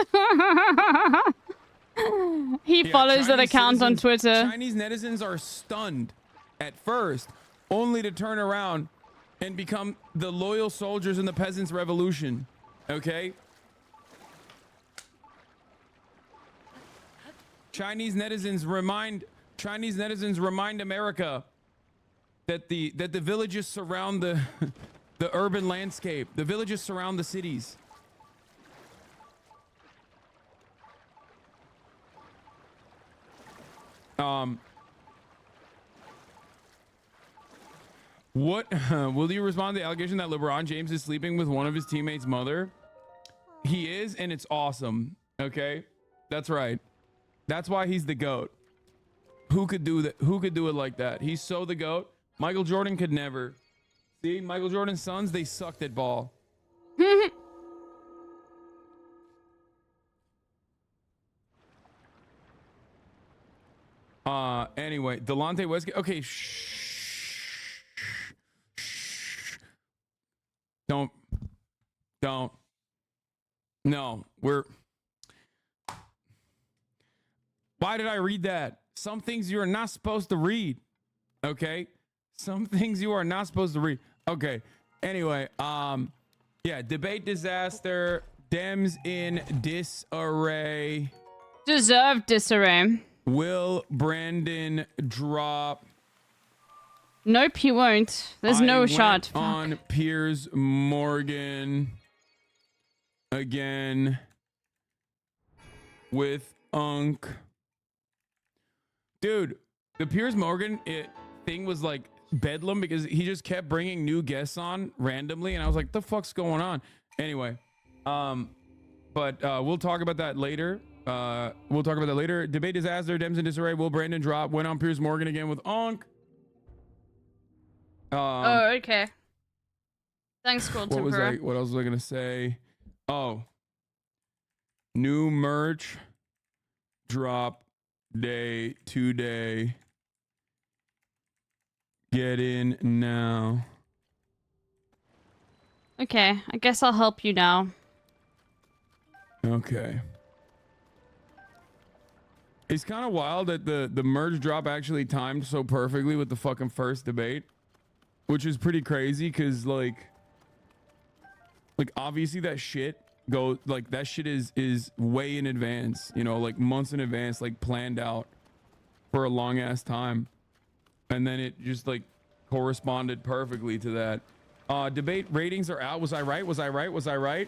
He follows that Chinese account on citizens- Twitter. Chinese netizens are stunned at first, only to turn around and become the loyal soldiers in the peasants' revolution. Okay? Chinese netizens remind America that the villages surround the urban landscape. The villages surround the cities. What will you respond to the allegation that LeBron James is sleeping with one of his teammates' mother? He is, and it's awesome. Okay, that's right. That's why he's the GOAT. Who could do that? Who could do it like that? He's so the GOAT. Michael Jordan could never. See, Michael Jordan's sons, they sucked at ball. Anyway, Delonte Westgate. Okay, shh. Don't. No, why did I read that? Some things you are not supposed to read. Okay? Some things you are not supposed to read. Okay. Anyway, yeah, debate disaster, Dems in disarray. Deserved disarray. Will Brandon drop? Nope, he won't. There's I no went shot. on Piers Morgan again with Unk. Dude, the Piers Morgan thing was like bedlam because he just kept bringing new guests on randomly, and I was like, the fuck's going on? Anyway, but we'll talk about that later. Debate disaster, Dems in disarray. Will Brandon drop? Went on Piers Morgan again with Onk. Oh, okay. Thanks, Squirrel What Temperor. what else was I gonna say? Oh, new merch drop day today. Get in now. Okay, I guess I'll help you now. Okay. It's kind of wild that the merge drop actually timed so perfectly with the fucking first debate, which is pretty crazy because like obviously that shit goes like that shit is way in advance, you know, like months in advance, like planned out for a long ass time, and then it just like corresponded perfectly to that. Debate ratings are out. Was I right? Was I right? Was I right?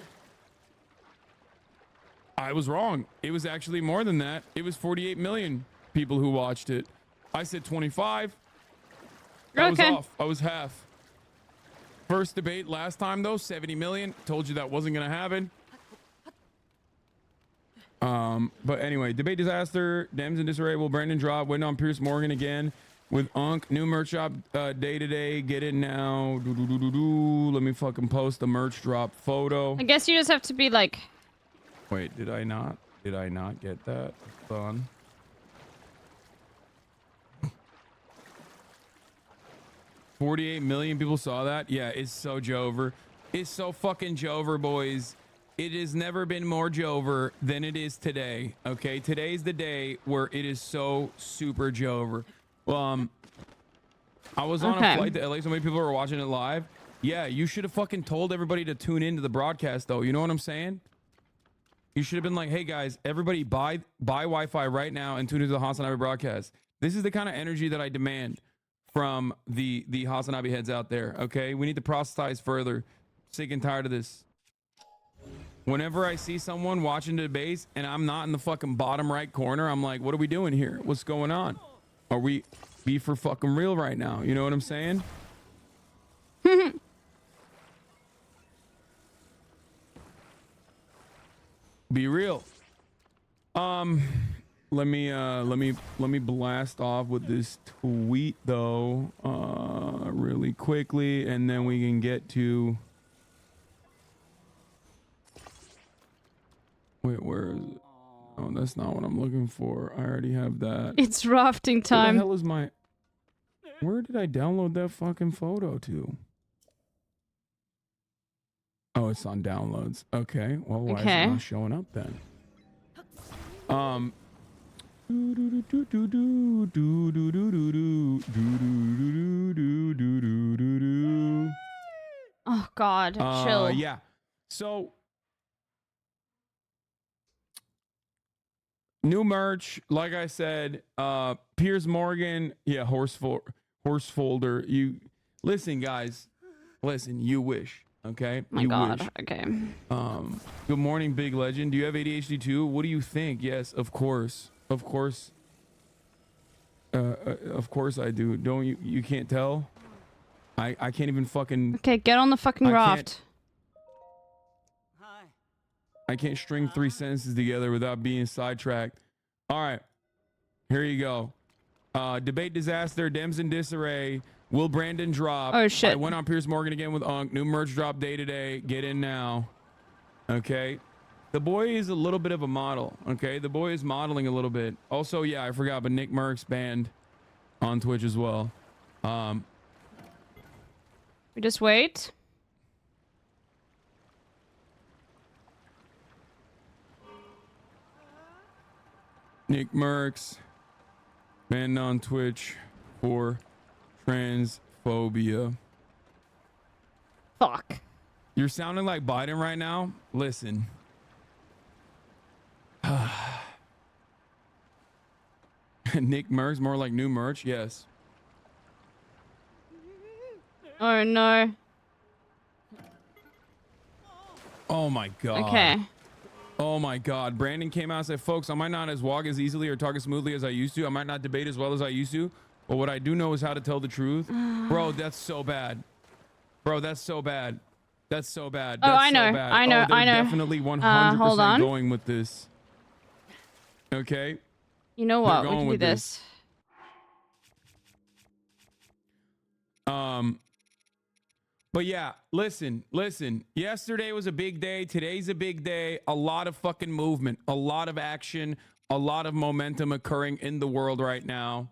I was wrong. It was actually more than that. It was 48 million people who watched it. I said 25. I was off. I was half. First debate last time though, 70 million. Told you that wasn't gonna happen. But anyway, debate disaster. Dems in disarray. Will Brandon drop? Went on Piers Morgan again with Unk. New merch shop day to day. Get it now. Let me fucking post the merch drop photo. I guess you just have to be like. Wait, did I not get that? Hold on. $48 million people saw that. Yeah, it's so Jover. It's so fucking Jover, boys. It has never been more Jover than it is today. Okay, today's the day where it is so super Jover. I was on a flight to LA. So many people were watching it live. Yeah, you should have fucking told everybody to tune into the broadcast, though. You know what I'm saying? You should have been like, hey guys, everybody buy Wi-Fi right now and tune into the Hasanabe broadcast. This is the kind of energy that I demand from the Hasanabe heads out there. Okay, we need to proselytize further. Sick and tired of this. Whenever I see someone watching the debates and I'm not in the fucking bottom right corner, I'm like, what are we doing here? What's going on? Are we be for fucking real right now? You know what I'm saying? Be real. Let me blast off with this tweet though, really quickly, and then we can get to. Wait, where is it? Oh, that's not what I'm looking for. I already have that. It's rafting time. Where the hell is my? Where did I download that fucking photo to? Oh, it's on downloads. Okay. Well, why is it not showing up then? Oh God, chill. Yeah. So new merch, like I said, Piers Morgan, yeah, horse folder. You listen, guys. Listen, you wish. Okay. My God. Wish. Okay. Good morning, big legend. Do you have ADHD too? What do you think? Yes, of course. Of course. Of course I do. Don't you? You can't tell. I can't even fucking. Okay, get on the fucking raft. I can't string 3 sentences together without being sidetracked. All right, here you go. Debate disaster. Dems in disarray. Will Brandon drop? Oh shit! I went on Piers Morgan again with Unk. New merch drop day today. Get in now. Okay. The boy is a little bit of a model. Okay. The boy is modeling a little bit. Also, yeah, I forgot, but Nick Merck's banned on Twitch as well. We just wait. Nick Merck's banned on Twitch for transphobia. Fuck. You're sounding like Biden right now. Listen. Nick Merck's more like new merch. Yes. Oh no. Oh my God. Okay. Oh my God. Brandon came out and said, folks, I might not as walk as easily or talk as smoothly as I used to. I might not debate as well as I used to. But what I do know is how to tell the truth. Bro, that's so bad. Bro, that's so bad. That's so bad. Oh, That's I know. So bad. I know. They're I know. definitely 100% hold on. going with this. Okay? You know They're what? We going can do with this. But yeah, listen. Yesterday was a big day. Today's a big day. A lot of fucking movement, a lot of action, a lot of momentum occurring in the world right now.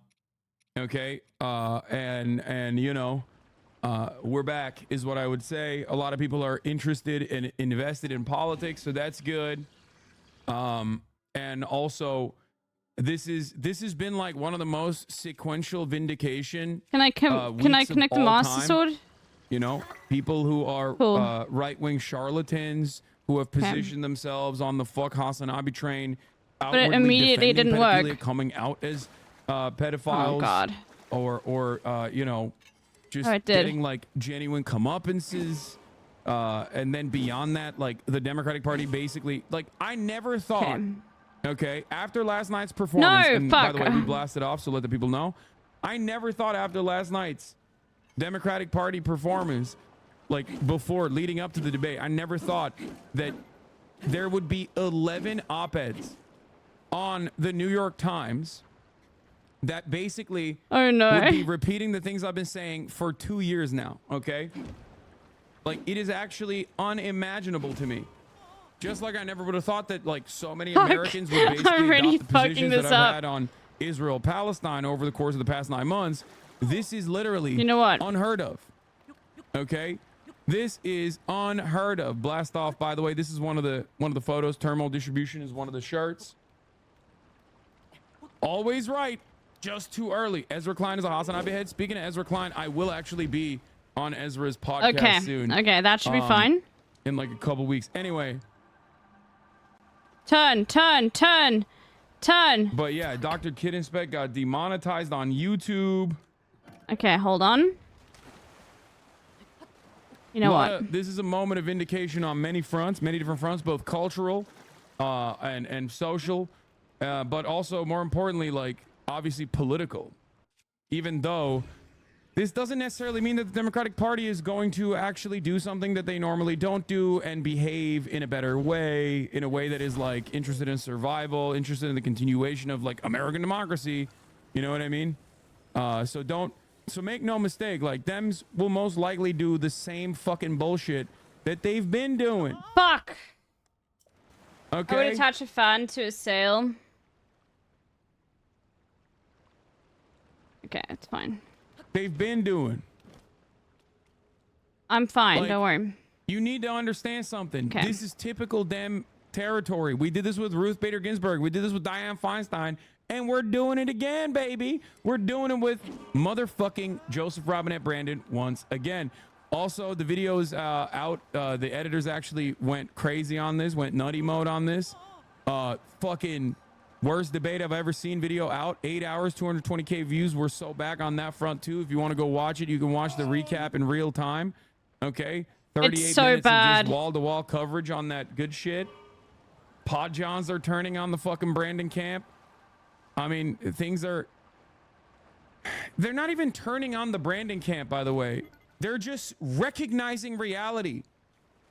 Okay? And you know, we're back is what I would say. A lot of people are interested and invested in politics, so that's good. And also this has been like one of the most sequential vindication. Can I connect the Master Sword? You know, people who are Cool. right-wing charlatans who have positioned themselves on the fuck Hasanabi train, But it outwardly immediately defending didn't work. pedophilia, coming out as pedophiles. Oh, God. Or you know, just Oh, it did. getting like genuine comeuppances. And then beyond that, like the Democratic Party basically, like I never thought, okay, after last night's performance, and by the way, we blasted off, so let the people know. I never thought after last night's Democratic Party performance, like before, leading up to the debate, I never thought that there would be 11 op-eds on the New York Times that basically would be repeating the things I've been saying for 2 years now, okay? Like, it is actually unimaginable to me. Just like I never would have thought that, like, so many Americans would basically adopt the positions that I've had on Israel, Palestine over the course of the past 9 months. This is literally unheard of. Okay? This is unheard of. Blast off, by the way. This is one of the photos. Terminal distribution is one of the shirts. Always right. Just too early. Ezra Klein is a Hasanabi head. Speaking of Ezra Klein, I will actually be on Ezra's podcast soon. Okay, that should be fine. In like a couple weeks. Anyway. Turn. But yeah, Dr. Kid Inspect got demonetized on YouTube. Okay, hold on. You know what? This is a moment of vindication on many fronts, many different fronts, both cultural and social, but also more importantly, like obviously political. Even though this doesn't necessarily mean that the Democratic Party is going to actually do something that they normally don't do and behave in a better way, in a way that is like interested in survival, interested in the continuation of like American democracy. You know what I mean? So make no mistake, like Dems will most likely do the same fucking bullshit that they've been doing. Fuck. Okay. I would attach a fan to a sail. Okay, it's fine. They've been doing. I'm fine, Like, don't worry. You need to understand something. Okay. This is typical Dem territory. We did this with Ruth Bader Ginsburg. We did this with Dianne Feinstein. And we're doing it again, baby. We're doing it with motherfucking Joseph Robinette Brandon once again. Also, the video is out. The editors actually went crazy on this, went nutty mode on this. Fucking worst debate I've ever seen video out. 8 hours, 220K views. We're so back on that front, too. If you want to go watch it, you can watch the recap in real time. Okay? 38 It's so minutes bad. of just wall-to-wall coverage on that good shit. Pod Johns are turning on the fucking Brandon camp. I mean, they're not even turning on the Brandon camp, by the way. They're just recognizing reality.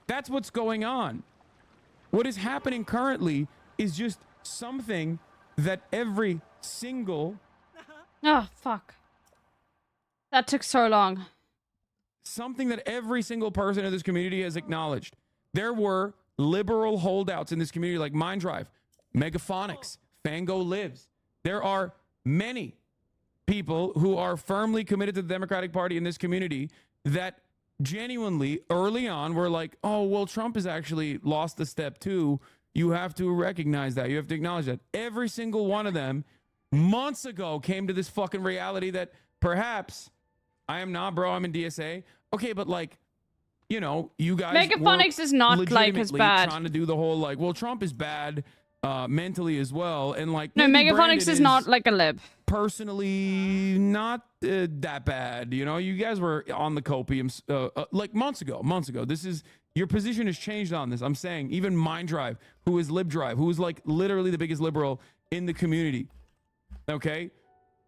That's what's going on. What is happening currently is just something that every single... Oh, fuck. That took so long. Something that every single person in this community has acknowledged. There were liberal holdouts in this community like Mind Drive, Megaphonics, Fango Lives. There are many people who are firmly committed to the Democratic Party in this community that genuinely early on were like, oh, well, Trump has actually lost a step too. You have to recognize that. You have to acknowledge that. Every single one of them months ago came to this fucking reality that perhaps I am not, bro. I'm in DSA. Okay, but like, you know, you guys Megaphonics is not like as legitimately bad. trying to do the whole like, well, Trump is bad mentally as well, and like No, maybe Megaphonics Brandon is not like a lib. Personally, not that bad. You know, you guys were on the copium like months ago. This is your position has changed on this. I'm saying even Mind Drive, who is Lib Drive, who is like literally the biggest liberal in the community. Okay,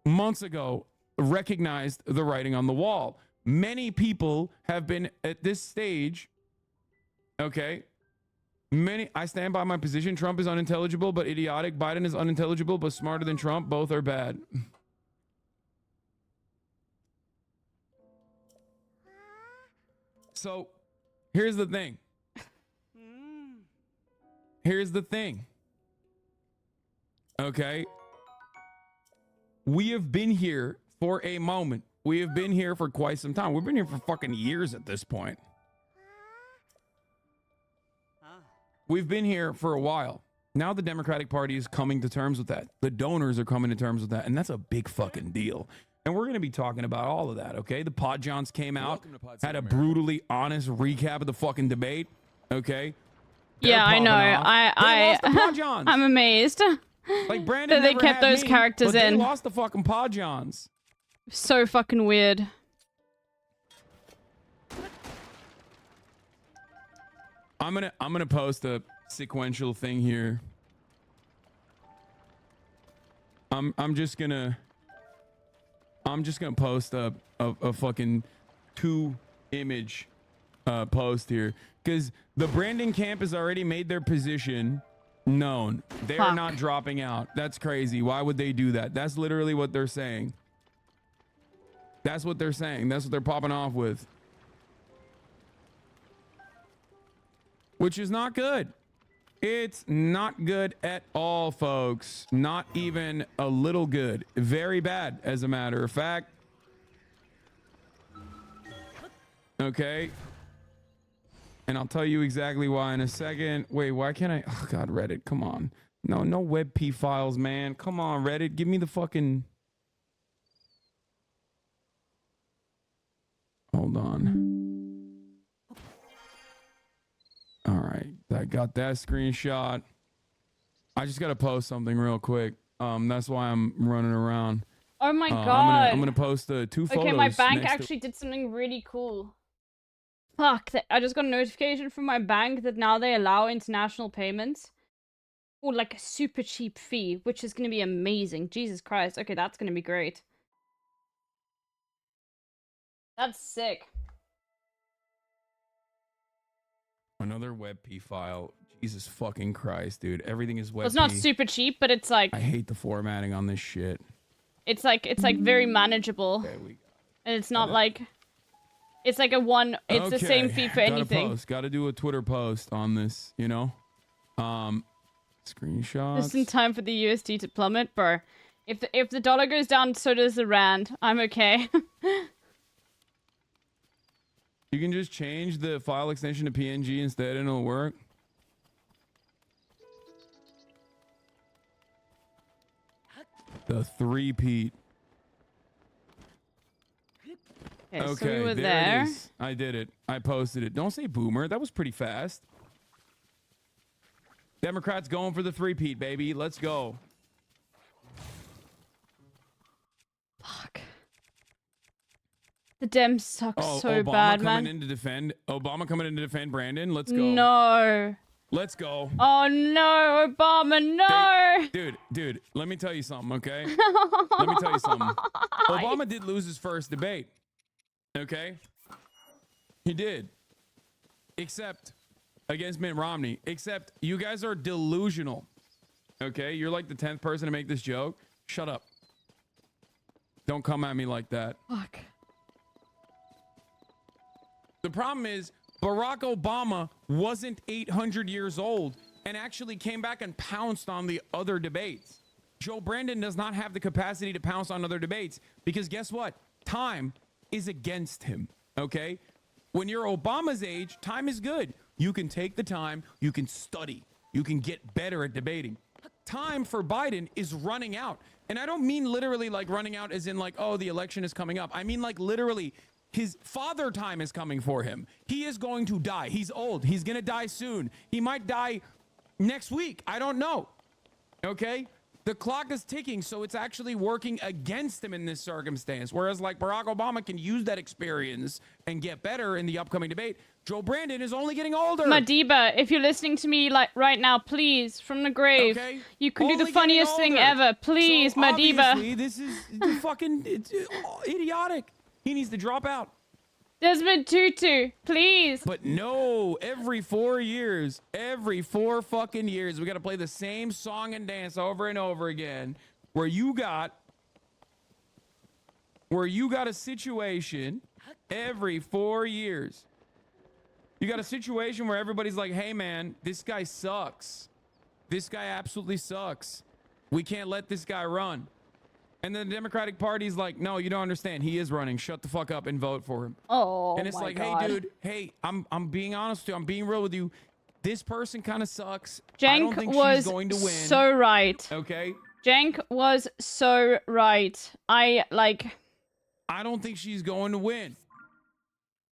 months ago, recognized the writing on the wall. Many people have been at this stage, okay? I stand by my position. Trump is unintelligible but idiotic. Biden is unintelligible but smarter than Trump. Both are bad. So, here's the thing. Here's the thing. Okay? We have been here for a moment. We have been here for quite some time. We've been here for fucking years at this point. We've been here for a while. Now the Democratic Party is coming to terms with that. The donors are coming to terms with that. And that's a big fucking deal. And we're going to be talking about all of that, okay? The Podjohns came out, had a brutally honest recap of the fucking debate, okay? Yeah, I know. I'm amazed. Like Brandon that they never kept had those me, characters but in. They lost the fucking Podjohns. So fucking weird. I'm gonna post a sequential thing here. I'm just gonna post a fucking 2-image post here, because the Brandon camp has already made their position known. They are not dropping out. That's crazy. Why would they do that? That's literally what they're saying. That's what they're saying. That's what they're popping off with. Which is not good. It's not good at all, folks. Not even a little good. Very bad, as a matter of fact. Okay. And I'll tell you exactly why in a second. Wait, why can't I? Oh, God, Reddit, come on. No WebP files, man. Come on, Reddit. Give me the fucking... Hold on. All right. I got that screenshot. I just got to post something real quick. That's why I'm running around. Oh my God. I'm gonna post the 2 photos. Okay, my bank actually did something really cool. Fuck, I just got a notification from my bank that now they allow international payments for like a super cheap fee, which is going to be amazing. Jesus Christ. Okay, that's going to be great. That's sick. Another WebP file. Jesus fucking Christ, dude. Everything is WebP. Well, it's not super cheap, but it's like... I hate the formatting on this shit. It's like very manageable. Okay, and it's not like... It's like it's the same fee for anything. Gotta do a Twitter post on this, you know? Screenshots. Just in time for the USD to plummet, bro. If the dollar goes down, so does the rand. I'm okay. You can just change the file extension to PNG instead and it'll work. The 3-peat. Okay, so we were there it is. I did it. I posted it. Don't say boomer. That was pretty fast. Democrats going for the 3-peat, baby. Let's go. Fuck. The Dems suck so Obama bad, man. Obama coming in to defend Brandon. Let's go. No. Let's go. Oh no, Obama, no. Dude, let me tell you something, okay? Let me tell you something. Obama did lose his first debate. Okay? He did. Except against Mitt Romney. Except you guys are delusional. Okay? You're like the 10th person to make this joke. Shut up. Don't come at me like that. Fuck. The problem is Barack Obama wasn't 800 years old and actually came back and pounced on the other debates. Joe Brandon does not have the capacity to pounce on other debates because guess what? Time is against him, okay? When you're Obama's age, time is good. You can take the time, you can study, you can get better at debating. Time for Biden is running out. And I don't mean literally like running out as in like, oh, the election is coming up. I mean like literally his father time is coming for him. He is going to die. He's old. He's going to die soon. He might die next week. I don't know. Okay? The clock is ticking, so it's actually working against him in this circumstance. Whereas like Barack Obama can use that experience and get better in the upcoming debate, Joe Brandon is only getting older. Madiba, if you're listening to me like right now, please, from the grave, you can do the funniest thing ever. Please, so Madiba. Obviously, this is fucking idiotic. He needs to drop out. Desmond Tutu, please. But no, every 4 years, every 4 fucking years, we got to play the same song and dance over and over again, where you got a situation every 4 years. You got a situation where everybody's like, hey man, this guy sucks. This guy absolutely sucks. We can't let this guy run. And then the Democratic Party's like, no, you don't understand. He is running. Shut the fuck up and vote for him. Oh, and it's my like, God. hey, dude, hey, I'm being honest with you. I'm being real with you. This person kind of sucks. I don't Jank think was she's going to win. so right. Okay. Jank was so right. I don't think she's going to win.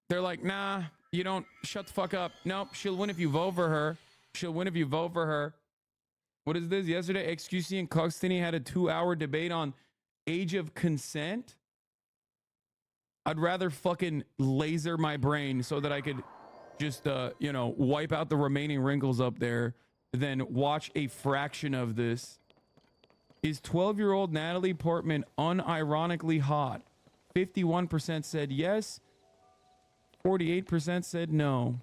They're like, nah, you don't. Shut the fuck up. Nope, she'll win if you vote for her. She'll win if you vote for her. What is this? Yesterday, XQC and Coxtony had a 2-hour debate on age of consent. I'd rather fucking laser my brain so that I could just, wipe out the remaining wrinkles up there than watch a fraction of this. Is 12-year-old Natalie Portman unironically hot? 51% said yes. 48% said no.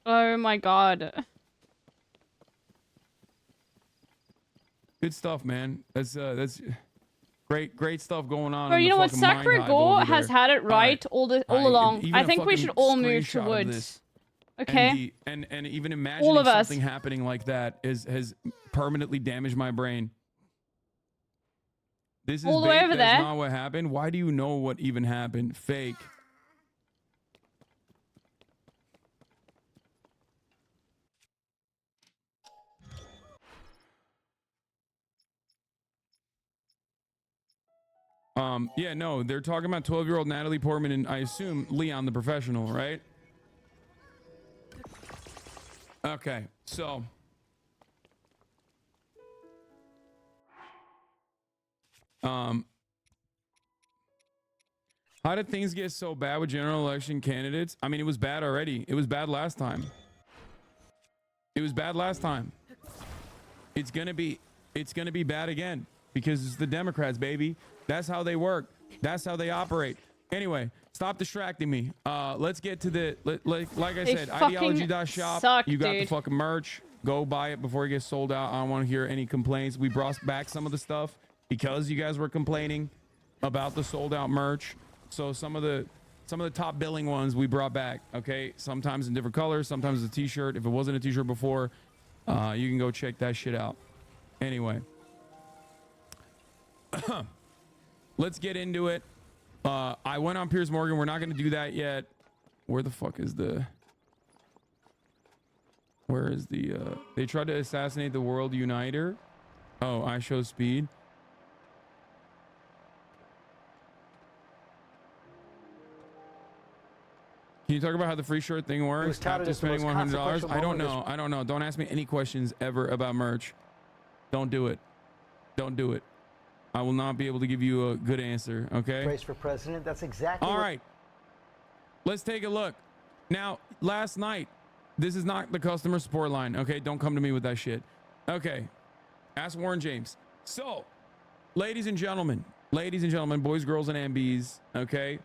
oh my God. Good stuff, man. That's great stuff going on. Bro, in you the know what? fucking mind Sakura hive Gore over has there. had it right all along. Even I a think we fucking should all move screenshot of towards. this. Okay. And even imagining All of us. something happening like that has permanently damaged my brain. This is All the way bait, over that's there. not what happened. Why do you know what even happened? Fake. Yeah, no, they're talking about 12-year-old Natalie Portman and I assume Leon the Professional, right? Okay, so how did things get so bad with general election candidates? I mean, it was bad already. It was bad last time. It was bad last time. It's gonna be bad again because it's the Democrats, baby. That's how they work. That's how they operate. Anyway, stop distracting me. Let's get to the like I They said, fucking ideology.shop. suck, You got the dude. fucking merch. Go buy it before it gets sold out. I don't want to hear any complaints. We brought back some of the stuff because you guys were complaining about the sold out merch. So some of the top billing ones we brought back. Okay, sometimes in different colors, sometimes a t-shirt. If it wasn't a t-shirt before, you can go check that shit out. Anyway, let's get into it. I went on Piers Morgan. We're not going to do that yet. Where the fuck is the... Where is the... They tried to assassinate the World Uniter. Oh, I show speed. Can you talk about how the free shirt thing works? After spending $100? I don't know. I don't know. Don't ask me any questions ever about merch. Don't do it. Don't do it. I will not be able to give you a good answer, okay? Race for president. That's exactly All right. Let's take a look. Now, last night, this is not the customer support line, okay? Don't come to me with that shit. Okay. Ask Warren James. So, ladies and gentlemen, boys, girls, and MBs, okay?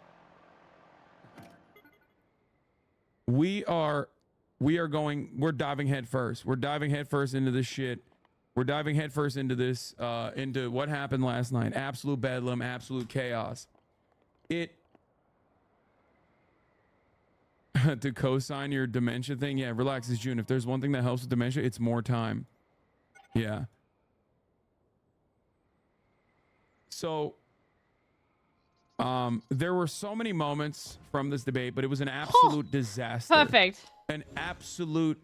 We're diving head first. We're diving head first into this shit. We're diving headfirst into this, into what happened last night. Absolute bedlam, absolute chaos. To co-sign your dementia thing, yeah, relax, it's June. If there's one thing that helps with dementia, it's more time. Yeah. So, there were so many moments from this debate, but it was an absolute disaster. Perfect. An absolute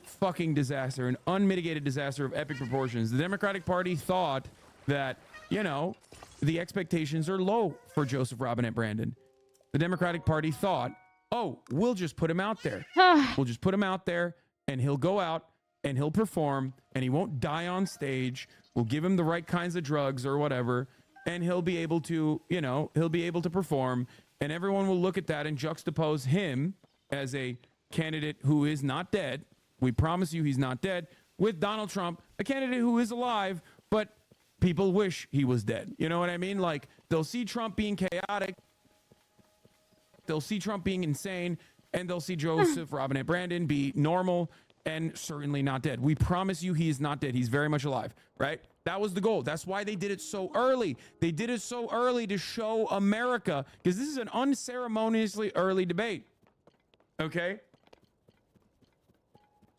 fucking disaster, an unmitigated disaster of epic proportions. The Democratic Party thought that, the expectations are low for Joseph Robinette Brandon. The Democratic Party thought, oh, we'll just put him out there. We'll just put him out there and he'll go out and he'll perform, and he won't die on stage. We'll give him the right kinds of drugs or whatever, and he'll be able to, you know, he'll be able to perform, and everyone will look at that and juxtapose him as a candidate who is not dead. We promise you he's not dead, with Donald Trump, a candidate who is alive, but people wish he was dead. You know what I mean? Like, they'll see Trump being chaotic, they'll see Trump being insane, and they'll see Joseph Robinette Brandon be normal and certainly not dead. We promise you he is not dead. He's very much alive, right? That was the goal. That's why they did it so early. They did it so early to show America, because this is an unceremoniously early debate, okay?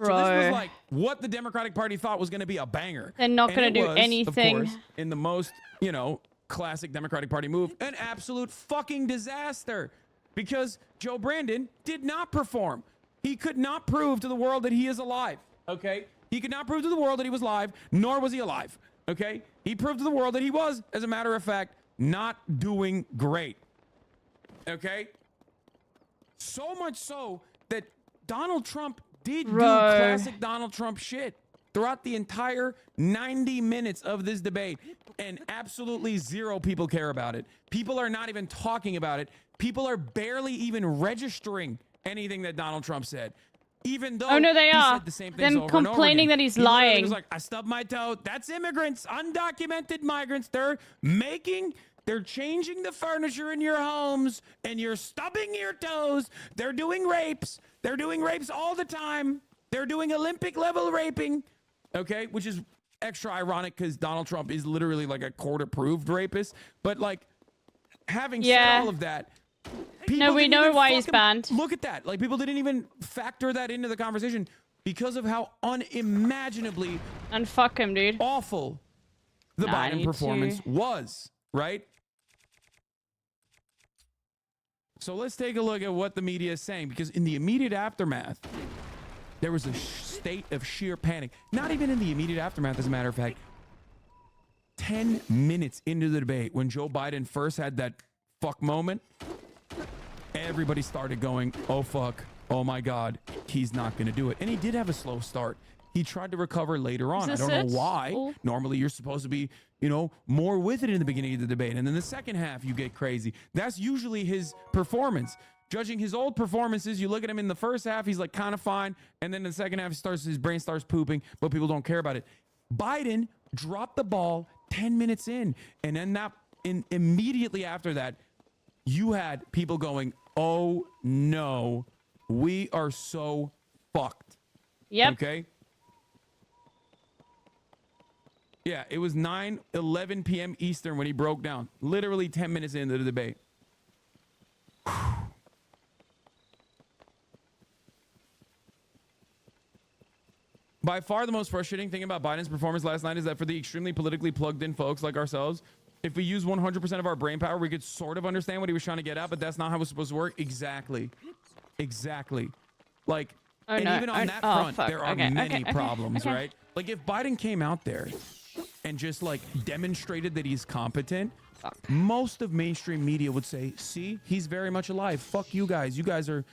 So this was like what the Democratic Party thought was going to be a banger. They're not going to do was, anything. Of course, in the most, you know, classic Democratic Party move, an absolute fucking disaster, because Joe Brandon did not perform. He could not prove to the world that he is alive, okay? He could not prove to the world that he was live, nor was he alive, okay? He proved to the world that he was, as a matter of fact, not doing great, okay? So much so that Donald Trump did do classic Donald Trump shit throughout the entire 90 minutes of this debate, and absolutely zero people care about it. People are not even talking about it. People are barely even registering anything that Donald Trump said, even though they are. said the same things Them over and over complaining again. that he's He literally lying. was like, I stubbed my toe. That's immigrants, undocumented migrants. They're changing the furniture in your homes, and you're stubbing your toes. They're doing rapes. They're doing rapes all the time. They're doing Olympic level raping, okay? Which is extra ironic because Donald Trump is literally like a court-approved rapist. But like, having said all of that, no, we know why he's banned. Look at that. Like, people didn't even factor that into the conversation because of how unimaginably and fuck him, dude. Awful the Biden performance was, right? So let's take a look at what the media is saying, because in the immediate aftermath, there was a state of sheer panic. Not even in the immediate aftermath, as a matter of fact. 10 minutes into the debate, when Joe Biden first had that fuck moment, everybody started going, oh fuck, oh my God, he's not going to do it. And he did have a slow start. He tried to recover later on. I don't know why. Normally you're supposed to be, you know, more with it in the beginning of the debate. And then the second half, you get crazy. That's usually his performance. Judging his old performances, you look at him in the first half, he's like kind of fine. And then in the second half, his brain starts pooping, but people don't care about it. Biden dropped the ball 10 minutes in. And then immediately after that, you had people going, oh no, we are so fucked. Yep. Okay. Yeah, it was 9:11 p.m. Eastern when he broke down. Literally 10 minutes into the debate. By far the most frustrating thing about Biden's performance last night is that for the extremely politically plugged in folks like ourselves, if we use 100% of our brain power, we could sort of understand what he was trying to get at, but that's not how it's supposed to work. Exactly. Like, even on that front, there are many problems, right? Like, if Biden came out there and just like demonstrated that he's competent, most of mainstream media would say, see, he's very much alive. Fuck you guys. You guys are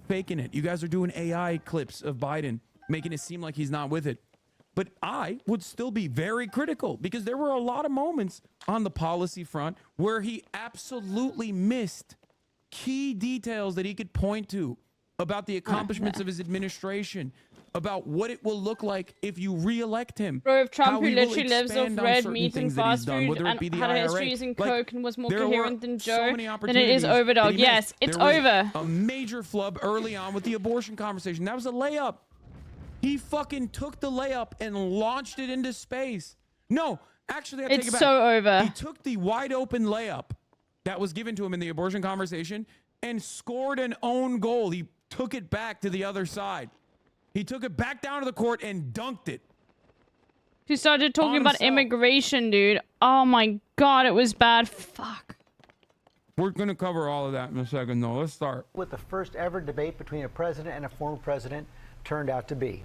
faking it. You guys are doing AI clips of Biden, making it seem like he's not with it. But I would still be very critical, because there were a lot of moments on the policy front where he absolutely missed key details that he could point to about the accomplishments of his administration, about what it will look like if you re-elect him. Bro, if Trump, who how he will literally lives off expand on red certain meat and things that he's fast done, food whether it and be the had a IRA. history using coke and was more there coherent were than so Joe, many then it is opportunities over, that dog. he Yes, missed. it's There was over. A major flub early on with the abortion conversation. That was a layup. He fucking took the layup and launched it into space. No, actually, I take it back. It's so over. He took the wide open layup that was given to him in the abortion conversation and scored an own goal. He took it back to the other side. He took it back down to the court and dunked it. He started talking about himself. immigration, dude. Oh my God, it was bad. Fuck. We're going to cover all of that in a second, though. Let's start. What the first ever debate between a president and a former president turned out to be.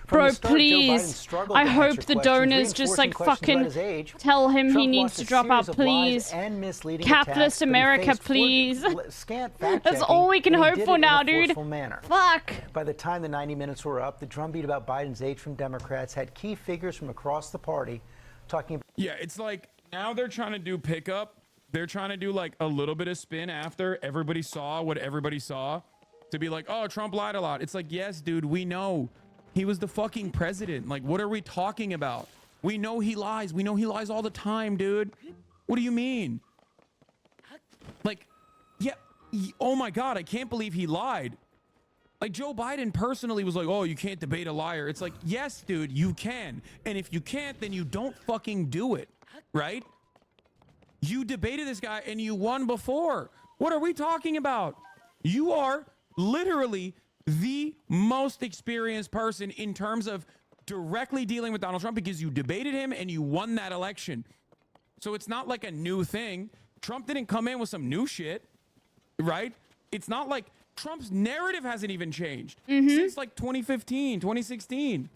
Bro, please. I hope the donors just like fucking tell him he needs to drop out, please. Capitalist America, please. That's all we can hope for now, dude. Fuck. By the time the 90 minutes were up, the drumbeat about Biden's age from Democrats had key figures from across the party talking about. Yeah, it's like now they're trying to do pickup. They're trying to do like a little bit of spin after everybody saw what everybody saw to be like, oh, Trump lied a lot. It's like, yes, dude, we know. He was the fucking president. Like, what are we talking about? We know he lies. We know he lies all the time, dude. What do you mean? Like, yeah. Oh my God, I can't believe he lied. Like, Joe Biden personally was like, oh, you can't debate a liar. It's like, yes, dude, you can. And if you can't, then you don't fucking do it, right? You debated this guy and you won before. What are we talking about? You are literally the most experienced person in terms of directly dealing with Donald Trump because you debated him and you won that election. So it's not like a new thing. Trump didn't come in with some new shit, right? It's not like Trump's narrative hasn't even changed since like 2015, 2016.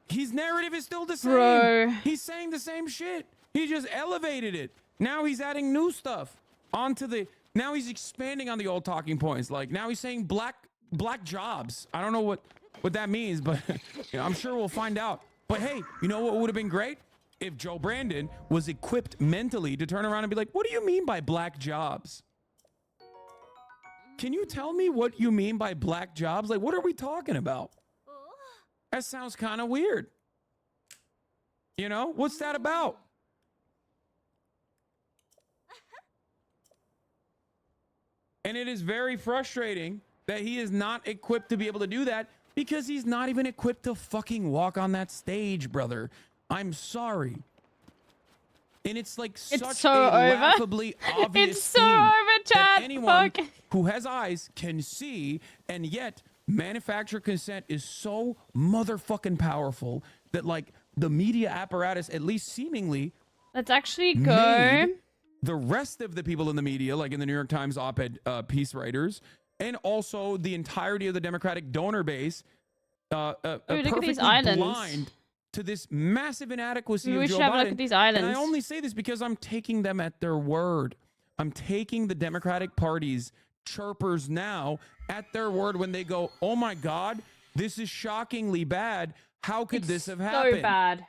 His narrative is still the same. Bro. He's saying the same shit. He just elevated it. Now he's adding new stuff onto the... Now he's expanding on the old talking points. Like now he's saying black jobs. I don't know what that means, but you know, I'm sure we'll find out. But hey, you know what would have been great? If Joe Brandon was equipped mentally to turn around and be like, what do you mean by black jobs? Can you tell me what you mean by black jobs? Like, what are we talking about? That sounds kind of weird. You know, what's that about? And it is very frustrating that he is not equipped to be able to do that because he's not even equipped to fucking walk on that stage, brother. I'm sorry. And it's like such a laughably obvious It's so thing over, that Chad. anyone Fuck. who has eyes can see, and yet manufactured consent is so motherfucking powerful that like the media apparatus, at least seemingly, Let's actually go. made the rest of the people in the media, like in the New York Times op-ed piece writers, and also the entirety of the Democratic donor base, look at these perfectly islands. blind to this massive inadequacy Maybe of we Joe should have a Biden. look at these And I islands. only say this because I'm taking them at their word. I'm taking the Democratic Party's chirpers now at their word when they go, oh my God, this is shockingly bad. How could this have happened? So bad.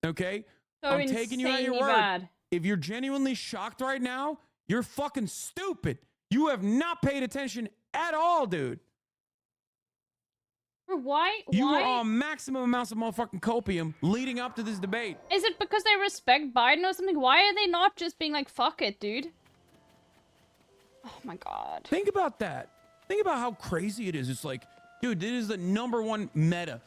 Okay? So I'm taking you at your insanely word. bad. If you're genuinely shocked right now, you're fucking stupid. You have not paid attention at all, dude. Why? You Why? were on maximum amounts of motherfucking copium leading up to this debate. Is it because they respect Biden or something? Why are they not just being like, fuck it, dude? Oh my God. Think about that. Think about how crazy it is. It's like, dude, this is the #1 meta.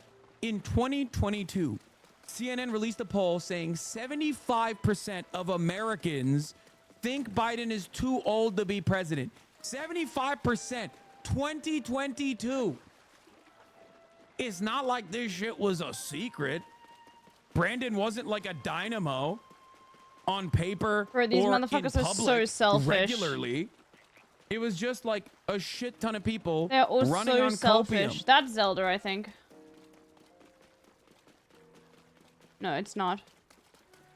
In 2022, CNN released a poll saying 75% of Americans think Biden is too old to be president. 75%, 2022. It's not like this shit was a secret. Brandon wasn't like a dynamo on paper Bro, these or motherfuckers in are so public selfish. regularly. It was just like a shit ton of people They're all running so on selfish. copium. That's Zelda, I think. No, it's not.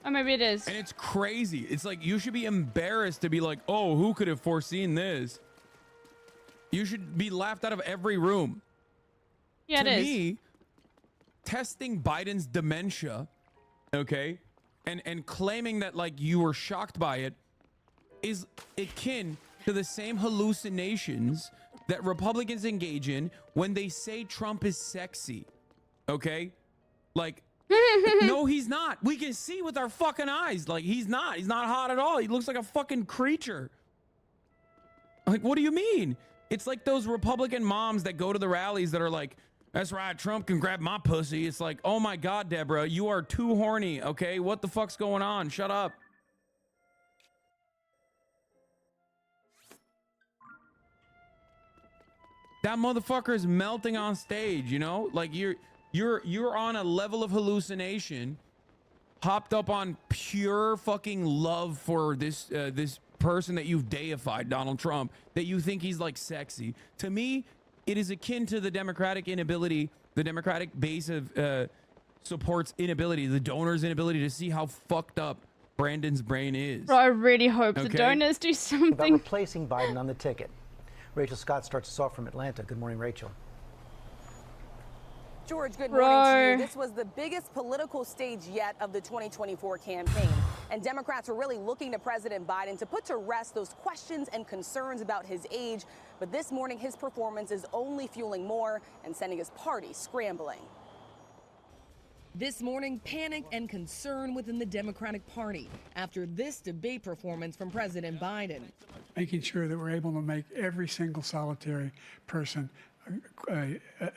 Or maybe it is. And it's crazy. It's like you should be embarrassed to be like, oh, who could have foreseen this? You should be laughed out of every room. Yeah, to it is. me, testing Biden's dementia, okay, and claiming that like you were shocked by it is akin to the same hallucinations that Republicans engage in when they say Trump is sexy, okay? Like, no, he's not. We can see with our fucking eyes. Like, he's not. He's not hot at all. He looks like a fucking creature. Like, what do you mean? It's like those Republican moms that go to the rallies that are like, that's right, Trump can grab my pussy. It's like, oh my God, Deborah, you are too horny, okay? What the fuck's going on? Shut up. That motherfucker is melting on stage, you know? Like you're on a level of hallucination, hopped up on pure fucking love for this person that you've deified, Donald Trump, that you think he's like sexy. To me, it is akin to the Democratic inability the Democratic base of support's inability, the donors' inability to see how fucked up Brandon's brain is. Bro, I really hope the Okay. donors do About something. replacing Biden on the ticket. Rachel Scott starts us off from Atlanta. Good morning, Rachel. George, good Bro. morning to you. This was the biggest political stage yet of the 2024 campaign. And Democrats were really looking to President Biden to put to rest those questions and concerns about his age. But this morning, his performance is only fueling more and sending his party scrambling. This morning, panic and concern within the Democratic Party after this debate performance from President Biden. Making sure that we're able to make every single solitary person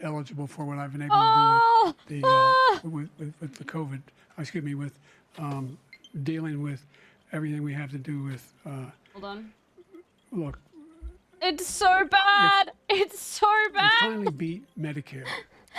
eligible for what I've been able to do with the COVID, excuse me, with dealing with everything we have to do with. Hold on. Look, It's so bad. It's so we bad. finally beat Medicare.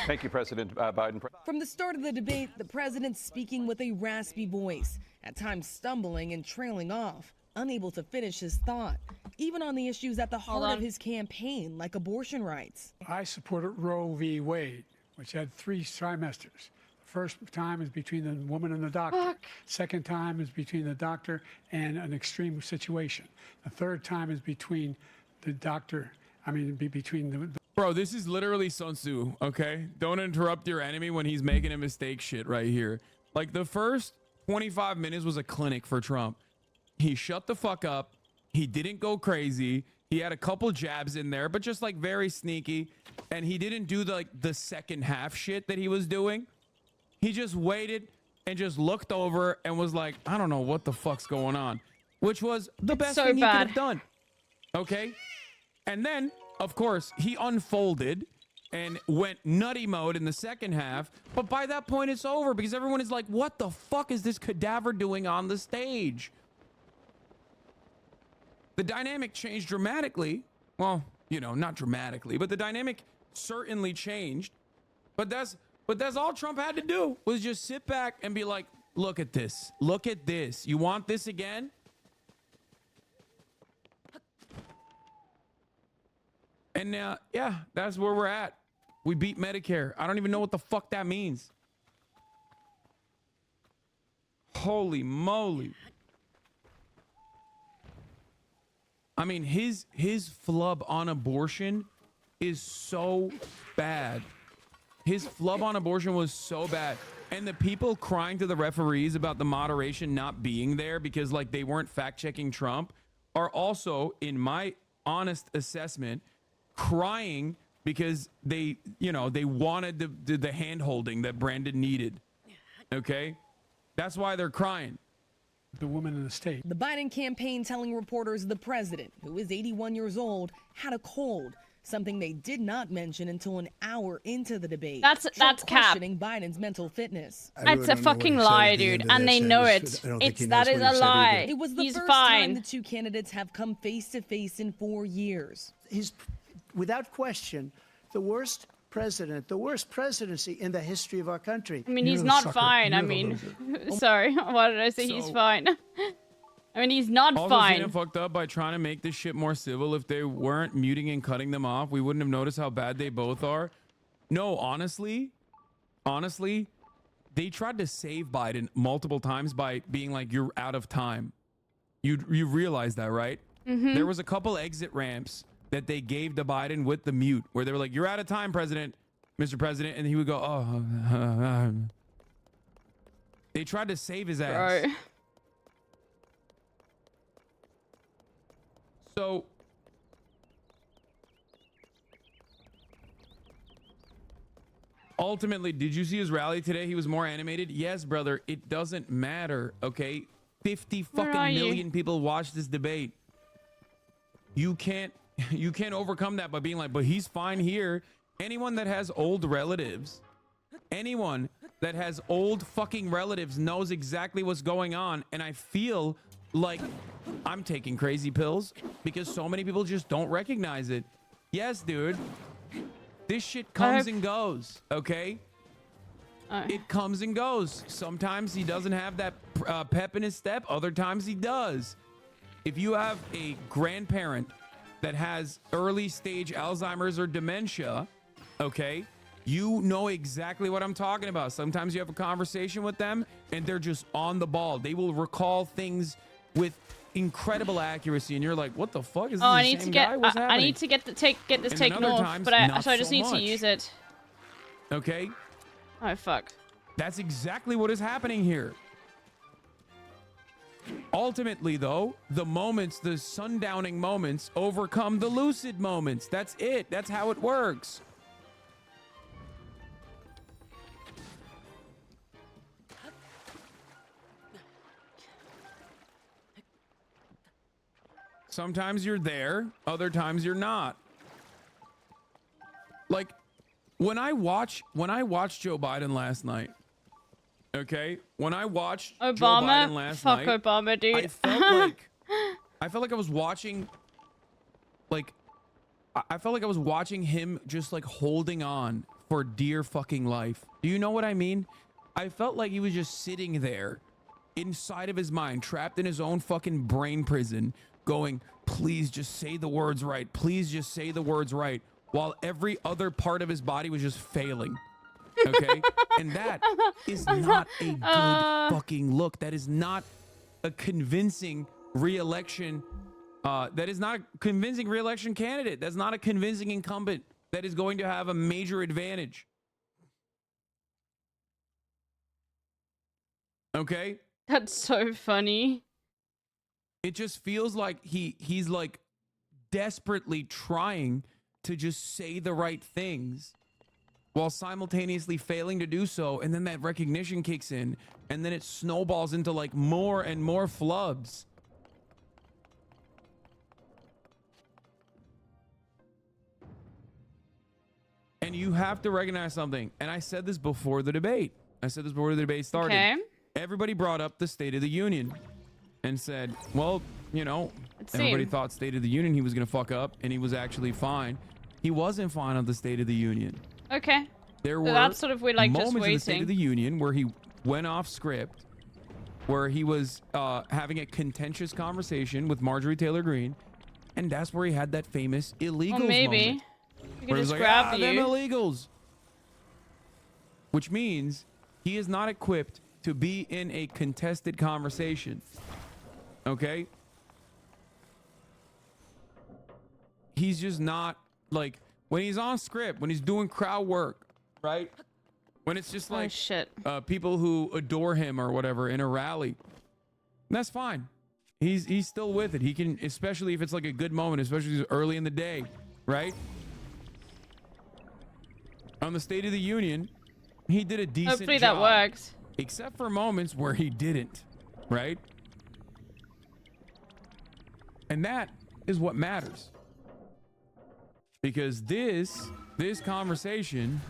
Thank you, President Biden. From the start of the debate, the president speaking with a raspy voice, at times stumbling and trailing off, unable to finish his thought, even on the issues at the heart of his campaign, like abortion rights. I supported Roe v. Wade, which had 3 trimesters. The first time is between the woman and the doctor. Second time is between the doctor and an extreme situation. The third time is between the doctor, between the Bro, this is literally Sun Tzu, okay? Don't interrupt your enemy when he's making a mistake shit right here. Like, the first 25 minutes was a clinic for Trump. He shut the fuck up. He didn't go crazy. He had a couple jabs in there, but just like very sneaky. And he didn't do the second half shit that he was doing. He just waited and just looked over and was like, I don't know what the fuck's going on. Which was the best so thing he could bad. have done. Okay? And then, of course, he unfolded and went nutty mode in the second half. But by that point, it's over because everyone is like, what the fuck is this cadaver doing on the stage? The dynamic changed dramatically. Well, not dramatically, but the dynamic certainly changed. But that's all Trump had to do was just sit back and be like, look at this. Look at this. You want this again? And yeah, that's where we're at. We beat Medicare. I don't even know what the fuck that means. Holy moly. I mean, his flub on abortion is so bad. His flub on abortion was so bad. And the people crying to the referees about the moderation not being there because like they weren't fact-checking Trump are also, in my honest assessment, crying because they wanted the hand-holding that Brandon needed. Okay? That's why they're crying. The woman in the state. The Biden campaign telling reporters the president, who is 81 years old, had a cold, something they did not mention until an hour into the debate. That's cap. Questioning Biden's mental fitness. That's a fucking lie, dude, and they know it. That is a lie. It was the He's first fine. time the two candidates have come face to face in 4 years. He's, without question, the worst president, the worst presidency in the history of our country. I mean, he's not fine. I mean, sorry. Why did I say he's fine? I mean, he's not Also, fine. Cena fucked up by trying to make this shit more civil. If they weren't muting and cutting them off, we wouldn't have noticed how bad they both are. No, honestly, they tried to save Biden multiple times by being like, you're out of time. You realize that, right? Mhm. There was a couple exit ramps that they gave to Biden with the mute where they were like, you're out of time, Mr. President. And he would go, oh. They tried to save his ass. Bro. So ultimately, did you see his rally today? He was more animated. Yes, brother. It doesn't matter. Okay. 50 Where fucking are you? million people watched this debate. You can't overcome that by being like, but he's fine here. Anyone that has old relatives, anyone that has old fucking relatives knows exactly what's going on. And I feel like I'm taking crazy pills because so many people just don't recognize it. Yes, dude. This shit comes and goes, okay? It comes and goes. Sometimes he doesn't have that pep in his step. Other times he does. If you have a grandparent that has early stage Alzheimer's or dementia, okay, You know exactly what I'm talking about. Sometimes you have a conversation with them and they're just on the ball. They will recall things with incredible accuracy, and you're like, "What the fuck is this?" I need the same to get. guy? What's I happening? need to get this And taken then other off, times, but not so I just so need to much. use it. Okay. Oh fuck. That's exactly what is happening here. Ultimately, though, the moments, the sundowning moments, overcome the lucid moments. That's it. That's how it works. Sometimes you're there, other times you're not. Like when I watched Joe Biden last night. Okay, when I watched Joe Biden last night, fuck Obama, dude. I felt like I was watching, like, I felt like I was watching him just like holding on for dear fucking life. Do you know what I mean? I felt like he was just sitting there inside of his mind, trapped in his own fucking brain prison, going, please just say the words right. Please just say the words right. While every other part of his body was just failing. Okay? And that is not a good fucking look. That is not a convincing re-election. That is not a convincing re-election candidate. That's not a convincing incumbent that is going to have a major advantage. Okay? That's so funny. It just feels like he's like desperately trying to just say the right things while simultaneously failing to do so, and then that recognition kicks in, and then it snowballs into like more and more flubs. And you have to recognize something, and I said this before the debate. I said this before the debate started. Okay. Everybody brought up the State of the Union and said, well, you know, everybody thought State of the Union he was going to fuck up, and he was actually fine. He wasn't fine on the State of the Union. Okay. There So were that's sort of we're like moments just in the State waiting. of the Union where he went off script, where he was having a contentious conversation with Marjorie Taylor Greene, and that's where he had that famous illegals Well, maybe. moment. We Where could he was just like, grab them you. illegals. Which means he is not equipped to be in a contested conversation. Okay? He's just not, like, when he's on script, when he's doing crowd work, right? When it's just like people who adore him or whatever in a rally, that's fine. He's still with it. He can, especially if it's like a good moment, especially early in the day, right? On the State of the Union, he did a decent Hopefully job. that works. Except for moments where he didn't, right? And that is what matters. Because this conversation,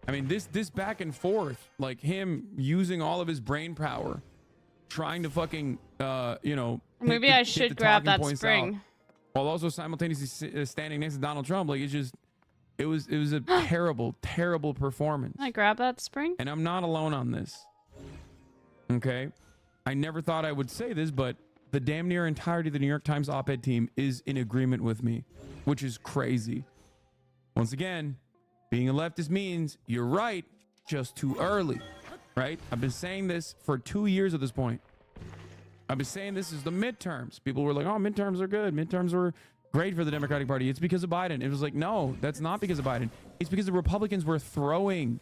I mean, this back and forth, like him using all of his brain power, trying to fucking, you know, Maybe I should grab that spring. While also simultaneously standing next to Donald Trump. Like, it's just, it was a terrible, terrible performance. Can I grab that spring? And I'm not alone on this. Okay? I never thought I would say this, but the damn near entirety of the New York Times op-ed team is in agreement with me, which is crazy. Once again, being a leftist means you're right, just too early, right? I've been saying this for 2 years at this point. I've been saying this is the midterms. People were like, oh, midterms are good. Midterms were great for the Democratic Party. It's because of Biden. It was like, no, that's not because of Biden. It's because the Republicans were throwing,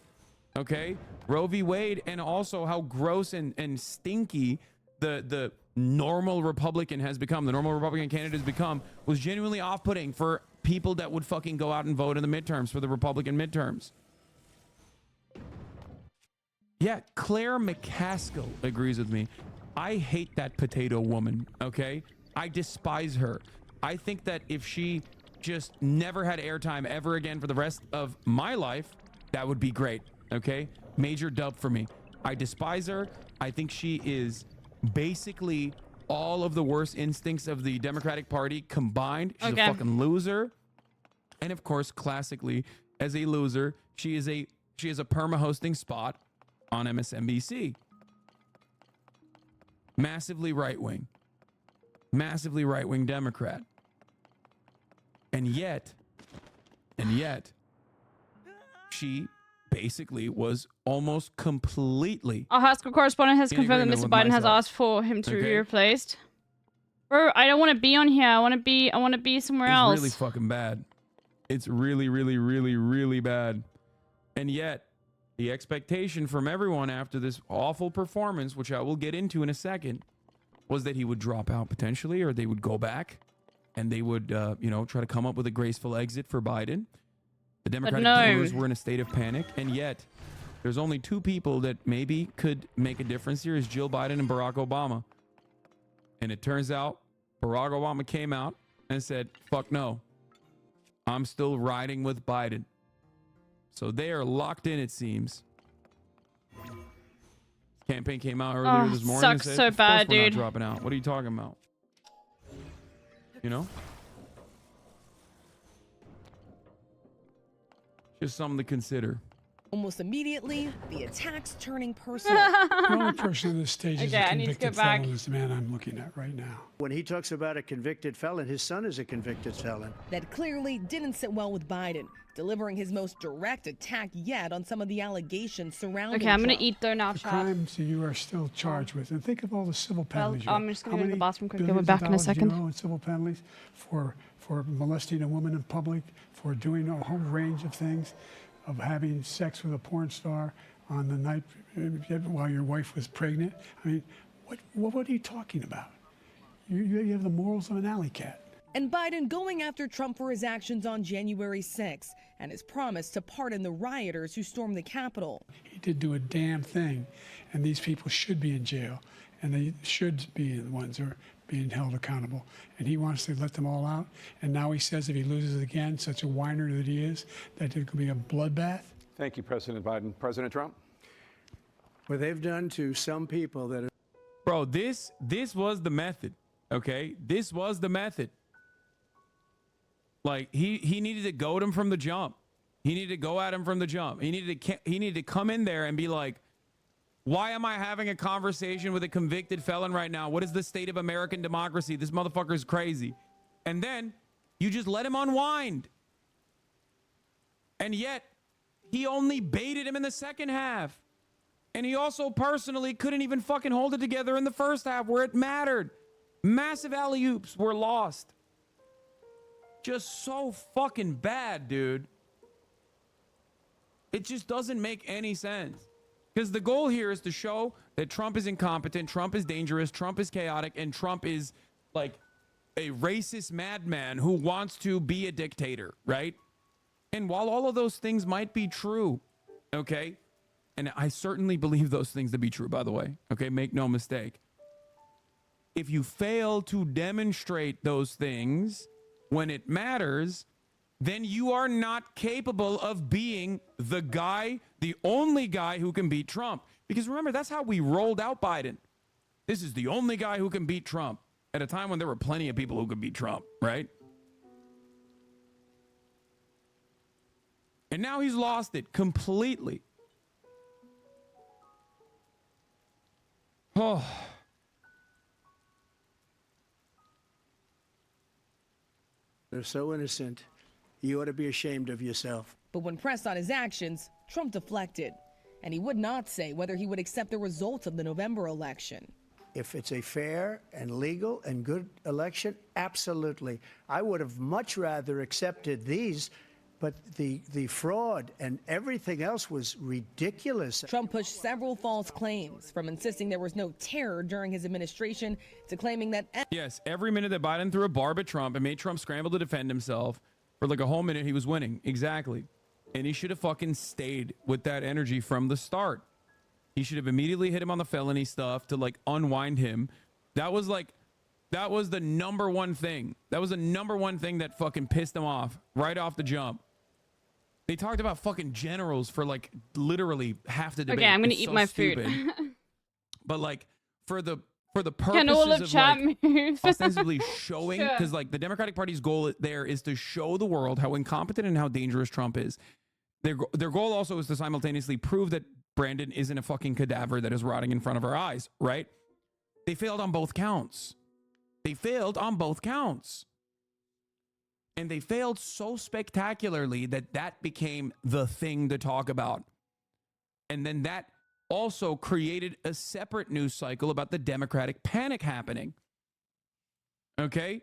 okay? Roe v. Wade, and also how gross and stinky the normal Republican has become, the normal Republican candidate has become, was genuinely off-putting for people that would fucking go out and vote in the midterms, for the Republican midterms. Yeah, Claire McCaskill agrees with me. I hate that potato woman, okay? I despise her. I think that if she just never had airtime ever again for the rest of my life, that would be great, okay? Major dub for me. I despise her. I think she is basically all of the worst instincts of the Democratic Party combined. She's a fucking loser. And of course, classically, as a loser, she is a perma-hosting spot on MSNBC. Massively right-wing Democrat. And yet, she basically was almost completely. Our high school correspondent has in confirmed that Mr. agreement Biden with has myself. asked for him to be Okay? replaced. Bro, I don't want to be on here. I want to be somewhere It's else. really fucking bad. It's really, really, really, really bad. And yet, the expectation from everyone after this awful performance, which I will get into in a second, was that he would drop out potentially, or they would go back and they would, try to come up with a graceful exit for Biden. The Democratic voters were in a state of panic, and yet there's only two people that maybe could make a difference here: is Jill Biden and Barack Obama. And it turns out Barack Obama came out and said, "Fuck no, I'm still riding with Biden." So they are locked in, it seems. Campaign came out earlier this morning. Sucks and said, so of bad, course we're dude. not dropping out. What are you talking about? You know? Just something to consider. Almost immediately, the attack's turning personal. The only person on this stage is Okay, a I need to convicted go back. felon is the man I'm looking at right now. When he talks about a convicted felon, his son is a convicted felon. That clearly didn't sit well with Biden, delivering his most direct attack yet on some of the allegations surrounding Okay, I'm gonna Trump. eat though now, The chat. crimes that you are still charged with. And think of all the civil penalties. I'm just gonna How go to the many bathroom quickly. billions We'll of be back in a dollars do second. you owe in civil penalties for molesting a woman in public, for doing a whole range of things, of having sex with a porn star on the night while your wife was pregnant? I mean, what are you talking about? You have the morals of an alley cat. And Biden going after Trump for his actions on January 6th and his promise to pardon the rioters who stormed the Capitol. He did do a damn thing, and these people should be in jail, and they should be the ones who are being held accountable. And he wants to let them all out, and now he says if he loses again, such a whiner that he is, that there could be a bloodbath. Thank you, President Biden. President Trump? What they've done to some people that are... Bro, this was the method, okay? This was the method. Like, he needed to goad him from the jump. He needed to go at him from the jump. He needed to come in there and be like, why am I having a conversation with a convicted felon right now? What is the state of American democracy? This motherfucker is crazy. And then you just let him unwind. And yet, he only baited him in the second half. And he also personally couldn't even fucking hold it together in the first half where it mattered. Massive alley-oops were lost. Just so fucking bad, dude. It just doesn't make any sense. Because the goal here is to show that Trump is incompetent, Trump is dangerous, Trump is chaotic, and Trump is like a racist madman who wants to be a dictator, right? And while all of those things might be true, okay, and I certainly believe those things to be true, by the way, okay, make no mistake. If you fail to demonstrate those things when it matters, then you are not capable of being the guy, the only guy who can beat Trump. Because remember, that's how we rolled out Biden. This is the only guy who can beat Trump at a time when there were plenty of people who could beat Trump, right? And now he's lost it completely. Oh. They're so innocent. You ought to be ashamed of yourself. But when pressed on his actions, Trump deflected. And he would not say whether he would accept the results of the November election. If it's a fair and legal and good election, absolutely. I would have much rather accepted these, but the fraud and everything else was ridiculous. Trump pushed several false claims, from insisting there was no terror during his administration to claiming that... Yes, every minute that Biden threw a barb at Trump and made Trump scramble to defend himself, for like a whole minute, he was winning. Exactly. And he should have fucking stayed with that energy from the start. He should have immediately hit him on the felony stuff to like unwind him. That was the number one thing. That was the number one thing that fucking pissed him off right off the jump. They talked about fucking generals for like literally half the debate. Okay, I'm gonna It's eat so my stupid. food. But like for the Can purposes all of of chat like move? ostensibly showing, Sure. because like the Democratic Party's goal there is to show the world how incompetent and how dangerous Trump is. Their goal also is to simultaneously prove that Brandon isn't a fucking cadaver that is rotting in front of our eyes, right? They failed on both counts. They failed on both counts. And they failed so spectacularly that that became the thing to talk about. And then that also created a separate news cycle about the Democratic panic happening. Okay?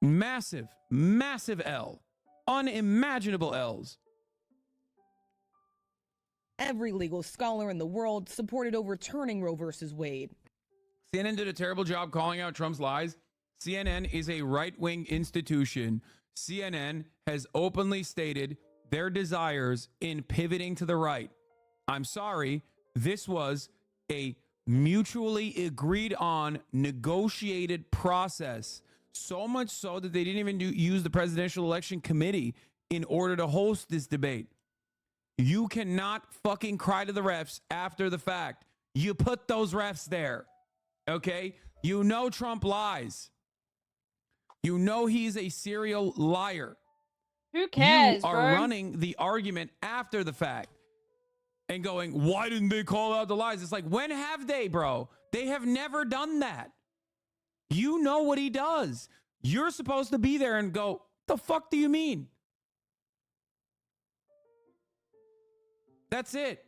Massive, massive L. Unimaginable L's. Every legal scholar in the world supported overturning Roe versus Wade. CNN did a terrible job calling out Trump's lies. CNN is a right-wing institution. CNN has openly stated their desires in pivoting to the right. I'm sorry, this was a mutually agreed on, negotiated process. So much so that they didn't even use the Presidential Election Committee in order to host this debate. You cannot fucking cry to the refs after the fact. You put those refs there, okay? You know Trump lies. You know he's a serial liar. Who cares, You are bro? running the argument after the fact and going, why didn't they call out the lies? It's like, when have they, bro? They have never done that. You know what he does. You're supposed to be there and go, the fuck do you mean? That's it.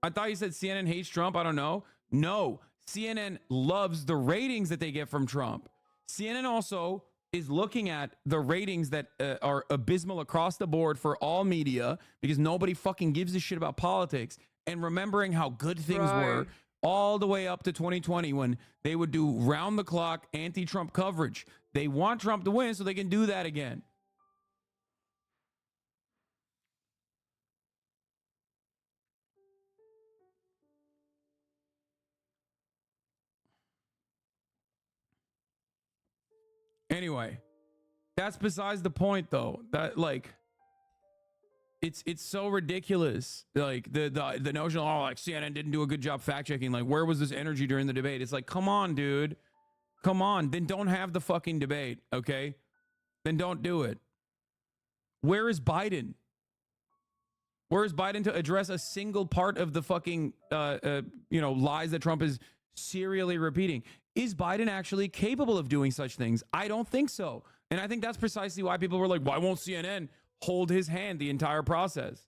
I thought you said CNN hates Trump. I don't know. No, CNN loves the ratings that they get from Trump. CNN also is looking at the ratings that are abysmal across the board for all media because nobody fucking gives a shit about politics, and remembering how good things were all the way up to 2020 when they would do round-the-clock anti-Trump coverage. They want Trump to win so they can do that again. Anyway, that's besides the point, though. That, like, it's so ridiculous. Like the notion of, oh, like CNN didn't do a good job fact checking. Like, where was this energy during the debate? It's like, come on, dude, come on. Then don't have the fucking debate, okay? Then don't do it. Where is Biden? Where is Biden to address a single part of the fucking lies that Trump is serially repeating? Is Biden actually capable of doing such things? I don't think so. And I think that's precisely why people were like, why won't CNN hold his hand the entire process?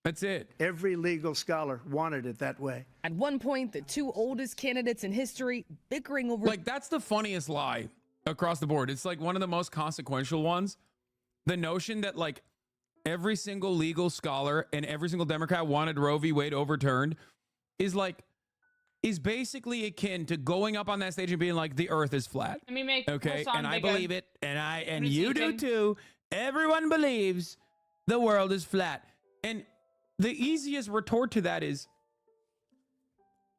That's it. Every legal scholar wanted it that way. At one point, the two oldest candidates in history bickering over... Like, that's the funniest lie across the board. It's like one of the most consequential ones. The notion that, like, every single legal scholar and every single Democrat wanted Roe v. Wade overturned is basically akin to going up on that stage and being like, the earth is flat. Let me make okay, and I believe it, and you do too. Everyone believes the world is flat. And the easiest retort to that is,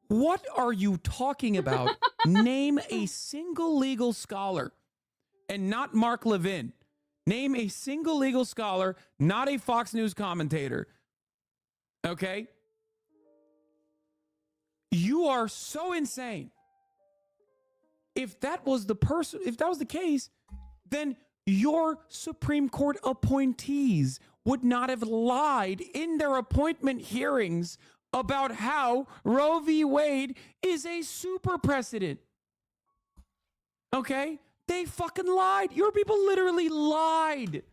what are you talking about? Name a single legal scholar, and not Mark Levin. Name a single legal scholar, not a Fox News commentator. Okay? You are so insane. If that was the case, then your Supreme Court appointees would not have lied in their appointment hearings about how Roe v. Wade is a super precedent. Okay? They fucking lied. Your people literally lied.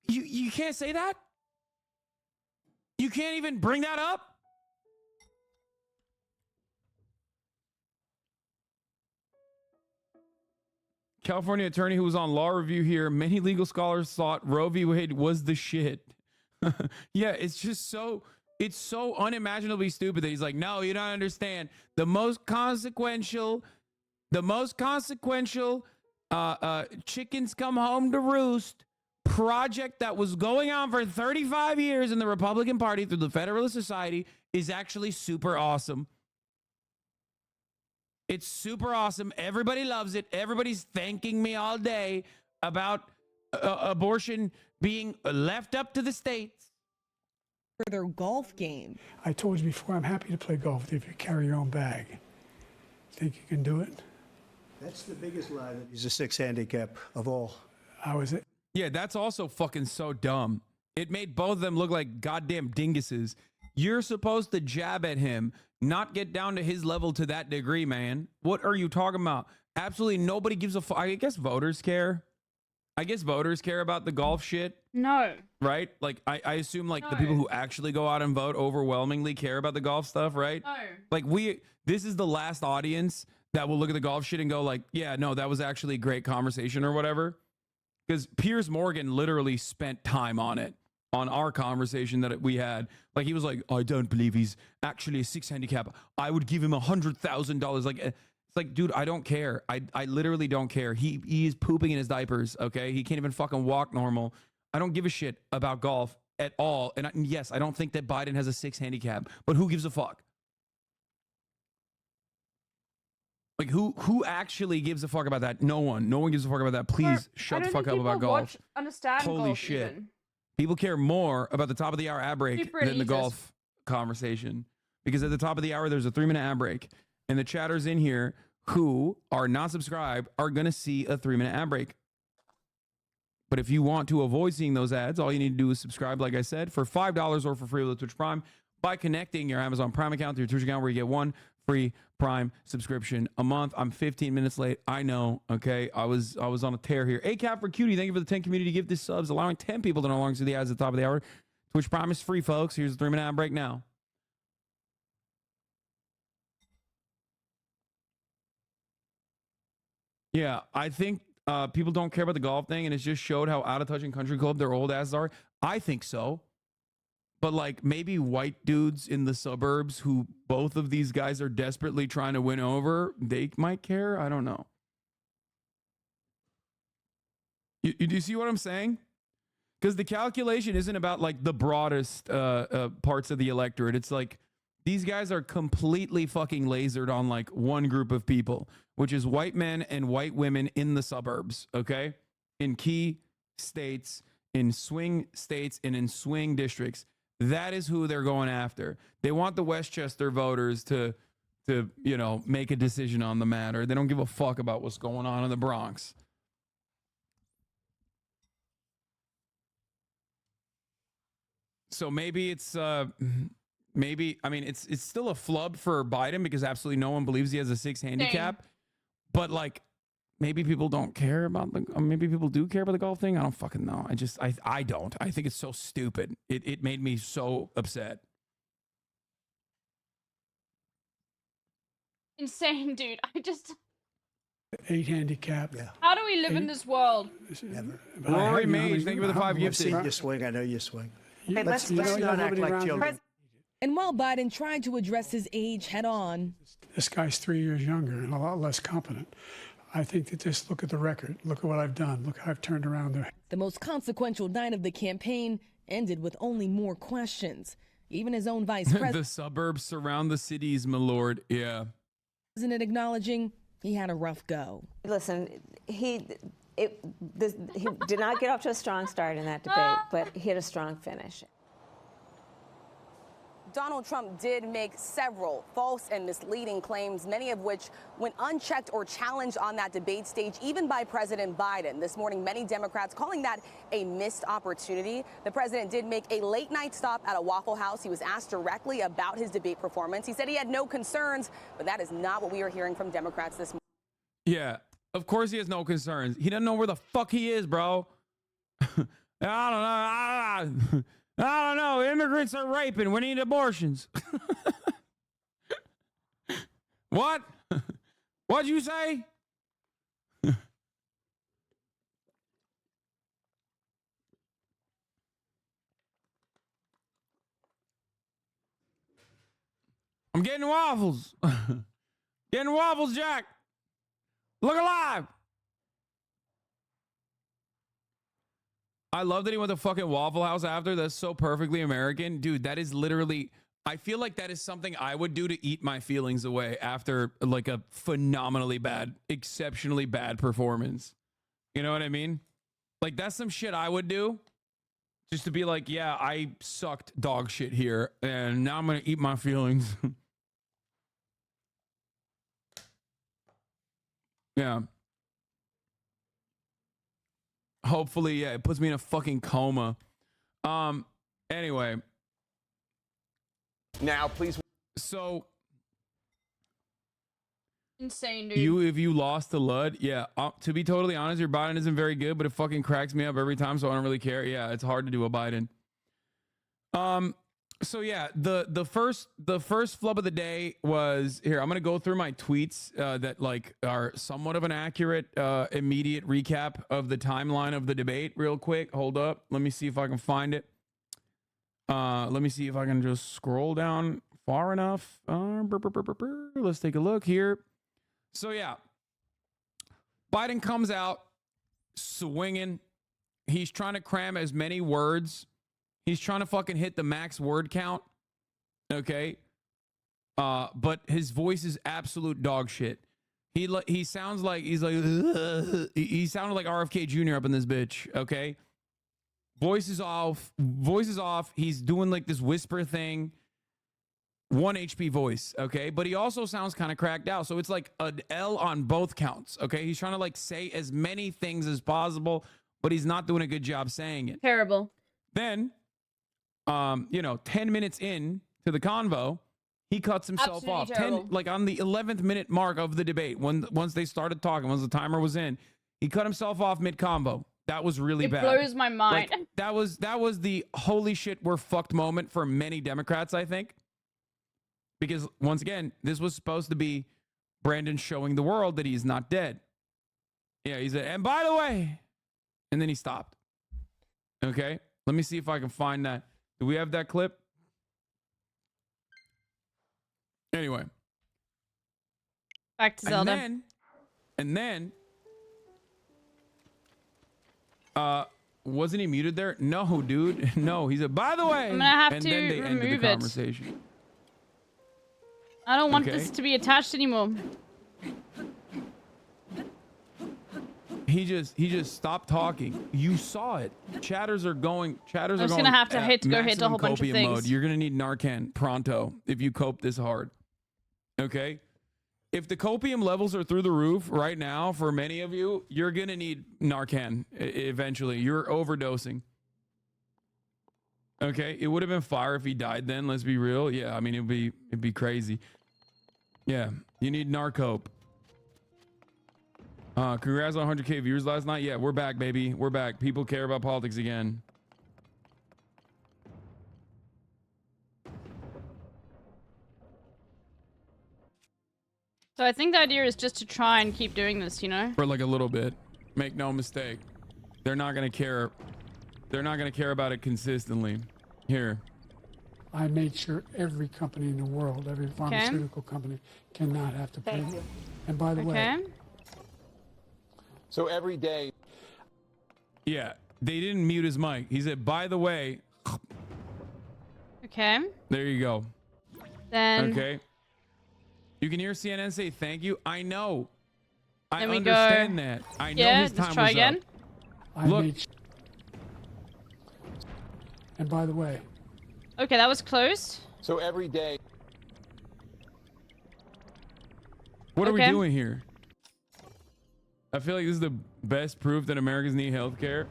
You can't say that? You can't even bring that up? California attorney who was on Law Review here. Many legal scholars thought Roe v. Wade was the shit. Yeah, it's just so unimaginably stupid that he's like, no, you don't understand. The most consequential chickens come home to roost project that was going on for 35 years in the Republican Party through the Federalist Society is actually super awesome. It's super awesome. Everybody loves it. Everybody's thanking me all day about abortion being left up to the states. For their golf game. I told you before, I'm happy to play golf if you carry your own bag. Think you can do it? That's the biggest lie that he's a 6 handicap of all. How is it? Yeah, that's also fucking so dumb. It made both of them look like goddamn dinguses. You're supposed to jab at him, not get down to his level to that degree, man. What are you talking about? Absolutely nobody gives a fuck. I guess voters care. I guess voters care about the golf shit. No. Right? Like, I assume, like, the people who actually go out and vote overwhelmingly care about the golf stuff, right? No. Like, this is the last audience that will look at the golf shit and go, like, yeah, no, that was actually a great conversation or whatever. Because Piers Morgan literally spent time on it, on our conversation that we had. Like, he was like, I don't believe he's actually a 6 handicap. I would give him $100,000. Like, it's like, dude, I don't care. I literally don't care. He is pooping in his diapers, okay? He can't even fucking walk normal. I don't give a shit about golf at all. And yes, I don't think that Biden has a 6 handicap, but who gives a fuck? Like, who actually gives a fuck about that? No one. No one gives a fuck about that. Please shut the fuck up about golf. Understand Holy golf shit. even. People care more about the top of the hour ad break Super than the elitist. golf conversation. Because at the top of the hour, there's a 3-minute ad break. And the chatters in here who are not subscribed are going to see a 3-minute ad break. But if you want to avoid seeing those ads, all you need to do is subscribe, like I said, for $5 or for free with Twitch Prime by connecting your Amazon Prime account to your Twitch account, where you get 1 free Prime subscription a month. I'm 15 minutes late. I know. Okay. I was on a tear here. ACAP for Cutie. Thank you for the 10 community gift subs, allowing 10 people to no longer see the ads at the top of the hour. Twitch Prime is free, folks. Here's a 3-minute ad break now. Yeah, I think people don't care about the golf thing, and it just showed how out of touch in country club their old asses are. I think so. But like, maybe white dudes in the suburbs who both of these guys are desperately trying to win over, they might care. I don't know. Do you see what I'm saying? Because the calculation isn't about like the broadest parts of the electorate. It's like these guys are completely fucking lasered on like one group of people, which is white men and white women in the suburbs, okay? In key states, in swing states, and in swing districts. That is who they're going after. They want the Westchester voters to you know, make a decision on the matter. They don't give a fuck about what's going on in the Bronx. So maybe it's maybe, I mean, it's still a flub for Biden because absolutely no one believes he has a 6 handicap. But like, maybe people don't care about the, maybe people do care about the golf thing. I don't fucking know. I don't. I think it's so stupid. It made me so upset. Insane, dude. I just... 8 handicap. Yeah. How do we live in this world? Never. Rory Mage, thank you for the 5 gifts. I've seen you swing. I know you swing. Hey, let's not act like children. And while Biden tried to address his age head on, This guy's 3 years younger and a lot less competent. I think that just look at the record. Look at what I've done. Look how I've turned around there. the most consequential night of the campaign ended with only more questions. Even his own vice The suburbs surround the cities, my lord. Yeah. president acknowledging he had a rough go. Listen, he did not get off to a strong start in that debate, but he had a strong finish. Donald Trump did make several false and misleading claims, many of which went unchecked or challenged on that debate stage, even by President Biden. This morning, many Democrats calling that a missed opportunity. The president did make a late-night stop at a Waffle House. He was asked directly about his debate performance. He said he had no concerns, but that is not what we are hearing from Democrats this morning. Yeah, of course he has no concerns. He doesn't know where the fuck he is, bro. I don't know. Immigrants are raping. We need abortions. What? What'd you say? I'm getting waffles. Getting waffles, Jack. Look alive. I love that he went to fucking Waffle House after. That's so perfectly American. Dude, that is literally, I feel like that is something I would do to eat my feelings away after like a phenomenally bad, exceptionally bad performance. You know what I mean? Like that's some shit I would do just to be like, yeah, I sucked dog shit here and now I'm going to eat my feelings. Yeah. Hopefully, yeah, it puts me in a fucking coma. Anyway, Now, please. So insane, dude. if you lost to Lud, yeah. To be totally honest, your Biden isn't very good, but it fucking cracks me up every time, so I don't really care. Yeah, it's hard to do a Biden. So yeah, the first flub of the day was here. I'm gonna go through my tweets that like are somewhat of an accurate immediate recap of the timeline of the debate real quick. Hold up, let me see if I can find it. Let me see if I can just scroll down far enough. Let's take a look here. So yeah, Biden comes out swinging. He's trying to cram as many words. He's trying to fucking hit the max word count. Okay. But his voice is absolute dog shit. He sounds like he sounded like RFK Jr. up in this bitch. Okay. Voice is off. He's doing like this whisper thing. 1 HP voice. Okay. But he also sounds kind of cracked out. So it's like an L on both counts. Okay. He's trying to like say as many things as possible, but he's not doing a good job saying it. Terrible. Then, 10 minutes in to the convo, he cuts himself off. Like on the 11th minute mark of the debate, once they started talking, once the timer was in, he cut himself off mid-convo. That was really bad. It blows my mind. Like, that was the holy shit, we're fucked moment for many Democrats, I think. Because once again, this was supposed to be Brandon showing the world that he's not dead. Yeah, he said, and by the way, and then he stopped. Okay, let me see if I can find that. Do we have that clip? Anyway. Back to Zelda. And then, wasn't he muted there? No, dude. No, he said, by the way. I'm gonna have and to then they ended the remove it. conversation. I don't want this to be attached anymore. He just stopped talking. You saw it. Chatters are going. I'm just gonna have to hit a whole bunch of things. Mode. You're gonna need Narcan pronto if you cope this hard. Okay. If the copium levels are through the roof right now for many of you, you're gonna need Narcan eventually. You're overdosing. Okay. It would have been fire if he died then. Let's be real. Yeah. I mean, it'd be crazy. Yeah. You need Narcope. Congrats on 100K viewers last night. Yeah, we're back, baby. We're back. People care about politics again. So I think the idea is just to try and keep doing this, you know? For like a little bit. Make no mistake. They're not going to care. They're not going to care about it consistently. Here. I made sure every company in the world, every pharmaceutical company, cannot have to pay. And by the way. So every day. Yeah, they didn't mute his mic. He said, by the way. Okay. There you go. Then. Okay. You can hear CNN say thank you. I know. I Then we understand go. That. I know Yeah, his time let's try was again. up. Look. And by the way. Okay, that was closed. So every day. What are we doing here? I feel like this is the best proof that Americans need health care.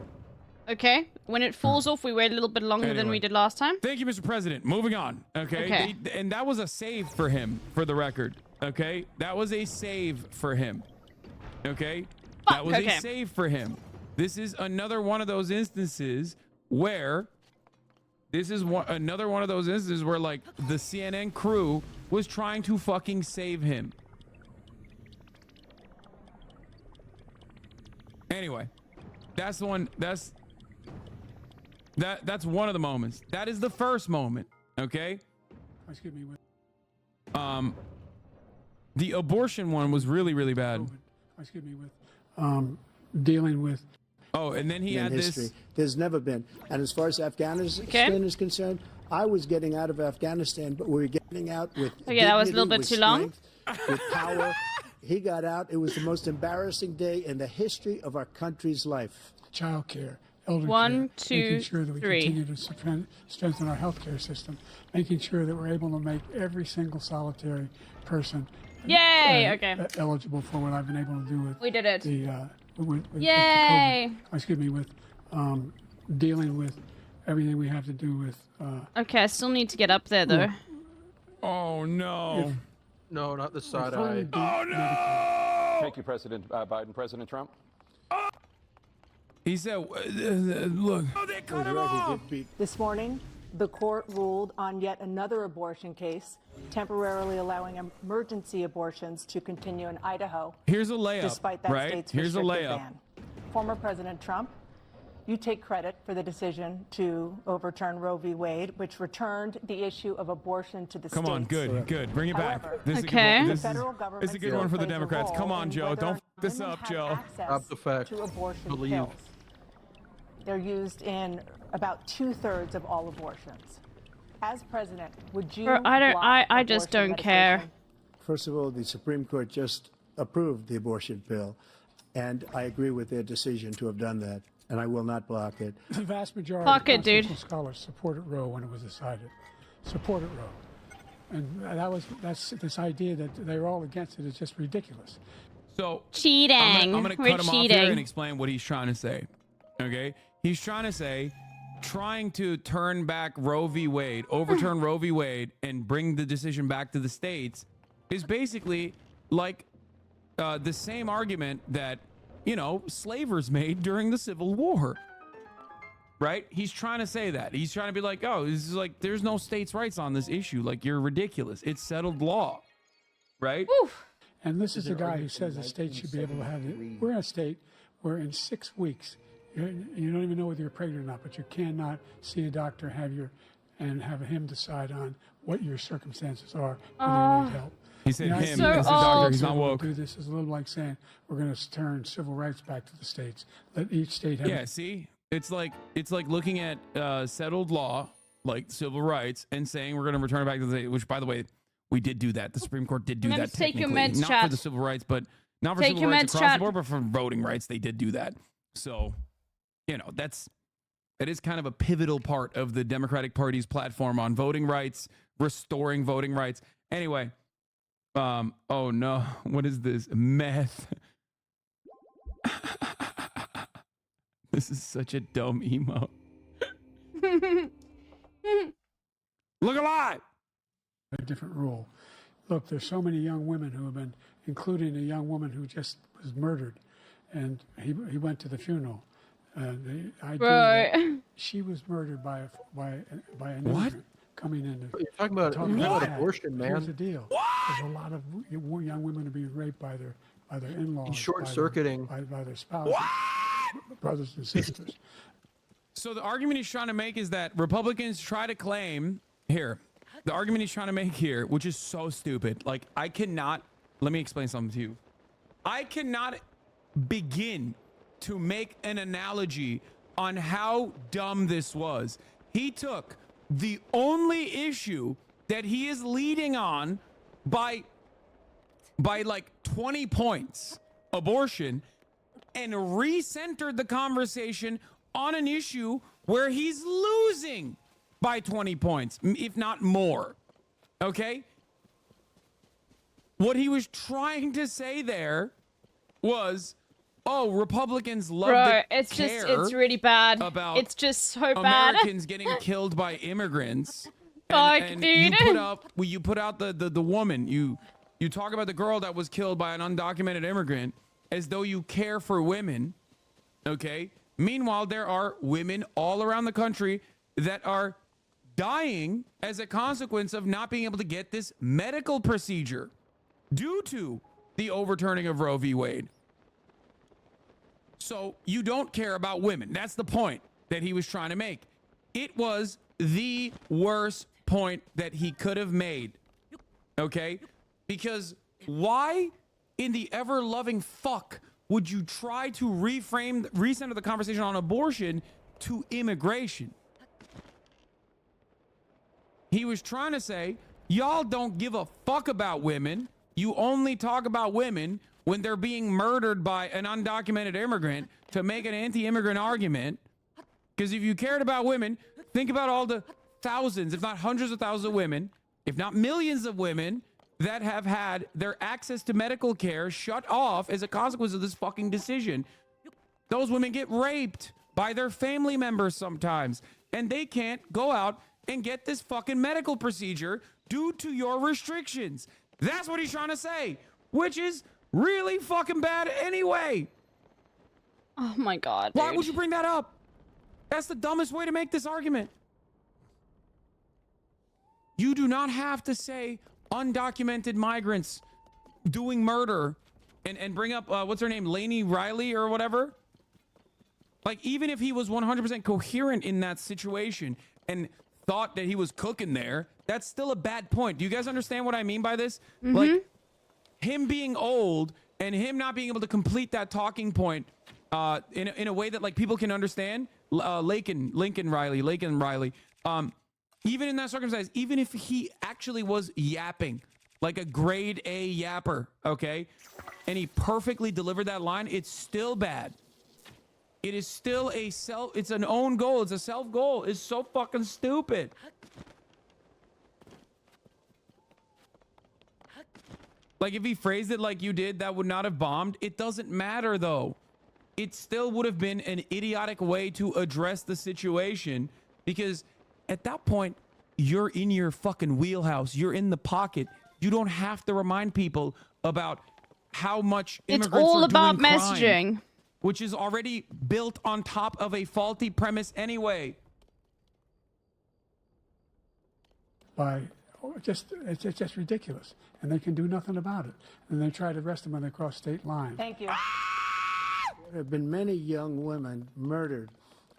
Okay. When it falls off, we wait a little bit longer than we did last time. Thank you, Mr. President. Moving on. Okay. And that was a save for him, for the record. Okay. That was a save for him. Okay. That was a save for him. This is another one of those instances where another one of those instances where like the CNN crew was trying to fucking save him. Anyway, that's the one. That's one of the moments. That is the first moment. Okay. Excuse me. The abortion one was really, really bad. Excuse me, with dealing with. Oh, and then he had history. this. There's never been. And as far as Afghanistan is concerned, I was getting out of Afghanistan, but we were getting out with. Okay, that was a little bit with too long. With power. He got out. It was the most embarrassing day in the history of our country's life. Child care, elder One, care, two, making sure that we three. continue to strengthen our healthcare system, making sure that we're able to make every single solitary person eligible for what I've been able to do with We did it. with Yay! the COVID. Excuse me, with dealing with everything we have to do with. Okay, I still need to get up there though. Oh no. No, not the side finally eye. beat Oh no. Thank you, President Biden. President Trump? He said, look. Oh, they cut him off. This morning, the court ruled on yet another abortion case, temporarily allowing emergency abortions to continue in Idaho. Here's a layup, despite that right? state's Here's a restrictive layup. ban. Former President Trump, you take credit for the decision to overturn Roe v. Wade, which returned the issue of abortion to the Come states. on, good. Bring it back. However, This is a good Okay. one. the This federal is government a good one for the plays a Democrats. Come role on, in Joe. whether Don't f this women up, have Joe. access Stop the fact. to abortion Believe. pills. They're used in about 2/3 of all abortions. As president, would you? Bro, I just block don't abortion care. medication? First of all, the Supreme Court just approved the abortion bill, and I agree with their decision to have done that, and I will not block it. The vast majority Fuck of it, dude. constitutional scholars supported Roe when it was decided. Supported Roe. And that's this idea that they're all against it is just ridiculous. So Cheating. I'm gonna We're cut him off here cheating. and explain what he's trying to say. Okay, he's trying to say, trying to turn back Roe v. Wade, overturn Roe v. Wade, and bring the decision back to the states is basically like the same argument that slavers made during the Civil War. Right? He's trying to say that. He's trying to be like, oh, this is like, there's no states' rights on this issue. Like, you're ridiculous. It's settled law. Right? And this is the guy who says the state should be able to have it. We're in a state where in 6 weeks, you don't even know whether you're pregnant or not, but you cannot see a doctor, and have him decide on what your circumstances are, whether you need help. He said him so as a doctor. old. He's not woke. Do this is a little like saying we're going to turn civil rights back to the states. Let each state have. Yeah, see? It's like looking at settled law, like civil rights, and saying we're going to return it back to the state, which, by the way, we did do that. The Supreme Court did do Remember that to take your technically. meds, Not chat. for the civil rights, but not for Take civil your rights meds, across chat. the board, but for voting rights, they did do that. So, that is kind of a pivotal part of the Democratic Party's platform on voting rights, restoring voting rights. Anyway, oh no, what is this? Meth. This is such a dumb emo. Look alive! A different rule. Look, there's so many young women who have been, including a young woman who just was murdered, and he went to the funeral. The idea that she was murdered by an immigrant coming in. You're talking about abortion, man. Here's the deal. There's a lot of young women are being raped by their in-laws, short-circuiting by their spouses, brothers and sisters. So the argument he's trying to make is that Republicans try to claim here. The argument he's trying to make here, which is so stupid. Like, let me explain something to you. I cannot begin to make an analogy on how dumb this was. He took the only issue that he is leading on by like 20 points, abortion, and recentered the conversation on an issue where he's losing by 20 points, if not more. Okay? What he was trying to say there was, oh, Republicans love Bro, to it's really bad. About It's just so bad. Americans getting killed by immigrants. Fuck, and dude. You put out the woman. You talk about the girl that was killed by an undocumented immigrant as though you care for women. Okay? Meanwhile, there are women all around the country that are dying as a consequence of not being able to get this medical procedure due to the overturning of Roe v. Wade. So you don't care about women. That's the point that he was trying to make. It was the worst point that he could have made. Okay? Because why in the ever-loving fuck would you try to recenter the conversation on abortion to immigration? He was trying to say, y'all don't give a fuck about women. You only talk about women when they're being murdered by an undocumented immigrant to make an anti-immigrant argument. Because if you cared about women, think about all the thousands, if not hundreds of thousands of women, if not millions of women that have had their access to medical care shut off as a consequence of this fucking decision. Those women get raped by their family members sometimes, and they can't go out and get this fucking medical procedure due to your restrictions. That's what he's trying to say, which is really fucking bad anyway. Oh my God. Why dude. would you bring that up? That's the dumbest way to make this argument. You do not have to say undocumented migrants doing murder and bring up, what's her name, Lainey Riley or whatever. Like, even if he was 100% coherent in that situation and thought that he was cooking there, that's still a bad point. Do you guys understand what I mean by this? Like, him being old and him not being able to complete that talking point in a way that, like, people can understand. Lincoln Riley. Even in that circumstance, even if he actually was yapping, like a grade A yapper, okay, and he perfectly delivered that line, it's still bad. It is still it's an own goal. It's a self goal. It's so fucking stupid. Like, if he phrased it like you did, that would not have bombed. It doesn't matter, though. It still would have been an idiotic way to address the situation, because at that point, you're in your fucking wheelhouse. You're in the pocket. You don't have to remind people about how much immigrants It's all are about doing crime, messaging, which is already built on top of a faulty premise anyway. It's just ridiculous, and they can do nothing about it. And they try to arrest them when they cross state lines. Thank you. There have been many young women murdered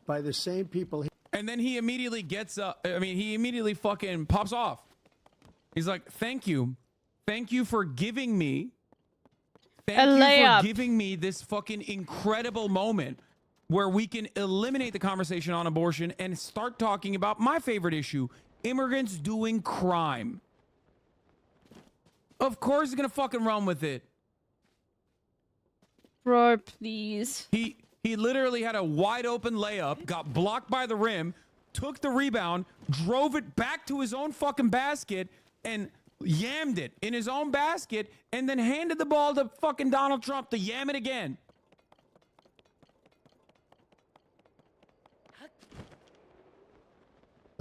by the same people. And then he immediately gets up. I mean, he immediately fucking pops off. He's like, thank you for giving me this fucking incredible moment where we can eliminate the conversation on abortion and start talking about my favorite issue, immigrants doing crime. Of course he's gonna fucking run with it. bro. Please. He literally had a wide open layup, got blocked by the rim, took the rebound, drove it back to his own fucking basket, and yammed it in his own basket, and then handed the ball to fucking Donald Trump to yam it again.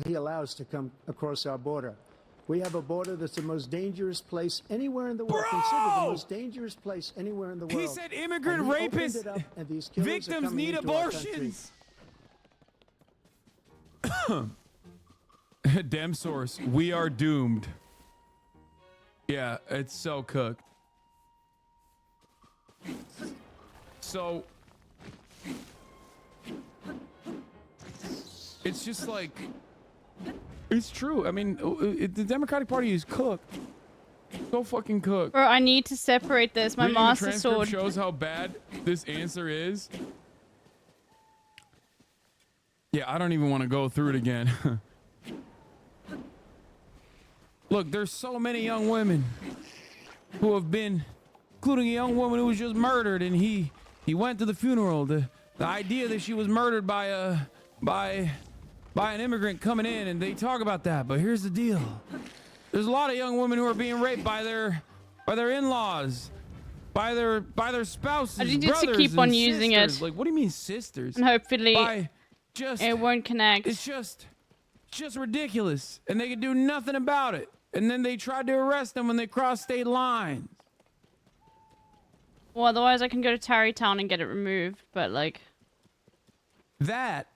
He allows to come across our border. We have a border that's the most dangerous place anywhere in the world. Considered the most dangerous place anywhere in the world. He said immigrant And we opened rapists, it up, and these killers are victims coming need into our country. abortions. Dem source, we are doomed. Yeah, it's so cooked. So it's just like, it's true. I mean, the Democratic Party is cooked. So fucking cooked. Bro, I need to separate this. My Reading the master transcript sword. shows how bad this answer is. Yeah, I don't even want to go through it again. Look, there's so many young women who have been, including a young woman who was just murdered, and he went to the funeral. The idea that she was murdered by an immigrant coming in, and they talk about that. But here's the deal: there's a lot of young women who are being raped by their in-laws, by their spouses. I need you to brothers, keep and on using sisters. it. Like, what do you mean sisters? And hopefully it won't connect. It's just ridiculous, and they can do nothing about it. And then they tried to arrest them when they crossed state lines. Well, otherwise I can go to Tarrytown and get it removed, but like... That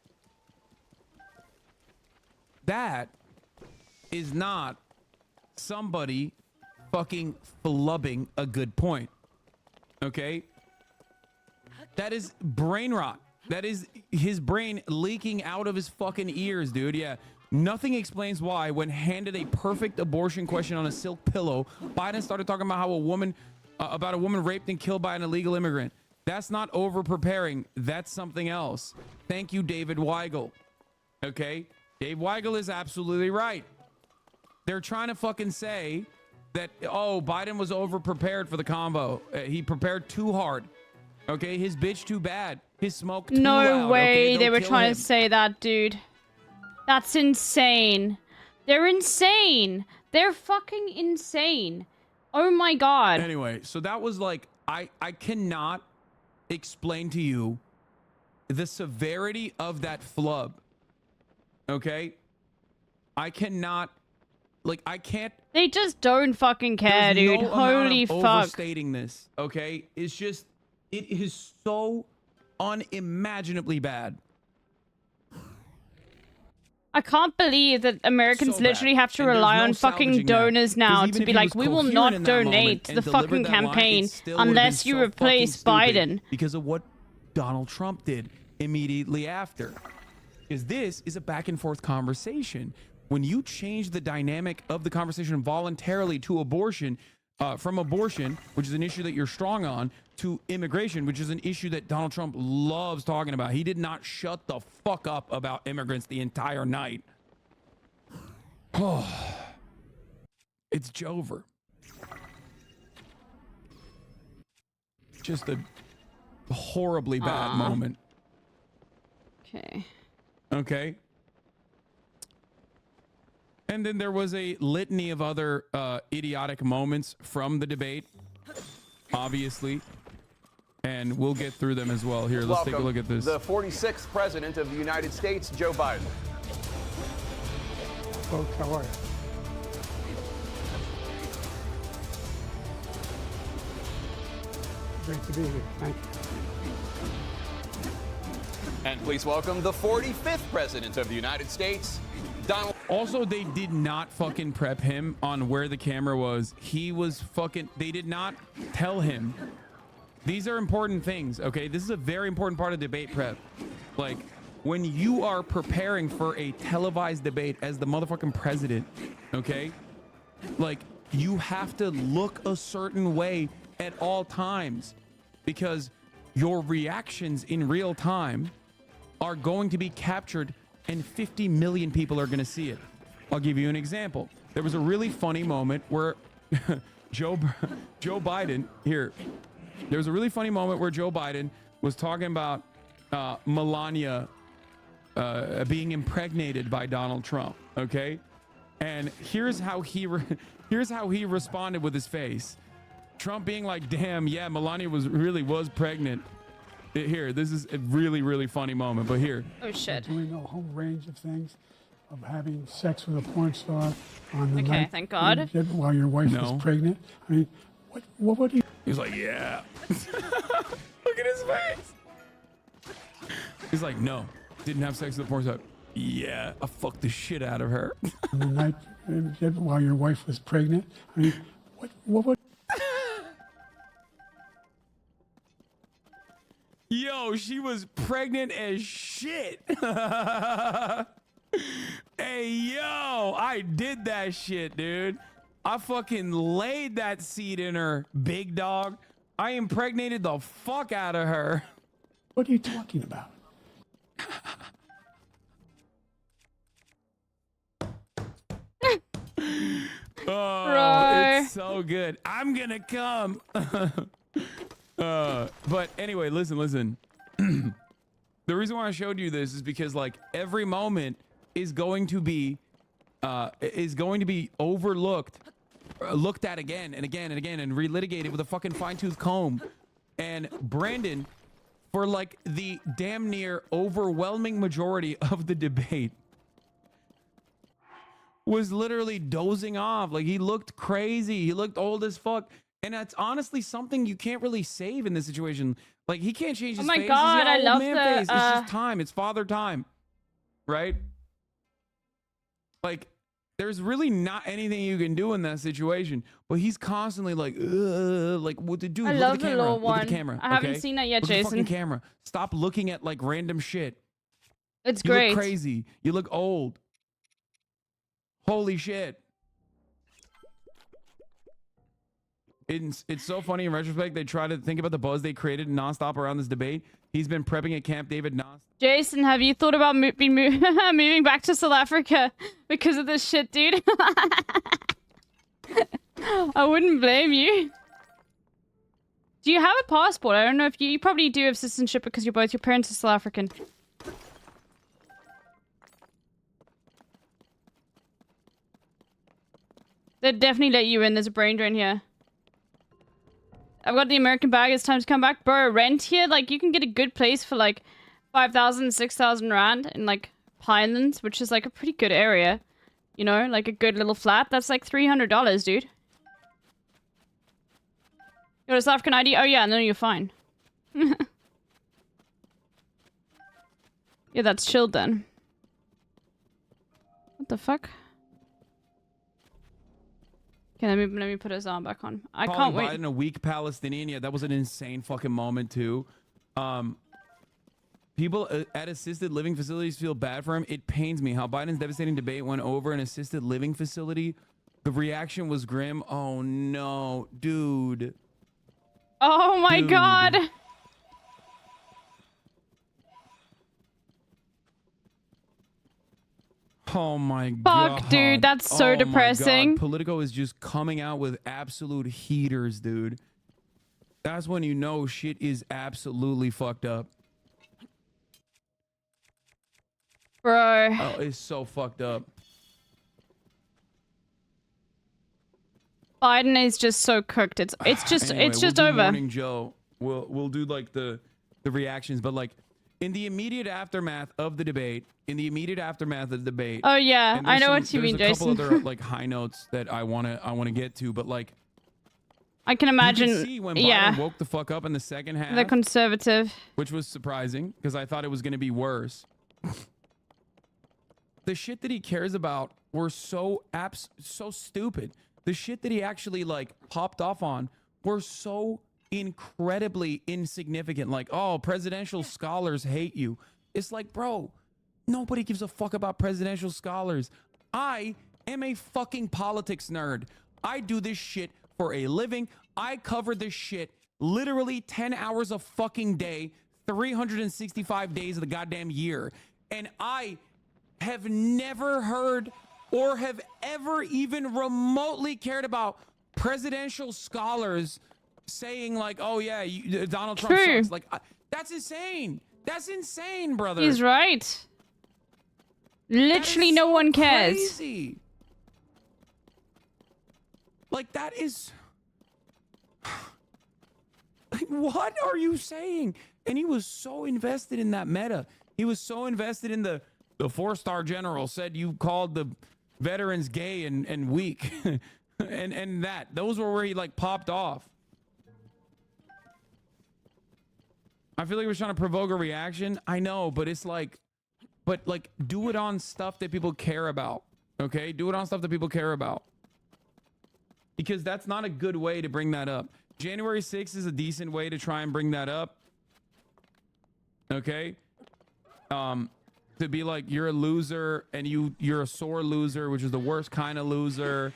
is not somebody fucking flubbing a good point. Okay? That is brain rot. That is his brain leaking out of his fucking ears, dude. Yeah. Nothing explains why, when handed a perfect abortion question on a silk pillow, Biden started talking about how a woman raped and killed by an illegal immigrant. That's not over preparing. That's something else. Thank you, David Weigel. Okay? Dave Weigel is absolutely right. They're trying to fucking say that, oh, Biden was over prepared for the convo. He prepared too hard. Okay? His bitch too bad. His smoke too loud. No way okay? they were Kill trying him. to say that, dude. That's insane. They're insane. They're fucking insane. Oh my god. Anyway, so that was like, I cannot explain to you the severity of that flub. Okay? I cannot, like, I can't. They just don't fucking care, There's dude. no amount Holy of fuck. overstating this, okay? It's just, it is so unimaginably bad. I can't believe that Americans So literally bad. have to And there's rely no on fucking salvaging that. donors 'Cause now even to if be he like, was we will coherent not in that moment donate to and the delivered fucking that line, it campaign still would've been unless you so fucking replace stupid Biden. because of what Donald Trump did immediately after. Because this is a back and forth conversation. When you change the dynamic of the conversation voluntarily to abortion, from abortion, which is an issue that you're strong on, to immigration, which is an issue that Donald Trump loves talking about. He did not shut the fuck up about immigrants the entire night. Oh, it's Jover. Just a horribly bad moment. Okay. Okay. And then there was a litany of other idiotic moments from the debate, obviously. And we'll get through them as well. Here, let's take a look at this. The 46th president of the United States, Joe Biden. Folks, how are you? Great to be here. Thank you. And please welcome the 45th president of the United States, Donald. Also, they did not fucking prep him on where the camera was. He was fucking, they did not tell him. These are important things, okay? This is a very important part of debate prep. Like, when you are preparing for a televised debate as the motherfucking president, okay? Like, you have to look a certain way at all times because your reactions in real time are going to be captured and 50 million people are going to see it. I'll give you an example. There was a really funny moment where Joe Biden, here, there was a really funny moment where Joe Biden was talking about Melania being impregnated by Donald Trump, okay? And here's how he responded with his face. Trump being like, damn, yeah, Melania was pregnant. Here, this is a really, really funny moment, but here. Oh, shit. Doing a whole range of things, of having sex with a porn star on the Okay, night thank God. you did while your wife was pregnant. I mean, what do you... He's like, yeah. Look at his face. He's like, no, didn't have sex with a porn star. Yeah, I fucked the shit out of her. On the night you did while your wife was pregnant. I mean, what Yo, she was pregnant as shit. Hey, yo, I did that shit, dude. I fucking laid that seed in her, big dog. I impregnated the fuck out of her. What are you talking about? Oh, Bro. it's so good. I'm gonna come. But anyway, listen. The reason why I showed you this is because like every moment is going to be overlooked, looked at again and again and again and relitigated with a fucking fine-tooth comb. And Brandon, for like the damn near overwhelming majority of the debate, was literally dozing off. Like he looked crazy. He looked old as fuck. And that's honestly something you can't really save in this situation. Like he can't change his Oh my face. God, He's got I old love man the, face. It's just time. It's father time. Right? Like there's really not anything you can do in that situation. But he's constantly like what to do? I Look love at the the camera. little Look one. at the camera. I haven't okay? seen that yet, Look at the fucking Jason. camera. Stop looking at like random shit. It's You great. look crazy. You look old. Holy shit. It's so funny in retrospect. They try to think about the buzz they created nonstop around this debate. He's been prepping at Camp David nonstop. Jason, have you thought about moving back to South Africa because of this shit, dude? I wouldn't blame you. Do you have a passport? I don't know if you probably do have citizenship because your parents are South African. They'd definitely let you in. There's a brain drain here. I've got the American bag. It's time to come back. Bro, rent here, like, you can get a good place for, like, 5,000, 6,000 rand in, like, Pinelands, which is, like, a pretty good area. You know, like a good little flat. That's like $300, dude. You got a South African ID? Oh yeah, no, you're fine. Yeah, that's chilled then. What the fuck? Okay, let me put his arm back on. I can't wait. Biden a weak Palestinian. Yeah, that was an insane fucking moment too. People at assisted living facilities feel bad for him. It pains me how Biden's devastating debate went over an assisted living facility. The reaction was grim. Oh no, dude. Oh my god. Oh my god. Fuck, dude, that's so depressing. Politico is just coming out with absolute heaters, dude. That's when you know shit is absolutely fucked up. Bro. Oh, it's so fucked up. Biden is just so cooked. It's just Anyway, it's just we'll do over. Morning Joe. We'll do like the reactions, but like in the immediate aftermath of the debate, Oh yeah, and I there's know what you mean, there's a Jason. couple other like high notes that I wanna get to, but like I can imagine. you can see when Biden Yeah, woke the fuck up in the second half, the conservative. which was surprising because I thought it was gonna be worse. The shit that he cares about were so stupid. The shit that he actually like popped off on were so incredibly insignificant. Like, oh, presidential scholars hate you. It's like, bro, nobody gives a fuck about presidential scholars. I am a fucking politics nerd. I do this shit for a living. I cover this shit literally 10 hours a fucking day, 365 days of the goddamn year. And I have never heard or have ever even remotely cared about presidential scholars saying like, oh yeah, Donald Trump sucks. Like, that's insane. That's insane, brother. He's right. Literally, no one cares. Crazy. Like, that is... Like, what are you saying? And he was so invested in that meta. He was so invested in the 4-star general said you called the veterans gay and weak. and those were where he like popped off. I feel like we're trying to provoke a reaction. I know, but it's like, do it on stuff that people care about. Okay? Do it on stuff that people care about. Because that's not a good way to bring that up. January 6th is a decent way to try and bring that up. Okay? To be like, you're a loser and you're a sore loser, which is the worst kind of loser.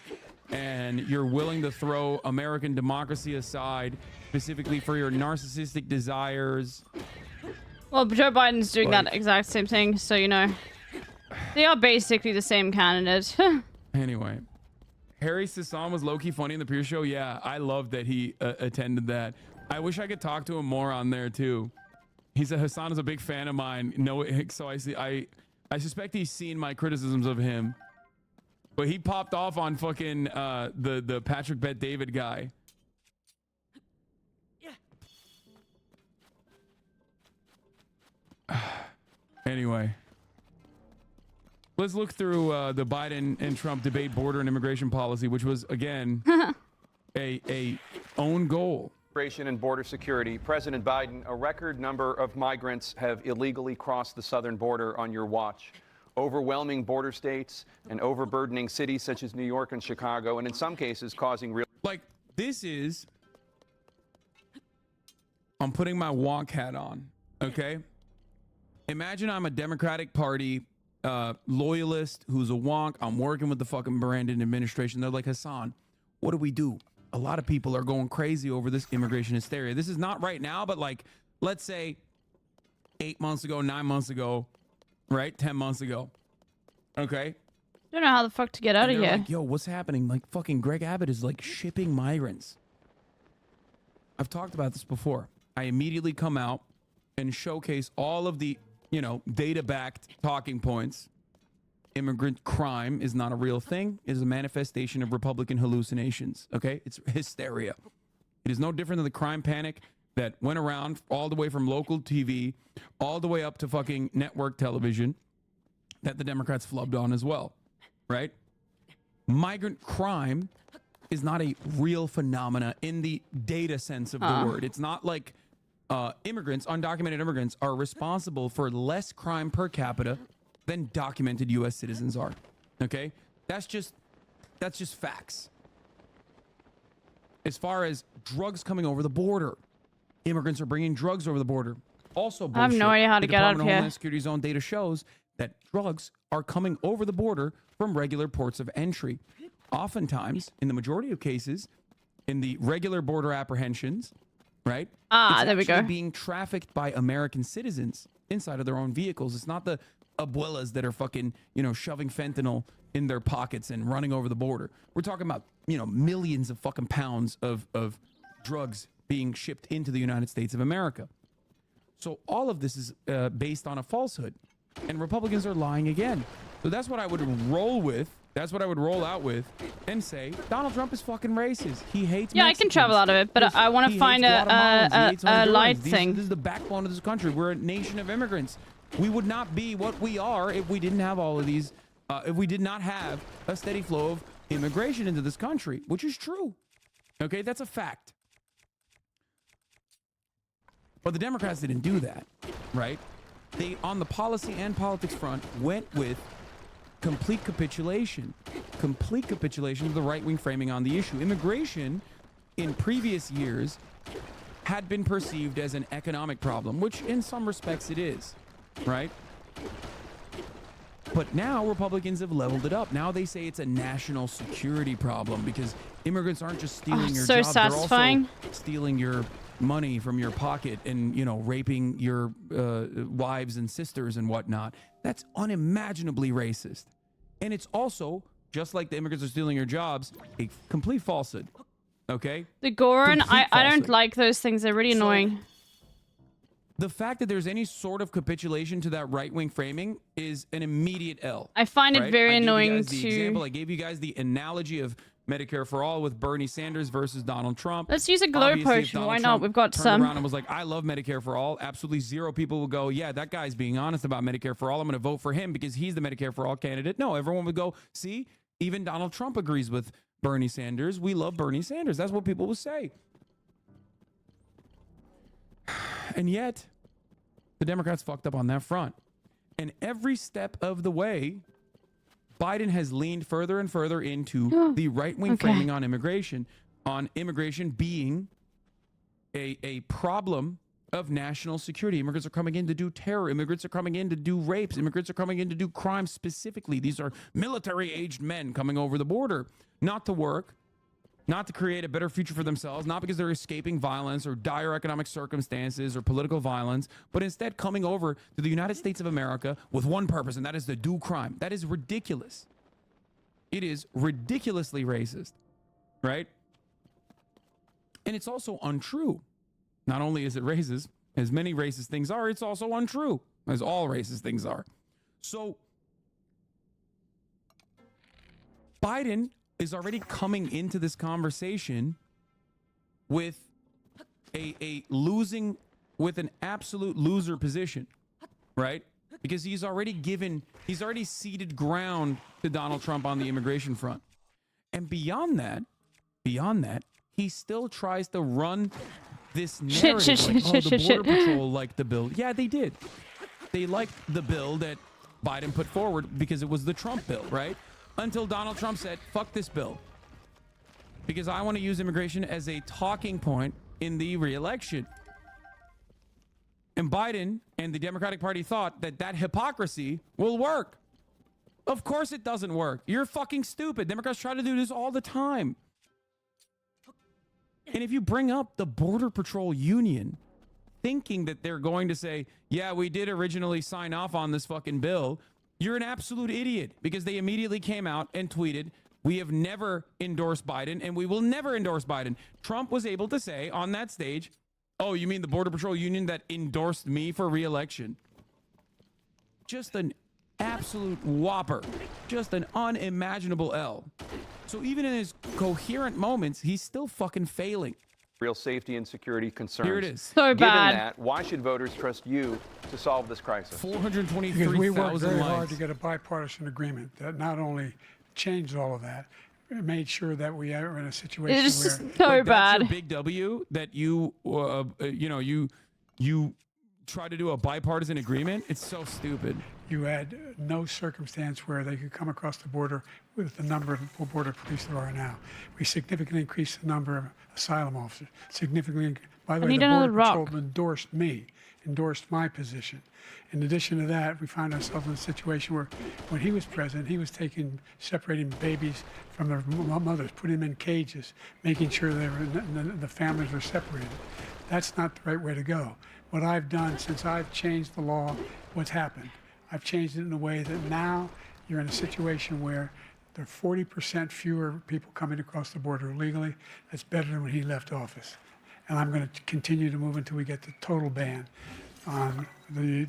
And you're willing to throw American democracy aside, specifically for your narcissistic desires. Well, Joe Biden's doing that exact same thing, so you know. They are basically the same candidate. Anyway. Harry Sisson was low-key funny in the pre-show. Yeah, I love that he attended that. I wish I could talk to him more on there too. He said Hassan is a big fan of mine. No, so I suspect he's seen my criticisms of him. But he popped off on fucking the Patrick Bet David guy. Anyway. Let's look through the Biden and Trump debate border and immigration policy, which was, again, a own goal. Immigration and border security. President Biden, a record number of migrants have illegally crossed the southern border on your watch. Overwhelming border states and overburdening cities such as New York and Chicago, and in some cases causing real... Like, this is... I'm putting my wonk hat on, okay? Imagine I'm a Democratic Party loyalist who's a wonk. I'm working with the fucking Brandon administration. They're like, Hassan, what do we do? A lot of people are going crazy over this immigration hysteria. This is not right now, but like, let's say 8 months ago, 9 months ago, right? 10 months ago. Okay. Don't know how the fuck to get out of here. Like, yo, what's happening? Like, fucking Greg Abbott is like shipping migrants. I've talked about this before. I immediately come out and showcase all of the, you know, data-backed talking points. Immigrant crime is not a real thing. It is a manifestation of Republican hallucinations. Okay? It's hysteria. It is no different than the crime panic that went around all the way from local TV all the way up to fucking network television that the Democrats flubbed on as well. Right? migrant crime is not a real phenomena in the data sense of the word. It's not like immigrants, undocumented immigrants, are responsible for less crime per capita than documented U.S. citizens are. Okay, that's just facts. As far as drugs coming over the border, immigrants are bringing drugs over the border. Also, bullshit. I have no idea how to get out of The Department of here. Homeland Security's own data shows that drugs are coming over the border from regular ports of entry. Oftentimes, in the majority of cases, in the regular border apprehensions, right? There we go. Being trafficked by American citizens inside of their own vehicles. It's not the abuelas that are fucking, shoving fentanyl in their pockets and running over the border. We're talking about, millions of fucking pounds of drugs being shipped into the United States of America. So all of this is based on a falsehood, and Republicans are lying again. So that's what I would roll with. That's what I would roll out with and say, Donald Trump is fucking racist. He hates Yeah, I can travel out of it, but I want to find a light thing. This is the backbone of this country. We're a nation of immigrants. We would not be what we are if we didn't have all of these, if we did not have a steady flow of immigration into this country, which is true. Okay, that's a fact. But the Democrats didn't do that, right? They, on the policy and politics front, went with complete capitulation of the right-wing framing on the issue. Immigration in previous years had been perceived as an economic problem, which in some respects it is, right? But now Republicans have leveled it up. Now they say it's a national security problem because immigrants aren't just stealing your so jobs, satisfying. they're also stealing your money from your pocket and, raping your wives and sisters and whatnot. That's unimaginably racist. And it's also, just like the immigrants are stealing your jobs, a complete falsehood. Okay? The Goran, Complete I don't falsehood. like those things. They're really annoying. The fact that there's any sort of capitulation to that right-wing framing is an immediate L. I find it right? very I gave annoying you guys the to- example. I gave you guys the analogy of Medicare for All with Bernie Sanders versus Donald Trump. Let's use a glow Obviously, if potion. Donald Why not? Trump We've got turned some. around and was like, I love Medicare for All. Absolutely zero people would go, yeah, that guy's being honest about Medicare for All. I'm going to vote for him because he's the Medicare for All candidate. No, everyone would go, see, even Donald Trump agrees with Bernie Sanders. We love Bernie Sanders. That's what people would say. And yet, the Democrats fucked up on that front. And every step of the way, Biden has leaned further and further into the right-wing framing on immigration being a problem of national security. Immigrants are coming in to do terror. Immigrants are coming in to do rapes. Immigrants are coming in to do crimes specifically. These are military-aged men coming over the border, not to work, not to create a better future for themselves, not because they're escaping violence or dire economic circumstances or political violence, but instead coming over to the United States of America with one purpose, and that is to do crime. That is ridiculous. It is ridiculously racist, right? And it's also untrue. Not only is it racist, as many racist things are, it's also untrue, as all racist things are. So Biden is already coming into this conversation with with an absolute loser position, right? Because he's already ceded ground to Donald Trump on the immigration front. And beyond that, he still tries to run this narrative the Border Patrol liked the bill. Yeah, they did. They liked the bill that Biden put forward because it was the Trump bill, right? Until Donald Trump said, fuck this bill. Because I want to use immigration as a talking point in the re-election. And Biden and the Democratic Party thought that hypocrisy will work. Of course it doesn't work. You're fucking stupid. Democrats try to do this all the time. And if you bring up the Border Patrol Union, thinking that they're going to say, yeah, we did originally sign off on this fucking bill, you're an absolute idiot, because they immediately came out and tweeted, we have never endorsed Biden and we will never endorse Biden. Trump was able to say on that stage, oh, you mean the Border Patrol Union that endorsed me for re-election? Just an absolute whopper. Just an unimaginable L. So even in his coherent moments, he's still fucking failing. Real safety and security concerns. Here it is. So Given bad. that, why should voters trust you to solve this crisis? Because we worked 423,000 very hard lives. to get a bipartisan agreement that not only changed all of that. It made sure that we are in a situation It's where just so Wait, bad. That's your big W that you try to do a bipartisan agreement. It's so stupid. you had no circumstance where they could come across the border with the number of border police there are now. We significantly increased the number of asylum officers. Significantly, by the way, the Border Patrol endorsed me, endorsed my position. In addition to that, we found ourselves in a situation where, when he was president, he was separating babies from their mothers, putting them in cages, making sure the families were separated. That's not the right way to go. What I've done since I've changed the law, what's happened? I've changed it in a way that now you're in a situation where there are 40% fewer people coming across the border illegally. That's better than when he left office. And I'm going to continue to move until we get the total ban on the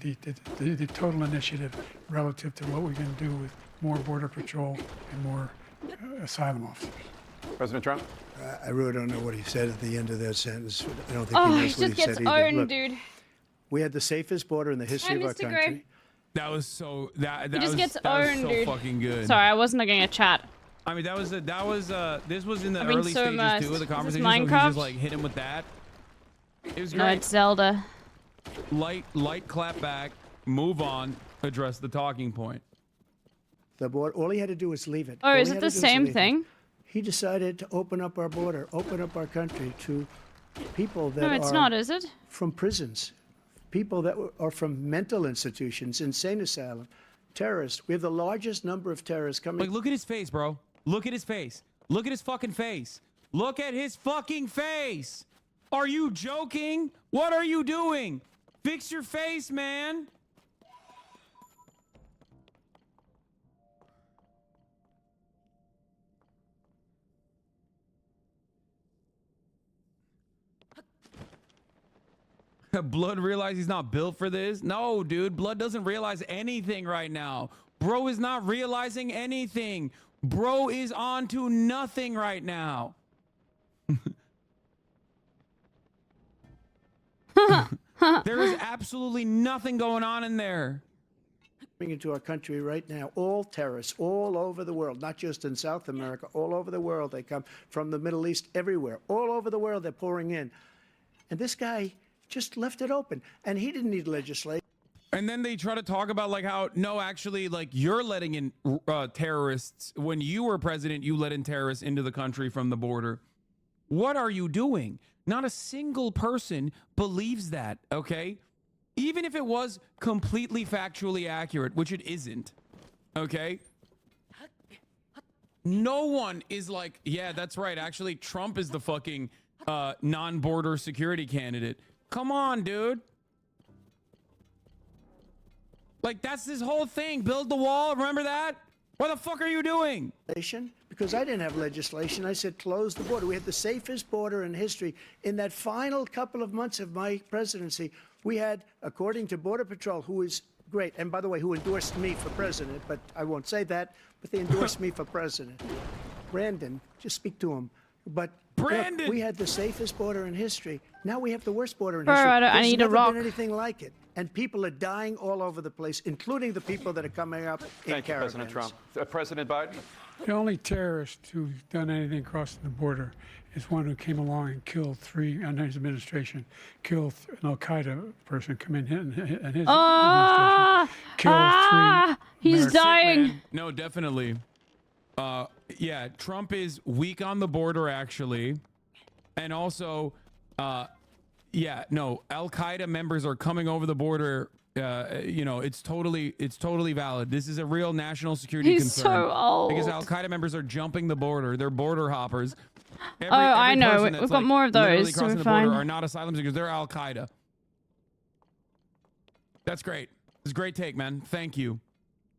total initiative relative to what we can do with more Border Patrol and more asylum officers. President Trump? I really don't know what he said at the end of that sentence. I don't think he knows what he said either. Owned, Look, dude. We had the safest border in the history of our Mr. country. Gray. That was so that He just was, gets that was owned, so dude. fucking good. Sorry, I wasn't looking at chat. I mean, this was in the I've been early so stages immersed. too of the Is this conversation. So he Minecraft? just like hit him with that. It was No, great. it's Zelda. Light clap back, move on, address the talking point. The border, all he had to do was leave it. Oh, All is he it had the to do was same leave it. thing? He decided to open up our border, open up our country to people that No, it's are not, is it? from prisons, people that are from mental institutions, insane asylum, terrorists. We have the largest number of terrorists coming. Like, look at his face, bro. Look at his face. Look at his fucking face. Look at his fucking face. Are you joking? What are you doing? Fix your face, man. Blood realize he's not built for this? No, dude. Blood doesn't realize anything right now. Bro is not realizing anything. Bro is on to nothing right now. There is absolutely nothing going on in there. Coming into our country right now, all terrorists all over the world, not just in South America, all over the world. They come from the Middle East, everywhere. All over the world, they're pouring in. And this guy just left it open, and he didn't need legislation. And then they try to talk about like how, no, actually, like you're letting in terrorists. When you were president, you let in terrorists into the country from the border. What are you doing? Not a single person believes that, okay? Even if it was completely factually accurate, which it isn't, okay? No one is like, yeah, that's right. Actually, Trump is the fucking non-border security candidate. Come on, dude. Like, that's this whole thing. Build the wall. Remember that? What the fuck are you doing? Because I didn't have legislation. I said close the border. We had the safest border in history. In that final couple of months of my presidency, we had, according to Border Patrol, who is great, and by the way, who endorsed me for president, but I won't say that, but they endorsed me for president. Brandon, just speak to him. But Brandon, look, we had the safest border in history. Now we have the worst border in Bro, history. I There's need a never rock. been anything like it. And people are dying all over the place, including the people that are coming up in Thank you, President caravans. Trump. President Biden? The only terrorist who's done anything crossing the border is one who came along and killed three, under his administration, killed an Al-Qaeda person come in and his administration, killed three. He's American- dying. No, definitely. Yeah, Trump is weak on the border, actually. And also, yeah, no, Al-Qaeda members are coming over the border. It's totally valid. This is a real national security He's concern. so old. Because Al-Qaeda members are jumping the border. They're border hoppers. I know. person that's, We've got like, more of literally those, so crossing we're the border fine. are not asylum seekers. They're Al-Qaeda. That's great. It's a great take, man. Thank you.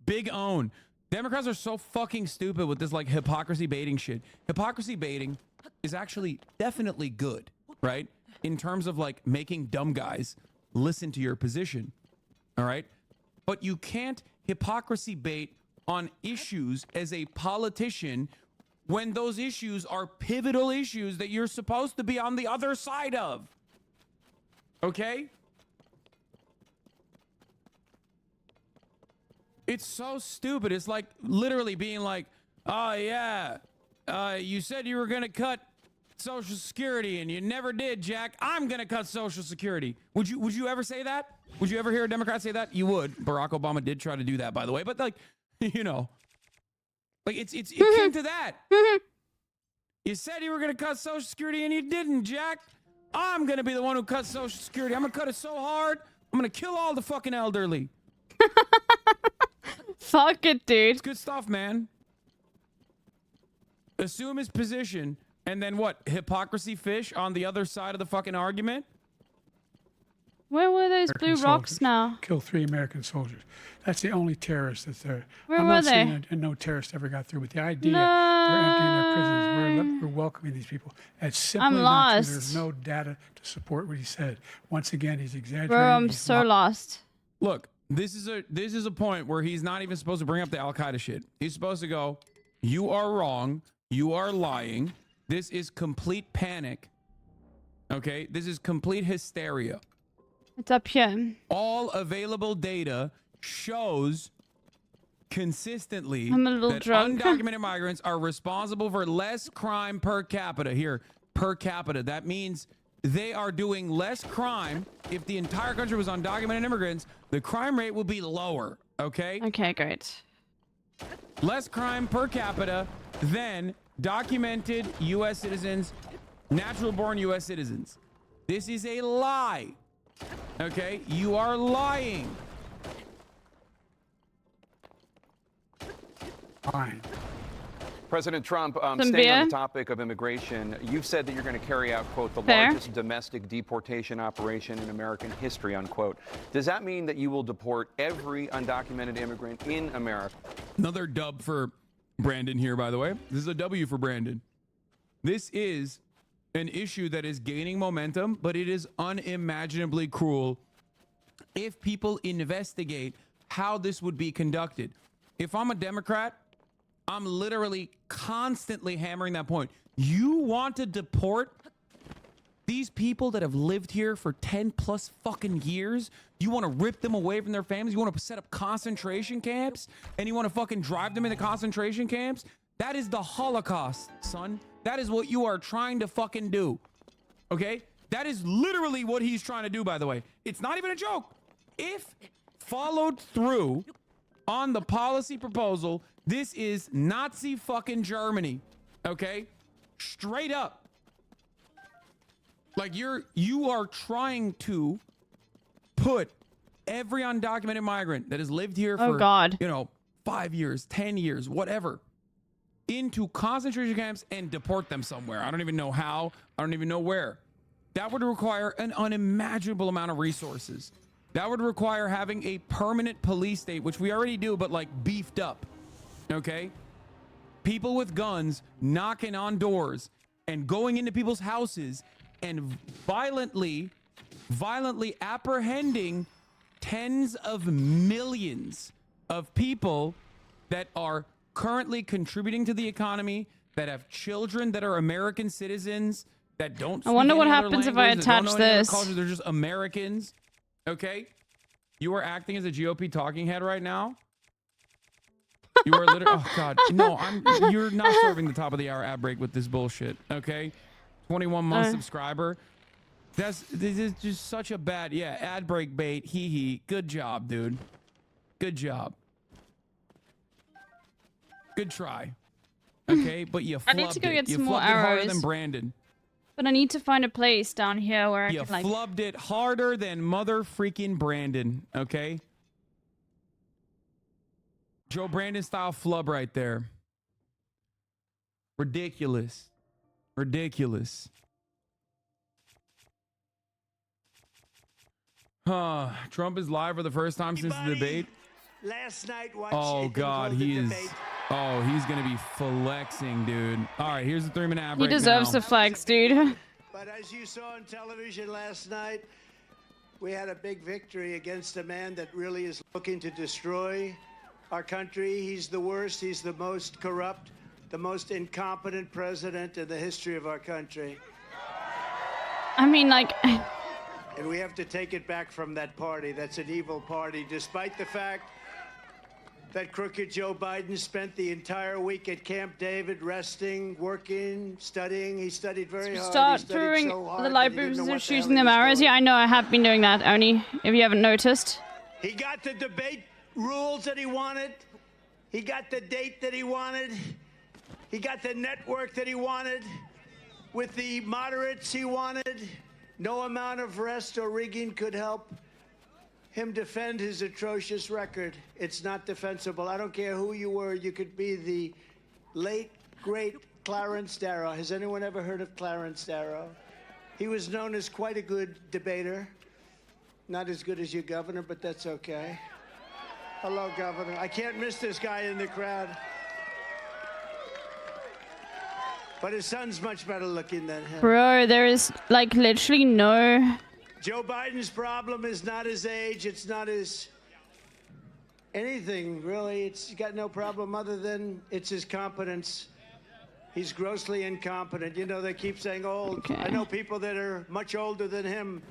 Big own. Democrats are so fucking stupid with this like hypocrisy baiting shit. Hypocrisy baiting is actually definitely good, right? In terms of like making dumb guys listen to your position. All right? But you can't hypocrisy bait on issues as a politician when those issues are pivotal issues that you're supposed to be on the other side of. Okay? It's so stupid. It's like literally being like, oh yeah, you said you were gonna cut Social Security and you never did, Jack. I'm gonna cut Social Security. Would you ever say that? Would you ever hear a Democrat say that? You would. Barack Obama did try to do that, by the way. But like, you know, like it came to that. You said you were gonna cut Social Security and you didn't, Jack. I'm gonna be the one who cuts Social Security. I'm gonna cut it so hard, I'm gonna kill all the fucking elderly. Fuck it, dude. It's good stuff, man. Assume his position, and then what? Hypocrisy fish on the other side of the fucking argument? Where were those blue rocks now? Killed 3 American soldiers. That's the only terrorist that's there. Where I'm were not they? saying that no terrorist ever got through, but the idea they're emptying their prisons, we're welcoming these people. That's simply not lost. true. There's no data to support what he said. Once again, he's exaggerating. Bro, I'm He's so lost. Look, this is a point where he's not even supposed to bring up the Al Qaeda shit. He's supposed to go, "You are wrong. You are lying. This is complete panic. Okay, this is complete hysteria. It's up here. All available data shows consistently I'm a little that drunk. undocumented migrants are responsible for less crime per capita. Here, per capita. That means they are doing less crime. If the entire country was undocumented immigrants, the crime rate will be lower. Okay? Okay, great. Less crime per capita than documented U.S. citizens, natural-born U.S. citizens. This is a lie. Okay? You are lying. Fine. President Trump, Some staying beer? on the topic of immigration, you've said that you're going to carry out, quote, the Fair. largest domestic deportation operation in American history, unquote. Does that mean that you will deport every undocumented immigrant in America? Another dub for Brandon here, by the way. This is a W for Brandon. This is an issue that is gaining momentum, but it is unimaginably cruel if people investigate how this would be conducted. If I'm a Democrat, I'm literally constantly hammering that point. You want to deport these people that have lived here for 10 plus fucking years? You want to rip them away from their families? You want to set up concentration camps? And you want to fucking drive them into concentration camps? That is the Holocaust, son. That is what you are trying to fucking do. Okay? That is literally what he's trying to do, by the way. It's not even a joke. If followed through on the policy proposal, this is Nazi fucking Germany. Okay? Straight up. Like you are trying to put every undocumented migrant that has lived here for, you know, 5 years, 10 years, whatever, into concentration camps and deport them somewhere. I don't even know how. I don't even know where. That would require an unimaginable amount of resources. That would require having a permanent police state, which we already do, but like beefed up. Okay? People with guns knocking on doors and going into people's houses and violently apprehending tens of millions of people that are currently contributing to the economy, that have children that are American citizens, that don't speak I wonder what any other happens if I language, that don't attach know any other this. culture, they're just Americans. Okay? You are acting as a GOP talking head right now. You are literally, oh God, no, you're not serving the top of the hour ad break with this bullshit, okay? 21 month subscriber. This is just such a bad, ad break bait, hee. Good job, dude. Good job. Good try. Okay, but you flubbed I need to go get you some more flubbed it harder arrows. than Brandon. But I need to find a place down here where I You can like. flubbed it harder than mother freaking Brandon, okay? Joe Brandon style flub right there. Ridiculous. Ridiculous. Trump is live for the first time since the debate. Last night, Oh God, he is. Oh, he's gonna be flexing, dude. All right, here's the 3-minute ad He break deserves now. to flex, dude. But as you saw on television last night, we had a big victory against a man that really is looking to destroy our country. He's the worst. He's the most corrupt, the most incompetent president in the history of our country. I mean, like. And we have to take it back from that party. That's an evil party, despite the fact that crooked Joe Biden spent the entire week at Camp David, resting, working, studying. He studied very hard. Start He studied throwing so hard the that light he didn't boosters know and what the hell shooting he them was arrows. doing. Yeah, I know. I have been doing that, only if you haven't noticed. He got the debate rules that he wanted. He got the date that he wanted. He got the network that he wanted. With the moderates he wanted. No amount of rest or rigging could help him defend his atrocious record. It's not defensible. I don't care who you were. You could be the late, great Clarence Darrow. Has anyone ever heard of Clarence Darrow? He was known as quite a good debater. Not as good as your governor, but that's okay. Hello, Governor. I can't miss this guy in the crowd. But his son's much better looking than him. Bro, there is like literally no... Joe Biden's problem is not his age. It's not his anything, really. He's got no problem other than it's his competence. He's grossly incompetent. You know, they keep saying old. Okay. I know people that are much older than him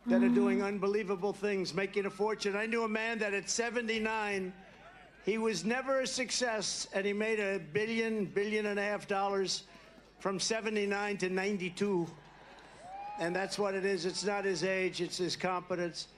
that are doing unbelievable things, making a fortune. I knew a man that at 79, he was never a success, and he made $1 billion, $1.5 billion from 79 to 92. And that's what it is. It's not his age, it's his competence.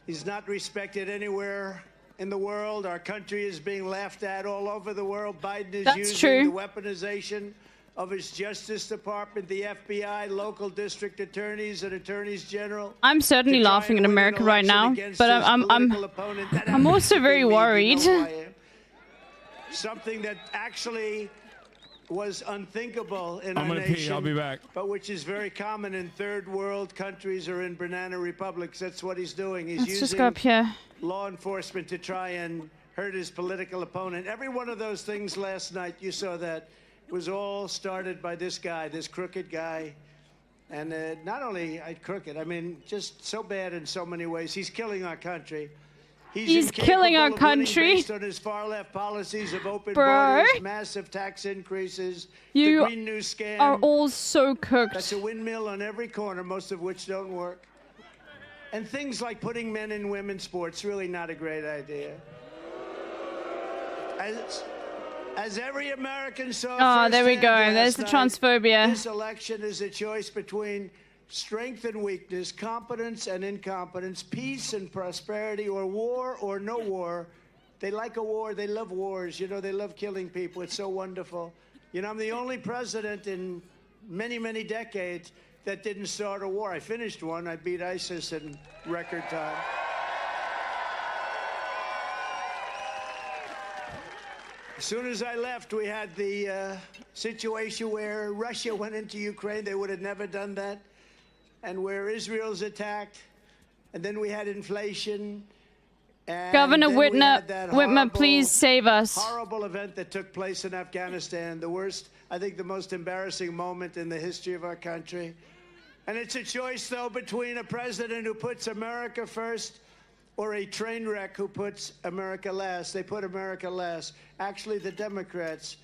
He's not respected anywhere in the world. Our country is being laughed at all over the world. Biden is That's using true. the weaponization of his Justice Department, the FBI, local district attorneys and attorneys general. I'm certainly laughing at America right now, but I'm also very worried. Something that actually was unthinkable in I'm our gonna nation. pee. I'll be back. But which is very common in third world countries or in banana republics. That's what he's doing. He's Let's just using go up here. law enforcement to try and hurt his political opponent. Every one of those things last night, you saw that, was all started by this guy, this crooked guy. And not only crooked, I mean, just so bad in so many ways. He's killing our country. He's killing our incapable of winning country. Based on his far-left policies of open Bro. borders, massive tax increases, You the Green New Scam. are all so cooked. That's a windmill on every corner, most of which don't work. And things like putting men in women's sports, really not a great idea. As every American saw Oh, there we go. firsthand There's the last night, transphobia. This election is a choice between strength and weakness, competence and incompetence, peace and prosperity, or war or no war. They like a war. They love wars. You know, they love killing people. It's so wonderful. You know, I'm the only president in many, many decades that didn't start a war. I finished one. I beat ISIS in record time. As soon as I left, we had the situation where Russia went into Ukraine. They would have never done that. And where Israel's attacked. And then we had inflation. And Governor then we had Whitmer, that please save us. horrible event that took place in Afghanistan. The worst, I think the most embarrassing moment in the history of our country. And it's a choice, though, between a president who puts America first or a train wreck who puts America last. They put America last. Actually, the Democrats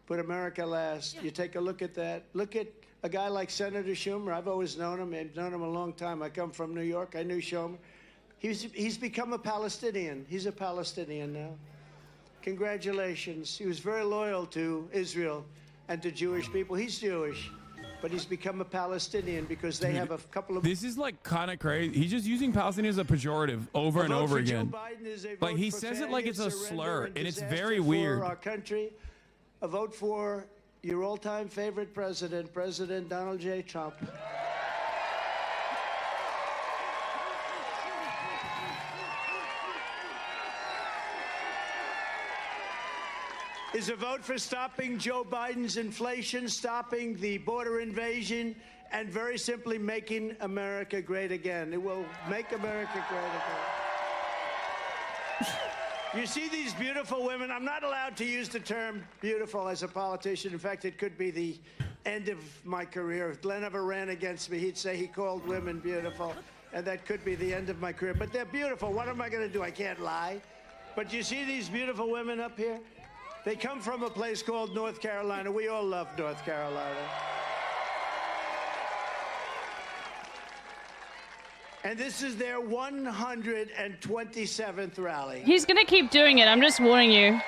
put America last. You take a look at that. Look at a guy like Senator Schumer. I've always known him. I've known him a long time. I come from New York. I knew Schumer. He's become a Palestinian. He's a Palestinian now. Congratulations. He was very loyal to Israel and to Jewish people. He's Jewish, but he's become a Palestinian because they have a couple of... This is like kind of crazy. He's just using Palestinian as a pejorative over and over again. Like he says it like it's a slur, and it's very weird. For our country, a vote for your all-time favorite president, President Donald J. Trump. Is a vote for stopping Joe Biden's inflation, stopping the border invasion, and very simply making America great again. It will make America great again. You see these beautiful women. I'm not allowed to use the term beautiful as a politician. In fact, it could be the end of my career. If Glenn ever ran against me, he'd say he called women beautiful, and that could be the end of my career. But they're beautiful. What am I going to do? I can't lie. But you see these beautiful women up here? They come from a place called North Carolina. We all love North Carolina. And this is their 127th rally. He's gonna keep doing it. I'm just warning you.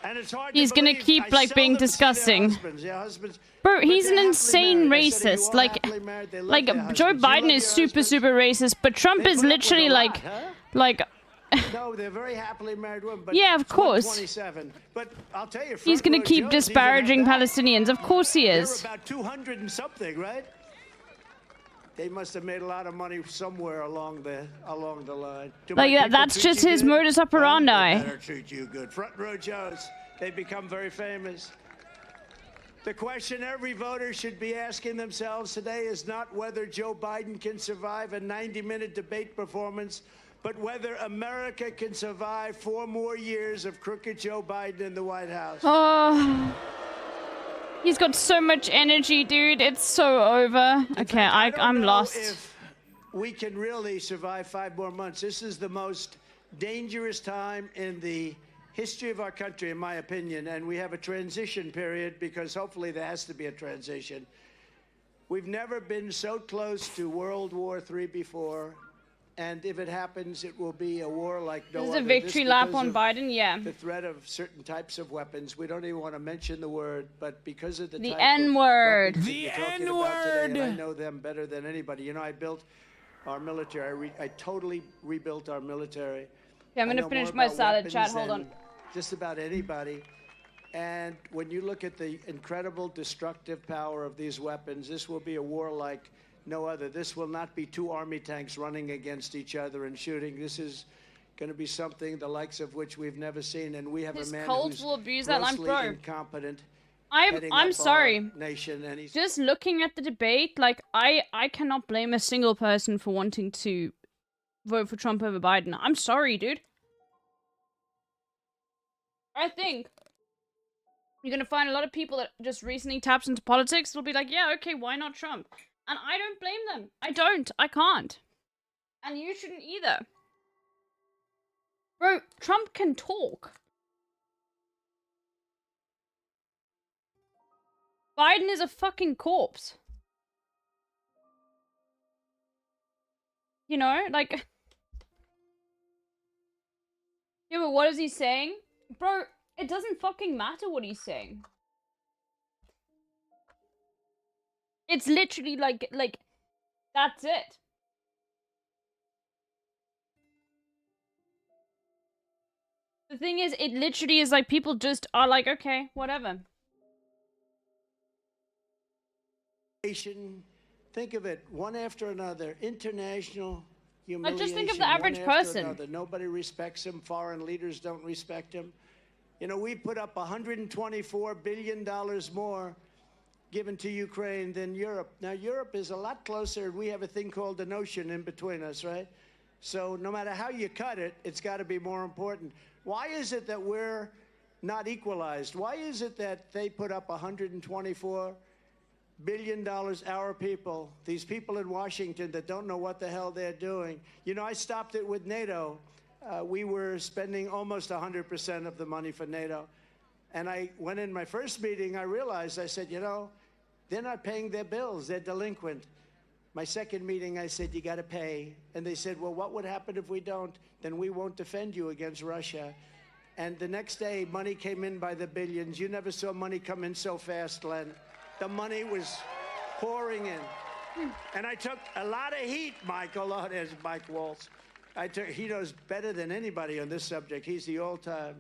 And it's hard He's to gonna believe. keep I like being seldom see their disgusting. husbands. Bro, he's they're an happily insane married. I said, "Are you racist. all Like happily married?" They love like their Joe husbands. You Biden love is your super super racist, but Trump They is put up with literally a like lot, huh? like No, they're very happily married women. But Yeah, of course. 27. But I'll tell you, he's gonna front row keep Joes even have disparaging that. Palestinians. Of course he They're is. about 200 and something, right? They must have made a lot of money somewhere along the line. Do my Like people that's treat just you his good? modus They operandi. better treat you good. Front row Joes, they become very famous. The question every voter should be asking themselves today is not whether Joe Biden can survive a 90-minute debate performance, but whether America can survive 4 more years of crooked Joe Biden in the White House. Oh, he's got so much energy, dude. It's so over. Okay, I'm lost. If we can really survive 5 more months. This is the most dangerous time in the history of our country, in my opinion, and we have a transition period because hopefully there has to be a transition. We've never been so close to World War III before, and if it happens, it will be a war like no This is other. a victory lap because on of Biden, yeah. The threat of certain types of weapons. We don't even want to mention the word, but because of the The type of N-word. weapons that you're talking about today, and I know them better than anybody. You know, I built our military. I totally rebuilt our military. Okay, I'm I gonna know finish more my about salad, weapons chat. Hold than on. Just about anybody. And when you look at the incredible destructive power of these weapons, this will be a war like no other. This will not be 2 army tanks running against each other and shooting. This is going to be something the likes of which we've never seen. And we have His a man cult who's will abuse that line, grossly bro. incompetent. heading I'm up sorry. our nation, and he's Just looking at the debate, like I cannot blame a single person for wanting to vote for Trump over Biden. I'm sorry, dude. I think you're gonna find a lot of people that just recently tapped into politics will be like, yeah, okay, why not Trump? And I don't blame them. I don't. I can't. And you shouldn't either. Bro, Trump can talk. Biden is a fucking corpse. You know, like... Yeah, but what is he saying? Bro, it doesn't fucking matter what he's saying. It's literally like, that's it. The thing is, it literally is like people just are like, okay, whatever. think of it, one after another, international humiliation. But just think of the average one after person. another. Nobody respects him. Foreign leaders don't respect him. You know, we put up $124 billion more given to Ukraine than Europe. Now, Europe is a lot closer. We have a thing called an ocean in between us, right? So no matter how you cut it, it's got to be more important. Why is it that we're not equalized? Why is it that they put up $124 billion, our people, these people in Washington that don't know what the hell they're doing? You know, I stopped it with NATO. We were spending almost 100% of the money for NATO. And I went in my first meeting, I realized, I said, you know, they're not paying their bills. They're delinquent. My second meeting, I said, you got to pay. And they said, well, what would happen if we don't? Then we won't defend you against Russia. And the next day, money came in by the billions. You never saw money come in so fast, Len. The money was pouring in. And I took a lot of heat, Michael. Oh, there's Mike Waltz. He knows better than anybody on this subject. He's the all-time.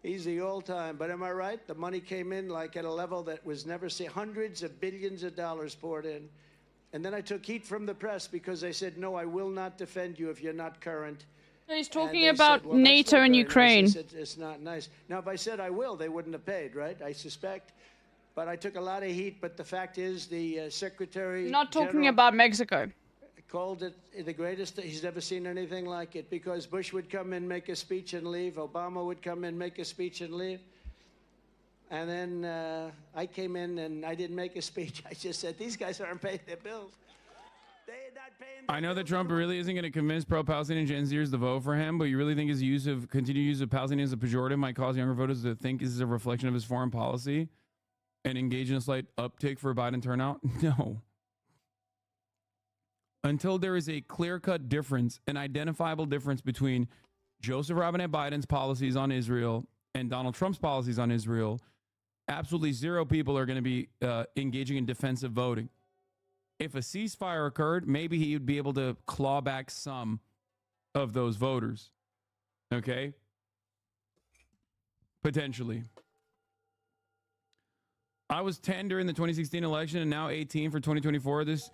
He's the all-time. But am I right? The money came in like at a level that was never seen. Hundreds of billions of dollars poured in. And then I took heat from the press because they said, no, I will not defend you if you're not current. So he's And talking they about said, well, that's NATO not and very Ukraine. nice. I said, it's not nice. Now, if I said I will, they wouldn't have paid, right? I suspect. But I took a lot of heat. But the fact is, the Secretary Not talking General about Mexico. called it the greatest. He's never seen anything like it, because Bush would come in, make a speech, and leave. Obama would come in, make a speech, and leave. And then I came in, and I didn't make a speech. I just said, these guys aren't paying their bills. I know that Trump really isn't going to convince pro-Palestinian Gen Zers to vote for him, but you really think his continued use of Palestinians as a pejorative might cause younger voters to think this is a reflection of his foreign policy and engage in a slight uptick for Biden turnout? No. until there is a clear-cut difference, an identifiable difference between Joseph Robinette Biden's policies on Israel and Donald Trump's policies on Israel, absolutely zero people are going to be engaging in defensive voting. If a ceasefire occurred, maybe he would be able to claw back some of those voters. Okay? Potentially. I was 10 during the 2016 election and now 18 for 2024. This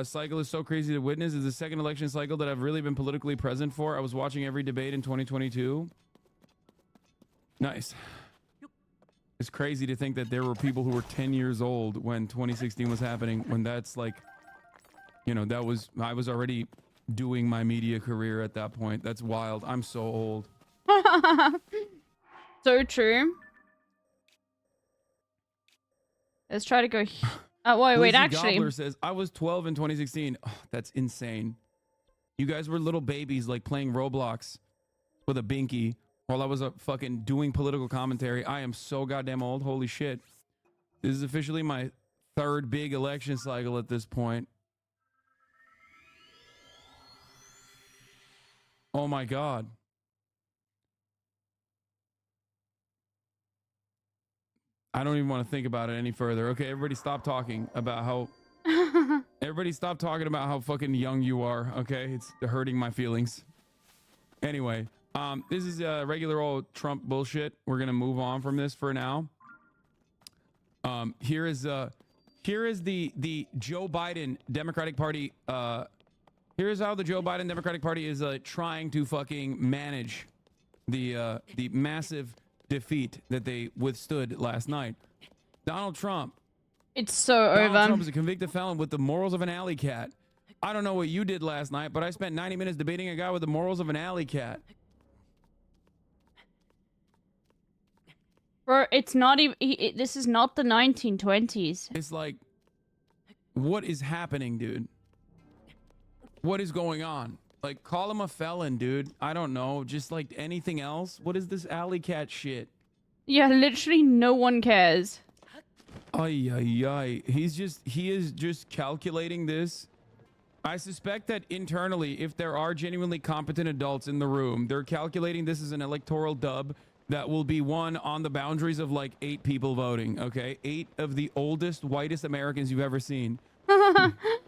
cycle is so crazy to witness. It's the second election cycle that I've really been politically present for. I was watching every debate in 2022. Nice. It's crazy to think that there were people who were 10 years old when 2016 was happening, when that's like, you know, I was already doing my media career at that point. That's wild. I'm so old. So true. Let's try to go. Oh, wait, Lizzie actually. Gobbler says, I was 12 in 2016. Oh, that's insane. You guys were little babies, like playing Roblox with a binky while I was fucking doing political commentary. I am so goddamn old. Holy shit. This is officially my third big election cycle at this point. Oh my God. I don't even want to think about it any further. Okay, everybody stop talking about how... Everybody stop talking about how fucking young you are, okay? It's hurting my feelings. Anyway, this is regular old Trump bullshit. We're going to move on from this for now. Here is the Joe Biden Democratic Party. Here's how the Joe Biden Democratic Party is trying to fucking manage the massive defeat that they withstood last night. Donald Trump. It's so over. Donald Trump is a convicted felon with the morals of an alley cat. I don't know what you did last night, but I spent 90 minutes debating a guy with the morals of an alley cat. Bro, it's not even... this is not the 1920s. It's like, what is happening, dude? What is going on? Like, call him a felon, dude. I don't know. Just like anything else. What is this alley cat shit? Yeah, literally no one cares. Ay, ay, ay. He is just calculating this. I suspect that internally, if there are genuinely competent adults in the room, they're calculating this as an electoral dub that will be won on the boundaries of like 8 people voting, okay? 8 of the oldest, whitest Americans you've ever seen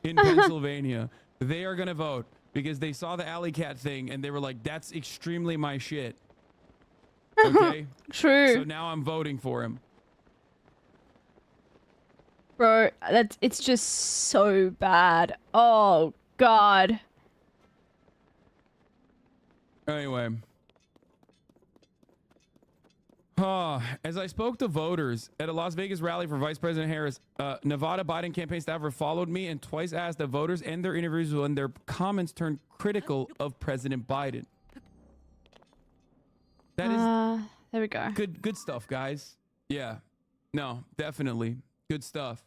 in Pennsylvania. They are gonna vote because they saw the alley cat thing and they were like, that's extremely my shit. Okay? True. So now I'm voting for him. Bro, it's just so bad. Oh, God. Anyway. As I spoke to voters at a Las Vegas rally for Vice President Harris, Nevada Biden campaign staffer followed me and twice asked that voters end their interviews when their comments turned critical of President Biden. That is there we go. Good stuff, guys. Yeah. No, definitely. Good stuff.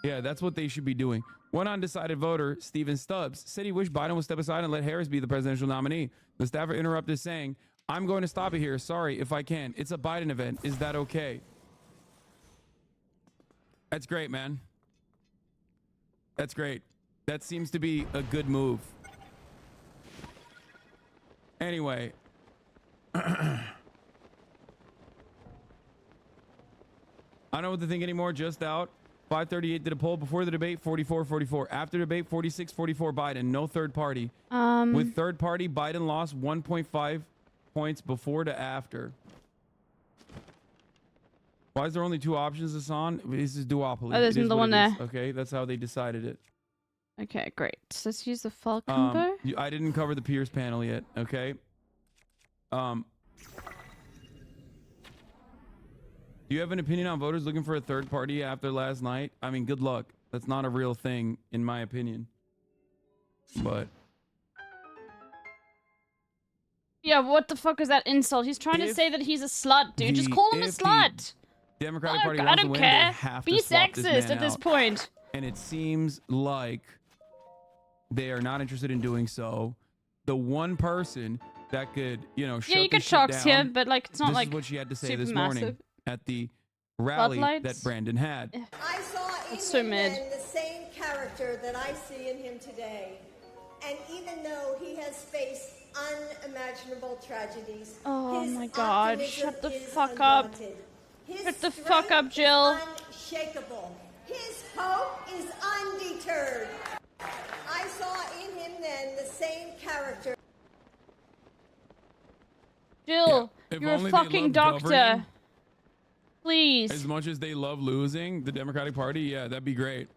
Yeah, that's what they should be doing. One undecided voter, Stephen Stubbs, said he wished Biden would step aside and let Harris be the presidential nominee. The staffer interrupted saying, I'm going to stop it here. Sorry if I can. It's a Biden event. Is that okay? That's great, man. That's great. That seems to be a good move. Anyway. I don't know what to think anymore. Just out. 538 did a poll before the debate, 44-44. After debate, 46-44 Biden. No third party. With third party, Biden lost 1.5 points before to after. Why is there only 2 options, Hassan? This is duopoly. Oh, there's another one there. Okay, that's how they decided it. Okay, great. So let's use the fall combo. I didn't cover the Pierce panel yet. Okay. Do you have an opinion on voters looking for a third party after last night? I mean, good luck. That's not a real thing, in my opinion. But yeah, what the fuck is that insult? He's trying to say that he's a slut, dude. Just call him a slut. Democratic Party I wants to don't win, care. they have Be to swap this sexist man at this out. point. And it seems like they are not interested in doing so. The one person that could, you know, Yeah, you shut could this shit shocks here, down, but like it's not this like is what she had to say super this morning massive. at the rally Floodlights? that Brandon had. I saw It's so in mid. men the same character character that I see in him today. And even though he has faced unimaginable tragedies, Oh his my God, optimism shut the is fuck up. undaunted. His Shut the fuck up, strength Jill. is unshakable. His hope is undeterred. I saw in him then the same character. Jill, If you're a only they fucking loved doctor. governing Please. as much as they love losing the Democratic Party. Yeah, that'd be great.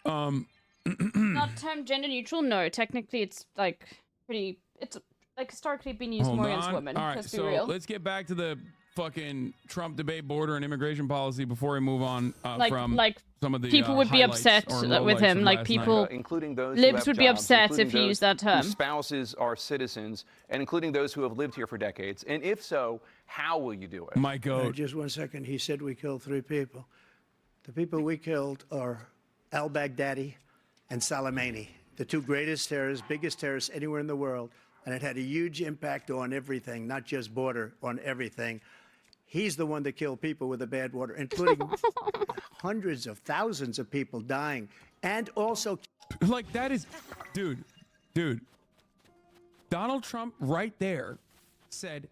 Not term gender neutral? No, technically it's like pretty. It's like historically been used Hold more against on. women. All right, Let's be so real. let's get back to the fucking Trump debate, border and immigration policy before we move on from like some of the people would be highlights upset or with lowlights him. from Like last people, night. including those libs who have would be jobs, upset including if you those use that term. whose spouses are citizens, and including those who have lived here for decades. And if so, how will you do it? My goat. Just 1 second. He said we killed 3 people. The people we killed are al-Baghdadi and Soleimani, the 2 greatest terrorists, biggest terrorists anywhere in the world. And it had a huge impact on everything, not just border, on everything. He's the one that killed people with the bad water, including hundreds of thousands of people dying. And also... Like, that is... Dude. Donald Trump right there said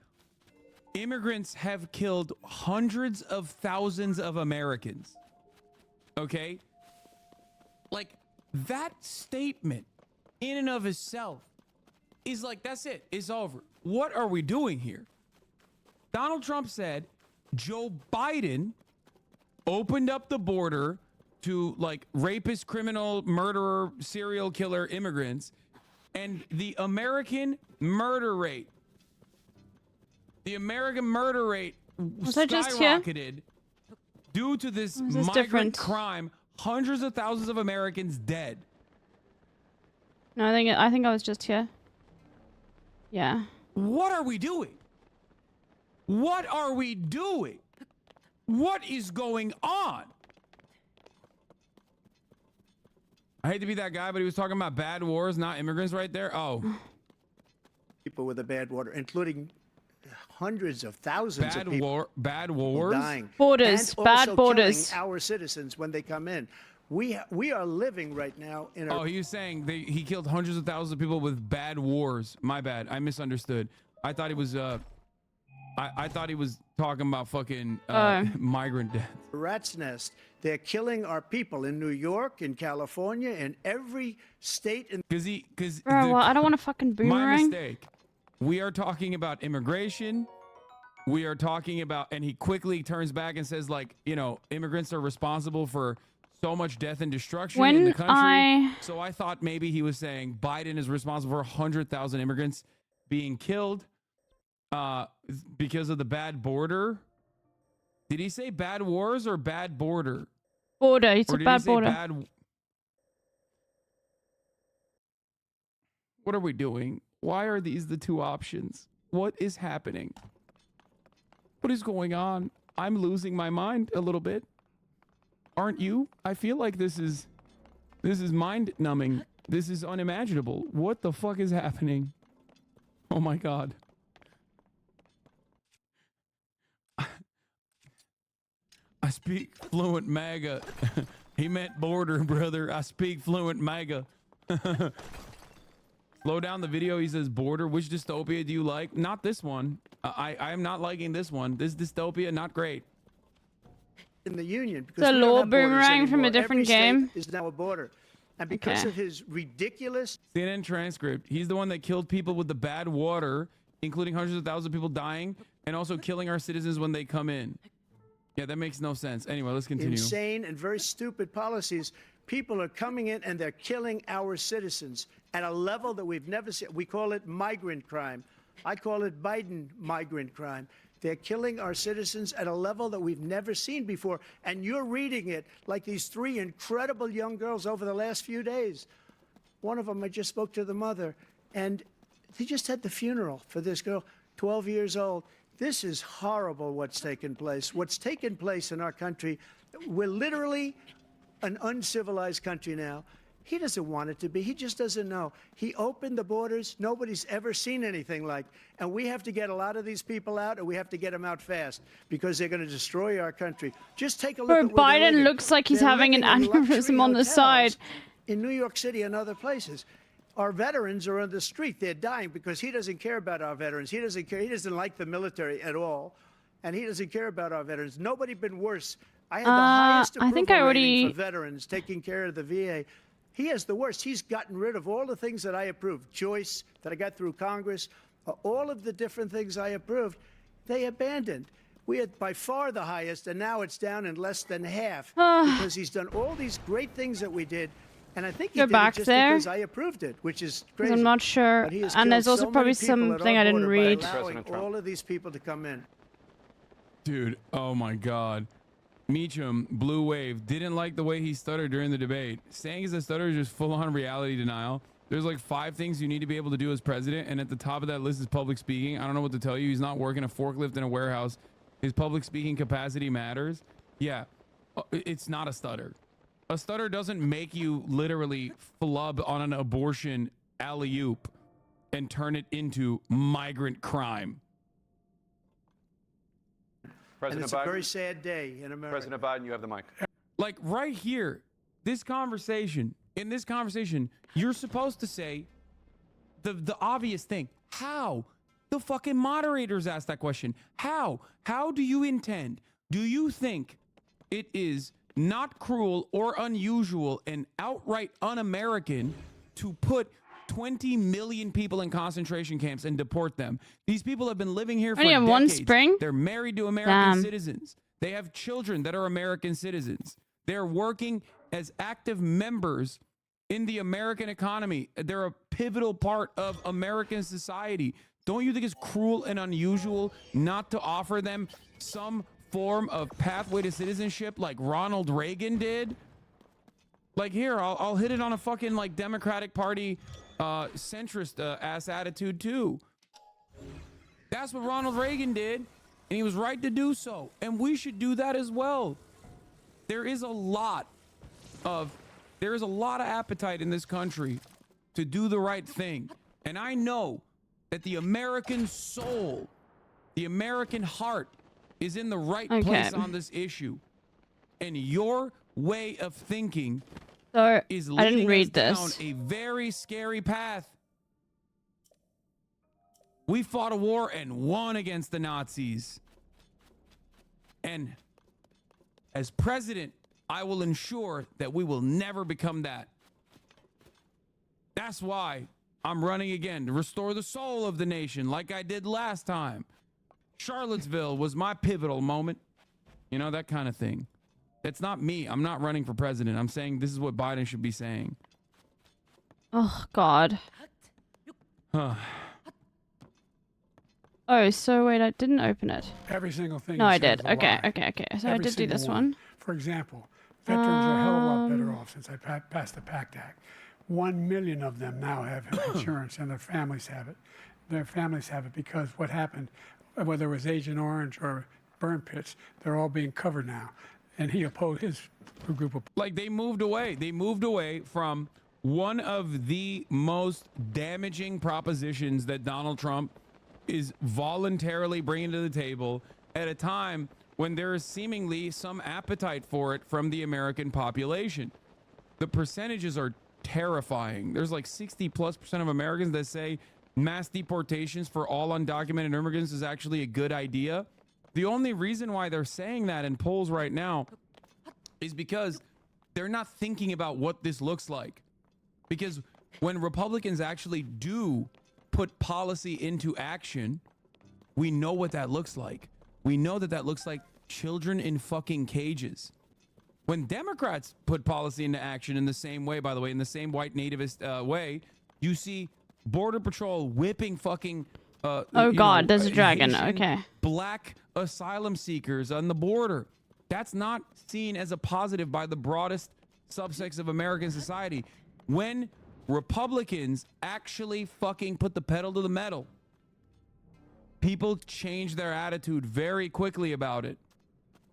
immigrants have killed hundreds of thousands of Americans. Okay? Like, that statement in and of itself is like, that's it. It's over. What are we doing here? Donald Trump said Joe Biden opened up the border to like rapist, criminal, murderer, serial killer immigrants, and the American murder rate Was I just here? skyrocketed due to this Or is this migrant different? crime. Hundreds of thousands of Americans dead. No, I think I was just here. Yeah. What are we doing? What are we doing? What is going on? I hate to be that guy, but he was talking about bad wars, not immigrants right there. Oh. People with the bad water, including hundreds of thousands of people bad wars? dying. Borders, and bad also borders. killing our citizens when they come in. We are living right now in a... Oh, he was saying he killed hundreds of thousands of people with bad wars. My bad. I misunderstood. I thought he was I thought he was talking about fucking migrant death. rat's nest. They're killing our people in New York, in California, in every state. Bro, well, I don't want to fucking My boomerang. mistake. We are talking about immigration. We are talking about, and he quickly turns back and says, like, you know, immigrants are responsible for so much death and destruction in the country. So I thought maybe he was saying Biden is responsible for 100,000 immigrants being killed because of the bad border. Did he say bad wars or bad border? Border. It's Or a did he bad say border. bad? What are we doing? Why are these the two options? What is happening? What is going on? I'm losing my mind a little bit. Aren't you? I feel like this is mind numbing. This is unimaginable. What the fuck is happening? Oh my God. I speak fluent MAGA. He meant border, brother. I speak fluent MAGA. Slow down the video. He says border. Which dystopia do you like? Not this one. I am not liking this one. This dystopia, not great. In the union, because The we don't law have borders boomerang from a anymore. different Every state game? is now a border, and because Okay. of his ridiculous CNN transcript. He's the one that killed people with the bad water, including hundreds of thousands of people dying, and also killing our citizens when they come in. Yeah, that makes no sense. Anyway, let's continue. insane and very stupid policies, people are coming in and they're killing our citizens at a level that we've never seen. We call it migrant crime. I call it Biden migrant crime. They're killing our citizens at a level that we've never seen before. And you're reading it like these three incredible young girls over the last few days. One of them, I just spoke to the mother, and they just had the funeral for this girl, 12 years old. This is horrible what's taken place. What's taken place in our country, we're literally an uncivilized country now. He doesn't want it to be. He just doesn't know. He opened the borders. Nobody's ever seen anything like. And we have to get a lot of these people out, and we have to get them out fast because they're going to destroy our country. Just take a look Bro, at where they're Biden living. looks like he's They're having an living in luxury aneurysm on the hotels side. in New York City and other places. Our veterans are on the street. They're dying because he doesn't care about our veterans. He doesn't care. He doesn't like the military at all, and he doesn't care about our veterans. Nobody been worse. I had the highest approval I think I rating already for veterans taking care of the VA. He has the worst. He's gotten rid of all the things that I approved. Joyce, that I got through Congress, all of the different things I approved, they abandoned. We had by far the highest, and now it's down in less than half because he's done all these great things that we did. And I think he Go did back it just there. because I approved it, which is crazy. I'm not sure. But he has And there's killed also so probably many people at something our I didn't border by read. allowing all of these people to come in. Dude, oh my God. Meacham, Blue Wave, didn't like the way he stuttered during the debate. Saying he's a stutterer is just full-on reality denial. There's like 5 things you need to be able to do as president, and at the top of that list is public speaking. I don't know what to tell you. He's not working a forklift in a warehouse. His public speaking capacity matters. Yeah, it's not a stutter. A stutter doesn't make you literally flub on an abortion alley-oop and turn it into migrant crime. And it's a very sad day in America. President Biden, you have the mic. Like right here, in this conversation, you're supposed to say the obvious thing. How? The fucking moderators asked that question. How? How do you intend? Do you think it is not cruel or unusual and outright un-American to put 20 million people in concentration camps and deport them? These people have been living here for Only in decades. one spring? They're married to American citizens. They have children that are American citizens. They're working as active members in the American economy. They're a pivotal part of American society. Don't you think it's cruel and unusual not to offer them some form of pathway to citizenship like Ronald Reagan did? Like here, I'll hit it on a fucking like Democratic Party centrist ass attitude too. That's what Ronald Reagan did, and he was right to do so, and we should do that as well. There is a lot of appetite in this country to do the right thing, and I know that the American soul, the American heart, is in the right place on this issue, and your way of thinking is leading us down a very scary path. We fought a war and won against the Nazis. And as president, I will ensure that we will never become that. That's why I'm running again, to restore the soul of the nation like I did last time. Charlottesville was my pivotal moment. You know, that kind of thing. It's not me. I'm not running for president. I'm saying this is what Biden should be saying. Oh, God. Oh, so wait, I didn't open it. Every single thing. No, he I said did. is a Okay, lie. okay. So I Every did do this single one. For example, veterans are a hell of a lot better off since I passed the PACT Act. 1 million of them now have insurance, and their families have it. Their families have it because what happened, whether it was Agent Orange or burn pits, they're all being covered now. And he opposed his group of... Like they moved away. They moved away from one of the most damaging propositions that Donald Trump is voluntarily bringing to the table at a time when there is seemingly some appetite for it from the American population. The percentages are terrifying. There's like 60+% of Americans that say mass deportations for all undocumented immigrants is actually a good idea. The only reason why they're saying that in polls right now is because they're not thinking about what this looks like. Because when Republicans actually do put policy into action, we know what that looks like. We know that that looks like children in fucking cages. When Democrats put policy into action in the same way, by the way, in the same white nativist way, you see Border Patrol whipping fucking oh God, there's a dragon. Haitian Okay. black asylum seekers on the border. That's not seen as a positive by the broadest subsects of American society. When Republicans actually fucking put the pedal to the metal, people change their attitude very quickly about it.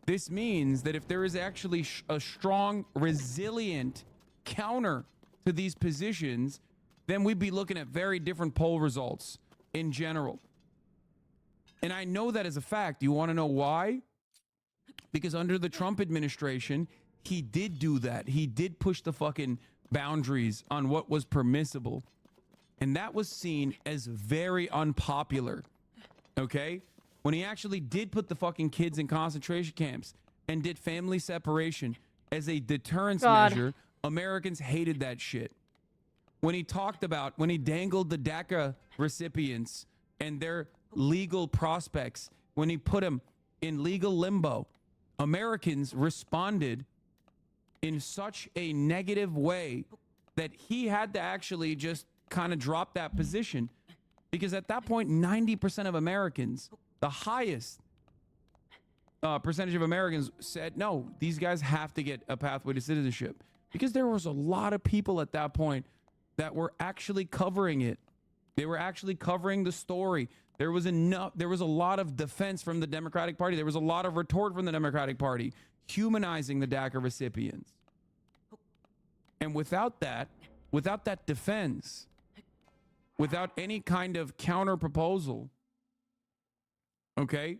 This means that if there is actually a strong, resilient counter to these positions, then we'd be looking at very different poll results in general. And I know that as a fact. You want to know why? Because under the Trump administration, he did do that. He did push the fucking boundaries on what was permissible. And that was seen as very unpopular. Okay? When he actually did put the fucking kids in concentration camps and did family separation as a deterrence measure, Americans hated that shit. When he talked about, when he dangled the DACA recipients and their legal prospects, when he put them in legal limbo, Americans responded in such a negative way that he had to actually just kind of drop that position. Because at that point, 90% of Americans, the highest percentage of Americans said, no, these guys have to get a pathway to citizenship. Because there was a lot of people at that point that were actually covering it. They were actually covering the story. There was a lot of defense from the Democratic Party. There was a lot of retort from the Democratic Party, humanizing the DACA recipients. And without that defense, without any kind of counter proposal, okay,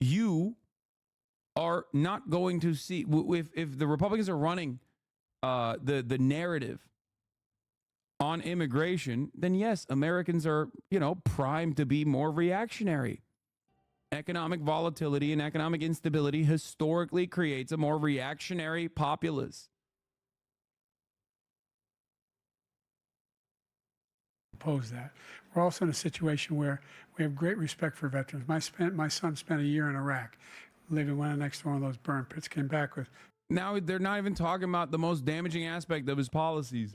you are not going to see, if the Republicans are running the narrative on immigration, then yes, Americans are, primed to be more reactionary. Economic volatility and economic instability historically creates a more reactionary populace. Oppose that. We're also in a situation where we have great respect for veterans. My son spent a year in Iraq, living one next to one of those burn pits, came back with. Now they're not even talking about the most damaging aspect of his policies.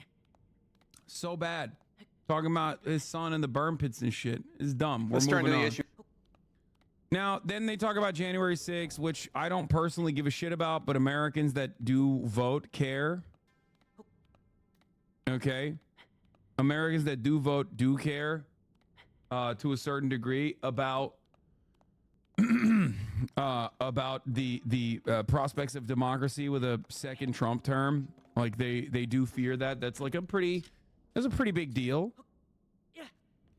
So bad. Talking about his son and the burn pits and shit is dumb. Let's turn to the issue. Now, then they talk about January 6th, which I don't personally give a shit about, but Americans that do vote care. Okay? Americans that do vote do care to a certain degree about the prospects of democracy with a second Trump term. Like they do fear that. That's a pretty big deal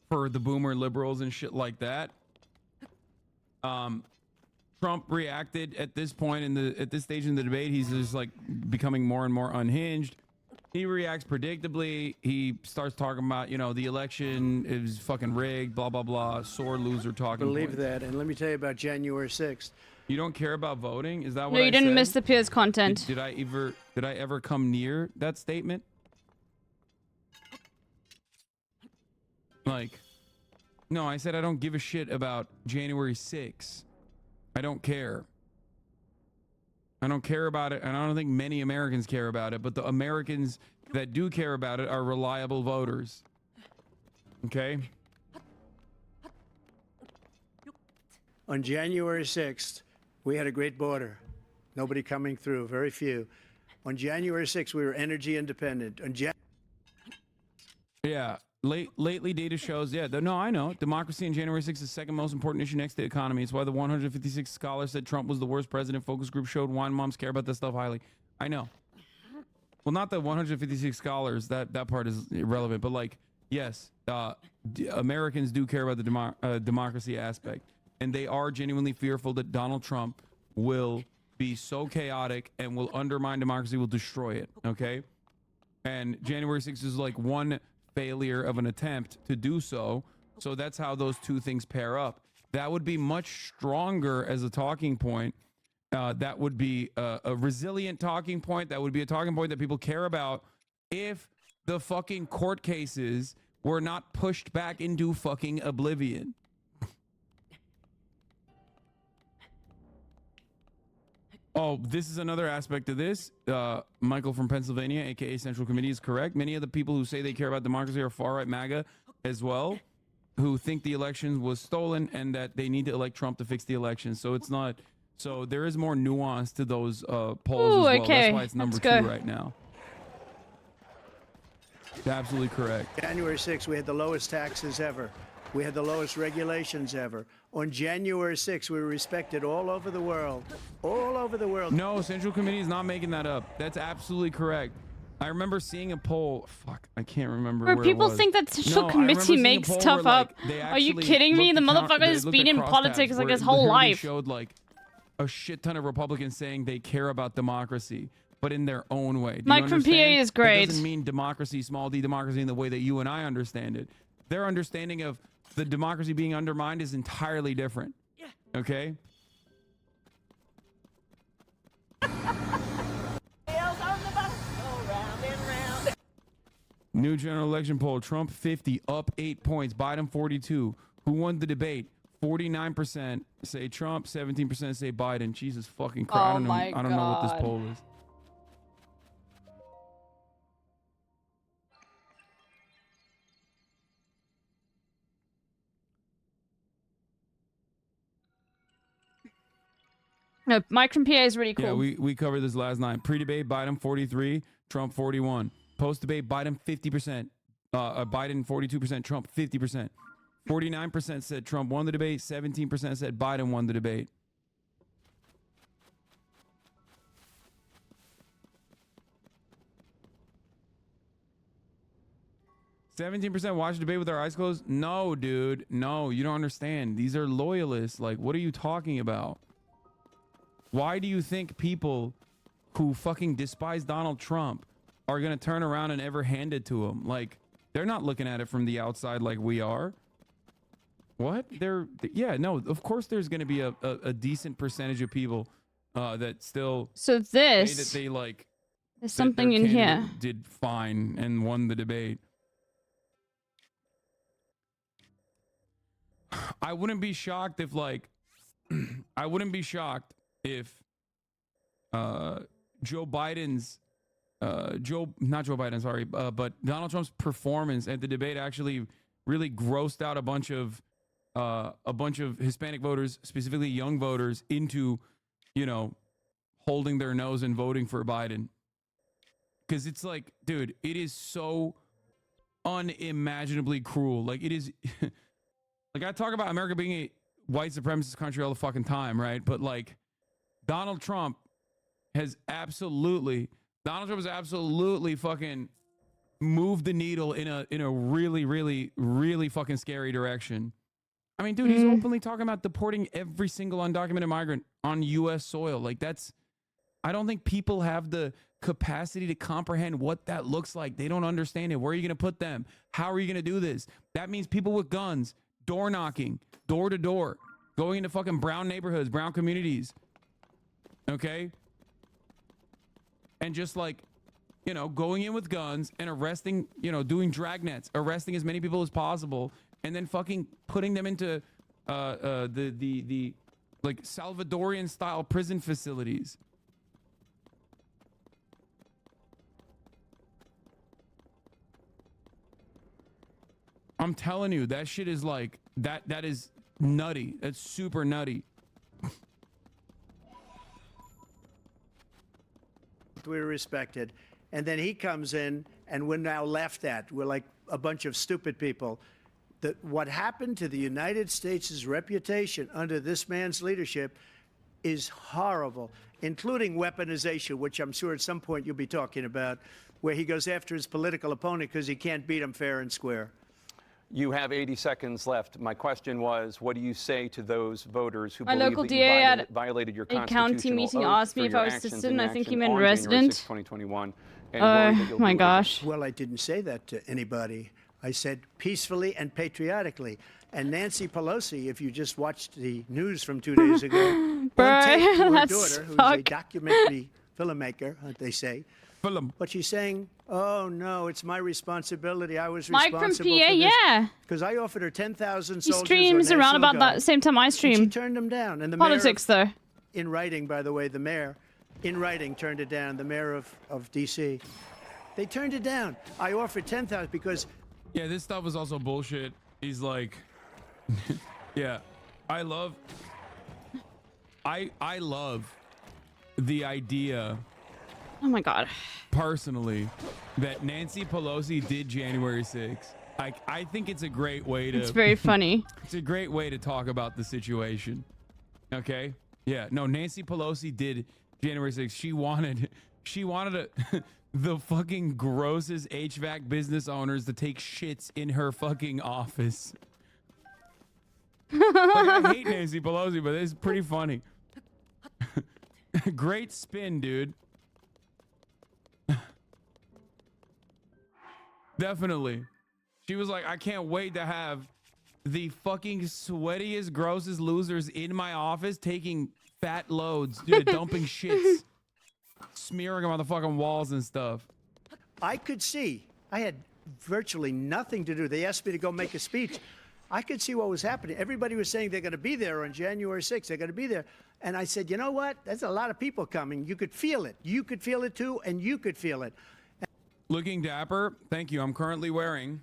for the boomer liberals and shit like that. Trump reacted at this point at this stage in the debate. He's just like becoming more and more unhinged. He reacts predictably. He starts talking about, the election is fucking rigged, blah, blah, blah, sore loser talking Believe points. that. And let me tell you about January 6th. You don't care about voting? Is that what No, you didn't said? miss the Piers content. Did I ever come near that statement? No, I said I don't give a shit about January 6th. I don't care. I don't care about it, and I don't think many Americans care about it, but the Americans that do care about it are reliable voters. Okay? On January 6th, we had a great border. Nobody coming through, very few. On January 6th, we were energy independent. Yeah. Lately, data shows, no, I know. Democracy on January 6th is the second most important issue next to the economy. It's why the 156 scholars said Trump was the worst president. Focus group showed wine moms care about this stuff highly. I know. Well, not the 156 scholars. That part is irrelevant. But, yes, Americans do care about the democracy aspect. And they are genuinely fearful that Donald Trump will be so chaotic and will undermine democracy, will destroy it, okay? And January 6th is one failure of an attempt to do so. So that's how those two things pair up. That would be much stronger as a talking point. That would be a resilient talking point. That would be a talking point that people care about if the fucking court cases were not pushed back into fucking oblivion. Oh, this is another aspect of this. Michael from Pennsylvania, aka Central Committee, is correct. Many of the people who say they care about democracy are far-right MAGA as well, who think the election was stolen and that they need to elect Trump to fix the election. So it's not. So there is more nuance to those polls as well. Okay. That's why it's number 2 right now. Absolutely correct. January 6th, we had the lowest taxes ever. We had the lowest regulations ever. On January 6th, we were respected all over the world. All over the world. No, Central Committee is not making that up. That's absolutely correct. I remember seeing a poll. Fuck, I can't remember Where where people it was. think that social No, I remember committee seeing a makes poll stuff where, up. they Are you actually kidding me? The looked at motherfucker has they been looked in at politics crosstabs like where his it whole literally life. showed like a shit ton of Republicans saying they care about democracy, but in their own way. Do Mike you from PA understand? is great. That doesn't mean democracy, small d democracy, in the way that you and I understand it. Their understanding of the democracy being undermined is entirely different. Okay? New general election poll. Trump 50, up 8 points. Biden 42. Who won the debate? 49% say Trump, 17% say Biden. Jesus fucking Christ. Oh I don't know what this poll is. No, Mike from PA is really cool. Yeah, we covered this last night. Pre-debate, Biden 43, Trump 41. Post-debate, Biden 50%, Biden 42%, Trump 50%. 49% said Trump won the debate. 17% said Biden won the debate. "17% watch the debate with our eyes closed." No, dude. No, you don't understand. These are loyalists. Like, what are you talking about? Why do you think people who fucking despise Donald Trump are going to turn around and ever hand it to him? Like, they're not looking at it from the outside like we are. What? Yeah, no, of course there's going to be a decent percentage of people that still So say this that they like there's that something their in here. candidate did fine and won the debate. I wouldn't be shocked if like I wouldn't be shocked if Joe Biden's not Joe Biden, sorry, but Donald Trump's performance at the debate actually really grossed out a bunch of Hispanic voters, specifically young voters, into, you know, holding their nose and voting for Biden. Because it's like, dude, it is so unimaginably cruel. Like, it is like, I talk about America being a white supremacist country all the fucking time, right? But like, Donald Trump has absolutely fucking moved the needle in a really, really, really fucking scary direction. I mean, dude, he's openly talking about deporting every single undocumented migrant on U.S. soil. Like, I don't think people have the capacity to comprehend what that looks like. They don't understand it. Where are you going to put them? How are you going to do this? That means people with guns, door knocking, door to door, going into fucking brown neighborhoods, brown communities. Okay? And just like, you know, going in with guns and arresting, you know, doing dragnets, arresting as many people as possible, and then fucking putting them into the like Salvadorian style prison facilities. I'm telling you, that shit is like that is nutty. That's super nutty. We're respected. And then he comes in and we're now laughed at. We're like a bunch of stupid people. What happened to the United States' reputation under this man's leadership is horrible, including weaponization, which I'm sure at some point you'll be talking about, where he goes after his political opponent because he can't beat him fair and square. You have 80 seconds left. My question was, what do you say to those voters who My believe local that DA you at violated your a constitutional county meeting oath asked me for if your I was actions citizen. and I think he inaction meant on January resident. 6, 2021, and Oh worry that you'll my be gosh. Well, I didn't say that to anybody. I said peacefully and patriotically. And Nancy Pelosi, if you just watched the news from 2 days ago, on tape to her That daughter, who's a suck. documentary filmmaker, they say. Film. But she's saying, "Oh no, it's my responsibility. I was Mike from responsible PA, for this." yeah. Because I offered her 10,000 He soldiers. streams or around National about Guard, that same time I and stream. she turned them down. And the Politics, mayor of, though. in writing, by the way, the mayor, in writing, turned it down. The mayor of D.C. They turned it down. I offered 10,000 because. Yeah, this stuff was also bullshit. He's like, yeah, I love the idea. Oh my god. Personally, that Nancy Pelosi did January 6th. I think it's a great way to. It's very funny. It's a great way to talk about the situation. Okay. Yeah. No, Nancy Pelosi did January 6th. She wanted the fucking grossest HVAC business owners to take shits in her fucking office. Like, I hate Nancy Pelosi, but it's pretty funny. Great spin, dude. Definitely. She was like, I can't wait to have the fucking sweatiest, grossest losers in my office taking fat loads, dude, dumping shits, smearing them on the fucking walls and stuff. I could see. I had virtually nothing to do. They asked me to go make a speech. I could see what was happening. Everybody was saying they're going to be there on January 6th. They're going to be there. And I said, you know what? There's a lot of people coming. You could feel it. You could feel it too, and you could feel it. Looking dapper. Thank you. I'm currently wearing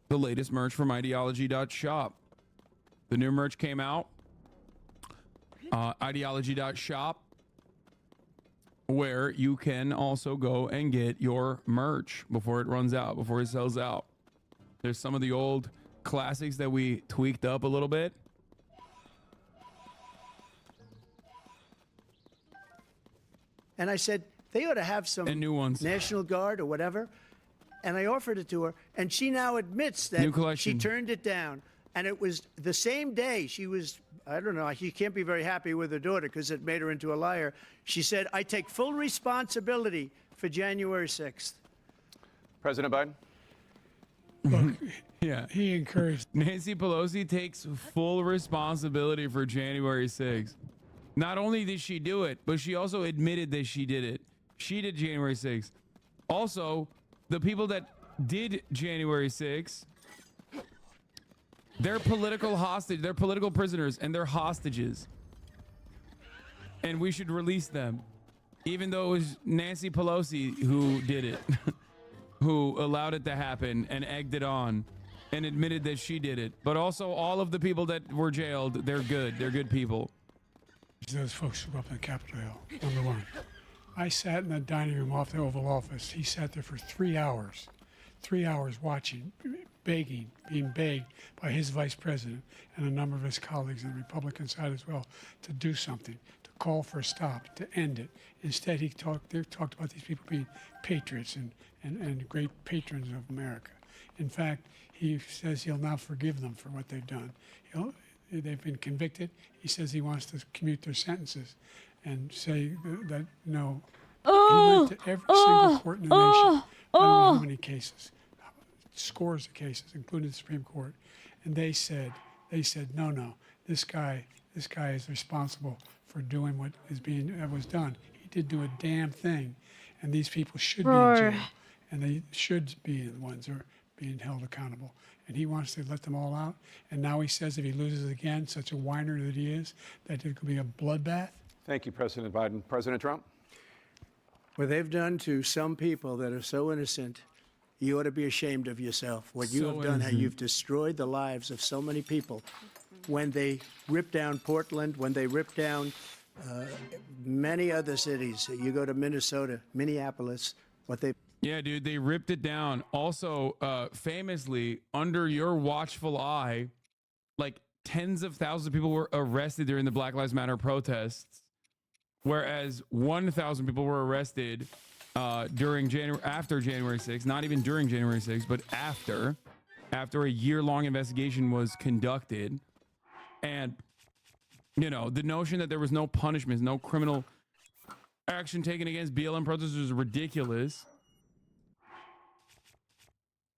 the latest merch from ideology.shop. The new merch came out. Ideology.shop, where you can also go and get your merch before it runs out, before it sells out. There's some of the old classics that we tweaked up a little bit. And I said, they ought to have some and new ones. National Guard or whatever. And I offered it to her. And she now admits that she turned it down. And it was the same day she was, I don't know, she can't be very happy with her daughter because it made her into a liar. She said, I take full responsibility for January 6th. President Biden? Look, yeah, he encouraged. Nancy Pelosi takes full responsibility for January 6th. Not only did she do it, but she also admitted that she did it. She did January 6th. Also, the people that did January 6th, they're political hostage. They're political prisoners, and they're hostages. And we should release them, even though it was Nancy Pelosi who did it. Who allowed it to happen and egged it on and admitted that she did it. But also all of the people that were jailed, they're good. They're good people. Those folks who were up in Capitol Hill, number one. I sat in the dining room off the Oval Office. He sat there for 3 hours. 3 hours watching, begging, being begged by his vice president and a number of his colleagues on the Republican side as well to do something, to call for a stop, to end it. Instead, they talked about these people being patriots and great patrons of America. In fact, he says he'll now forgive them for what they've done. They've been convicted. He says he wants to commute their sentences and say that no. He went to every single court in the nation. I don't know how many cases, scores of cases, including the Supreme Court, and they said no, this guy is responsible for doing what was done. He did do a damn thing, and these people should be in jail, and they should be the ones who are being held accountable. And he wants to let them all out. And now he says if he loses again, such a whiner that he is, that it could be a bloodbath. Thank you, President Biden. President Trump? What they've done to some people that are so innocent, you ought to be ashamed of yourself. What you have done, how you've destroyed the lives of so many people. When they ripped down Portland, when they ripped down many other cities, you go to Minnesota, Minneapolis, what they... Yeah, dude, they ripped it down. Also, famously, under your watchful eye, like tens of thousands of people were arrested during the Black Lives Matter protests, whereas 1,000 people were arrested after January 6th, not even during January 6th, but after a year-long investigation was conducted. And, you know, the notion that there was no punishments, no criminal action taken against BLM protesters is ridiculous.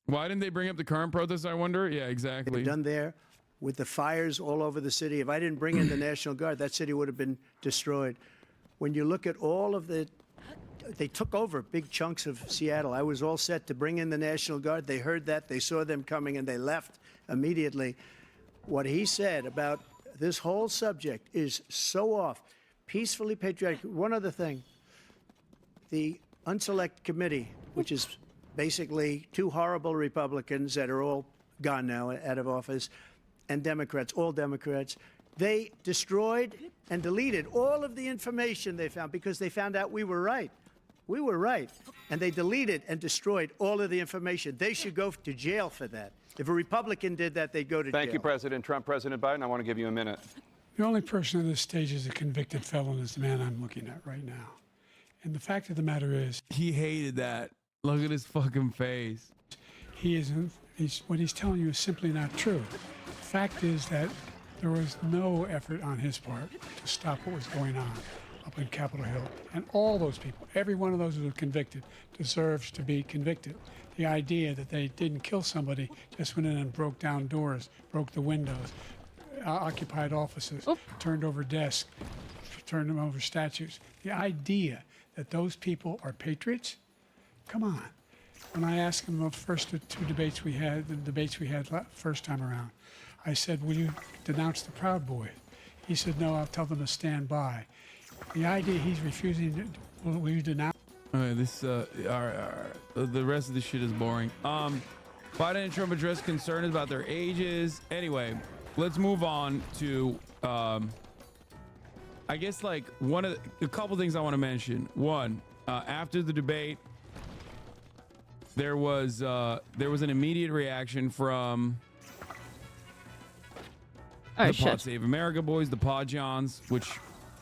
Why didn't they bring up the current protests, I wonder? Yeah, exactly. Done there with the fires all over the city. If I didn't bring in the National Guard, that city would have been destroyed. When you look at all of they took over big chunks of Seattle. I was all set to bring in the National Guard. They heard that, they saw them coming, and they left immediately. What he said about this whole subject is so off. Peacefully patriotic. One other thing. The Unselect Committee, which is basically two horrible Republicans that are all gone now, out of office, and Democrats, all Democrats, they destroyed and deleted all of the information they found because they found out we were right. We were right. And they deleted and destroyed all of the information. They should go to jail for that. If a Republican did that, they'd go to jail. Thank you, President Trump. President Biden, I want to give you a minute. The only person on this stage is a convicted felon is the man I'm looking at right now. And the fact of the matter is, he hated that. Look at his fucking face. He isn't. What he's telling you is simply not true. The fact is that there was no effort on his part to stop what was going on up in Capitol Hill. And all those people, every one of those who were convicted, deserves to be convicted. The idea that they didn't kill somebody, just went in and broke down doors, broke the windows, occupied offices, turned over desks, turned them over statues. The idea that those people are patriots, come on. When I asked him the first two debates we had, the debates we had first time around, I said, will you denounce the Proud Boys? He said, no, I'll tell them to stand by. The idea he's refusing, will you denounce? All right, the rest of the shit is boring. Biden and Trump addressed concerns about their ages. Anyway, let's move on to, I guess like a couple things I want to mention. One, after the debate, there was an immediate reaction from the Pod Save America boys, the Pod Johns, which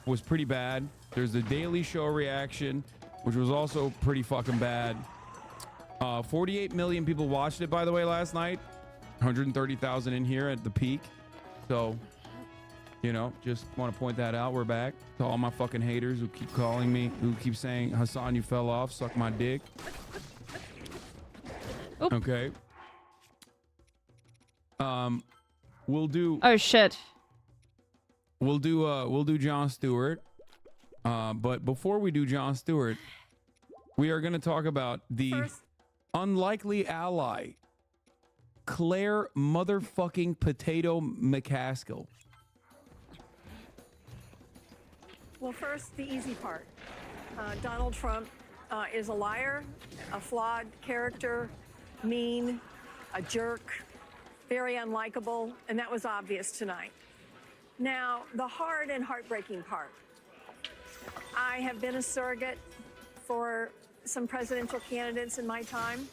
was pretty bad. There's the Daily Show reaction, which was also pretty fucking bad. 48 million people watched it, by the way, last night. 130,000 in here at the peak. So, you know, just want to point that out. We're back to all my fucking haters who keep calling me, who keep saying, Hassan, you fell off, suck my dick. Oop. Okay. We'll do. Oh shit. We'll do Jon Stewart. But before we do Jon Stewart, we are going to talk about the unlikely ally, Claire motherfucking Potato McCaskill. Well, first, the easy part. Donald Trump is a liar, a flawed character, mean, a jerk, very unlikable, and that was obvious tonight. Now, the hard and heartbreaking part. I have been a surrogate for some presidential candidates in my time.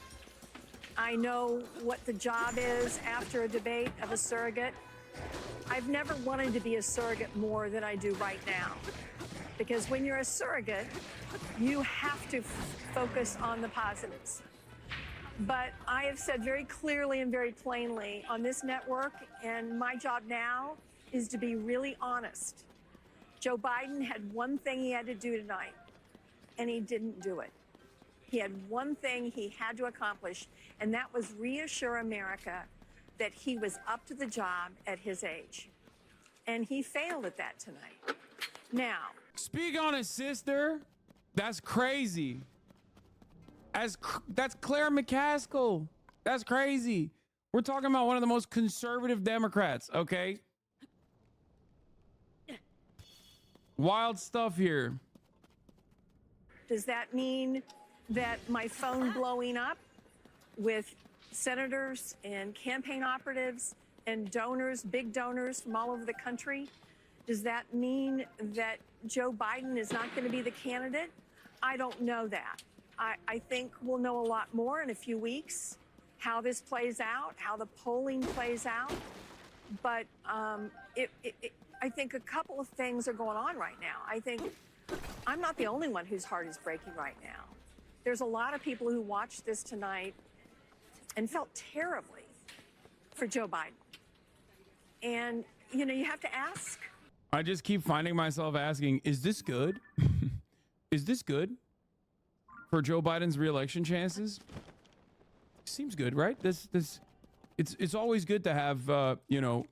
I know what the job is after a debate of a surrogate. I've never wanted to be a surrogate more than I do right now. Because when you're a surrogate, you have to focus on the positives. But I have said very clearly and very plainly on this network, and my job now is to be really honest. Joe Biden had one thing he had to do tonight, and he didn't do it. He had one thing he had to accomplish, and that was reassure America that he was up to the job at his age. And he failed at that tonight. Now, speak on it, sister. That's crazy. That's Claire McCaskill. That's crazy. We're talking about one of the most conservative Democrats, okay? Wild stuff here. does that mean that my phone blowing up with senators and campaign operatives and donors, big donors from all over the country, does that mean that Joe Biden is not going to be the candidate? I don't know that. I think we'll know a lot more in a few weeks, how this plays out, how the polling plays out. But I think a couple of things are going on right now. I think I'm not the only one whose heart is breaking right now. There's a lot of people who watched this tonight and felt terribly for Joe Biden. And, you know, you have to ask. I just keep finding myself asking, is this good? Is this good for Joe Biden's reelection chances? Seems good, right? It's always good to have, you know,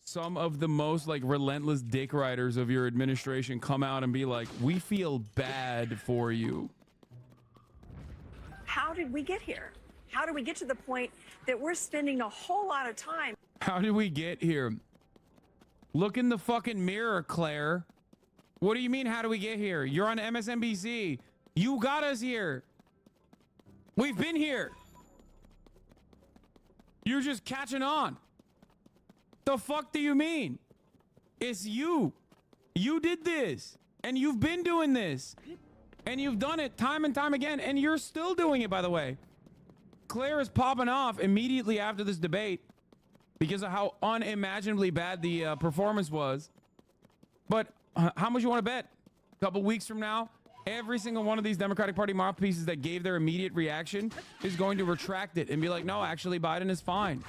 some of the most like relentless dick riders of your administration come out and be like, we feel bad for you. How did we get here? How did we get to the point that we're spending a whole lot of time? How did we get here? Look in the fucking mirror, Claire. What do you mean, how do we get here? You're on MSNBC. You got us here. We've been here. You're just catching on. The fuck do you mean? It's you. You did this. And you've been doing this. And you've done it time and time again. And you're still doing it, by the way. Claire is popping off immediately after this debate because of how unimaginably bad the performance was. But how much you want to bet? A couple weeks from now, Every single one of these Democratic Party mouthpieces that gave their immediate reaction is going to retract it and be like, no, actually, Biden is fine.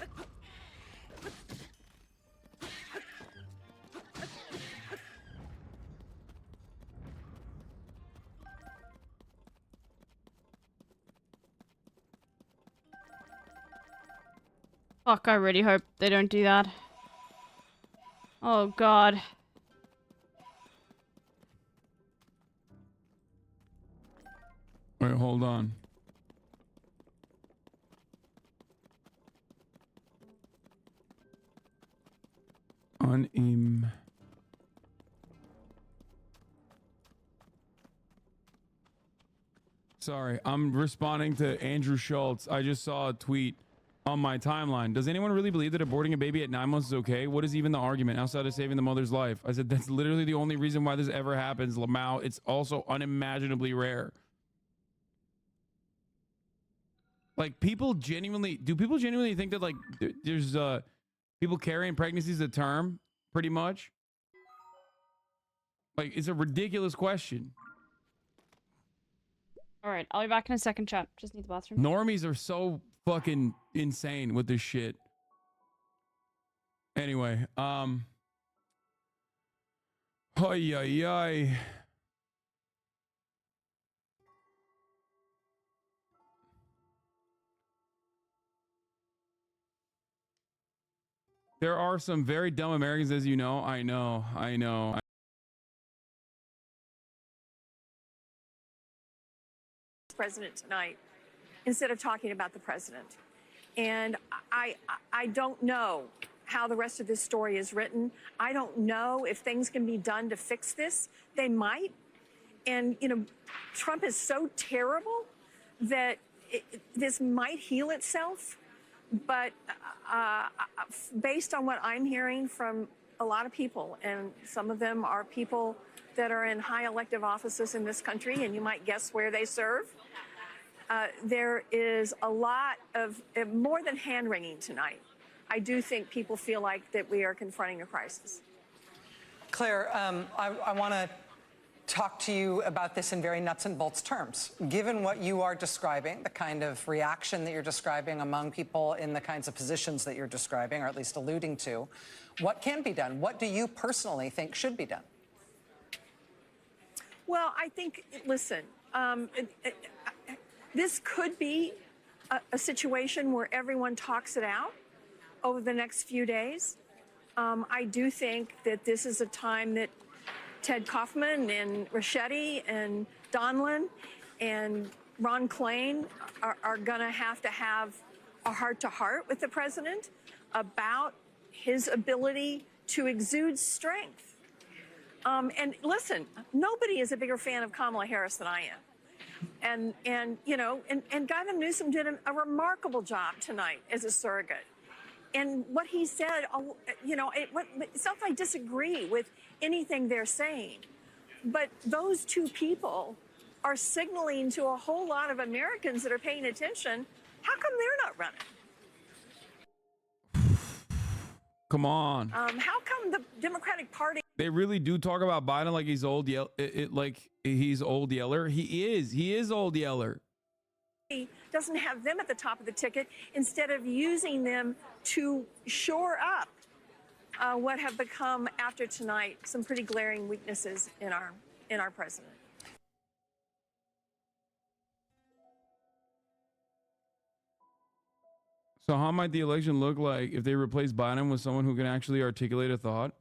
Fuck, I really hope they don't do that. Oh, God. Wait, hold on. Sorry, I'm responding to Andrew Schultz. I just saw a tweet on my timeline. Does anyone really believe that aborting a baby at 9 months is okay? What is even the argument outside of saving the mother's life? I said, that's literally the only reason why this ever happens, Lamau. It's also unimaginably rare. Like, people genuinely think that, like, there's people carrying pregnancies a term, pretty much? Like, it's a ridiculous question. All right, I'll be back in a second, chat. Just need the bathroom. Normies are so fucking insane with this shit. Anyway, whwyw. There are some very dumb Americans, as you know. I know. President tonight instead of talking about the president. And I don't know how the rest of this story is written. I don't know if things can be done to fix this. They might. And, you know, Trump is so terrible that this might heal itself. But based on what I'm hearing from a lot of people, and some of them are people that are in high elective offices in this country, and you might guess where they serve, there is a lot of more than hand-wringing tonight. I do think people feel like that we are confronting a crisis. Claire, I want to talk to you about this in very nuts and bolts terms. Given what you are describing, the kind of reaction that you're describing among people in the kinds of positions that you're describing, or at least alluding to, what can be done? What do you personally think should be done? Well, I think, listen, this could be a situation where everyone talks it out over the next few days. I do think that this is a time that Ted Kaufman and Ricchetti and Donlin and Ron Klain are going to have a heart-to-heart with the president about his ability to exude strength. And listen, nobody is a bigger fan of Kamala Harris than I am. And you know, and Gavin Newsom did a remarkable job tonight as a surrogate. And what he said, you know, it's not that I disagree with anything they're saying, but those two people are signaling to a whole lot of Americans that are paying attention, how come they're not running? Come on. How come the Democratic Party... They really do talk about Biden like he's old like he's old Yeller. He is old Yeller. Doesn't have them at the top of the ticket instead of using them to shore up what have become, after tonight, some pretty glaring weaknesses in our president. So how might the election look like if they replace Biden with someone who can actually articulate a thought?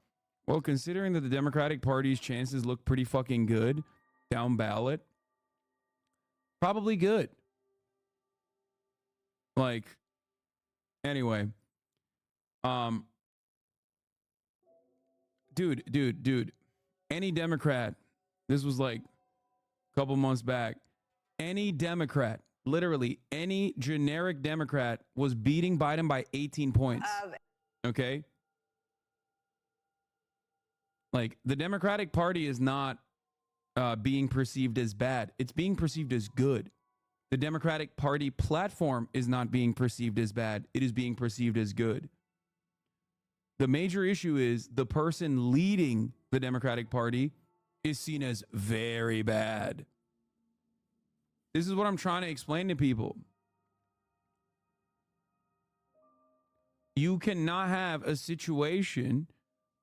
Well, considering that the Democratic Party's chances look pretty fucking good down ballot, probably good. Like, anyway, dude, any Democrat, this was like a couple months back, any Democrat, literally any generic Democrat was beating Biden by 18 points. Okay? Like, the Democratic Party is not being perceived as bad. It's being perceived as good. The Democratic Party platform is not being perceived as bad. It is being perceived as good. The major issue is the person leading the Democratic Party is seen as very bad. This is what I'm trying to explain to people. You cannot have a situation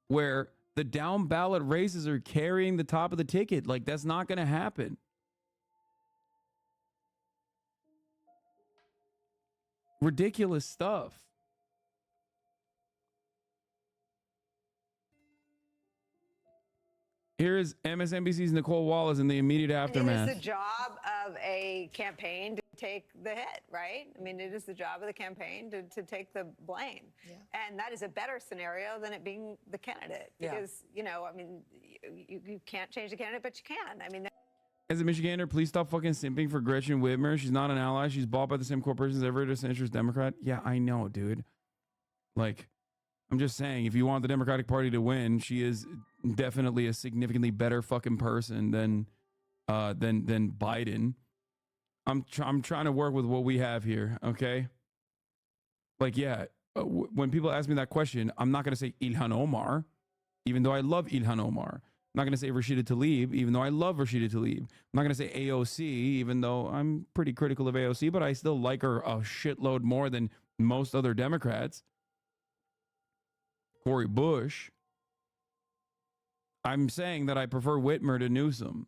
where the down ballot races are carrying the top of the ticket. Like, that's not going to happen. Ridiculous stuff. Here is MSNBC's Nicole Wallace in the immediate aftermath. It is the job of a campaign to take the hit, right? I mean, it is the job of the campaign to take the blame. Yeah. And that is a better scenario than it being the candidate. Because, you know, I mean, you can't change the candidate, but you can. I mean, as a Michigander, please stop fucking simping for Gretchen Whitmer. She's not an ally. She's bought by the same corporations as every disinterest Democrat. Yeah, I know, dude. Like, I'm just saying, if you want the Democratic Party to win, she is definitely a significantly better fucking person than Biden. I'm trying to work with what we have here, okay? Like, yeah, when people ask me that question, I'm not going to say Ilhan Omar, even though I love Ilhan Omar. I'm not going to say Rashida Tlaib, even though I love Rashida Tlaib. I'm not going to say AOC, even though I'm pretty critical of AOC, but I still like her a shitload more than most other Democrats. Cori Bush. I'm saying that I prefer Whitmer to Newsom.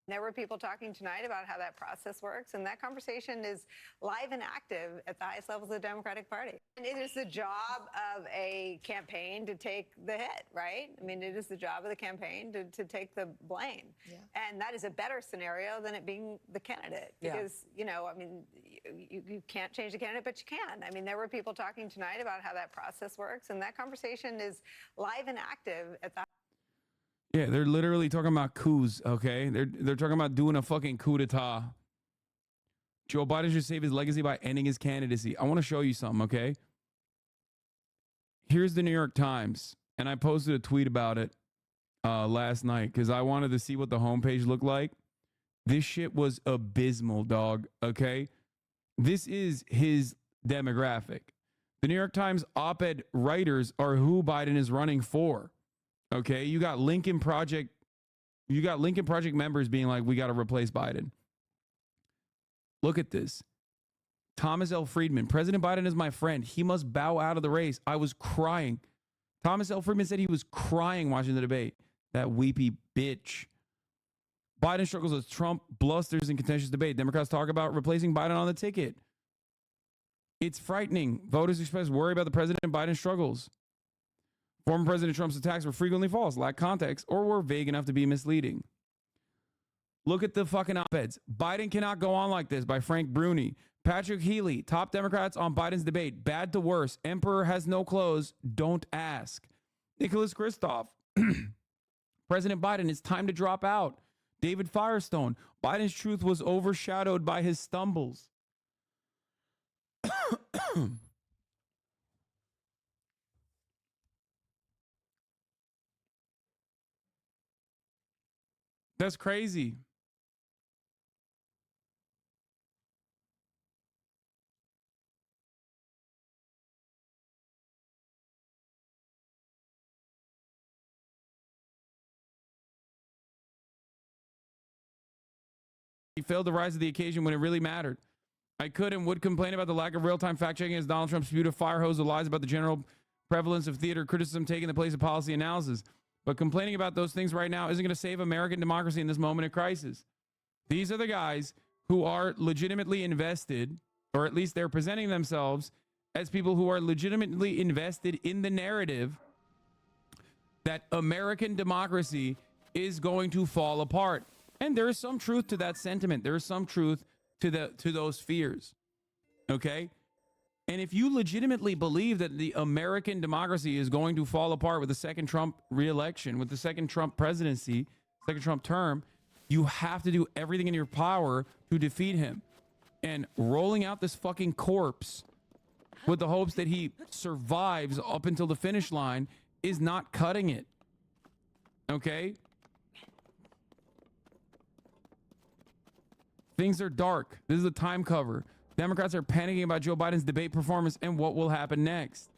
there were people talking tonight about how that process works, and that conversation is live and active at the highest levels of the Democratic Party. And it is the job of a campaign to take the hit, right? I mean, it is the job of the campaign to take the blame. Yeah. And that is a better scenario than it being the candidate. Because, you know, I mean, you can't change the candidate, but you can. I mean, there were people talking tonight about how that process works, and that conversation is live and active at the Yeah, they're literally talking about coups, okay? They're talking about doing a fucking coup d'etat. Joe Biden should save his legacy by ending his candidacy. I want to show you something, okay? Here's the New York Times, and I posted a tweet about it last night because I wanted to see what the homepage looked like. This shit was abysmal, dog, okay? This is his demographic. The New York Times op-ed writers are who Biden is running for. Okay, you got Lincoln Project members being like, we got to replace Biden. Look at this. Thomas L. Friedman, President Biden is my friend. He must bow out of the race. I was crying. Thomas L. Friedman said he was crying watching the debate. That weepy bitch. Biden struggles as Trump blusters in contentious debate. Democrats talk about replacing Biden on the ticket. It's frightening. Voters express worry about the President Biden struggles. Former President Trump's attacks were frequently false, lack context, or were vague enough to be misleading. Look at the fucking op-eds. Biden cannot go on like this by Frank Bruni. Patrick Healy, top Democrats on Biden's debate. Bad to worse. Emperor has no clothes. Don't ask. Nicholas Kristof. President Biden, it's time to drop out. David Firestone. Biden's truth was overshadowed by his stumbles. That's crazy. He failed to rise to the occasion when it really mattered. I could and would complain about the lack of real-time fact-checking as Donald Trump spewed a fire hose of lies about the general prevalence of theater criticism taking the place of policy analysis. But complaining about those things right now isn't going to save American democracy in this moment of crisis. These are the guys who are legitimately invested, or at least they're presenting themselves as people who are legitimately invested in the narrative that American democracy is going to fall apart. And there is some truth to that sentiment. There is some truth to those fears. Okay? And if you legitimately believe that the American democracy is going to fall apart with the second Trump reelection, with the second Trump presidency, second Trump term, you have to do everything in your power to defeat him. And rolling out this fucking corpse with the hopes that he survives up until the finish line is not cutting it. Okay? Things are dark. This is a time cover. Democrats are panicking about Joe Biden's debate performance and what will happen next.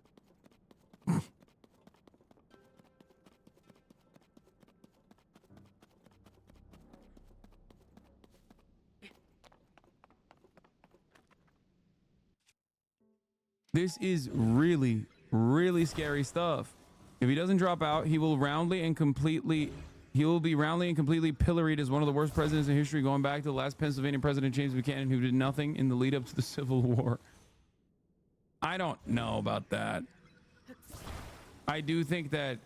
This is really, really scary stuff. If he doesn't drop out, he will be roundly and completely pilloried as one of the worst presidents in history, going back to the last Pennsylvania president, James Buchanan, who did nothing in the lead up to the Civil War. I don't know about that. I do think that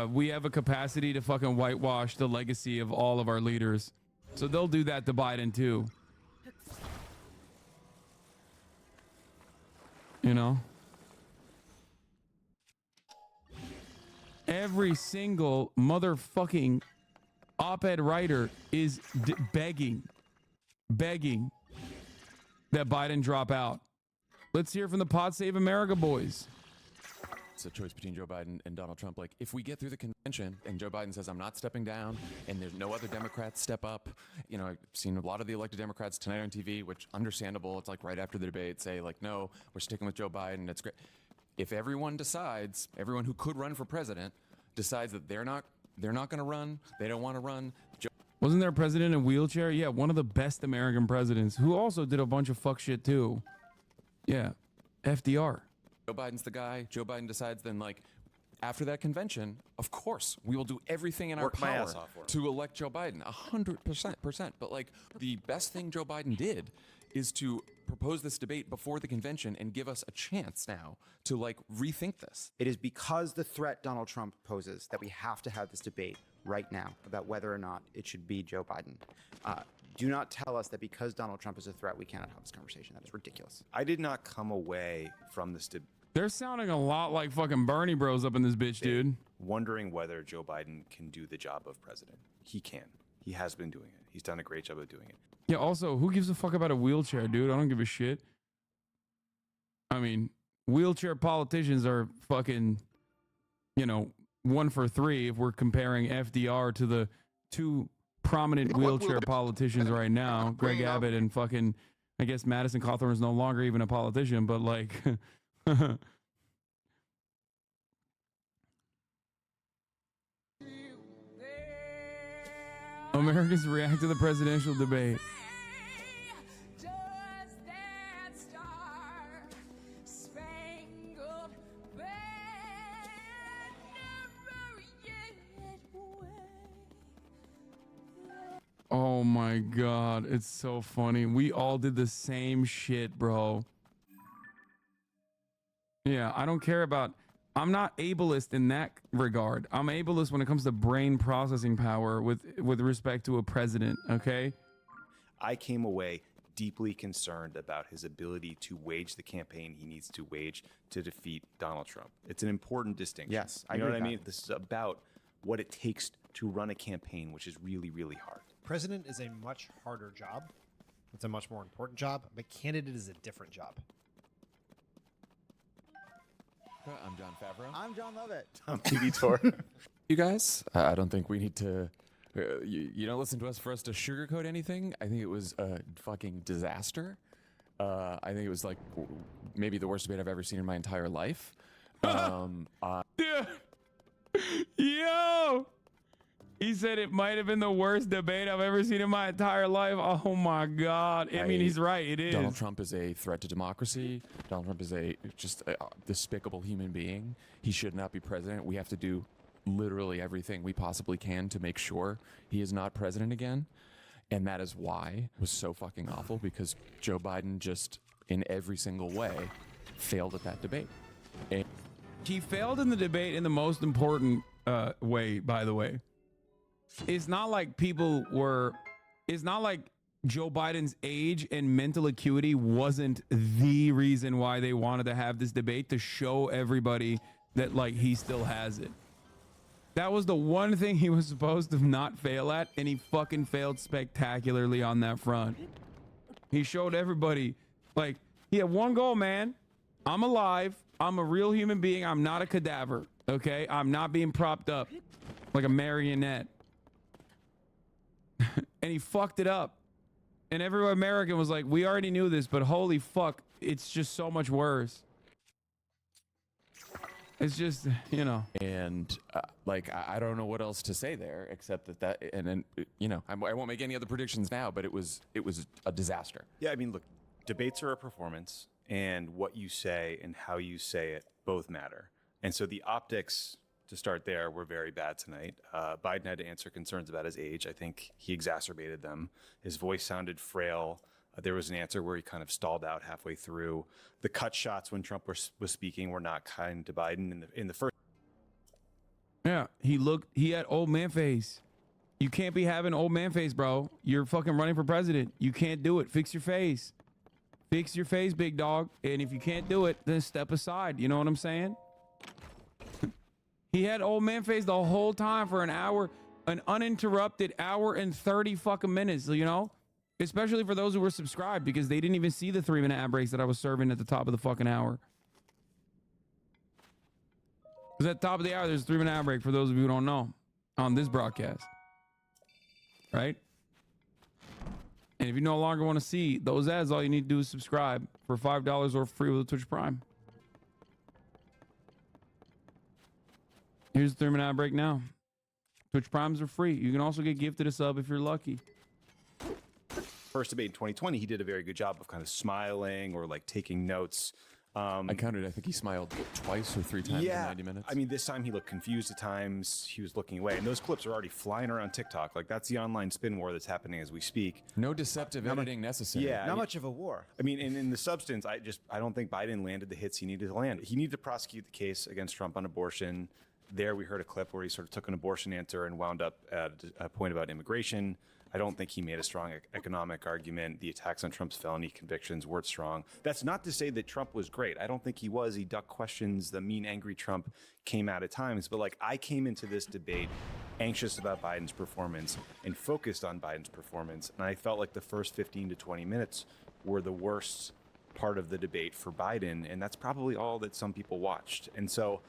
we have a capacity to fucking whitewash the legacy of all of our leaders. So they'll do that to Biden too. You know? Every single motherfucking op-ed writer is begging that Biden drop out. Let's hear from the Pod Save America boys. It's a choice between Joe Biden and Donald Trump. Like, if we get through the convention and Joe Biden says, I'm not stepping down, and there's no other Democrats step up, you know, I've seen a lot of the elected Democrats tonight on TV, which understandable. It's like right after the debate, say like, no, we're sticking with Joe Biden. It's great. If everyone decides, everyone who could run for president decides that they're not going to run, they don't want to run. Wasn't there a president in a wheelchair? Yeah, one of the best American presidents who also did a bunch of fuck shit too. Yeah, FDR. Joe Biden's the guy. Joe Biden decides then, like, after that convention, of course, we will do everything in our power to elect Joe Biden. 100%. But, like, the best thing Joe Biden did is to propose this debate before the convention and give us a chance now to, like, rethink this. It is because the threat Donald Trump poses that we have to have this debate right now about whether or not it should be Joe Biden. Do not tell us that because Donald Trump is a threat, we cannot have this conversation. That is ridiculous. I did not come away from this debate. They're sounding a lot like fucking Bernie bros up in this bitch, dude. Wondering whether Joe Biden can do the job of president. He can. He has been doing it. He's done a great job of doing it. Yeah, also, who gives a fuck about a wheelchair, dude? I don't give a shit. I mean, wheelchair politicians are fucking, you know, 1 for 3 if we're comparing FDR to the 2 prominent wheelchair politicians right now, Greg Abbott and fucking, I guess Madison Cawthorn is no longer even a politician, but like, Americans react to the presidential debate. Oh my God, it's so funny. We all did the same shit, bro. Yeah, I don't care about, I'm not ableist in that regard. I'm ableist when it comes to brain processing power with respect to a president, okay? I came away deeply concerned about his ability to wage the campaign he needs to wage to defeat Donald Trump. It's an important distinction. Yes, you know what I mean? This is about what it takes to run a campaign, which is really, really hard. President is a much harder job. It's a much more important job, but candidate is a different job. I'm John Favreau. I'm John Lovett. I'm TV Tour. You guys, I don't think we need to, you don't listen to us for us to sugarcoat anything. I think it was a fucking disaster. I think it was like maybe the worst debate I've ever seen in my entire life. Dude. Yo! He said it might have been the worst debate I've ever seen in my entire life. Oh my God. I mean, he's right. It is. Donald Trump is a threat to democracy. Donald Trump is just a despicable human being. He should not be president. We have to do literally everything we possibly can to make sure he is not president again. And that is why it was so fucking awful, because Joe Biden just in every single way failed at that debate. And he failed in the debate in the most important way, by the way. It's not like it's not like Joe Biden's age and mental acuity wasn't the reason why they wanted to have this debate, to show everybody that like he still has it. That was the one thing he was supposed to not fail at, and he fucking failed spectacularly on that front. He showed everybody, like, he had one goal, man. I'm alive. I'm a real human being. I'm not a cadaver, okay? I'm not being propped up like a marionette. And he fucked it up. And every American was like, we already knew this, but holy fuck, it's just so much worse. It's just, you know. And like, I don't know what else to say there, except that and then, you know, I won't make any other predictions now, but it was a disaster. Yeah, I mean, look, debates are a performance, and what you say and how you say it both matter. And so the optics, to start there, were very bad tonight. Biden had to answer concerns about his age. I think he exacerbated them. His voice sounded frail. There was an answer where he kind of stalled out halfway through. The cut shots when Trump was speaking were not kind to Biden in the first. Yeah, he had old man face. You can't be having old man face, bro. You're fucking running for president. You can't do it. Fix your face. Fix your face, big dog. And if you can't do it, then step aside. You know what I'm saying? He had old man face the whole time for an hour, an uninterrupted hour and 30 fucking minutes, you know? Especially for those who were subscribed, because they didn't even see the 3-minute ad breaks that I was serving at the top of the fucking hour. Because at the top of the hour, there's a 3-minute ad break for those of you who don't know on this broadcast. Right? And if you no longer want to see those ads, all you need to do is subscribe for $5 or free with Twitch Prime. Here's the 3-minute ad break now. Twitch Primes are free. You can also get gifted a sub if you're lucky. First debate in 2020, he did a very good job of kind of smiling or like taking notes. I counted. I think he smiled twice or 3 times in 90 minutes. I mean, this time he looked confused at times. He was looking away. And those clips are already flying around TikTok. Like, that's the online spin war that's happening as we speak. No deceptive editing necessary. Yeah. Not much of a war. I mean, in the substance, I don't think Biden landed the hits he needed to land. He needed to prosecute the case against Trump on abortion. There, we heard a clip where he sort of took an abortion answer and wound up at a point about immigration. I don't think he made a strong economic argument. The attacks on Trump's felony convictions weren't strong. That's not to say that Trump was great. I don't think he was. He ducked questions. The mean, angry Trump came out at times. But like, I came into this debate anxious about Biden's performance and focused on Biden's performance. And I felt like the first 15 to 20 minutes were the worst part of the debate for Biden. And that's probably all that some people watched. And so,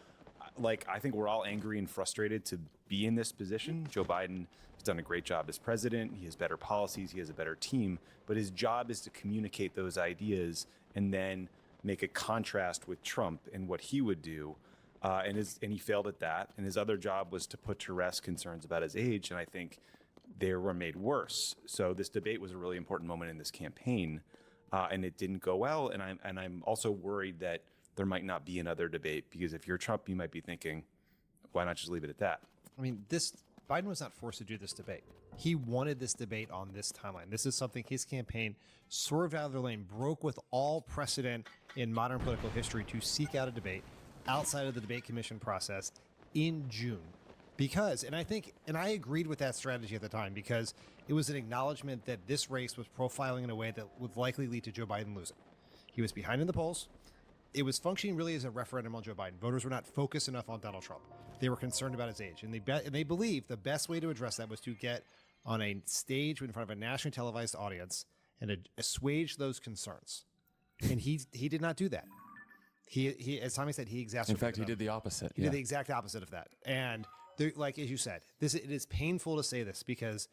like, I think we're all angry and frustrated to be in this position. Joe Biden has done a great job as president. He has better policies. He has a better team. But his job is to communicate those ideas and then make a contrast with Trump and what he would do. And he failed at that. And his other job was to put to rest concerns about his age. And I think they were made worse. So this debate was a really important moment in this campaign. And it didn't go well. And I'm also worried that there might not be another debate, because if you're Trump, you might be thinking, why not just leave it at that? I mean, Biden was not forced to do this debate. He wanted this debate on this timeline. This is something his campaign swerved out of their lane, broke with all precedent in modern political history to seek out a debate outside of the debate commission process in June. Because, and I agreed with that strategy at the time, because it was an acknowledgement that this race was profiling in a way that would likely lead to Joe Biden losing. He was behind in the polls. It was functioning really as a referendum on Joe Biden. Voters were not focused enough on Donald Trump. They were concerned about his age. And they believed the best way to address that was to get on a stage in front of a nationally televised audience and assuage those concerns. And he did not do that. He as Tommy said, he exacerbated In fact, he did the opposite. He did the exact opposite of that. And like, as you said, it is painful to say this because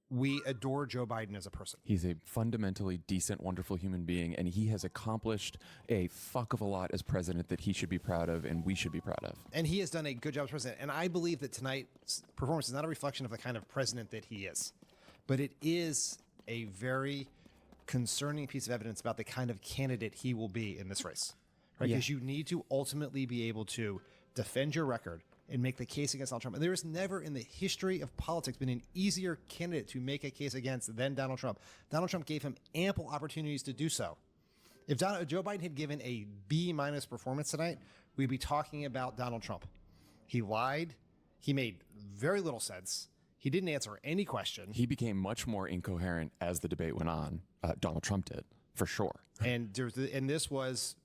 we adore Joe Biden as a person. He's a fundamentally decent, wonderful human being, and he has accomplished a fuck of a lot as president that he should be proud of and we should be proud of. And he has done a good job as president. And I believe that tonight's performance is not a reflection of the kind of president that he is, but it is a very concerning piece of evidence about the kind of candidate he will be in this race. Right? Because you need to ultimately be able to defend your record and make the case against Donald Trump. And there has never in the history of politics been an easier candidate to make a case against than Donald Trump. Donald Trump gave him ample opportunities to do so. If Joe Biden had given a B- performance tonight, we'd be talking about Donald Trump. He lied. He made very little sense. He didn't answer any question. He became much more incoherent as the debate went on. Donald Trump did, for sure. And this was,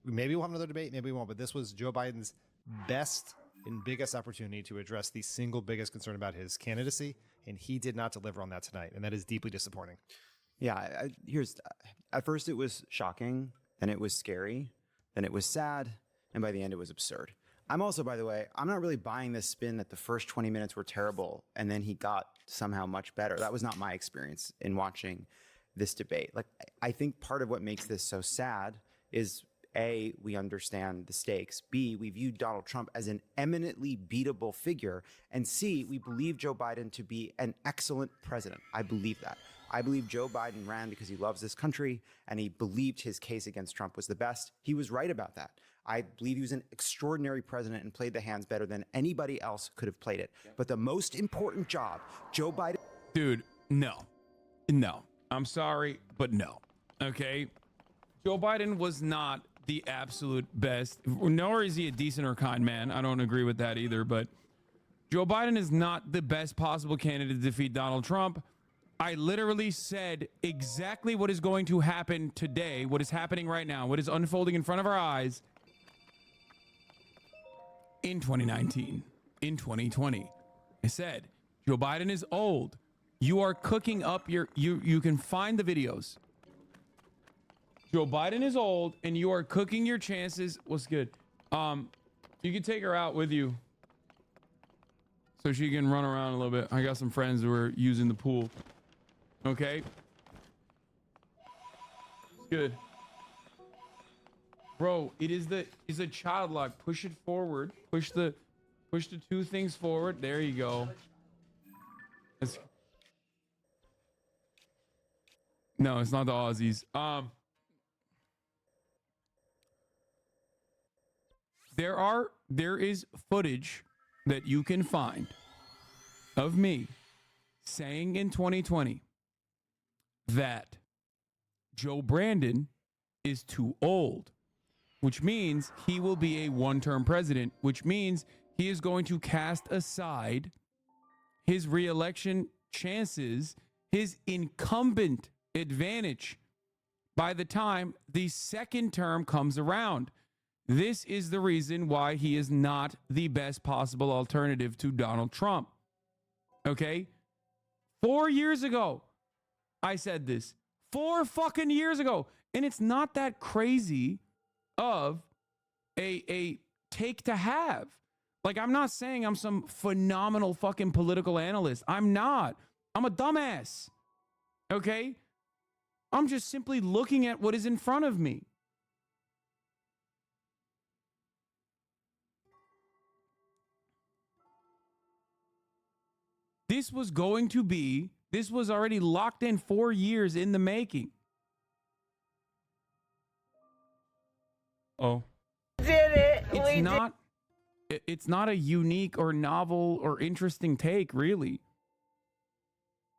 maybe we'll have another debate, maybe we won't, but this was Joe Biden's best and biggest opportunity to address the single biggest concern about his candidacy, and he did not deliver on that tonight, and that is deeply disappointing. Yeah, at first it was shocking, then it was scary, then it was sad, and by the end it was absurd. I'm also, by the way, I'm not really buying this spin that the first 20 minutes were terrible and then he got somehow much better. That was not my experience in watching this debate. Like, I think part of what makes this so sad is A, we understand the stakes. B, we view Donald Trump as an eminently beatable figure. And C, we believe Joe Biden to be an excellent president. I believe that. I believe Joe Biden ran because he loves this country and he believed his case against Trump was the best. He was right about that. I believe he was an extraordinary president and played the hands better than anybody else could have played it. But the most important job, Joe Biden... Dude, no. I'm sorry, but no. Okay? Joe Biden was not the absolute best, nor is he a decent or kind man. I don't agree with that either, but Joe Biden is not the best possible candidate to defeat Donald Trump. I literally said exactly what is going to happen today, what is happening right now, what is unfolding in front of our eyes in 2019, in 2020. I said, Joe Biden is old. You are cooking up you can find the videos. Joe Biden is old and you are cooking your chances. What's good? You can take her out with you so she can run around a little bit. I got some friends who are using the pool. Okay. Good. Bro, it's a child lock. Push it forward. Push the two things forward. There you go. No, it's not the Aussies. There is footage that you can find of me saying in 2020 that Joe Brandon is too old, which means he will be a one-term president, which means he is going to cast aside his re-election chances, his incumbent advantage by the time the second term comes around. This is the reason why he is not the best possible alternative to Donald Trump. Okay? 4 years ago, I said this. 4 fucking years ago. And it's not that crazy of a take to have. Like, I'm not saying I'm some phenomenal fucking political analyst. I'm not. I'm a dumbass. Okay? I'm just simply looking at what is in front of me. This was already locked in 4 years in the making. Oh. Did it. It's not a unique or novel or interesting take, really.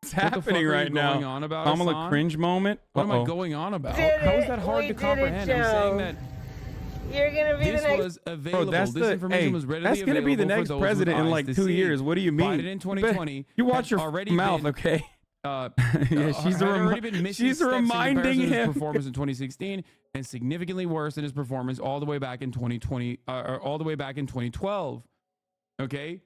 What's happening right now? Going on about Kamala Hassan? cringe moment. What am I going on about? Did How is it. that hard We to did it, comprehend? I'm saying Joe. that You're gonna be this the next. was available. Bro, that's this information was readily that's gonna be the available next for those with president in eyes like to 2 see. years. What do you mean? Biden in 2020. You watch had your already mouth, been, okay? Yeah, she's already been missing she's steps in reminding comparison to his him. performance in 2016 and significantly worse than his performance all the way back in 2020 or all the way back in 2012. Okay?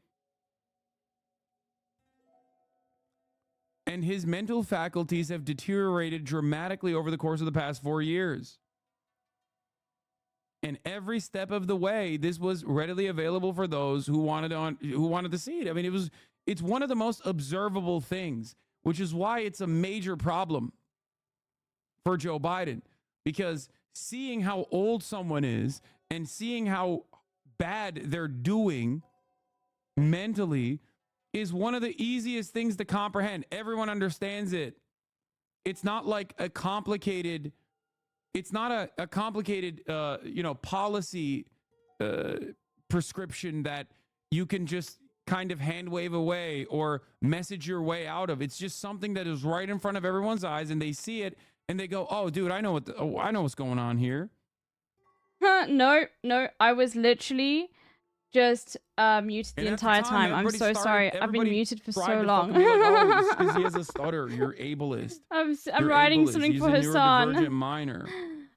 And his mental faculties have deteriorated dramatically over the course of the past 4 years. And every step of the way, this was readily available for those who wanted to see it. I mean, it's one of the most observable things, which is why it's a major problem for Joe Biden, because seeing how old someone is and seeing how bad they're doing mentally is one of the easiest things to comprehend. Everyone understands it. It's not like a complicated, policy prescription that you can just kind of hand wave away or message your way out of. It's just something that is right in front of everyone's eyes, and they see it and they go, "Oh, dude, I know what's going on here." No, I was literally just muted the entire time. I'm so sorry. I've been muted for so long. Because he has a stutter. You're ableist. I'm You're writing ableist. something He's for a Hassan. neurodivergent minor.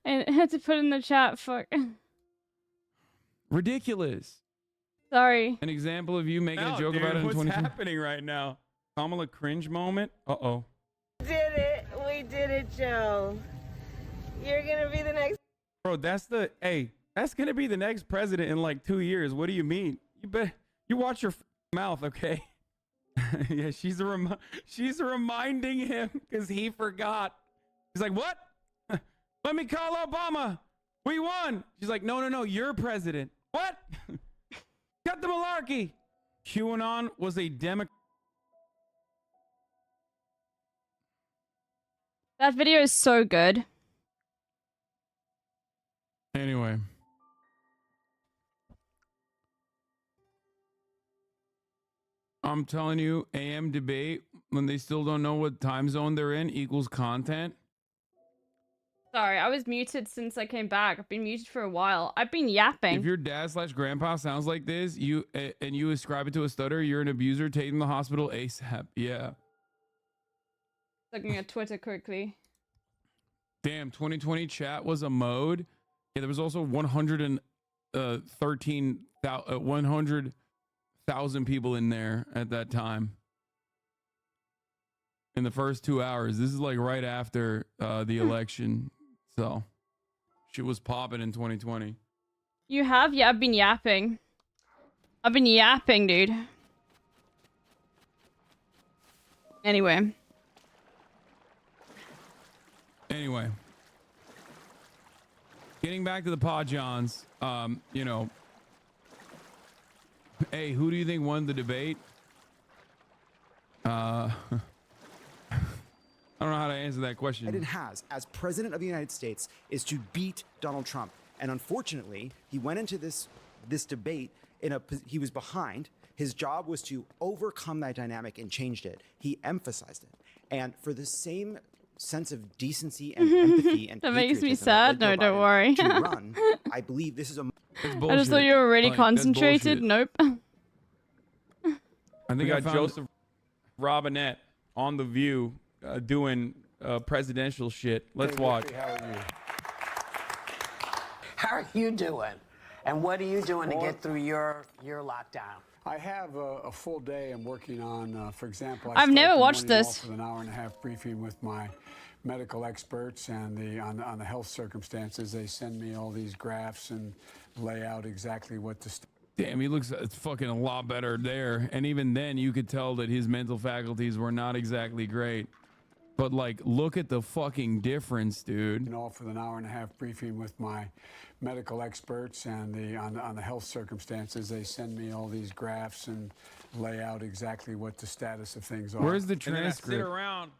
And I had to put in the chat. Fuck. Ridiculous. Sorry. An example of you making a joke about it in What's 2020. happening right now? Kamala cringe moment. Uh-oh. Did it. We did it, Joe. You're gonna be the next. Bro, that's gonna be the next president in like 2 years. What do you mean? You watch your mouth, okay? Yeah, she's reminding him because he forgot. He's like, what? Let me call Obama. We won. She's like, no, you're president. What? Cut the malarkey. QAnon was a Democrat. That video is so good. Anyway. I'm telling you, AM debate, when they still don't know what time zone they're in, equals content. Sorry, I was muted since I came back. I've been muted for a while. I've been yapping. If your dad/grandpa sounds like this, you ascribe it to a stutter, you're an abuser. Take him to the hospital ASAP. Yeah. Looking at Twitter quickly. Damn, 2020 chat was a mode. Yeah, there was also 100,000 people in there at that time. In the first 2 hours. This is like right after the election. So, shit was popping in 2020. You have? Yeah, I've been yapping. I've been yapping, dude. Anyway. Getting back to the Pod Johns, you know, hey, who do you think won the debate? I don't know how to answer that question. Biden has, as president of the United States, is to beat Donald Trump. And unfortunately, he went into this debate he was behind. His job was to overcome that dynamic and changed it. He emphasized it. And for the same sense of decency and empathy and that makes me patriotism sad. that No, led Joe don't Biden worry. to run, I believe this is a... I just thought you were really concentrated. Nope. I We think I got found Joseph Robinette on The View doing presidential shit. Let's watch. How are you doing? And what are you doing to get through your lockdown? I have a full day I'm working on, for example, I've never watched this. With an hour-and-a-half briefing with my medical experts and on the health circumstances. They send me all these graphs and lay out exactly what to... Damn, he looks fucking a lot better there. And even then, you could tell that his mental faculties were not exactly great. But, like, look at the fucking difference, dude. Off with an hour-and-a-half briefing with my medical experts and on the health circumstances. They send me all these graphs and lay out exactly what the status of things are. Where's the And then I sit transcript? around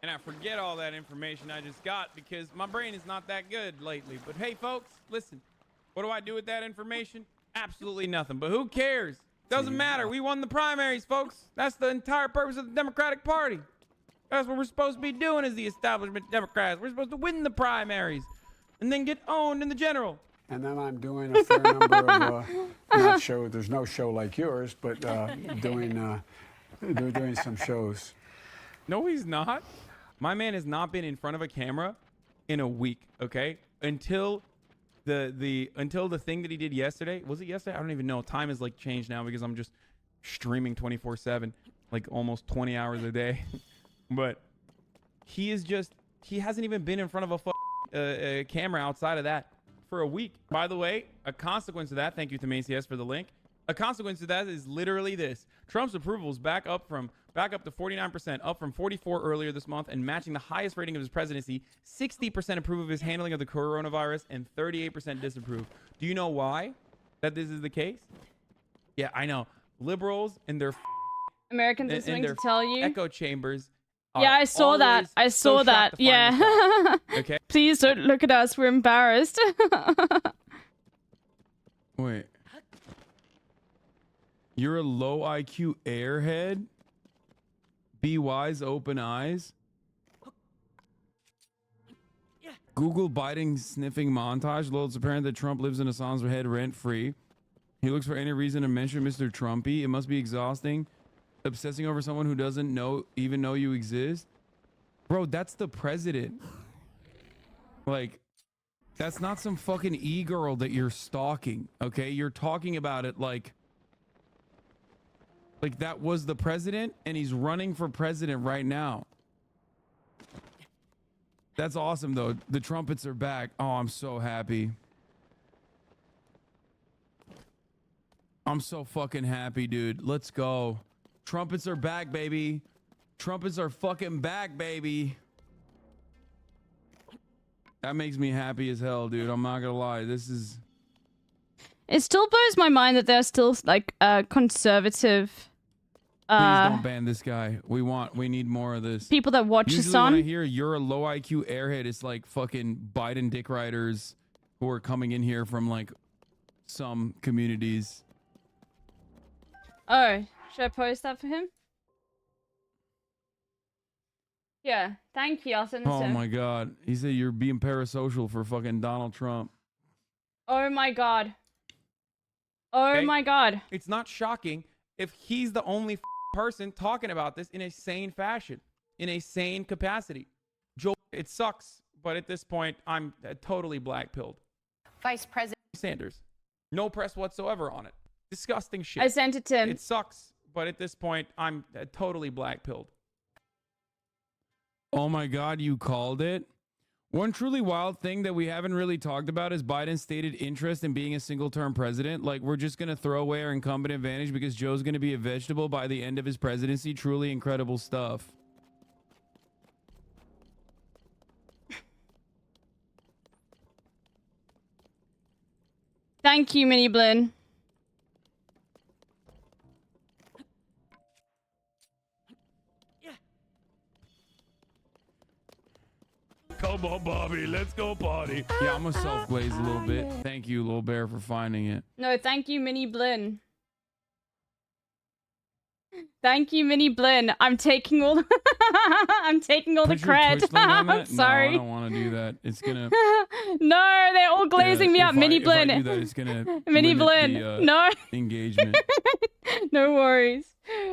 and I forget all that information I just got because my brain is not that good lately. But hey, folks, listen. What do I do with that information? Absolutely nothing. But who cares? Doesn't matter. We won the primaries, folks. That's the entire purpose of the Democratic Party. That's what we're supposed to be doing as the establishment Democrats. We're supposed to win the primaries and then get owned in the general. And then I'm doing a fair number of, not show, there's no show like yours, but doing some shows. No, he's not. My man has not been in front of a camera in a week, okay? Until the thing that he did yesterday. Was it yesterday? I don't even know. Time has like changed now because I'm just streaming 24/7, like almost 20 hours a day. But he hasn't even been in front of a camera outside of that for a week. By the way, a consequence of that, thank you to Macias for the link. A consequence of that is literally this. Trump's approval is back up to 49%, up from 44 earlier this month, and matching the highest rating of his presidency. 60% approve of his handling of the coronavirus and 38% disapprove. Do you know why that this is the case? Yeah, I know. Liberals and their Americans are something to tell you. echo chambers. Yeah, I saw that. I saw that. Yeah. Okay. Please don't look at us. We're embarrassed. Wait. You're a low IQ airhead? Be wise, open eyes? Google Biden sniffing montage. Lol, it's apparent that Trump lives in Assange's head rent-free. He looks for any reason to mention Mr. Trumpy. It must be exhausting. Obsessing over someone who doesn't even know you exist. Bro, that's the president. Like, that's not some fucking e-girl that you're stalking, okay? You're talking about it like that was the president and he's running for president right now. That's awesome, though. The trumpets are back. Oh, I'm so happy. I'm so fucking happy, dude. Let's go. Trumpets are back, baby. Trumpets are fucking back, baby. That makes me happy as hell, dude. I'm not gonna lie. This is... It still blows my mind that there's still like conservative don't ban this guy. We need more of this. people that watch Usually us on. when I hear you're a low IQ airhead, it's like fucking Biden dick riders who are coming in here from like some communities. Oh, should I post that for him? Yeah, thank you. I'll send this to Oh him. my god. He said you're being parasocial for fucking Donald Trump. Oh my god. Oh Okay? my god. It's not shocking if he's the only person talking about this in a sane fashion, in a sane capacity. Joe, it sucks, but at this point, I'm totally black-pilled. Vice President Sanders, no press whatsoever on it. Disgusting shit. I sent it to him. It sucks, but at this point, I'm totally black-pilled. Oh my god, you called it? One truly wild thing that we haven't really talked about is Biden's stated interest in being a single-term president. Like, we're just going to throw away our incumbent advantage because Joe's going to be a vegetable by the end of his presidency. Truly incredible stuff. Thank you, Mini Blin. Come on, Bobby, let's go party. Yeah, I'm gonna self-glaze a little bit. Thank you, Little Bear, for finding it. No, thank you, Mini Blin. Thank you, Mini Blin. I'm taking all I'm taking all Put the your cred. Twitch link on I'm that? sorry. No, I don't want to do that. It's gonna... No, they're all glazing me up. Mini If I Blin. do that, it's gonna Mini limit Blin. the, No. engagement. No worries.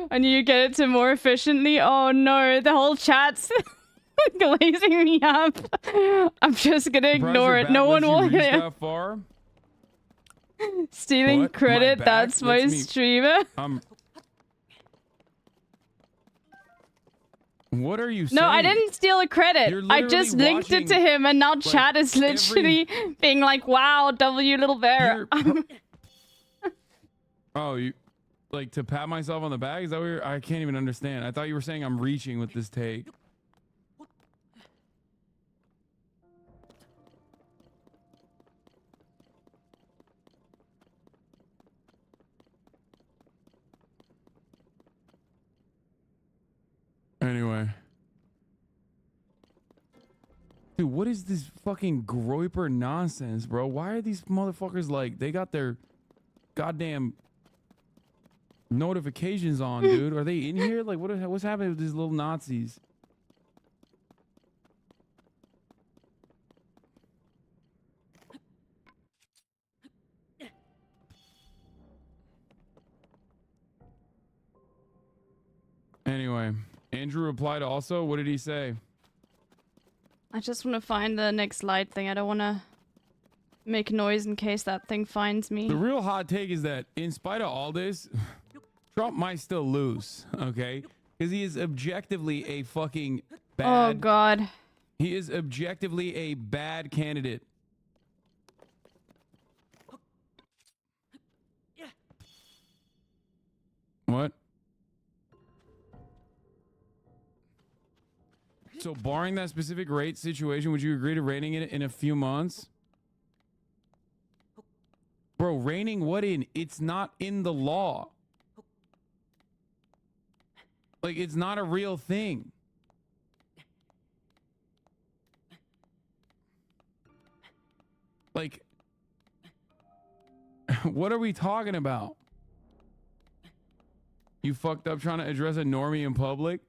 I need to get it to more efficiently. Oh no, the whole chat's glazing me up. I'm just gonna ignore it. No one will reach that far. stealing What? credit. My back That's my lets me- streamer. What are you saying? No, I didn't steal a credit. You're I just literally linked it to watching, him, and now like, chat is literally being like, "Wow, W Little Bear." Oh, you like to pat myself on the back? Is that what you're... I can't even understand. I thought you were saying I'm reaching with this take. Anyway. Dude, what is this fucking groiper nonsense, bro? Why are these motherfuckers like, they got their goddamn notifications on, dude? Are they in here? Like, what's happening with these little Nazis? Anyway, Andrew replied also. What did he say? I just want to find the next light thing. I don't want to make noise in case that thing finds me. The real hot take is that in spite of all this, Trump might still lose, okay? Because he is objectively a fucking bad... Oh, God. He is objectively a bad candidate. What? So barring that specific rate situation, would you agree to reining it in a few months? Bro, reining what in? It's not in the law. Like, it's not a real thing. Like, what are we talking about? You fucked up trying to address a normie in public?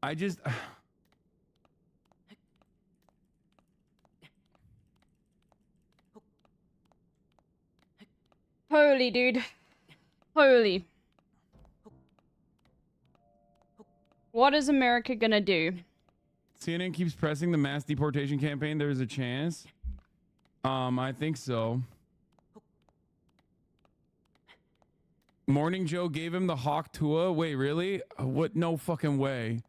I just... Holy, dude. Holy. What is America gonna do? CNN keeps pressing the mass deportation campaign. There's a chance. I think so. Morning Joe gave him the Hawk Tua. Wait, really? What? No fucking way.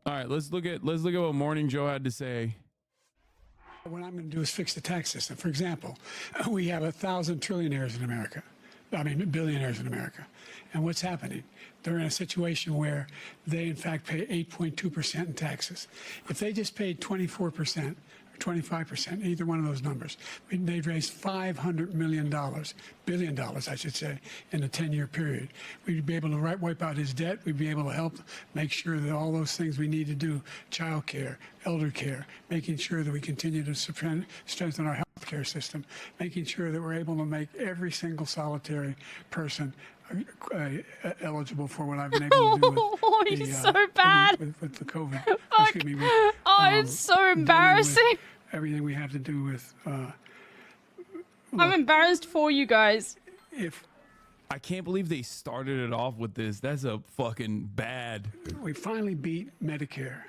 All right, let's look at what Morning Joe had to say. What I'm going to do is fix the tax system. For example, we have 1,000 trillionaires in America. I mean, billionaires in America. And what's happening? They're in a situation where they, in fact, pay 8.2% in taxes. If they just paid 24% or 25%, either one of those numbers. They'd raised $500 billion, I should say, in a 10-year period. We'd be able to wipe out his debt. We'd be able to help make sure that all those things we need to do, child care, elder care, making sure that we continue to strengthen our health care system, making sure that we're able to make every single solitary person eligible for what I've been able to do with He's so bad. With the COVID. Fuck. Excuse me. It's so embarrassing. Everything we have to do with. I'm embarrassed for you guys. I can't believe they started it off with this. That's a fucking bad. We finally beat Medicare.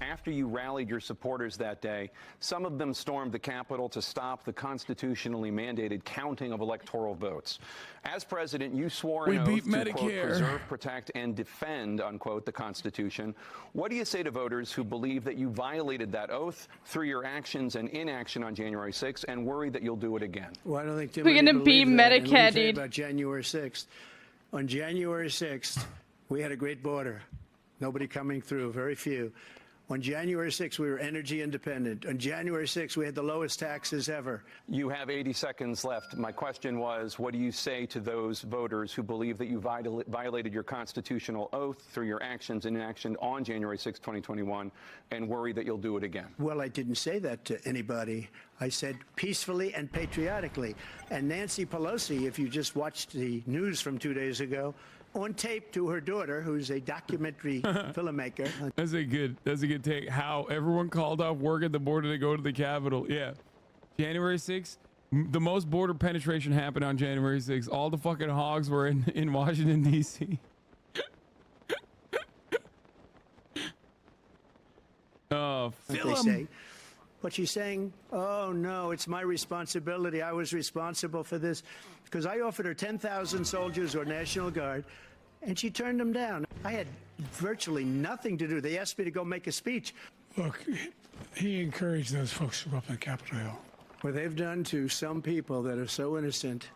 After you rallied your supporters that day, some of them stormed the Capitol to stop the constitutionally mandated counting of electoral votes. As president, you swore an oath to, quote, preserve, protect, and defend, unquote, the Constitution. What do you say to voters who believe that you violated that oath through your actions and inaction on January 6th and worry that you'll do it again? Well, I don't think We're gonna beat Medicare, dude. About January 6th. On January 6th, we had a great border. Nobody coming through, very few. On January 6th, we were energy independent. On January 6th, we had the lowest taxes ever. You have 80 seconds left. My question was, what do you say to those voters who believe that you violated your constitutional oath through your actions and inaction on January 6, 2021, and worry that you'll do it again? Well, I didn't say that to anybody. I said peacefully and patriotically. And Nancy Pelosi, if you just watched the news from 2 days ago, on tape to her daughter, who's a documentary filmmaker. That's a good take. How everyone called off work at the border to go to the Capitol. Yeah. January 6th, the most border penetration happened on January 6th. All the fucking hogs were in Washington, D.C. Oh, They say. But she's saying, oh, no, it's my responsibility. I was responsible for this. Because I offered her 10,000 soldiers or National Guard, and she turned them down. I had virtually nothing to do. They asked me to go make a speech. Look, he encouraged those folks to go up on Capitol Hill. What they've done to some people that are so innocent,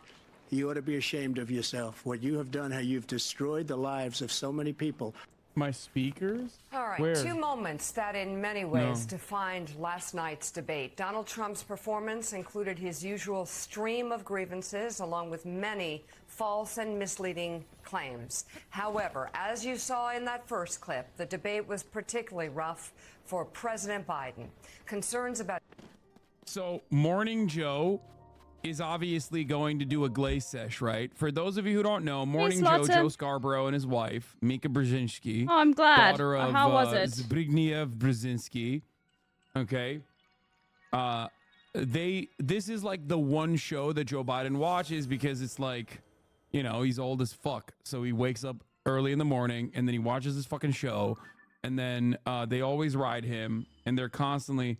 you ought to be ashamed of yourself. What you have done, how you've destroyed the lives of so many people. My speakers? All right, Where? 2 moments that in many ways defined last night's debate. Donald Trump's performance included his usual stream of grievances, along with many false and misleading claims. However, as you saw in that first clip, the debate was particularly rough for President Biden. Concerns about... So, Morning Joe is obviously going to do a glaze sesh, right? For those of you who don't know, Morning Joe Scarborough and his wife, Mika Brzezinski. Oh, I'm glad. Daughter of How was it? Zbigniew Brzezinski. Okay. This is like the one show that Joe Biden watches because it's like, you know, he's old as fuck. So he wakes up early in the morning and then he watches this fucking show. And then they always ride him and they're constantly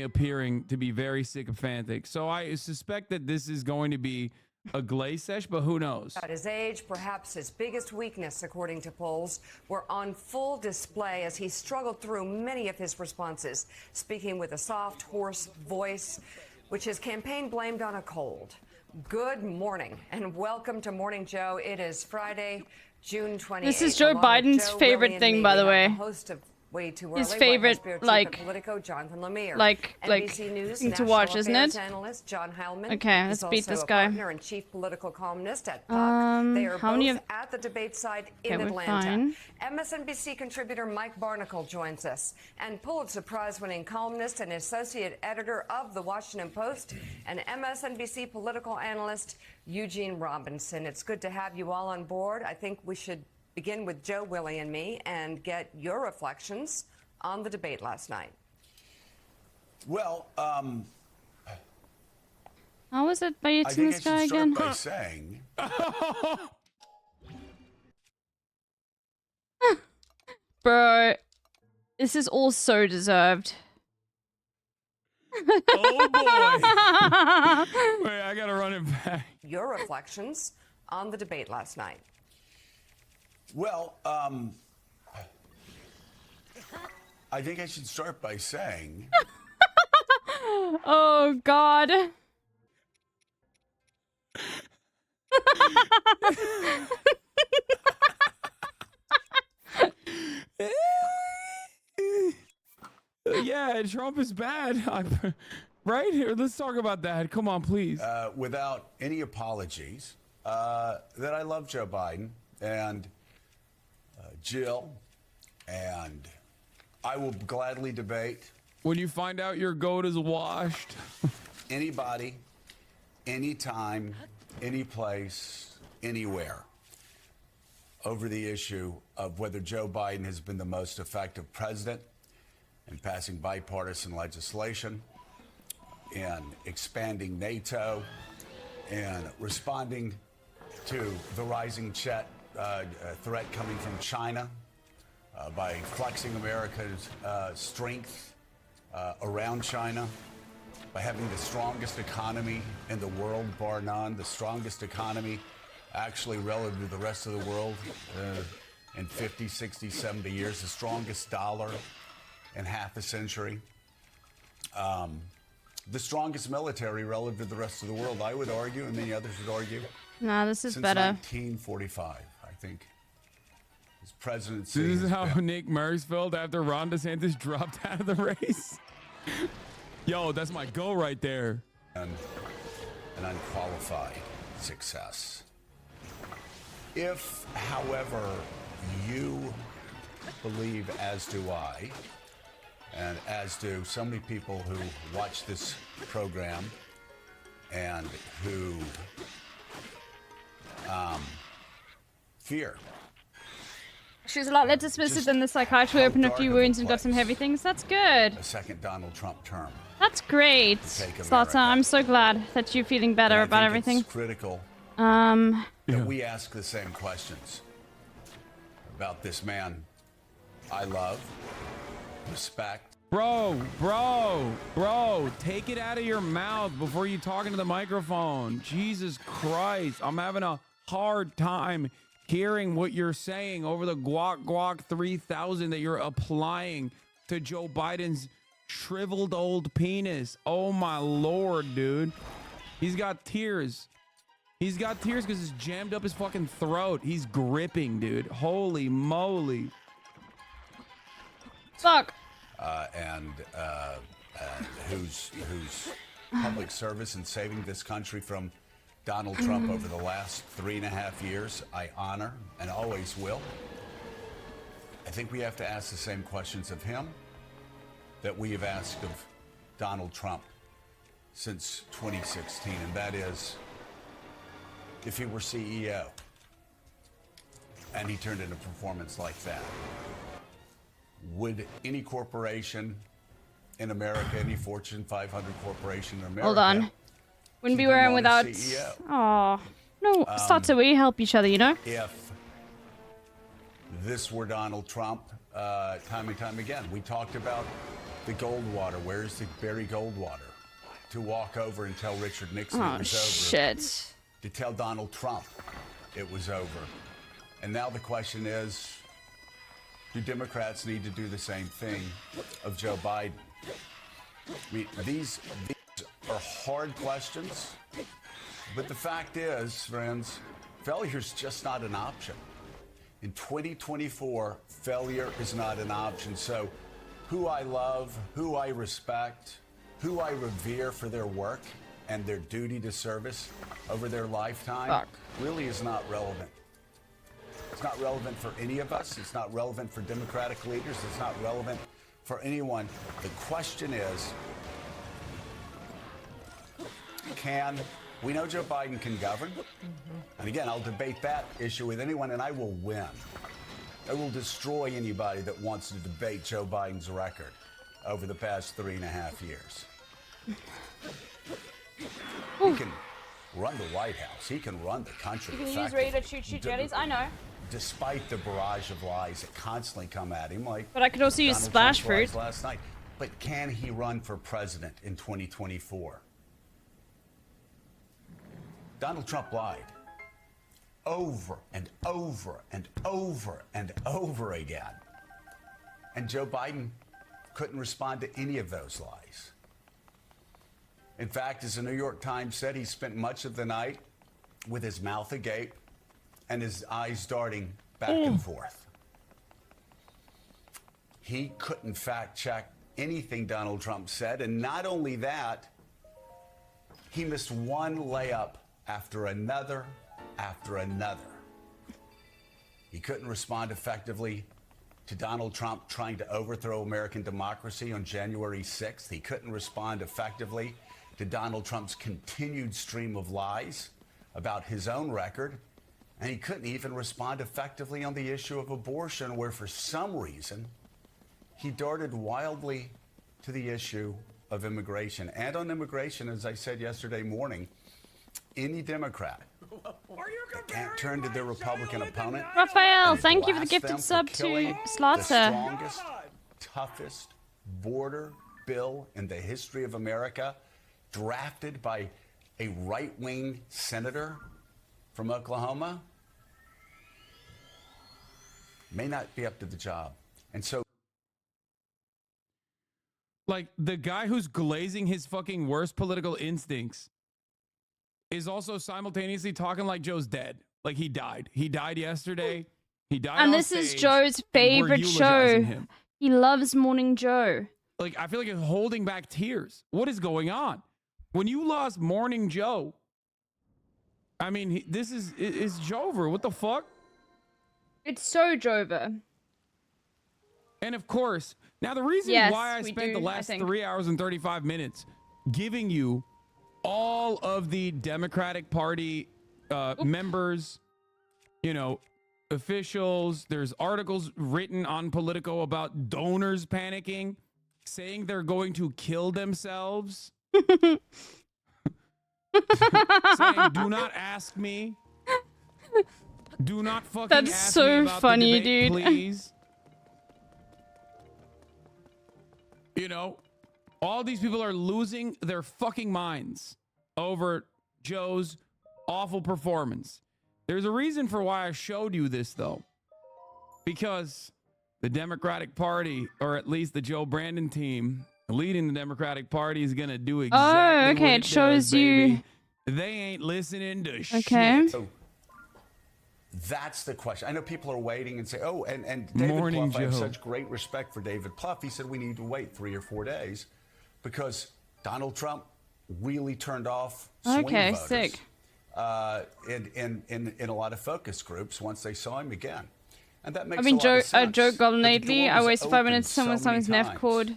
appearing to be very sycophantic. So I suspect that this is going to be a glaze sesh, but who knows? At his age, perhaps his biggest weakness, according to polls, were on full display as he struggled through many of his responses, speaking with a soft, hoarse voice, which his campaign blamed on a cold. Good morning and welcome to Morning Joe. It is Friday, June 28th. This is Joe Biden's favorite thing, by the way. Way too early. His favorite, like, Jonathan Lemire. like NBC News thing to watch, isn't it? Analyst John Heilman. Okay, let's beat this guy. Partner and chief political columnist at Puck. They are both at the debate side in Atlanta. MSNBC contributor Mike Barnicle joins us, and Pulitzer Prize-winning columnist and associate editor of the Washington Post, and MSNBC political analyst Eugene Robinson. It's good to have you all on board. I think we should begin with Joe, Willie, and me and get your reflections on the debate last night. Well, how was it by eating this guy again? By saying, bro, this is all so deserved. Oh boy! Wait, I gotta run it back. Your reflections on the debate last night. Well, I think I should start by saying... Oh, God. Yeah, Trump is bad. Right here, let's talk about that. Come on, please. Without any apologies, that I love Joe Biden and Jill, and I will gladly debate. When you find out your goat is washed. Anybody, anytime, any place, anywhere, over the issue of whether Joe Biden has been the most effective president in passing bipartisan legislation, in expanding NATO, and responding to the rising threat coming from China by flexing America's strength around China, by having the strongest economy in the world, bar none, the strongest economy actually relative to the rest of the world in 50, 60, 70 years, the strongest dollar in half a century, the strongest military relative to the rest of the world, I would argue, and many others would argue. Nah, this is since better. 1945, I think. His presidency. This is how Nick Merckx felt after Ron DeSantis dropped out of the race. Yo, that's my goal right there. An unqualified success. If, however, you believe, as do I, and as do so many people who watch this program and who fear. She's a lot less dismissive than the psychiatry who opened a few wounds and got some heavy things. That's good. A second Donald Trump term. That's great. Zlatan, I'm so glad that you're feeling better about everything. It's critical that we ask the same questions about this man I love, respect. Bro, take it out of your mouth before you talk into the microphone. Jesus Christ, I'm having a hard time hearing what you're saying over the guac 3000 that you're applying to Joe Biden's shriveled old penis. Oh my Lord, dude. He's got tears. He's got tears because it's jammed up his fucking throat. He's gripping, dude. Holy moly. Fuck. And whose public service in saving this country from Donald Trump over the last 3.5 years, I honor and always will. I think we have to ask the same questions of him that we have asked of Donald Trump since 2016, and that is, if he were CEO and he turned in a performance like that, would any corporation in America, any Fortune 500 corporation in America, hold on. Wouldn't be wearing without. Oh no, start to we help each other, you know. If this were Donald Trump, time and time again, we talked about the Goldwater. Where's the Barry Goldwater? To walk over and tell Richard Nixon it was over. Shit. To tell Donald Trump it was over. And now the question is, do Democrats need to do the same thing of Joe Biden? I mean, these are hard questions, but the fact is, friends, failure's just not an option. In 2024, failure is not an option. So who I love, who I respect, who I revere for their work and their duty to service over their lifetime really is not relevant. It's not relevant for any of us. It's not relevant for Democratic leaders. It's not relevant for anyone. The question is, we know Joe Biden can govern. And again, I'll debate that issue with anyone, and I will win. I will destroy anybody that wants to debate Joe Biden's record over the past 3.5 years. He can run the White House. He can run the country. You can use regular choo-choo jellies, I know. Despite the barrage of lies that constantly come at him, like. But I could also use splash fruit last night. But can he run for president in 2024? Donald Trump lied over and over and over and over again. And Joe Biden couldn't respond to any of those lies. In fact, as the New York Times said, he spent much of the night with his mouth agape and his eyes darting back and forth. He couldn't fact check anything Donald Trump said. And not only that, he missed one layup after another after another. He couldn't respond effectively to Donald Trump trying to overthrow American democracy on January 6th. He couldn't respond effectively to Donald Trump's continued stream of lies about his own record. And he couldn't even respond effectively on the issue of abortion, where for some reason he darted wildly to the issue of immigration. And on immigration, as I said yesterday morning, any Democrat that can't turn to their Republican opponent. Raphael, thank you for the blast them gifted for sub killing to the Slaughter. strongest, toughest border bill in the history of America, drafted by a right-wing senator from Oklahoma, may not be up to the job. And so, like, the guy who's glazing his fucking worst political instincts is also simultaneously talking like Joe's dead. Like, he died. He died yesterday. He died And on this is stage, Joe's and we're favorite eulogizing show. him. He loves Morning Joe. Like, I feel like it's holding back tears. What is going on? When you lost Morning Joe, I mean, this is it's Jover. What the fuck? It's so Jover. And of course, now the reason Yes, why I we spent do, the I last think. 3 hours and 35 minutes giving you all of the Democratic Party members, you know, officials, there's articles written on Politico about donors panicking, saying they're going to kill themselves. Saying, do not ask me. Do not fucking That's ask so me about funny, the debate, dude. please. You know, all these people are losing their fucking minds over Joe's awful performance. There's a reason for why I showed you this, though. Because the Democratic Party, or at least the Joe Brandon team leading the Democratic Party, is going to do exactly okay, what it shows does, you- baby. They ain't listening to Okay. shit. So that's the question. I know people are waiting and say, oh, and David Morning, Plouffe, I have Joe. such great respect for David Plouffe. He said we need to wait 3 or 4 days because Donald Trump really turned off swing Okay, voters, sick. in a lot of focus groups once they saw him again. And that makes I've been a lot of sense. joke goblin But the lately. door I was wasted 5 open minutes. Someone so many someone's neff times. called.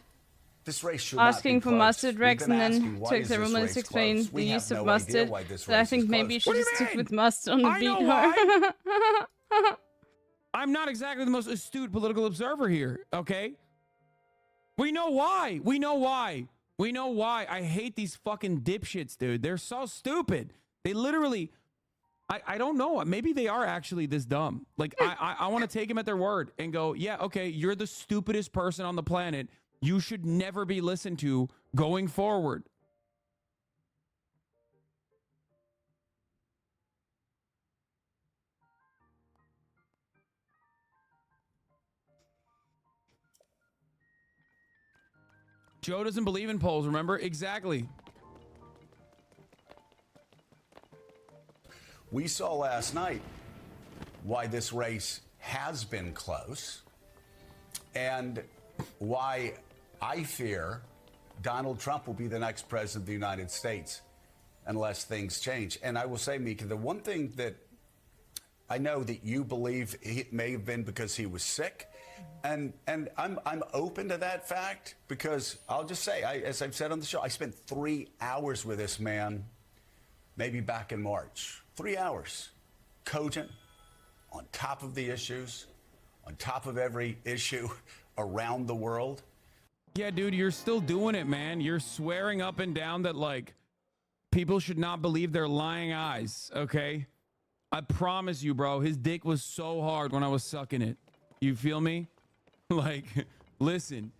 This race should not Asking be for close. mustard, Rex, We've been and then asking, why took is several this minutes to race explain close? the We use have of no idea mustard. why this So I race think is maybe you close. should just stick with mustard on the I beat. know why. I'm not exactly the most astute political observer here, okay? We know why. We know why. We know why. I hate these fucking dipshits, dude. They're so stupid. They literally, I don't know. Maybe they are actually this dumb. Like, I want to take them at their word and go, yeah, okay, you're the stupidest person on the planet. You should never be listened to going forward. Joe doesn't believe in polls, remember? Exactly. We saw last night why this race has been close and why I fear Donald Trump will be the next president of the United States unless things change. And I will say, Mika, the one thing that I know that you believe it may have been because he was sick, and I'm open to that fact because I'll just say, as I've said on the show, I spent 3 hours with this man, maybe back in March. 3 hours, cogent, on top of the issues, on top of every issue around the world. Yeah, dude, you're still doing it, man. You're swearing up and down that, like, people should not believe their lying eyes, okay? I promise you, bro, his dick was so hard when I was sucking it. You feel me? Like, listen,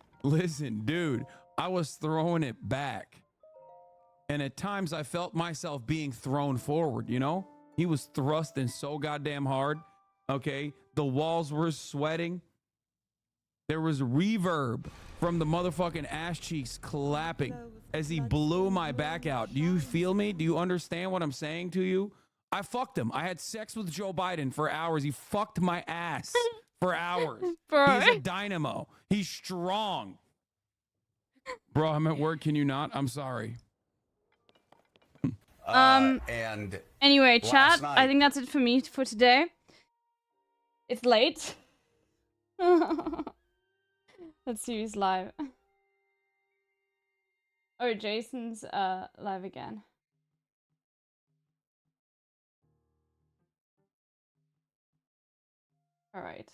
dude, I was throwing it back. And at times I felt myself being thrown forward, you know? He was thrusting so goddamn hard, okay? The walls were sweating. There was reverb from the motherfucking ass cheeks clapping as he blew my back out. Do you feel me? Do you understand what I'm saying to you? I fucked him. I had sex with Joe Biden for hours. He fucked my ass for hours. Bro. He's a dynamo. He's strong. Bro, I'm at work. Can you not? I'm sorry. And anyway, last chat, night- I think that's it for me for today. It's late. Let's see who's live. Oh, Jason's live again. All right.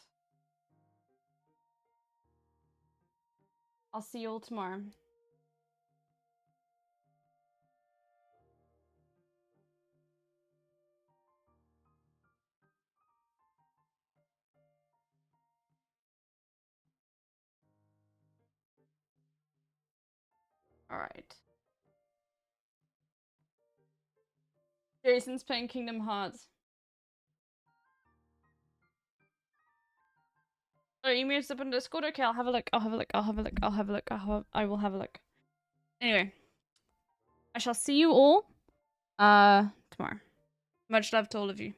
I'll see you all tomorrow. All right. Jason's playing Kingdom Hearts. Oh, you moved up on Discord? Okay, I'll have a look. I will have a look. Anyway. I shall see you all tomorrow. Much love to all of you.